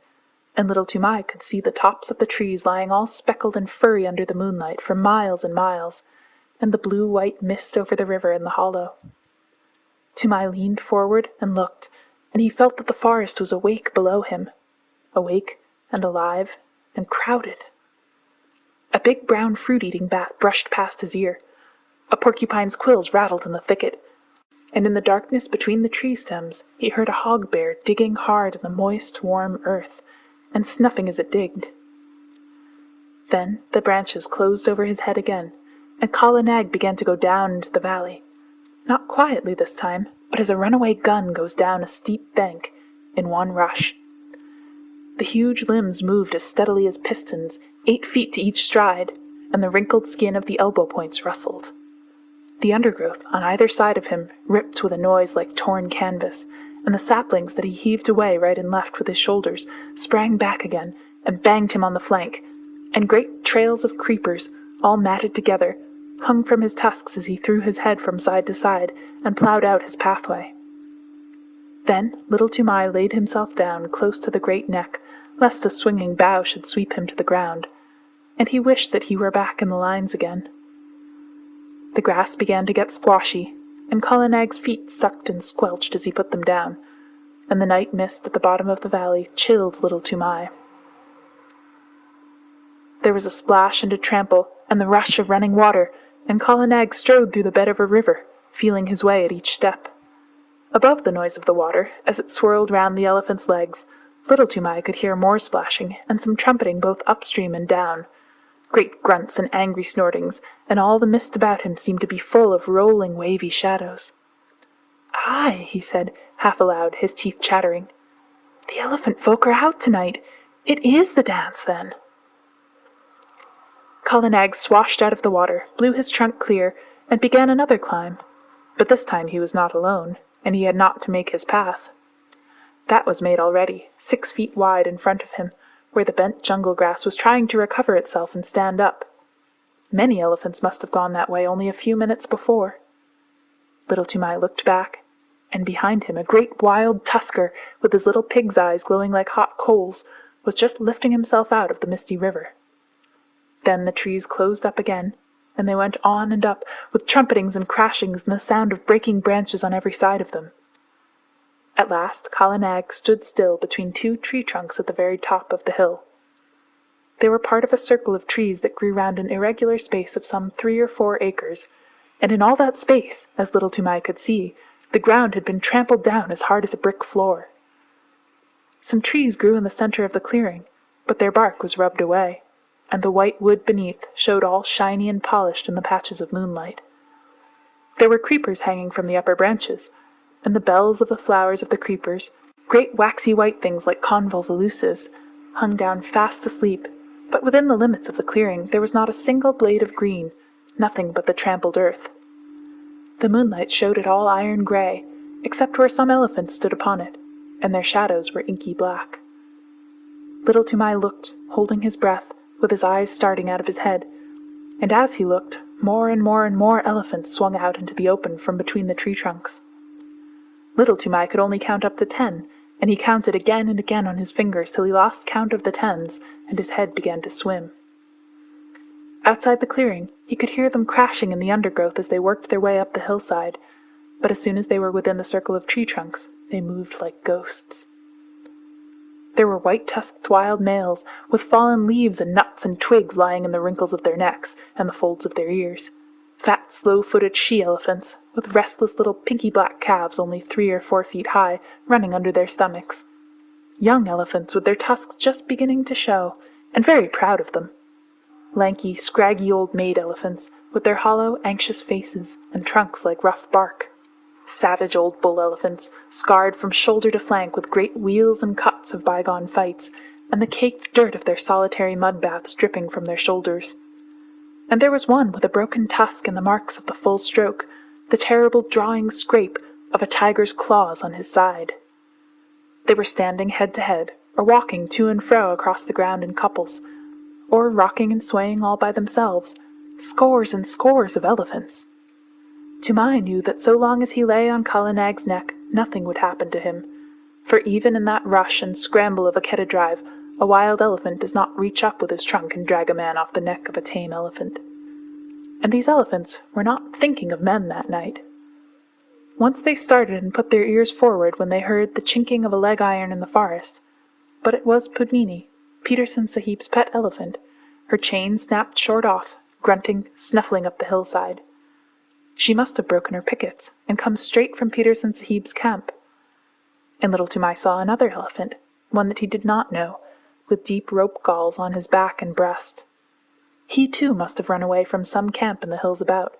and Little Toomai could see the tops of the trees lying all speckled and furry under the moonlight for miles and miles, and the blue-white mist over the river in the hollow. Toomai leaned forward and looked, and he felt that the forest was awake below him, awake and alive and crowded. A big brown fruit-eating bat brushed past his ear. A porcupine's quills rattled in the thicket, and in the darkness between the tree stems he heard a hog-bear digging hard in the moist, warm earth, and snuffing as it digged. Then the branches closed over his head again, and Kala Nag began to go down into the valley, not quietly this time, but as a runaway gun goes down a steep bank, in one rush. The huge limbs moved as steadily as pistons, 8 feet to each stride, and the wrinkled skin of the elbow points rustled. The undergrowth on either side of him ripped with a noise like torn canvas, and the saplings that he heaved away right and left with his shoulders sprang back again and banged him on the flank, and great trails of creepers, all matted together, hung from his tusks as he threw his head from side to side and ploughed out his pathway. Then Little Toomai laid himself down close to the great neck, lest a swinging bough should sweep him to the ground, and he wished that he were back in the lines again. The grass began to get squashy, and Kala Nag's feet sucked and squelched as he put them down, and the night mist at the bottom of the valley chilled Little Toomai. There was a splash and a trample, and the rush of running water, and Kala Nag strode through the bed of a river, feeling his way at each step. Above the noise of the water, as it swirled round the elephant's legs, Little Toomai could hear more splashing, and some trumpeting both upstream and down. Great grunts and angry snortings, and all the mist about him seemed to be full of rolling, wavy shadows. "Aye," he said, half aloud, his teeth chattering. "The elephant folk are out tonight. It is the dance, then." Kala Nag swashed out of the water, blew his trunk clear, and began another climb. But this time he was not alone, and he had not to make his path. That was made already, 6 feet wide in front of him, where the bent jungle grass was trying to recover itself and stand up. Many elephants must have gone that way only a few minutes before. Little Toomai looked back, and behind him a great wild tusker, with his little pig's eyes glowing like hot coals, was just lifting himself out of the misty river. Then the trees closed up again, and they went on and up, with trumpetings and crashings and the sound of breaking branches on every side of them. At last Kala Nag stood still between 2 tree trunks at the very top of the hill. They were part of a circle of trees that grew round an irregular space of some 3 or 4 acres, and in all that space, as Little Toomai could see, the ground had been trampled down as hard as a brick floor. Some trees grew in the center of the clearing, but their bark was rubbed away, and the white wood beneath showed all shiny and polished in the patches of moonlight. There were creepers hanging from the upper branches, and the bells of the flowers of the creepers, great waxy white things like convolvuluses, hung down fast asleep, but within the limits of the clearing there was not a single blade of green, nothing but the trampled earth. The moonlight showed it all iron gray, except where some elephants stood upon it, and their shadows were inky black. Little Toomai looked, holding his breath, with his eyes starting out of his head, and as he looked, more and more and more elephants swung out into the open from between the tree trunks. Little Toomai could only count up to 10, and he counted again and again on his fingers till he lost count of the 10s, and his head began to swim. Outside the clearing, he could hear them crashing in the undergrowth as they worked their way up the hillside, but as soon as they were within the circle of tree trunks, they moved like ghosts. There were white-tusked wild males, with fallen leaves and nuts and twigs lying in the wrinkles of their necks and the folds of their ears, fat, slow-footed she-elephants, with restless little pinky-black calves only 3 or 4 feet high, running under their stomachs, young elephants with their tusks just beginning to show, and very proud of them, lanky, scraggy old maid elephants, with their hollow, anxious faces and trunks like rough bark, savage old bull elephants, scarred from shoulder to flank with great wheals and cuts of bygone fights, and the caked dirt of their solitary mud baths dripping from their shoulders. And there was one with a broken tusk and the marks of the full stroke, the terrible drawing scrape of a tiger's claws on his side. They were standing head to head, or walking to and fro across the ground in couples, or rocking and swaying all by themselves, scores and scores of elephants. Toomai knew that so long as he lay on Kala Nag's neck, nothing would happen to him, for even in that rush and scramble of a Keddah drive, a wild elephant does not reach up with his trunk and drag a man off the neck of a tame elephant. And these elephants were not thinking of men that night. Once they started and put their ears forward when they heard the chinking of a leg iron in the forest, but it was Pudmini, Peterson Sahib's pet elephant, her chain snapped short off, grunting, snuffling up the hillside. She must have broken her pickets, and come straight from Peterson Sahib's camp. And Little Toomai saw another elephant, one that he did not know, with deep rope galls on his back and breast. He too must have run away from some camp in the hills about.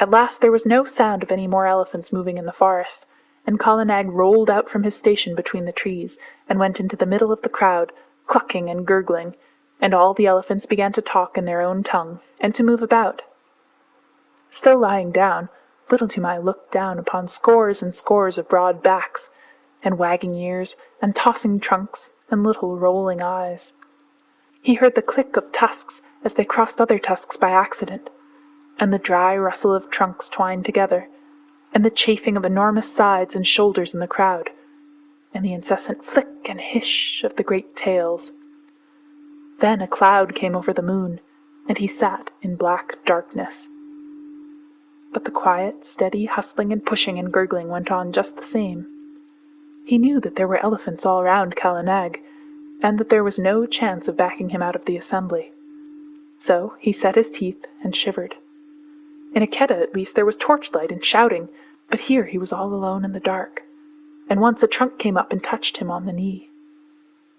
At last there was no sound of any more elephants moving in the forest, and Kala Nag rolled out from his station between the trees, and went into the middle of the crowd, clucking and gurgling, and all the elephants began to talk in their own tongue, and to move about. Still lying down, Little Toomai looked down upon scores and scores of broad backs, and wagging ears, and tossing trunks, and little rolling eyes. He heard the click of tusks as they crossed other tusks by accident, and the dry rustle of trunks twined together, and the chafing of enormous sides and shoulders in the crowd, and the incessant flick and hiss of the great tails. Then a cloud came over the moon, and he sat in black darkness. But the quiet, steady hustling and pushing and gurgling went on just the same. He knew that there were elephants all round Kala Nag, and that there was no chance of backing him out of the assembly. So he set his teeth and shivered. In a Keddah, at least, there was torchlight and shouting, but here he was all alone in the dark, and once a trunk came up and touched him on the knee.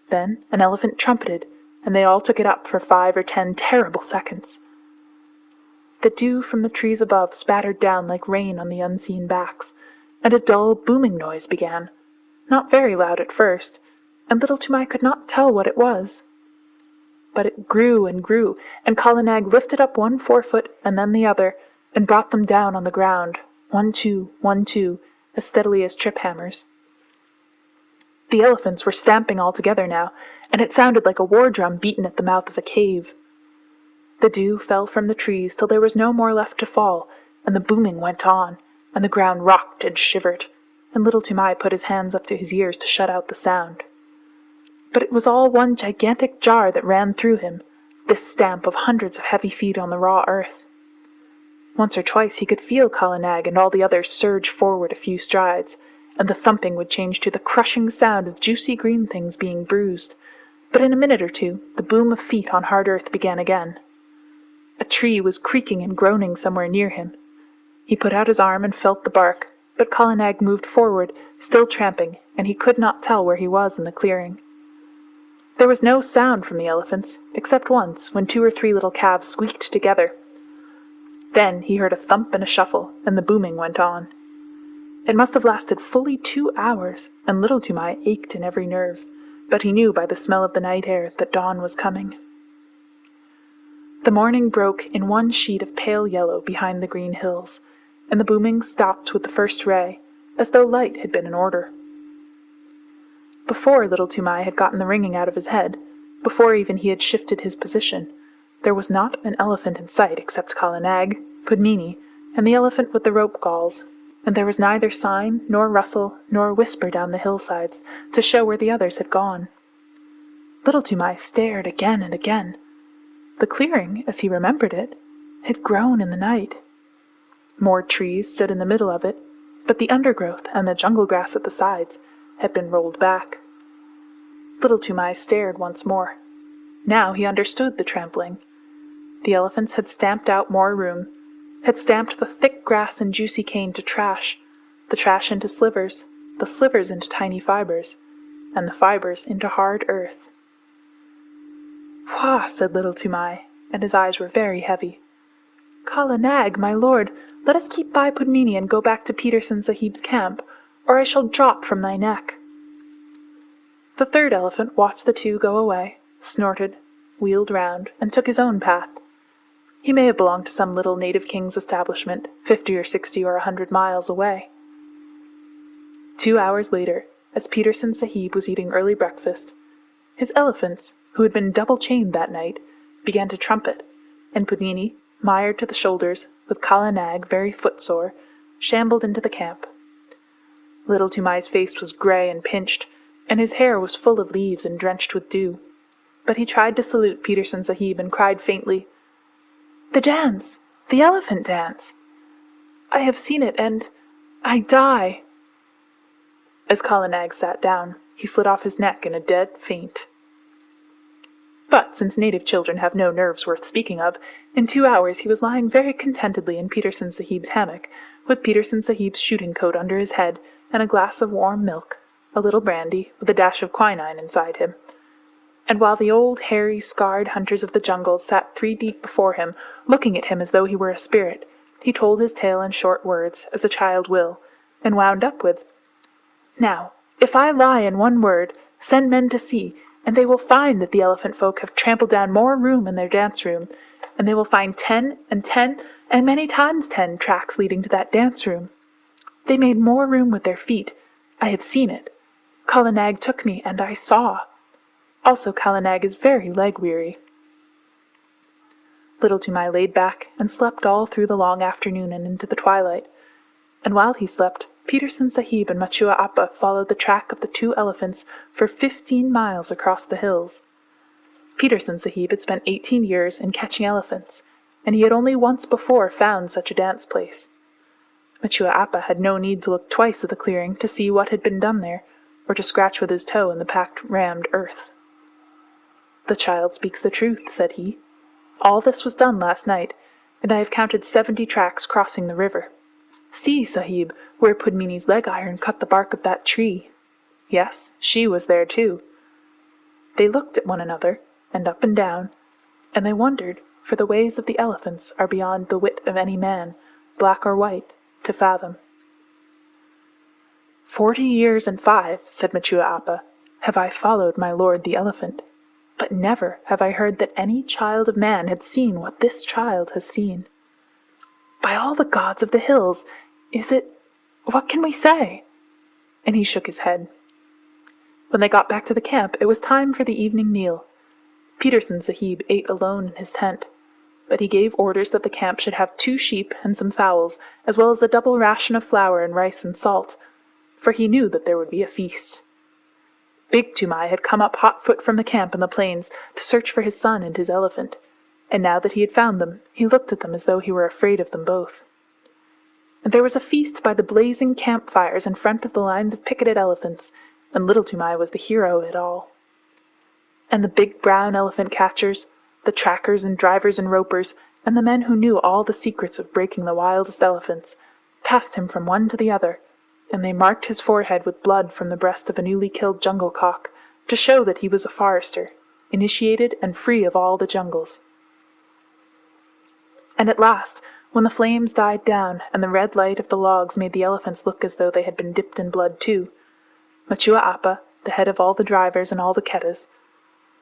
Then an elephant trumpeted, and they all took it up for 5 or 10 terrible seconds. The dew from the trees above spattered down like rain on the unseen backs, and a dull booming noise began, not very loud at first, and Little Toomai could not tell what it was. But it grew, and Kala Nag lifted up one forefoot and then the other, and brought them down on the ground, 1, 2, 1, 2, as steadily as trip hammers. The elephants were stamping all together now, and it sounded like a war drum beaten at the mouth of a cave. The dew fell from the trees till there was no more left to fall, and the booming went on, and the ground rocked and shivered, and Little Toomai put his hands up to his ears to shut out the sound. But it was all one gigantic jar that ran through him, this stamp of hundreds of heavy feet on the raw earth. Once or twice he could feel Kala Nag and all the others surge forward a few strides, and the thumping would change to the crushing sound of juicy green things being bruised, But in a minute or two, the boom of feet on hard earth began again. A tree was creaking and groaning somewhere near him. He put out his arm and felt the bark, but Kala Nag moved forward, still tramping, and he could not tell where he was in the clearing. There was no sound from the elephants, except once, when 2 or 3 little calves squeaked together. Then he heard a thump and a shuffle, and the booming went on. It must have lasted fully 2 hours, and Little Toomai ached in every nerve, but he knew by the smell of the night air that dawn was coming. The morning broke in one sheet of pale yellow behind the green hills, and the booming stopped with the first ray, as though light had been in order. Before Little Toomai had gotten the ringing out of his head, before even he had shifted his position, there was not an elephant in sight except Kala Nag, Pudmini, and the elephant with the rope galls, and there was neither sign, nor rustle, nor whisper down the hillsides to show where the others had gone. Little Toomai stared again and again. The clearing, as he remembered it, had grown in the night. More trees stood in the middle of it, but the undergrowth and the jungle grass at the sides had been rolled back. Little Toomai stared once more. Now he understood the trampling. The elephants had stamped out more room, had stamped the thick grass and juicy cane to trash, the trash into slivers, the slivers into tiny fibers, and the fibers into hard earth. "Wah!" said Little Toomai, and his eyes were very heavy. "Kala Nag, my lord, let us keep by Pudmini and go back to Peterson Sahib's camp, or I shall drop from thy neck." The third elephant watched the two go away, snorted, wheeled round, and took his own path. He may have belonged to some little native king's establishment, 50 or 60 or 100 miles away. 2 hours later, as Peterson Sahib was eating early breakfast, his elephants, who had been double-chained that night, began to trumpet, and Pudmini, mired to the shoulders, with Kala Nag very footsore, shambled into the camp. Little Toomai's face was grey and pinched, and his hair was full of leaves and drenched with dew. But he tried to salute Peterson Sahib and cried faintly, "The dance! The elephant dance! I have seen it, and I die!" As Kala Nag sat down, he slid off his neck in a dead faint. But since native children have no nerves worth speaking of, in 2 hours he was lying very contentedly in Peterson Sahib's hammock, with Peterson Sahib's shooting coat under his head, and a glass of warm milk, a little brandy, with a dash of quinine inside him. And while the old, hairy, scarred hunters of the jungle sat 3 deep before him, looking at him as though he were a spirit, he told his tale in short words, as a child will, and wound up with, "Now, if I lie in one word, send men to see, and they will find that the elephant folk have trampled down more room in their dance-room, and they will find 10 and 10 and many times 10 tracks leading to that dance-room. They made more room with their feet. I have seen it. Kala Nag took me, and I saw. Also Kala Nag is very leg-weary." Little Toomai laid back and slept all through the long afternoon and into the twilight, and while he slept, Peterson Sahib and Machua Appa followed the track of the 2 elephants for 15 miles across the hills. Peterson Sahib had spent 18 years in catching elephants, and he had only once before found such a dance place. Machua Appa had no need to look twice at the clearing to see what had been done there, or to scratch with his toe in the packed, rammed earth. "The child speaks the truth," said he. "All this was done last night, and I have counted 70 tracks crossing the river. See, Sahib, where Pudmini's leg-iron cut the bark of that tree. Yes, she was there too." They looked at one another, and up and down, and they wondered, for the ways of the elephants are beyond the wit of any man, black or white, to fathom. 40 years and 5, said Machua Appa, have I followed my lord the elephant, but never have I heard that any child of man had seen what this child has seen. By all the gods of the hills, what can we say? And he shook his head. When they got back to the camp, it was time for the evening meal. Peterson Sahib ate alone in his tent, but he gave orders that the camp should have 2 sheep and some fowls, as well as a double ration of flour and rice and salt, for he knew that there would be a feast. Big Toomai had come up hot-foot from the camp in the plains to search for his son and his elephant, and now that he had found them, he looked at them as though he were afraid of them both. And there was a feast by the blazing campfires in front of the lines of picketed elephants, and Little Toomai was the hero of it all. And the big brown elephant catchers, the trackers and drivers and ropers, and the men who knew all the secrets of breaking the wildest elephants, passed him from one to the other, and they marked his forehead with blood from the breast of a newly killed jungle cock, to show that he was a forester, initiated and free of all the jungles. And at last, when the flames died down and the red light of the logs made the elephants look as though they had been dipped in blood too, Machua Appa, the head of all the drivers and all the Keddas,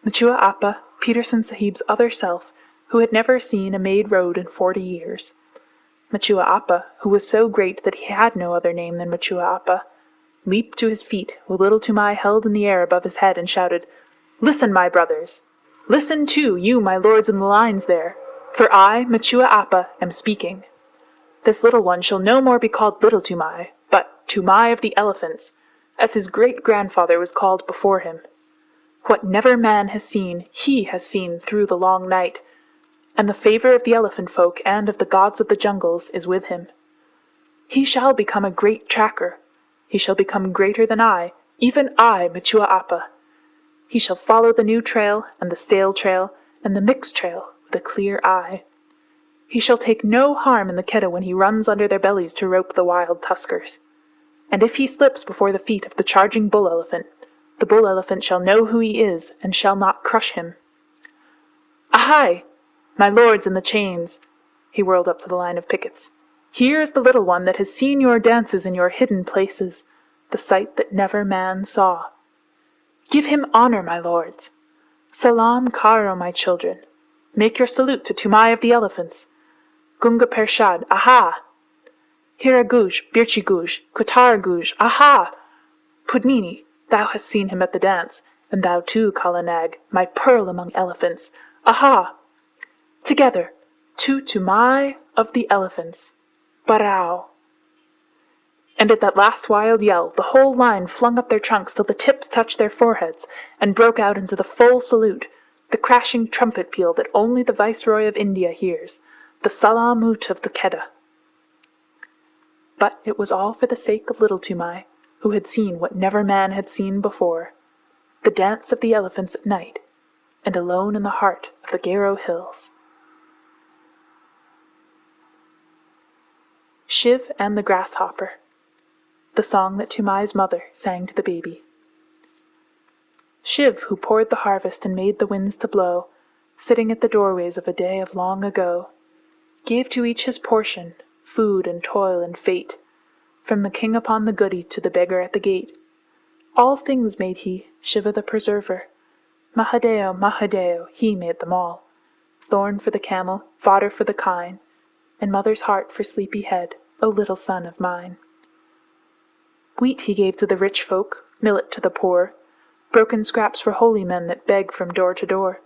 Machua Appa, Peterson Sahib's other self, who had never seen a made road in 40 years, Machua Appa, who was so great that he had no other name than Machua Appa, leaped to his feet with Little Toomai held in the air above his head and shouted, "Listen, my brothers! Listen, too, you, my lords in the lines there, for I, Machua Appa, am speaking. This little one shall no more be called Little Toomai, but Toomai of the Elephants, as his great-grandfather was called before him. What never man has seen, he has seen through the long night, and the favor of the elephant folk and of the gods of the jungles is with him. He shall become a great tracker. He shall become greater than I, even I, Machua Appa. He shall follow the new trail, and the stale trail, and the mixed trail, with a clear eye. He shall take no harm in the Kedda when he runs under their bellies to rope the wild tuskers. And if he slips before the feet of the charging bull-elephant, the bull-elephant shall know who he is, and shall not crush him. Ahai! My lords in the chains," he whirled up to the line of pickets, "here is the little one that has seen your dances in your hidden places, the sight that never man saw. Give him honor, my lords. Salam karo, my children. Make your salute to Toomai of the Elephants. Gunga Pershad, aha! Hiraguj, Birchiguj, Kutaraguj, aha! Pudmini, thou hast seen him at the dance, and thou too, Kalanag, my pearl among elephants, aha! Together, to Toomai of the Elephants. Barao!" And at that last wild yell, the whole line flung up their trunks till the tips touched their foreheads, and broke out into the full salute, the crashing trumpet peal that only the Viceroy of India hears, the Salamut of the Kedda. But it was all for the sake of Little Toomai, who had seen what never man had seen before, the dance of the elephants at night, and alone in the heart of the Garo Hills. Shiv and the Grasshopper, the song that Toomai's mother sang to the baby. Shiv, who poured the harvest and made the winds to blow, sitting at the doorways of a day of long ago, gave to each his portion, food and toil and fate, from the king upon the goody to the beggar at the gate. All things made he, Shiva the preserver. Mahadeo, Mahadeo, he made them all. Thorn for the camel, fodder for the kine, and mother's heart for sleepy head, O little son of mine. Wheat he gave to the rich folk, millet to the poor, broken scraps for holy men that beg from door to door,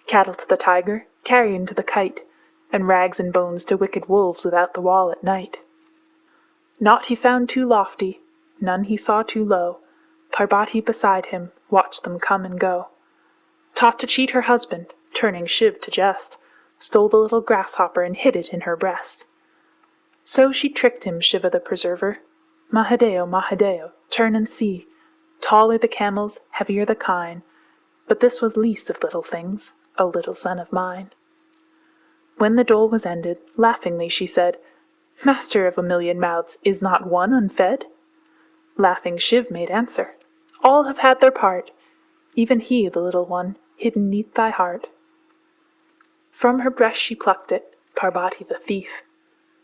cattle to the tiger, carrion to the kite, and rags and bones to wicked wolves without the wall at night. Naught he found too lofty, none he saw too low. Parbati beside him watched them come and go. Taught to cheat her husband, turning Shiv to jest, stole the little grasshopper and hid it in her breast. So she tricked him, Shiva the preserver. Mahadeo, Mahadeo, turn and see. Tall are the camels, heavier the kine, but this was least of little things, O little son of mine. When the dole was ended, laughingly she said, Master of a million mouths, is not one unfed? Laughing Shiv made answer, All have had their part, even he, the little one, hidden neath thy heart. From her breast she plucked it, Parbati the thief,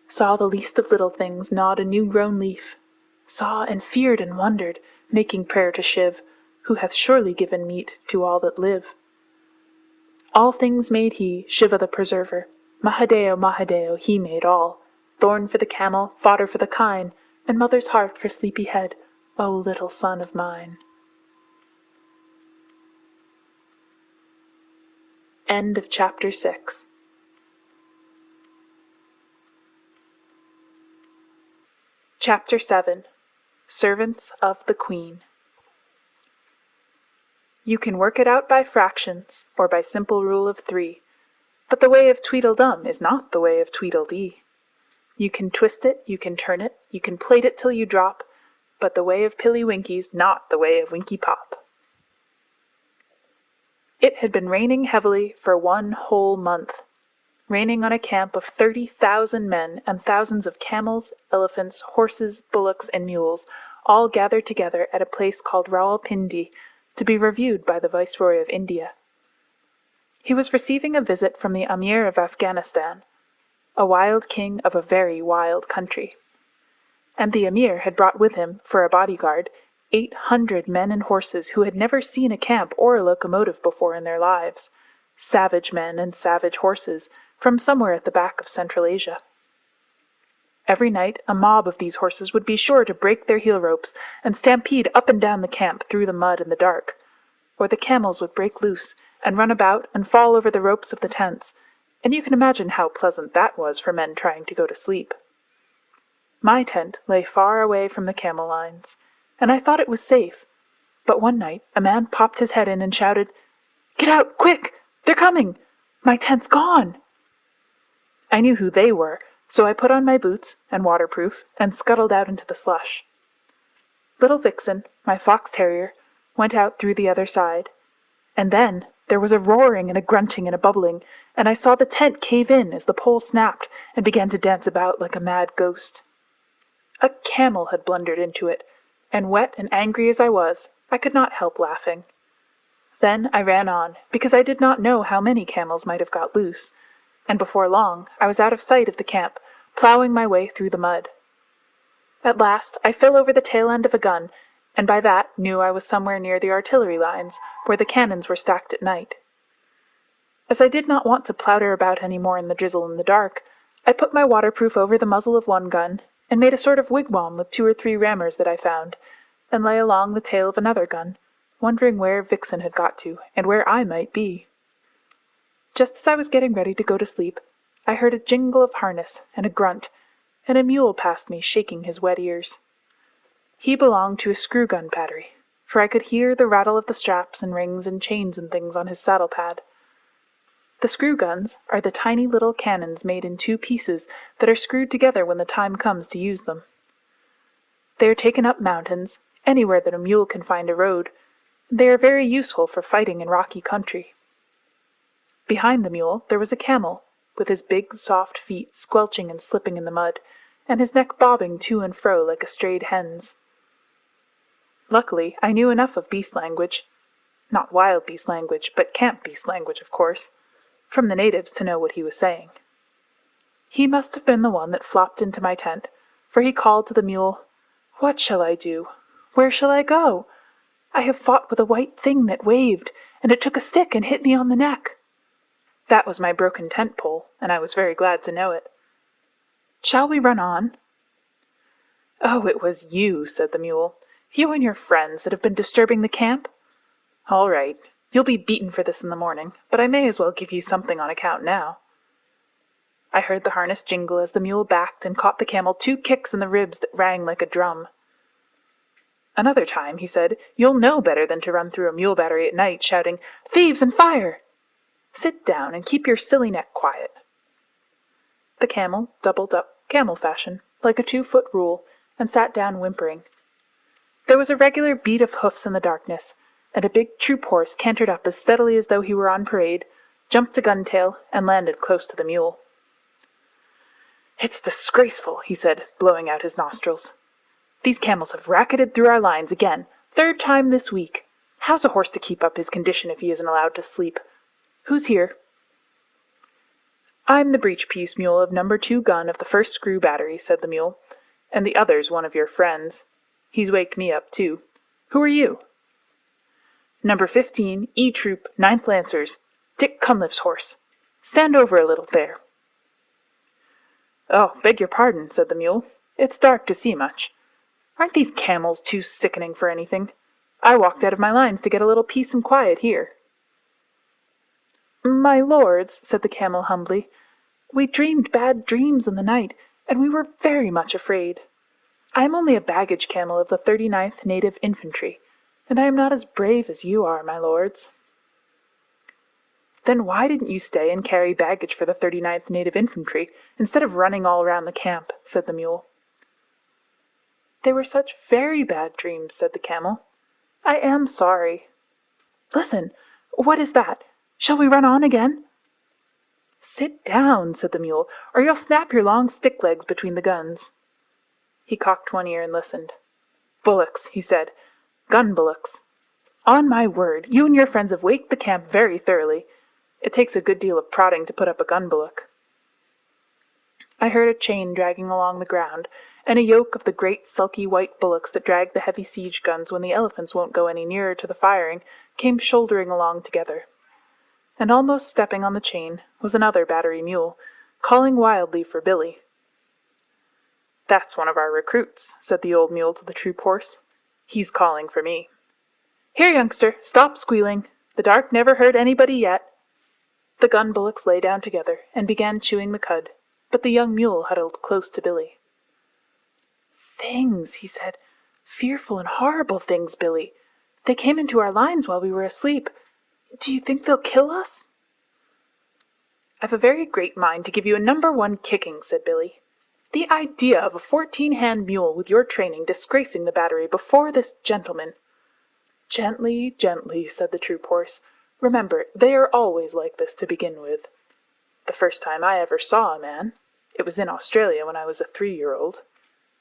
saw the least of little things gnawed a new-grown leaf, saw and feared and wondered, making prayer to Shiv, who hath surely given meat to all that live. All things made he, Shiva the preserver. Mahadeo, Mahadeo, he made all. Thorn for the camel, fodder for the kine, and mother's heart for sleepy head, O little son of mine. End of chapter 6. Chapter 7. Servants of the Queen. You can work it out by fractions, or by simple rule of 3, but the way of Tweedledum is not the way of Tweedledee. You can twist it, you can turn it, you can plait it till you drop, but the way of Pilly Winky's not the way of Winky Pop. It had been raining heavily for 1 whole month, raining on a camp of 30,000 men and thousands of camels, elephants, horses, bullocks, and mules, all gathered together at a place called Rawalpindi to be reviewed by the Viceroy of India. He was receiving a visit from the Amir of Afghanistan, a wild king of a very wild country. And the Amir had brought with him, for a bodyguard, 800 men and horses who had never seen a camp or a locomotive before in their lives, savage men and savage horses, from somewhere at the back of Central Asia. Every night a mob of these horses would be sure to break their heel ropes and stampede up and down the camp through the mud and the dark, or the camels would break loose and run about and fall over the ropes of the tents, and you can imagine how pleasant that was for men trying to go to sleep. My tent lay far away from the camel lines, and I thought it was safe, but one night a man popped his head in and shouted, "Get out, quick! They're coming! My tent's gone!" I knew who they were, so I put on my boots and waterproof and scuttled out into the slush. Little Vixen, my fox terrier, went out through the other side, and then there was a roaring and a grunting and a bubbling, and I saw the tent cave in as the pole snapped and began to dance about like a mad ghost. A camel had blundered into it, and wet and angry as I was, I could not help laughing. Then I ran on, because I did not know how many camels might have got loose, and before long I was out of sight of the camp, ploughing my way through the mud. At last I fell over the tail end of a gun, and by that knew I was somewhere near the artillery lines, where the cannons were stacked at night. As I did not want to plouter about any more in the drizzle and the dark, I put my waterproof over the muzzle of one gun, and made a sort of wigwam with 2 or 3 rammers that I found, and lay along the tail of another gun, wondering where Vixen had got to, and where I might be. Just as I was getting ready to go to sleep, I heard a jingle of harness and a grunt, and a mule passed me shaking his wet ears. He belonged to a screw-gun battery, for I could hear the rattle of the straps and rings and chains and things on his saddle-pad. The screw-guns are the tiny little cannons made in 2 pieces that are screwed together when the time comes to use them. They are taken up mountains, anywhere that a mule can find a road, and they are very useful for fighting in rocky country. Behind the mule there was a camel, with his big soft feet squelching and slipping in the mud, and his neck bobbing to and fro like a strayed hen's. Luckily I knew enough of beast language, not wild beast language, but camp beast language, of course, from the natives to know what he was saying. He must have been the one that flopped into my tent, for he called to the mule, "What shall I do? Where shall I go? I have fought with a white thing that waved, and it took a stick and hit me on the neck." That was my broken tent pole, and I was very glad to know it. "Shall we run on?" "Oh, it was you," said the mule. "You and your friends that have been disturbing the camp? All right. You'll be beaten for this in the morning, but I may as well give you something on account now." I heard the harness jingle as the mule backed and caught the camel 2 kicks in the ribs that rang like a drum. "Another time," he said, "you'll know better than to run through a mule battery at night shouting, 'Thieves and fire!' Sit down and keep your silly neck quiet." The camel doubled up camel fashion, like a 2-foot rule, and sat down whimpering. There was a regular beat of hoofs in the darkness, and a big troop horse cantered up as steadily as though he were on parade, jumped a gun-tail, and landed close to the mule. "It's disgraceful," he said, blowing out his nostrils. "These camels have racketed through our lines again, 3rd time this week. How's a horse to keep up his condition if he isn't allowed to sleep? Who's here?" "I'm the breech-piece mule of No. 2 gun of the 1st screw battery," said the mule, "and the other's one of your friends. He's waked me up, too. Who are you?" "No. 15, E Troop, 9th Lancers, Dick Cunliffe's horse. Stand over a little there." "Oh, beg your pardon," said the mule. "It's dark to see much. Aren't these camels too sickening for anything? I walked out of my lines to get a little peace and quiet here." "My lords," said the camel humbly, "we dreamed bad dreams in the night, and we were very much afraid. I am only a baggage camel of the 39th Native Infantry, and I am not as brave as you are, my lords." "Then why didn't you stay and carry baggage for the 39th Native Infantry, instead of running all around the camp?" said the mule. "They were such very bad dreams," said the camel. "I am sorry. Listen, What is that? Shall we run on again?" "Sit down," said the mule, "or you'll snap your long stick legs between the guns." He cocked one ear and listened. "Bullocks," he said. "Gun bullocks. On my word, you and your friends have waked the camp very thoroughly. It takes a good deal of prodding to put up a gun bullock." I heard a chain dragging along the ground, and a yoke of the great sulky white bullocks that drag the heavy siege guns when the elephants won't go any nearer to the firing came shouldering along together. And almost stepping on the chain was another battery mule, calling wildly for Billy. "That's one of our recruits," said the old mule to the troop horse. "He's calling for me. Here, youngster, stop squealing. The dark never hurt anybody yet." The gun bullocks lay down together and began chewing the cud, but the young mule huddled close to Billy. "Things," he said. "Fearful and horrible things, Billy. They came into our lines while we were asleep. Do you think they'll kill us?" "I've a very great mind to give you a #1 kicking," said Billy. "The idea of a 14-hand mule with your training disgracing the battery before this gentleman." "Gently, gently," said the troop horse. "Remember, they are always like this to begin with. The first time I ever saw a man, it was in Australia when I was a 3-year-old.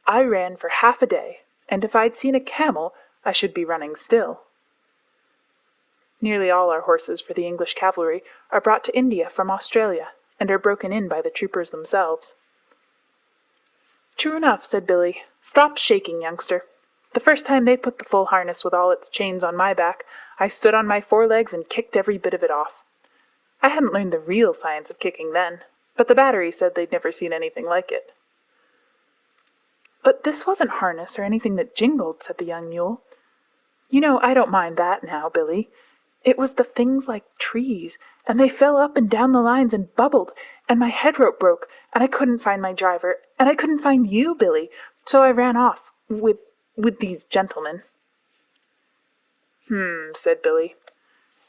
I ran for half a day, and if I'd seen a camel, I should be running still." Nearly all our horses for the English cavalry are brought to India from Australia, and are broken in by the troopers themselves. "True enough," said Billy. "Stop shaking, youngster. The first time they put the full harness with all its chains on my back, I stood on my forelegs and kicked every bit of it off. I hadn't learned the real science of kicking then, but the battery said they'd never seen anything like it." "But this wasn't harness or anything that jingled," said the young mule. "You know I don't mind that now, Billy. It was the things like trees, and they fell up and down the lines and bubbled, and my head rope broke, and I couldn't find my driver, and I couldn't find you, Billy, so I ran off with these gentlemen." Said Billy.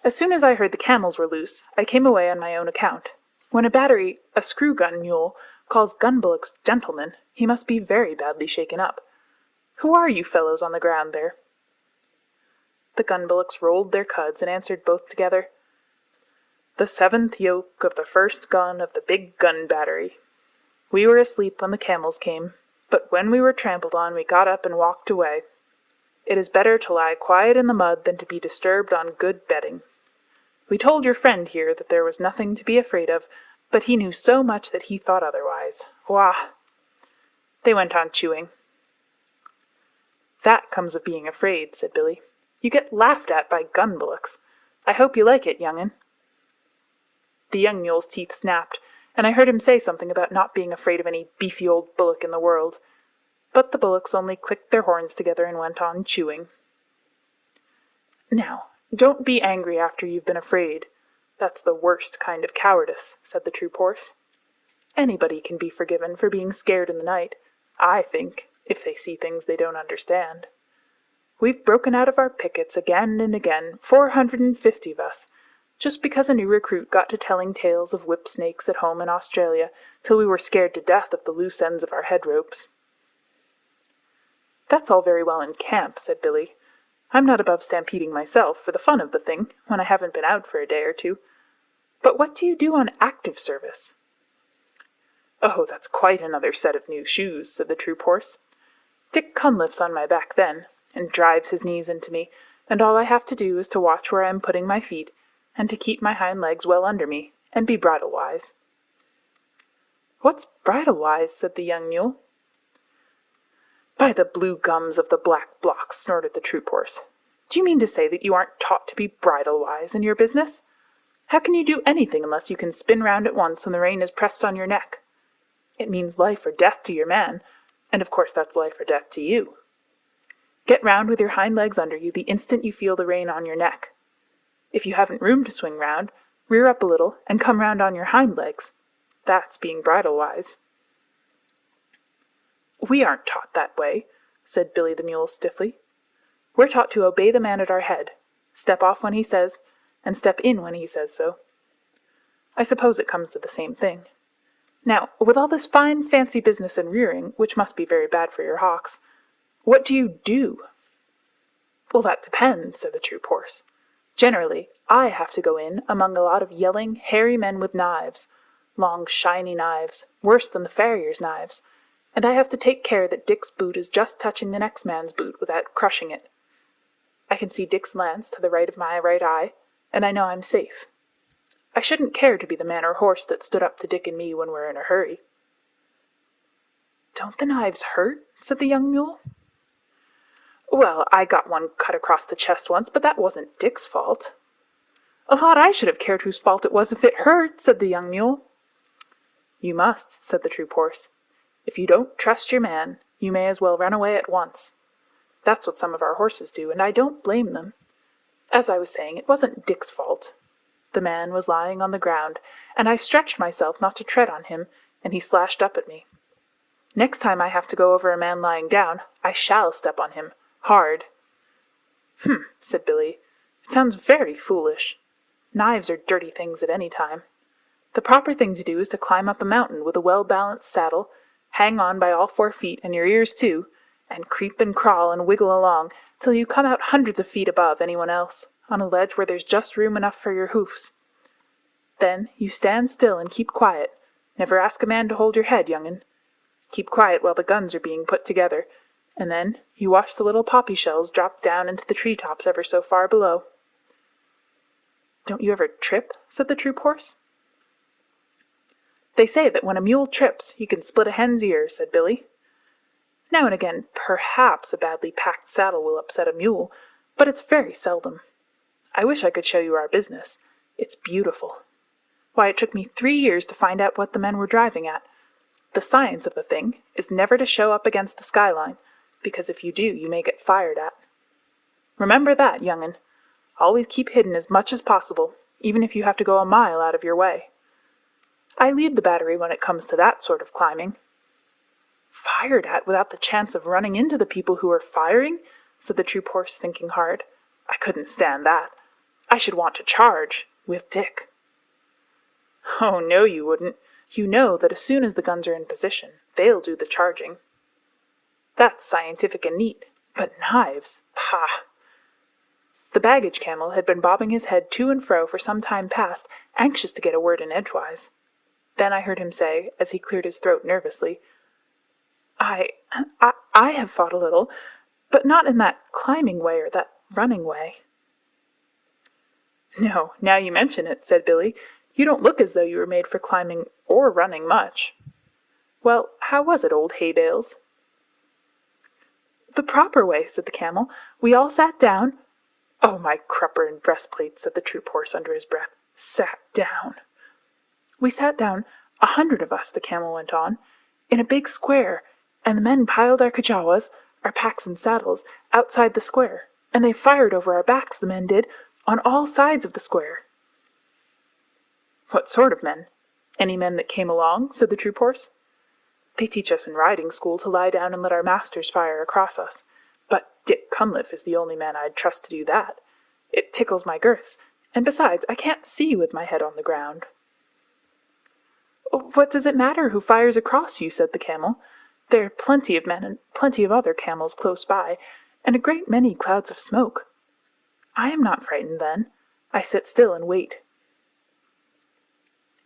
"As soon as I heard the camels were loose, I came away on my own account. When a battery, a screw-gun mule, calls gun bullocks gentlemen, he must be very badly shaken up. Who are you fellows on the ground there?" The gun bullocks rolled their cuds and answered both together, "The 7th yoke of the 1st gun of the big gun battery. We were asleep when the camels came, but when we were trampled on we got up and walked away. It is better to lie quiet in the mud than to be disturbed on good bedding. We told your friend here that there was nothing to be afraid of, but he knew so much that he thought otherwise. Wah!" They went on chewing. "That comes of being afraid," said Billy. "You get laughed at by gun bullocks. I hope you like it, young'un." The young mule's teeth snapped, and I heard him say something about not being afraid of any beefy old bullock in the world. But the bullocks only clicked their horns together and went on chewing. "Now, don't be angry after you've been afraid. That's the worst kind of cowardice," said the troop horse. "Anybody can be forgiven for being scared in the night, I think, if they see things they don't understand. We've broken out of our pickets again and again, 450 of us, just because a new recruit got to telling tales of whip snakes at home in Australia till we were scared to death of the loose ends of our head ropes." "That's all very well in camp," said Billy. "I'm not above stampeding myself for the fun of the thing, when I haven't been out for a day or two. But what do you do on active service?" "Oh, that's quite another set of new shoes," said the troop horse. "Dick Cunliffe's on my back then, and drives his knees into me, and all I have to do is to watch where I am putting my feet, and to keep my hind legs well under me, and be bridle-wise." "What's bridle-wise?" said the young mule. "By the blue gums of the black blocks," snorted the troop horse. "Do you mean to say that you aren't taught to be bridle-wise in your business? How can you do anything unless you can spin round at once when the rein is pressed on your neck? It means life or death to your man, and of course that's life or death to you. Get round with your hind legs under you the instant you feel the rein on your neck. If you haven't room to swing round, rear up a little and come round on your hind legs. That's being bridle-wise." "We aren't taught that way," said Billy the mule stiffly. "We're taught to obey the man at our head, step off when he says, and step in when he says so. I suppose it comes to the same thing. Now, with all this fine fancy business and rearing, which must be very bad for your hocks, what do you do?" "Well, that depends," said the troop horse. Generally, I have to go in among a lot of yelling, hairy men with knives, long, shiny knives, worse than the farrier's knives, and I have to take care that Dick's boot is just touching the next man's boot without crushing it. I can see Dick's lance to the right of my right eye, and I know I'm safe. I shouldn't care to be the man or horse that stood up to Dick and me when we're in a hurry." "Don't the knives hurt?" said the young mule. "Well, I got one cut across the chest once, but that wasn't Dick's fault." "A lot I should have cared whose fault it was if it hurt," said the young mule. "You must," said the troop horse. "If you don't trust your man, you may as well run away at once. That's what some of our horses do, and I don't blame them. As I was saying, it wasn't Dick's fault. The man was lying on the ground, and I stretched myself not to tread on him, and he slashed up at me. Next time I have to go over a man lying down, I shall step on him, hard." Said Billy. "It sounds very foolish. Knives are dirty things at any time. The proper thing to do is to climb up a mountain with a well-balanced saddle, hang on by all 4 feet and your ears too, and creep and crawl and wiggle along till you come out hundreds of feet above anyone else, on a ledge where there's just room enough for your hoofs. Then you stand still and keep quiet. Never ask a man to hold your head, young'un. Keep quiet while the guns are being put together, and then you watch the little poppy shells drop down into the tree-tops ever so far below." "Don't you ever trip?" said the troop horse. "They say that when a mule trips, he can split a hen's ear," said Billy. "Now and again, perhaps a badly packed saddle will upset a mule, but it's very seldom. I wish I could show you our business. It's beautiful. Why, it took me 3 years to find out what the men were driving at. The science of the thing is never to show up against the skyline, because if you do, you may get fired at. Remember that, young'un. Always keep hidden as much as possible, even if you have to go a mile out of your way. I lead the battery when it comes to that sort of climbing." "Fired at without the chance of running into the people who are firing?" said the troop horse, thinking hard. "I couldn't stand that. I should want to charge, with Dick." "Oh, no, you wouldn't. You know that as soon as the guns are in position, they'll do the charging. That's scientific and neat, but knives, pah!" The baggage camel had been bobbing his head to and fro for some time past, anxious to get a word in edgewise. Then I heard him say, as he cleared his throat nervously, I have fought a little, but not in that climbing way or that running way." "No, now you mention it," said Billy, "you don't look as though you were made for climbing or running much. Well, how was it, old Hay-bales?" "The proper way," said the camel. "We all sat down—" "Oh, my crupper and breastplate," said the troop horse under his breath. "Sat down." "We sat down, 100 of us," the camel went on, "in a big square, and the men piled our kajawas, our packs and saddles, outside the square, and they fired over our backs, the men did, on all sides of the square." "What sort of men? Any men that came along?" said the troop horse. "They teach us in riding school to lie down and let our masters fire across us, but Dick Cunliffe is the only man I'd trust to do that. It tickles my girths, and besides, I can't see with my head on the ground." "What does it matter who fires across you?" said the camel. "There are plenty of men and plenty of other camels close by, and a great many clouds of smoke. I am not frightened then. I sit still and wait."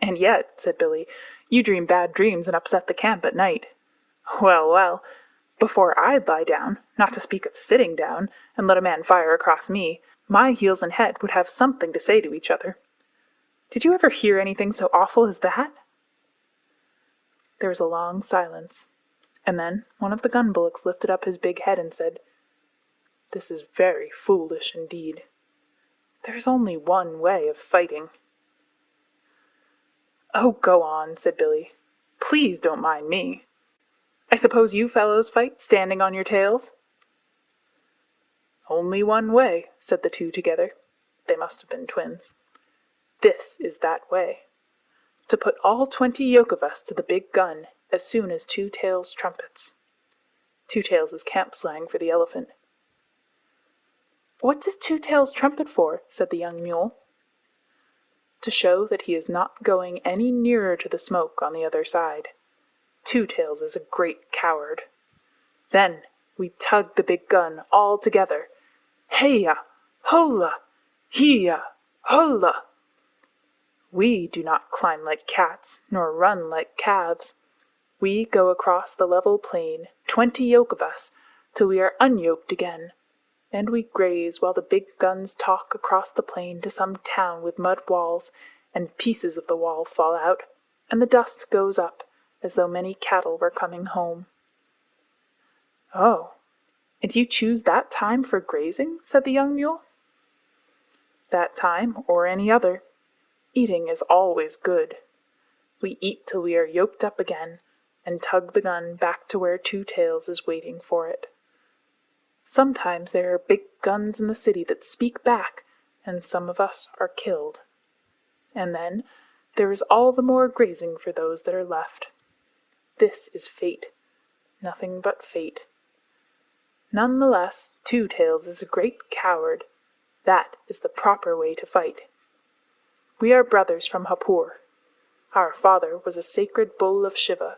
"And yet," said Billy, "you dream bad dreams and upset the camp at night. Well, well, before I'd lie down, not to speak of sitting down, and let a man fire across me, my heels and head would have something to say to each other. Did you ever hear anything so awful as that?" There was a long silence, and then one of the gun bullocks lifted up his big head and said, "This is very foolish indeed. There's only one way of fighting." "Oh, go on," said Billy. "Please don't mind me. I suppose you fellows fight standing on your tails?" "Only one way," said the two together. They must have been twins. "This is that way. To put all 20 yoke of us to the big gun as soon as Two Tails trumpets." Two Tails is camp slang for the elephant. "What does Two Tails trumpet for?" said the young mule. "To show that he is not going any nearer to the smoke on the other side. Two Tails is a great coward. Then we tug the big gun all together. Hey-ya! Hola! Hee-ya! Holla! We do not climb like cats, nor run like calves. We go across the level plain, 20 yoke of us, till we are unyoked again, and we graze while the big guns talk across the plain to some town with mud walls, and pieces of the wall fall out, and the dust goes up, as though many cattle were coming home. Oh, and you choose that time for grazing? Said the young mule. That time, or any other. Eating is always good. We eat till we are yoked up again, and tug the gun back to where Two Tails is waiting for it. Sometimes there are big guns in the city that speak back, and some of us are killed. And then there is all the more grazing for those that are left. This is fate, nothing but fate. None the less, Two Tails is a great coward. That is the proper way to fight. We are brothers from Hapur. Our father was a sacred bull of Shiva.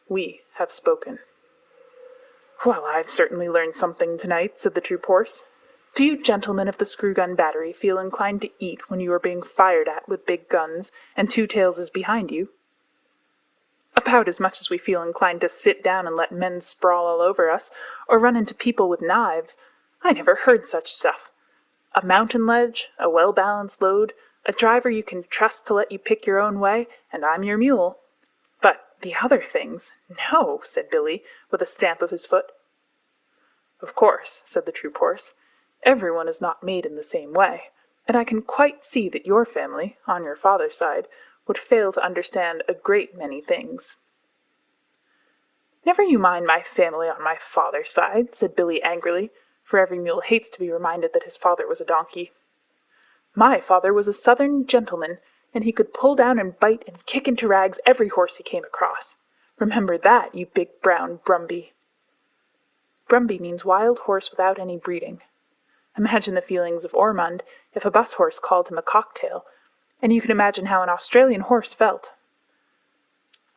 We have spoken. Well, I've certainly learned something tonight, said the troop horse. Do you gentlemen of the screw-gun battery feel inclined to eat when you are being fired at with big guns, and Two Tails is behind you? About as much as we feel inclined to sit down and let men sprawl all over us, or run into people with knives. I never heard such stuff. A mountain ledge, a well-balanced load, a driver you can trust to let you pick your own way, and I'm your mule. But the other things, no, said Billy, with a stamp of his foot. Of course, said the troop horse, everyone is not made in the same way, and I can quite see that your family, on your father's side, would fail to understand a great many things. Never you mind my family on my father's side, said Billy angrily, for every mule hates to be reminded that his father was a donkey. My father was a southern gentleman, and he could pull down and bite and kick into rags every horse he came across. Remember that, you big brown Brumby. Brumby means wild horse without any breeding. Imagine the feelings of Ormond if a bus horse called him a cocktail, and you can imagine how an Australian horse felt.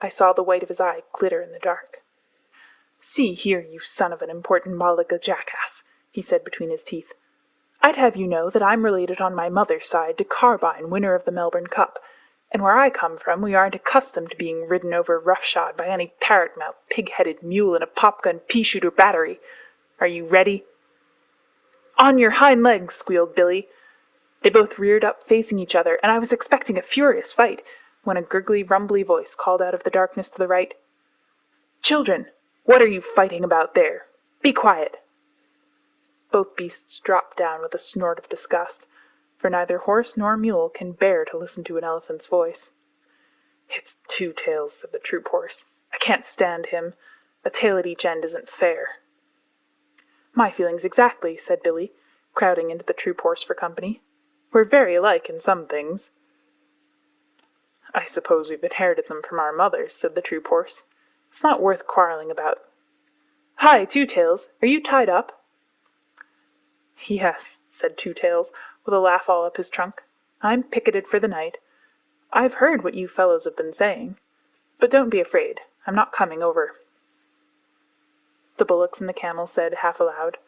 I saw the white of his eye glitter in the dark. See here, you son of an important Malaga jackass, he said between his teeth. I'd have you know that I'm related on my mother's side to Carbine, winner of the Melbourne Cup, and where I come from we aren't accustomed to being ridden over roughshod by any parrot-mouthed, pig-headed mule in a popgun pea-shooter battery. Are you ready? On your hind legs, squealed Billy. They both reared up facing each other, and I was expecting a furious fight, when a gurgly, rumbly voice called out of the darkness to the right, Children, what are you fighting about there? Be quiet. Both beasts dropped down with a snort of disgust, for neither horse nor mule can bear to listen to an elephant's voice. It's Two Tails, said the troop horse. I can't stand him. A tail at each end isn't fair. My feelings exactly, said Billy, crowding into the troop horse for company. We're very alike in some things. I suppose we've inherited them from our mothers, said the troop horse. It's not worth quarreling about. Hi, Two Tails, are you tied up? Yes, said Two Tails, with a laugh all up his trunk. I'm picketed for the night. I've heard what you fellows have been saying. But don't be afraid. I'm not coming over. The bullocks and the camel said, half aloud,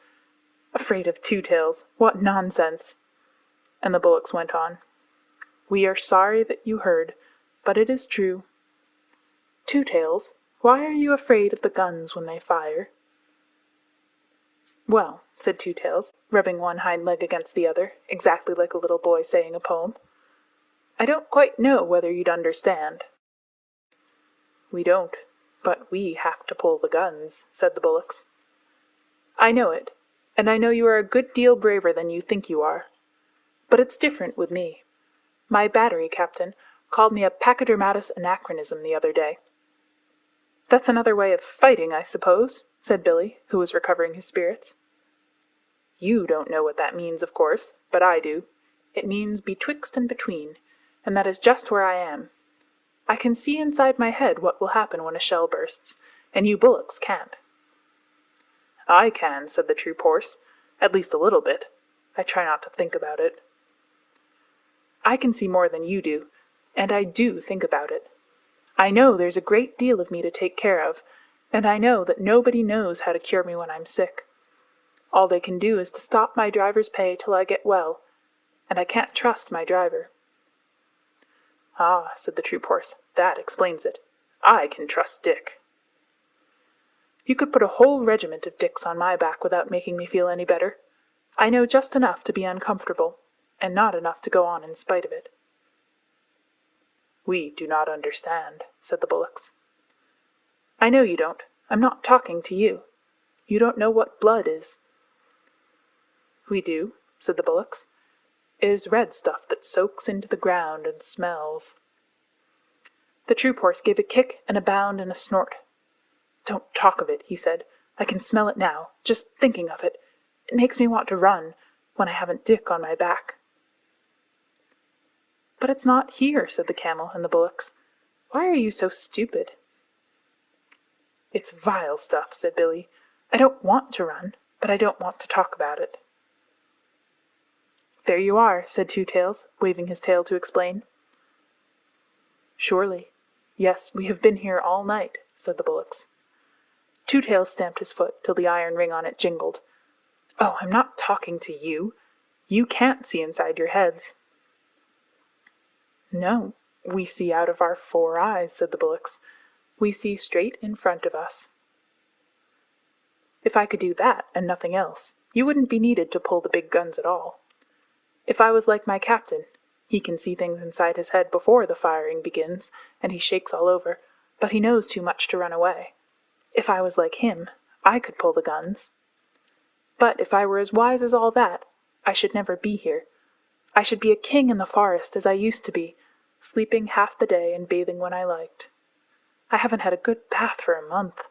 Afraid of Two Tails? What nonsense! And the bullocks went on. We are sorry that you heard, but it is true. Two Tails, why are you afraid of the guns when they fire? Well, said Two Tails, rubbing one hind leg against the other, exactly like a little boy saying a poem. I don't quite know whether you'd understand. We don't, but we have to pull the guns, said the bullocks. I know it, and I know you are a good deal braver than you think you are. But it's different with me. My battery captain called me a pachydermatous anachronism the other day. That's another way of fighting, I suppose, said Billy, who was recovering his spirits. You don't know what that means, of course, but I do. It means betwixt and between, and that is just where I am. I can see inside my head what will happen when a shell bursts, and you bullocks can't. I can, said the troop horse, at least a little bit. I try not to think about it. I can see more than you do, and I do think about it. I know there's a great deal of me to take care of, and I know that nobody knows how to cure me when I'm sick. All they can do is to stop my driver's pay till I get well, and I can't trust my driver." "Ah," said the troop horse, "that explains it. I can trust Dick." "You could put a whole regiment of Dicks on my back without making me feel any better. I know just enough to be uncomfortable, and not enough to go on in spite of it." "We do not understand," said the bullocks. "I know you don't. I'm not talking to you. You don't know what blood is." "We do," said the bullocks. "It is red stuff that soaks into the ground and smells." The troop horse gave a kick and a bound and a snort. "Don't talk of it," he said. "I can smell it now, just thinking of it. It makes me want to run, when I haven't Dick on my back." "But it's not here," said the camel and the bullocks. "Why are you so stupid?" "It's vile stuff," said Billy. "I don't want to run, but I don't want to talk about it." "There you are," said Two Tails, waving his tail to explain. "Surely. Yes, we have been here all night," said the bullocks. Two Tails stamped his foot till the iron ring on it jingled. "Oh, I'm not talking to you. You can't see inside your heads." "No, we see out of our 4 eyes," said the bullocks. "We see straight in front of us." "If I could do that and nothing else, you wouldn't be needed to pull the big guns at all. If I was like my captain, he can see things inside his head before the firing begins, and he shakes all over, but he knows too much to run away. If I was like him, I could pull the guns. But if I were as wise as all that, I should never be here. I should be a king in the forest as I used to be, sleeping half the day and bathing when I liked. I haven't had a good bath for a month."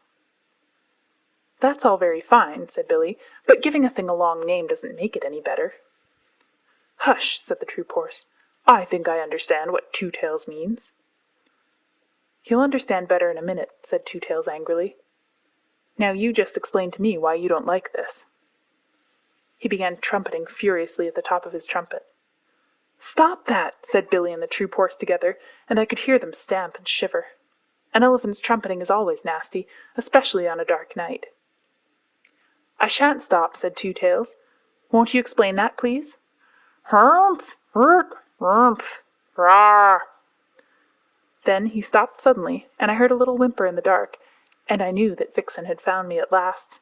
"That's all very fine," said Billy, "but giving a thing a long name doesn't make it any better." "Hush," said the troop horse. "I think I understand what Two Tails means." "You'll understand better in a minute," said Two Tails angrily. "Now you just explain to me why you don't like this." He began trumpeting furiously at the top of his trumpet. "Stop that!" said Billy and the troop horse together, and I could hear them stamp and shiver. An elephant's trumpeting is always nasty, especially on a dark night. "I shan't stop," said Two Tails. "Won't you explain that, please?" "Humph! Humph! Rah!" Then he stopped suddenly, and I heard a little whimper in the dark, and I knew that Vixen had found me at last.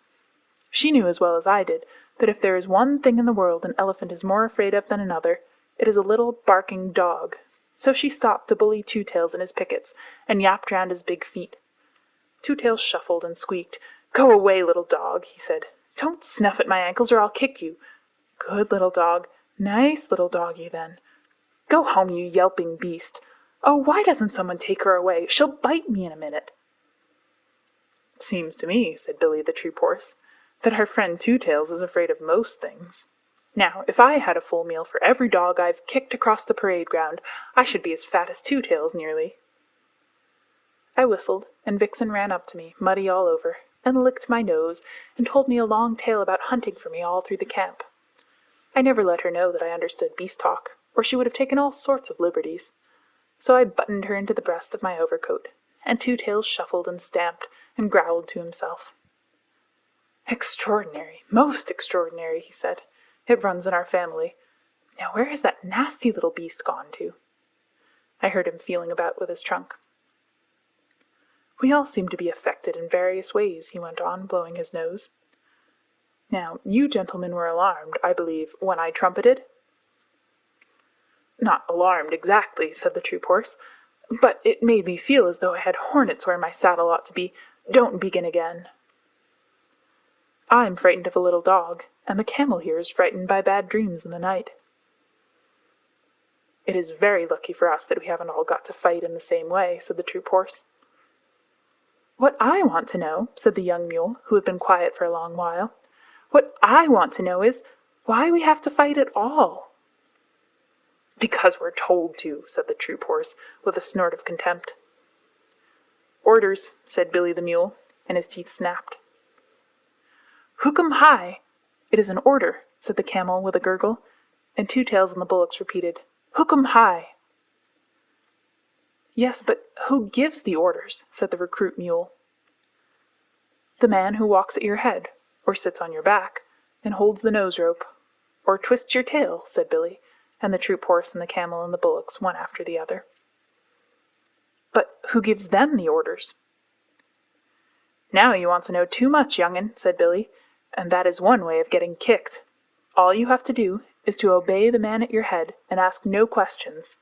She knew as well as I did that if there is one thing in the world an elephant is more afraid of than another, it is a little barking dog. So she stopped to bully Two Tails and his pickets, and yapped round his big feet. Two Tails shuffled and squeaked. "Go away, little dog," he said. "Don't snuff at my ankles or I'll kick you. Good little dog. Nice little doggy, then. Go home, you yelping beast. Oh, why doesn't someone take her away? She'll bite me in a minute." "Seems to me," said Billy the troop horse, "that our friend Two Tails is afraid of most things. Now, if I had a full meal for every dog I've kicked across the parade ground, I should be as fat as Two Tails nearly." I whistled, and Vixen ran up to me, muddy all over, and licked my nose, and told me a long tale about hunting for me all through the camp. I never let her know that I understood beast talk, or she would have taken all sorts of liberties. So I buttoned her into the breast of my overcoat, and Two Tails shuffled and stamped and growled to himself. "Extraordinary, most extraordinary," he said. "It runs in our family. Now where has that nasty little beast gone to?" I heard him feeling about with his trunk. "We all seem to be affected in various ways," he went on, blowing his nose. "Now, you gentlemen were alarmed, I believe, when I trumpeted?" "Not alarmed exactly," said the troop horse, "but it made me feel as though I had hornets where my saddle ought to be. Don't begin again." "I'm frightened of a little dog, and the camel here is frightened by bad dreams in the night." "It is very lucky for us that we haven't all got to fight in the same way," said the troop horse. "What I want to know," said the young mule, who had been quiet for a long while, "what I want to know is, why we have to fight at all." "Because we're told to," said the troop horse, with a snort of contempt. "Orders," said Billy the mule, and his teeth snapped. "Hookum high! It is an order," said the camel with a gurgle, and Two Tails and the bullocks repeated, "Hookum high!" "Yes, but who gives the orders?" said the recruit mule. "The man who walks at your head, or sits on your back, and holds the nose rope, or twists your tail," said Billy, and the troop horse and the camel and the bullocks one after the other. But who gives them the orders? Now you want to know too much, young'un, said Billy, and that is one way of getting kicked. All you have to do is to obey the man at your head and ask no questions.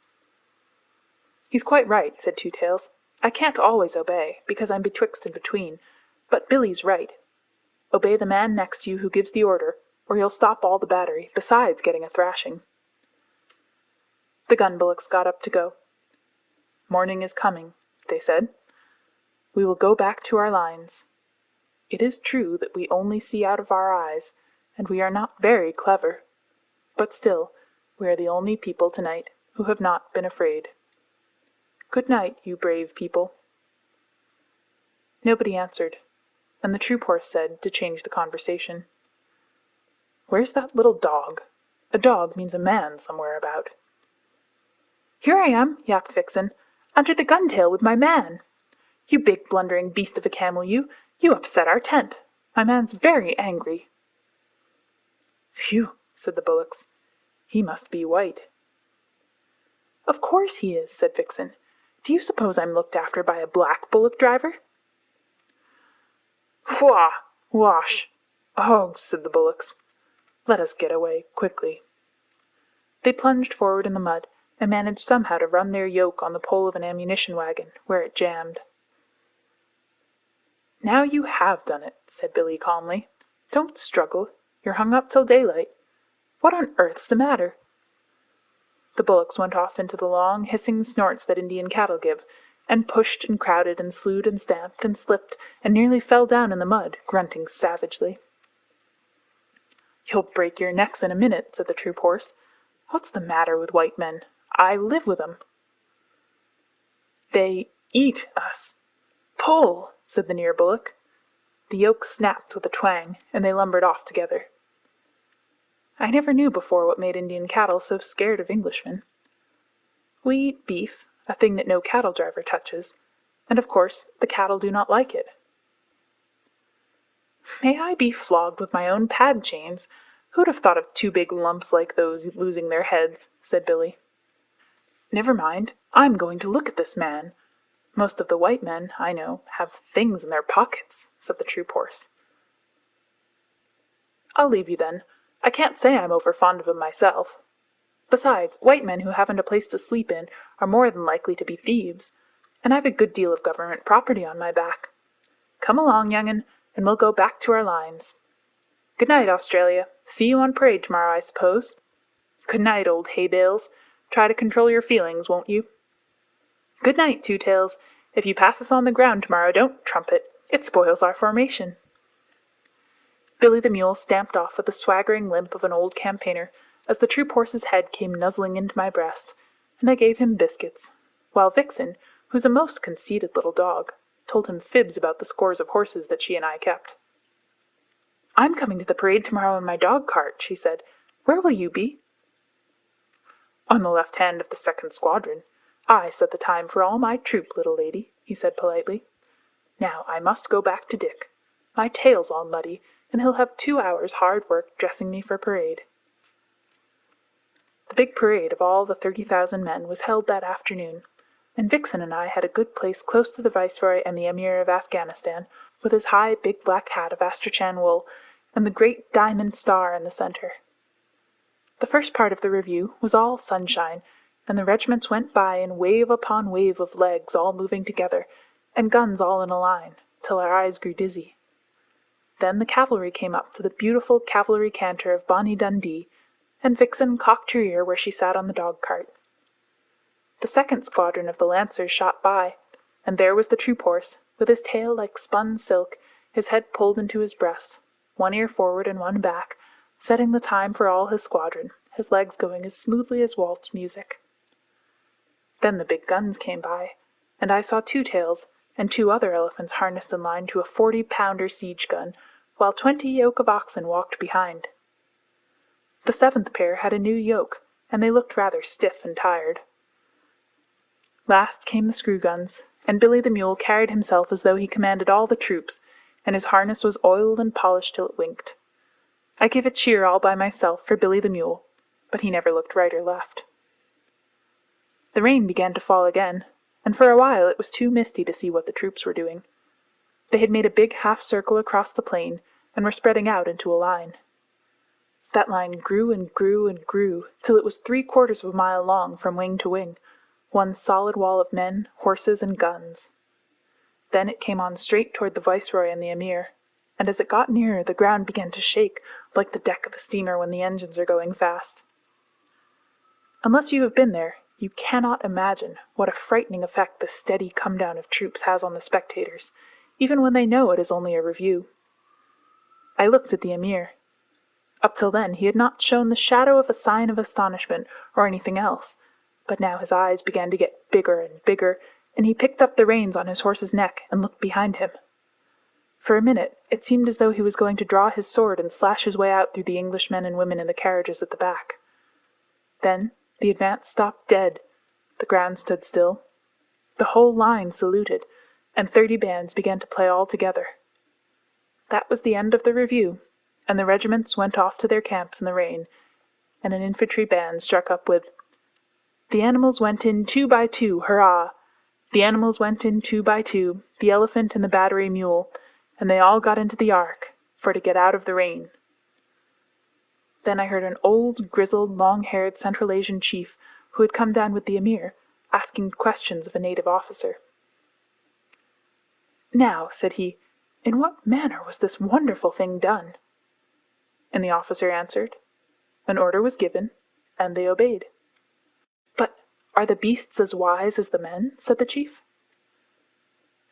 He's quite right, said Two Tails. I can't always obey, because I'm betwixt and between, but Billy's right. Obey the man next to you who gives the order, or you'll stop all the battery, besides getting a thrashing. The gun bullocks got up to go. Morning is coming, they said. We will go back to our lines. It is true that we only see out of our eyes, and we are not very clever, but still, we are the only people tonight who have not been afraid. Good night, you brave people. Nobody answered, and the troop horse said, to change the conversation, Where's that little dog? A dog means a man somewhere about. Here I am, yapped Vixen, under the gun-tail with my man. You big blundering beast of a camel, you upset our tent. My man's very angry. Phew, said the bullocks. He must be white. Of course he is, said Vixen. Do you suppose I'm looked after by a black bullock driver? Wah! Wash! Oh, said the bullocks. Let us get away, quickly. They plunged forward in the mud, and managed somehow to run their yoke on the pole of an ammunition wagon, where it jammed. Now you have done it, said Billy calmly. Don't struggle. You're hung up till daylight. What on earth's the matter? The bullocks went off into the long, hissing snorts that Indian cattle give, and pushed and crowded and slewed and stamped and slipped and nearly fell down in the mud, grunting savagely. You'll break your necks in a minute, said the troop horse. What's the matter with white men? I live with 'em. They eat us. Pull, said the near bullock. The yoke snapped with a twang, and they lumbered off together. I never knew before what made Indian cattle so scared of Englishmen. We eat beef, a thing that no cattle driver touches, and of course the cattle do not like it. May I be flogged with my own pad chains? Who'd have thought of two big lumps like those losing their heads, said Billy. Never mind, I'm going to look at this man. Most of the white men, I know, have things in their pockets, said the troop horse. I'll leave you then. I can't say I'm over fond of 'em myself. Besides, white men who haven't a place to sleep in are more than likely to be thieves, and I've a good deal of government property on my back. Come along, young'un, and we'll go back to our lines. Good night, Australia. See you on parade tomorrow, I suppose. Good night, old hay bales. Try to control your feelings, won't you? Good night, Two Tails. If you pass us on the ground tomorrow, don't trumpet. It spoils our formation. Billy the mule stamped off with the swaggering limp of an old campaigner as the troop horse's head came nuzzling into my breast, and I gave him biscuits, while Vixen, who's a most conceited little dog, told him fibs about the scores of horses that she and I kept. I'm coming to the parade tomorrow in my dog-cart, she said. Where will you be? On the left hand of the 2nd Squadron. I set the time for all my troop, little lady, he said politely. Now I must go back to Dick. My tail's all muddy, and he'll have 2 hours' hard work dressing me for parade. The big parade of all the 30,000 men was held that afternoon, and Vixen and I had a good place close to the Viceroy and the Emir of Afghanistan, with his high big black hat of Astrakhan wool, and the great diamond star in the center. The first part of the review was all sunshine, and the regiments went by in wave upon wave of legs all moving together, and guns all in a line, till our eyes grew dizzy. Then the cavalry came up to the beautiful cavalry canter of Bonnie Dundee, and Vixen cocked her ear where she sat on the dog-cart. The 2nd Squadron of the Lancers shot by, and there was the troop horse, with his tail like spun silk, his head pulled into his breast, one ear forward and one back, setting the time for all his squadron, his legs going as smoothly as waltz music. Then the big guns came by, and I saw Two Tails and 2 other elephants harnessed in line to a 40-pounder siege gun, while 20 yoke of oxen walked behind. The 7th pair had a new yoke, and they looked rather stiff and tired. Last came the screw guns, and Billy the mule carried himself as though he commanded all the troops, and his harness was oiled and polished till it winked. I gave a cheer all by myself for Billy the mule, but he never looked right or left. The rain began to fall again, and for a while it was too misty to see what the troops were doing. They had made a big half-circle across the plain, and were spreading out into a line. That line grew and grew and grew, till it was 3/4 of a mile long from wing to wing, one solid wall of men, horses, and guns. Then it came on straight toward the Viceroy and the Emir, and as it got nearer the ground began to shake like the deck of a steamer when the engines are going fast. Unless you have been there, you cannot imagine what a frightening effect this steady come-down of troops has on the spectators, even when they know it is only a review. I looked at the Emir. Up till then he had not shown the shadow of a sign of astonishment or anything else, but now his eyes began to get bigger and bigger, and he picked up the reins on his horse's neck and looked behind him. For a minute it seemed as though he was going to draw his sword and slash his way out through the English men and women in the carriages at the back. Then the advance stopped dead, the ground stood still, the whole line saluted, and 30 bands began to play all together. That was the end of the review, and the regiments went off to their camps in the rain, and an infantry band struck up with, "The animals went in 2 by 2, hurrah! The animals went in 2 by 2, the elephant and the battery mule, and they all got into the ark, for to get out of the rain." Then I heard an old, grizzled, long-haired Central Asian chief, who had come down with the Emir, asking questions of a native officer. "Now," said he, "in what manner was this wonderful thing done?" And the officer answered, "An order was given, and they obeyed." "But are the beasts as wise as the men?" said the chief.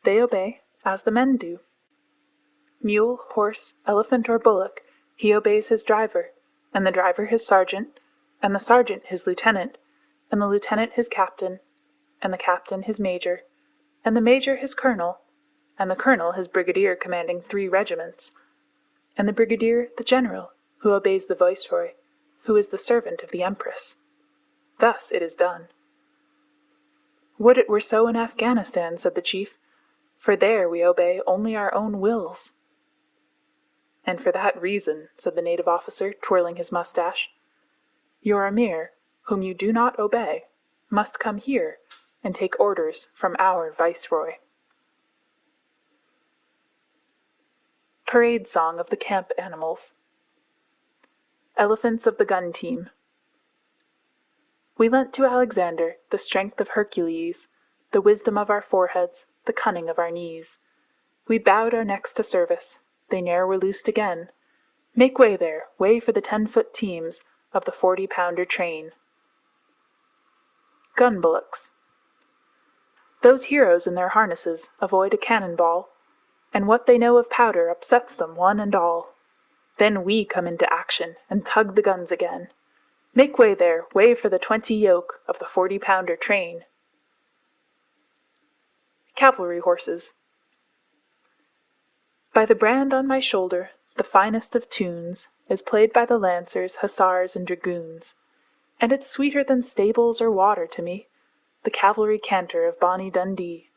"They obey as the men do. Mule, horse, elephant, or bullock, he obeys his driver, and the driver his sergeant, and the sergeant his lieutenant, and the lieutenant his captain, and the captain his major, and the major his colonel, and the colonel his brigadier commanding 3 regiments, and the brigadier the general, who obeys the viceroy, who is the servant of the empress. Thus it is done." "Would it were so in Afghanistan," said the chief, "for there we obey only our own wills." "And for that reason," said the native officer, twirling his mustache, "your Emir, whom you do not obey, must come here and take orders from our viceroy." Parade Song of the Camp Animals. Elephants of the Gun Team. We lent to Alexander the strength of Hercules, the wisdom of our foreheads, the cunning of our knees. We bowed our necks to service, they ne'er were loosed again. Make way there, way for the 10-foot teams of the 40-pounder train. Gun bullocks. Those heroes in their harnesses avoid a cannon-ball, and what they know of powder upsets them one and all. Then we come into action and tug the guns again. Make way there, way for the 20 yoke of the 40-pounder train. Cavalry horses. By the brand on my shoulder, the finest of tunes is played by the lancers, hussars, and dragoons, and it's sweeter than stables or water to me, the cavalry canter of bonny Dundee.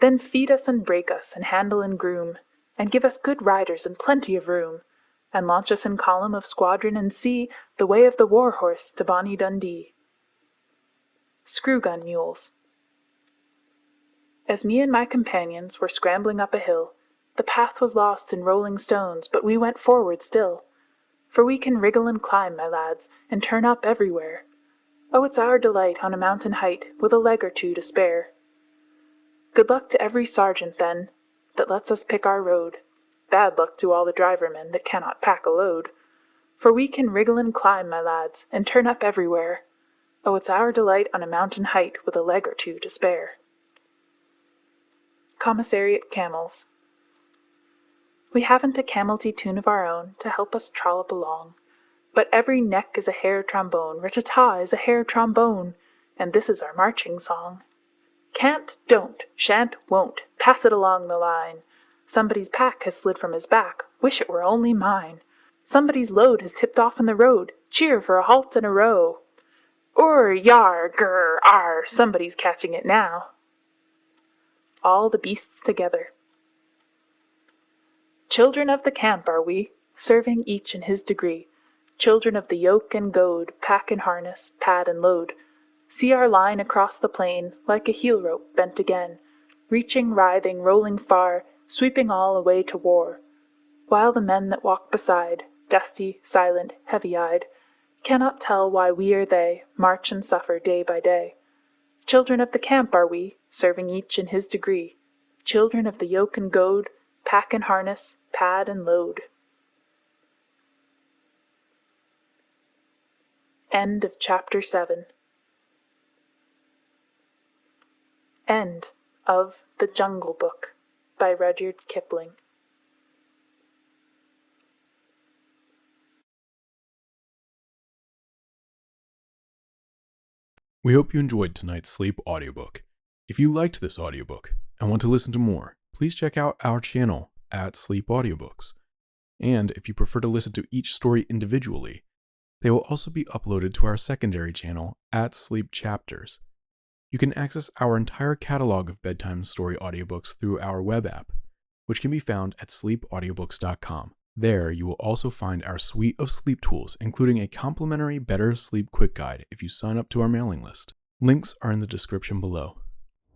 Then feed us and break us, and handle and groom, and give us good riders and plenty of room, and launch us in column of squadron and see the way of the war horse to bonny Dundee. Screw-gun mules. As me and my companions were scrambling up a hill, the path was lost in rolling stones, but we went forward still. For we can wriggle and climb, my lads, and turn up everywhere. Oh, it's our delight on a mountain height, with a leg or 2 to spare. Good luck to every sergeant, then, that lets us pick our road. Bad luck to all the driver-men that cannot pack a load. For we can wriggle and climb, my lads, and turn up everywhere. Oh, it's our delight on a mountain height, with a leg or 2 to spare. Commissariat camels. We haven't a camelty tune of our own to help us trollop along, but every neck is a hair trombone, rat-ta-ta is a hair trombone, and this is our marching song. Can't, don't, shan't, won't, pass it along the line. Somebody's pack has slid from his back, wish it were only mine. Somebody's load has tipped off in the road, cheer for a halt and a row. Or, yar, grr, ar, somebody's catching it now. All the beasts together. Children of the camp are we, serving each in his degree, Children of the yoke and goad, pack and harness, pad and load. See our line across the plain, like a heel rope bent again, reaching, writhing, rolling far, sweeping all away to war. While the men that walk beside, dusty, silent, heavy-eyed, cannot tell why we or they march and suffer day by day. Children of the camp are we, serving each in his degree. Children of the yoke and goad, pack and harness, pad and load. End of Chapter 7. End of The Jungle Book by Rudyard Kipling. We hope you enjoyed tonight's sleep audiobook. If you liked this audiobook and want to listen to more, please check out our channel at Sleep Audiobooks. And if you prefer to listen to each story individually, they will also be uploaded to our secondary channel at Sleep Chapters. You can access our entire catalog of bedtime story audiobooks through our web app, which can be found at sleepaudiobooks.com. There, you will also find our suite of sleep tools, including a complimentary Better Sleep Quick Guide if you sign up to our mailing list. Links are in the description below.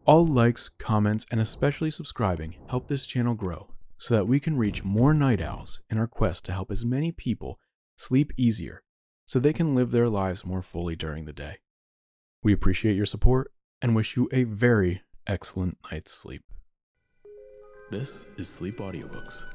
All likes, comments, and especially subscribing help this channel grow so that we can reach more night owls in our quest to help as many people sleep easier so they can live their lives more fully during the day. We appreciate your support and wish you a very excellent night's sleep. This is Sleep Audiobooks.